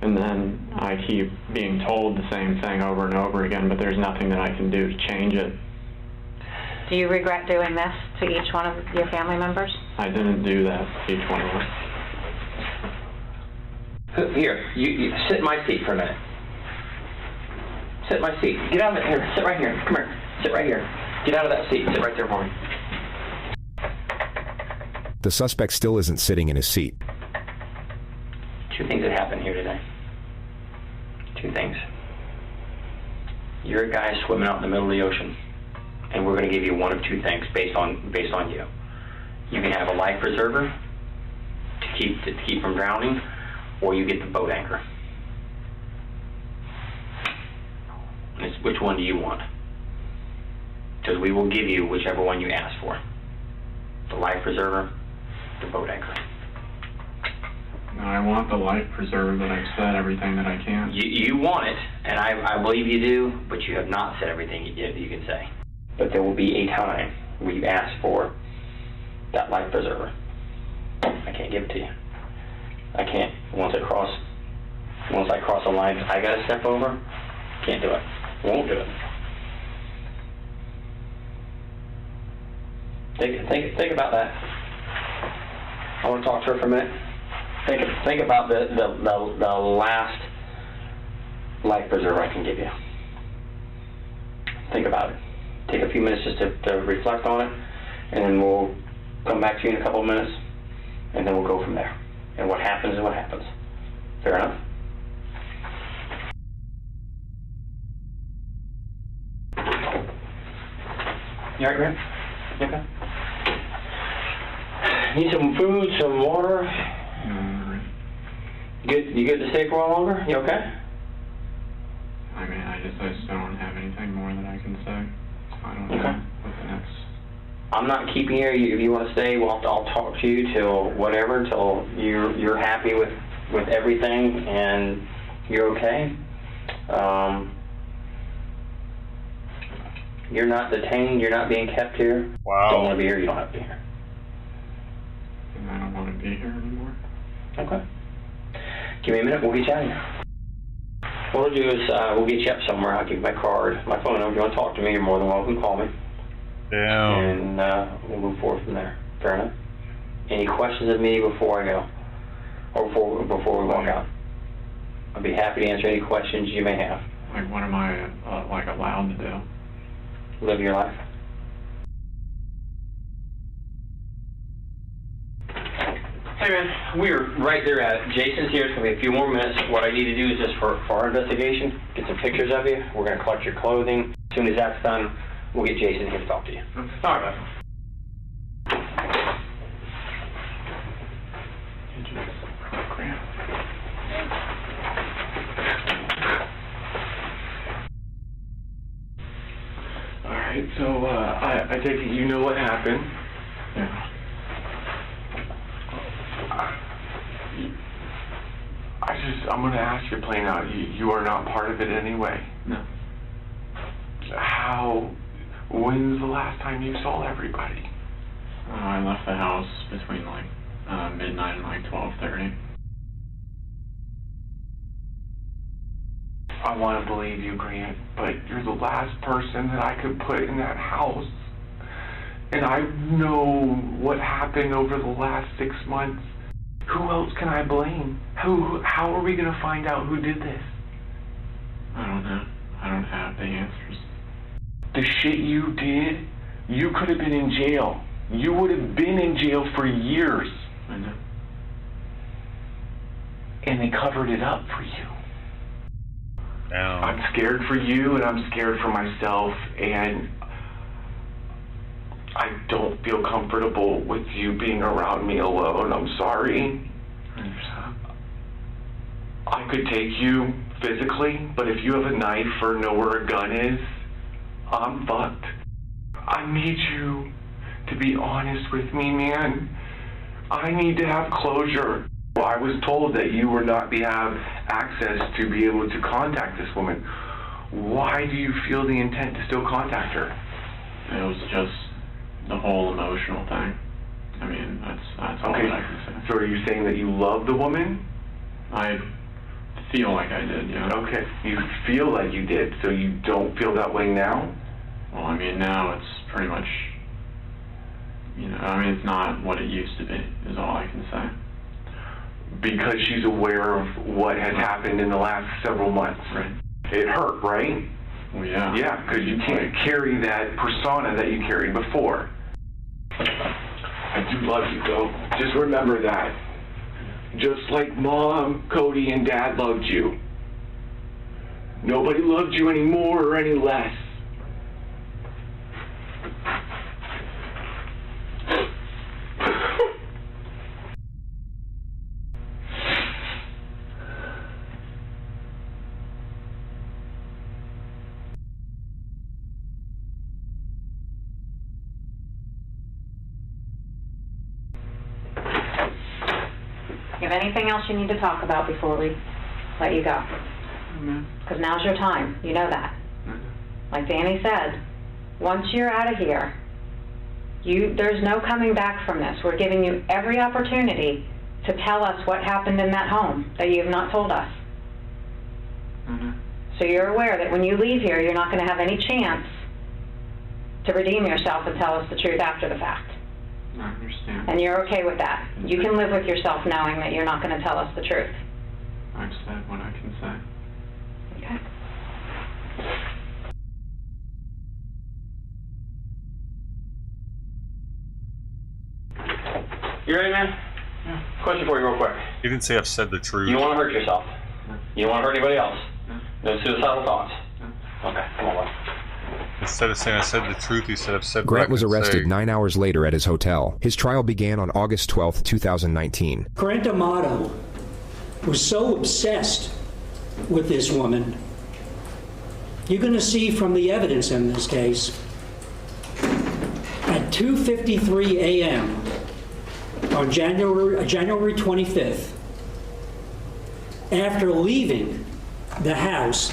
And then I keep being told the same thing over and over again, but there's nothing that I can do to change it. Do you regret doing this to each one of your family members? I didn't do that to each one of them. Here, you sit in my seat for a minute. Sit in my seat. Get out of it. Here, sit right here. Come here. Sit right here. Get out of that seat. Sit right there for me. The suspect still isn't sitting in his seat. Two things that happened here today. Two things. You're a guy swimming out in the middle of the ocean, and we're going to give you one of two things based on you. You can have a life preserver to keep from drowning, or you get the boat anchor. And it's which one do you want? Because we will give you whichever one you ask for. The life preserver, the boat anchor. No, I want the life preserver, but I've said everything that I can. You want it, and I believe you do, but you have not said everything you can say. But there will be a time where you ask for that life preserver. I can't give it to you. I can't. Once I cross a line I gotta step over, can't do it. Won't do it. Think about that. I want to talk to her for a minute. Think about the last life preserver I can give you. Think about it. Take a few minutes just to reflect on it, and then we'll come back to you in a couple of minutes, and then we'll go from there. And what happens is what happens. Fair enough? You all right, Graham? You okay? Need some food, some water? You good to stay for a while longer? You okay? I mean, I just don't have anything more that I can say. I don't know what the next... I'm not keeping you. If you want to stay, I'll talk to you till whatever, till you're happy with everything and you're okay. You're not detained. You're not being kept here. Wow. Don't want to be here. You don't have to be here. I don't want to be here anymore. Okay. Give me a minute. We'll get you out of here. What we'll do is we'll get you up somewhere. I'll give you my card, my phone number. If you want to talk to me, you're more than welcome to call me. Damn. And we'll move forward from there. Fair enough? Any questions of me before I go? Or before we walk out? I'd be happy to answer any questions you may have. Like, what am I, allowed to do? Live your life. Hey man, we're right there at it. Jason's here. It's going to be a few more minutes. What I need to do is just for our investigation, get some pictures of you. We're going to collect your clothing. As soon as that's done, we'll get Jason here to talk to you. All right, man. All right, so I take it you know what happened. Yeah. I'm going to ask you plain out. You are not part of it anyway. No. When's the last time you saw everybody? I left the house between midnight and 12:30. I want to believe you, Grant, but you're the last person that I could put in that house. And I know what happened over the last 6 months. Who else can I blame? How are we going to find out who did this? I don't know. I don't have the answers. The shit you did, you could have been in jail. You would have been in jail for years. I know. And they covered it up for you. down. I'm scared for you, and I'm scared for myself, and I don't feel comfortable with you being around me alone. I'm sorry. I could take you physically, but if you have a knife or know where a gun is, I'm fucked. I need you to be honest with me, man. I need to have closure. Well, I was told that you would not have access to be able to contact this woman. Why do you feel the intent to still contact her? It was just the whole emotional thing. I mean, that's all Okay, that I can say. so are you saying that you love the woman? I feel like I did, yeah. Okay, you feel like you did, so you don't feel that way now? Well, I mean, now it's pretty much, you know, I mean, it's not what it used to be, is all I can say. Because she's aware of what has happened in the last several months. Right. It hurt, right? Well, yeah. Yeah, because you can't carry that persona that you carried before. I do love you, though. Just remember that. Just like Mom, Cody, and Dad loved you. Nobody loved you any more or any less. You have anything else you need to talk about before we let you go? Because now's your time. You know that. Like Danny said, once you're out of here, there's no coming back from this. We're giving you every opportunity to tell us what happened in that home that you have not told us. So you're aware that when you leave here, you're not going to have any chance to redeem yourself and tell us the truth after the fact. I understand. And you're okay with that. You can live with yourself knowing that you're not going to tell us the truth. I've said what I can say. Okay. You ready, man? Yeah. Question for you real quick. He didn't say I've said the truth. You don't want to hurt yourself. You don't want to hurt anybody else. No suicidal thoughts. Okay, come on, bud. Instead of saying I said the truth, he said I've said Grant what I was can arrested say. 9 hours later at his hotel. His trial began on August 12, 2019. Grant Amato was so obsessed with this woman. You're going to see from the evidence in this case, at 2:53 a.m. on January 25th, after leaving the house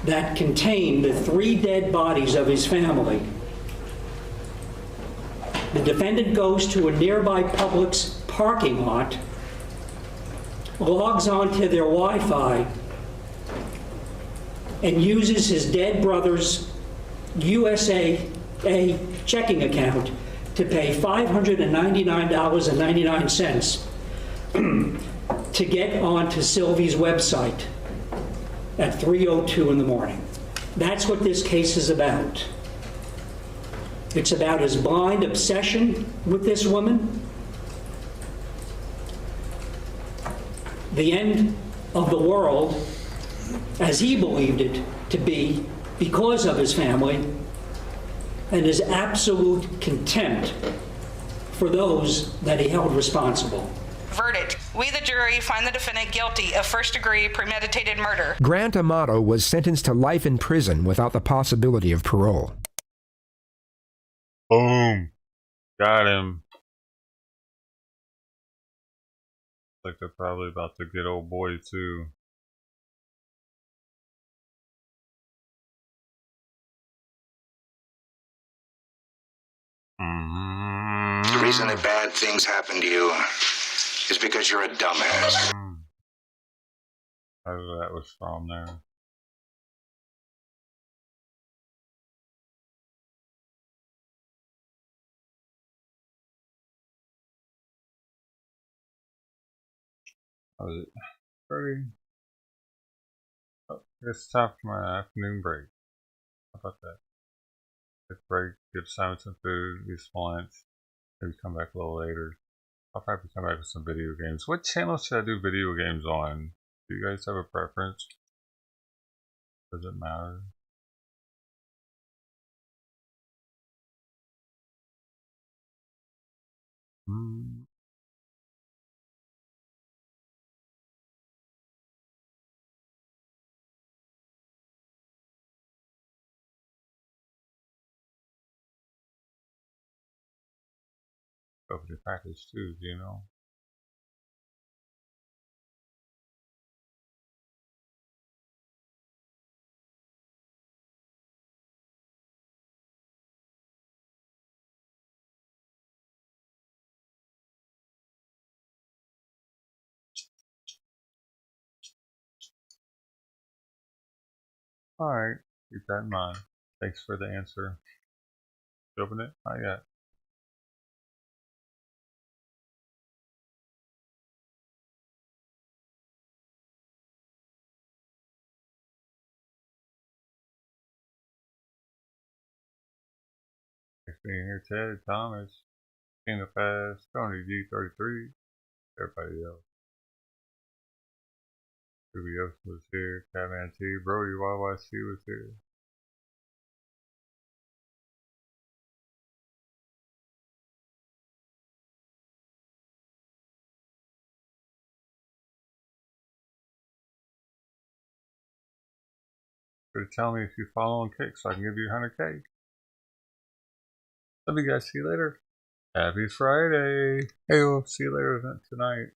that contained the 3 dead bodies of his family, the defendant goes to a nearby Publix parking lot, logs onto their Wi-Fi, and uses his dead brother's USA checking account to pay $599.99 to get onto Sylvie's website at 3:02 in the morning. That's what this case is about. It's about his blind obsession with this woman, the end of the world as he believed it to be because of his family, and his absolute contempt for those that he held responsible. Verdict. We, the jury, find the defendant guilty of first-degree premeditated murder. Grant Amato was sentenced to life in prison without the possibility of parole. Boom. Got him. Like they're probably about to get old boy too. The reason that bad things happen to you is because you're a dumbass. That was from there. How was it? 30. Oh, it's time for my afternoon break. How about that? Take a break, give Simon some food, eat some lunch, maybe come back a little later. I'll probably come back with some video games. What channel should I do video games on? Do you guys have a preference? Doesn't matter. Open the package too, you know. Alright, keep that in mind. Thanks for the answer. Open it? Not yet. Thanks for being here, Ted, Thomas, King of Fast, Tony G33, everybody else. Ruby Oaks was here, Catman T, Brody YYC was here. Tell me if you follow on Kick so I can give you 100K. Love you guys. See you later. Happy Friday. Hey, we'll see you later tonight.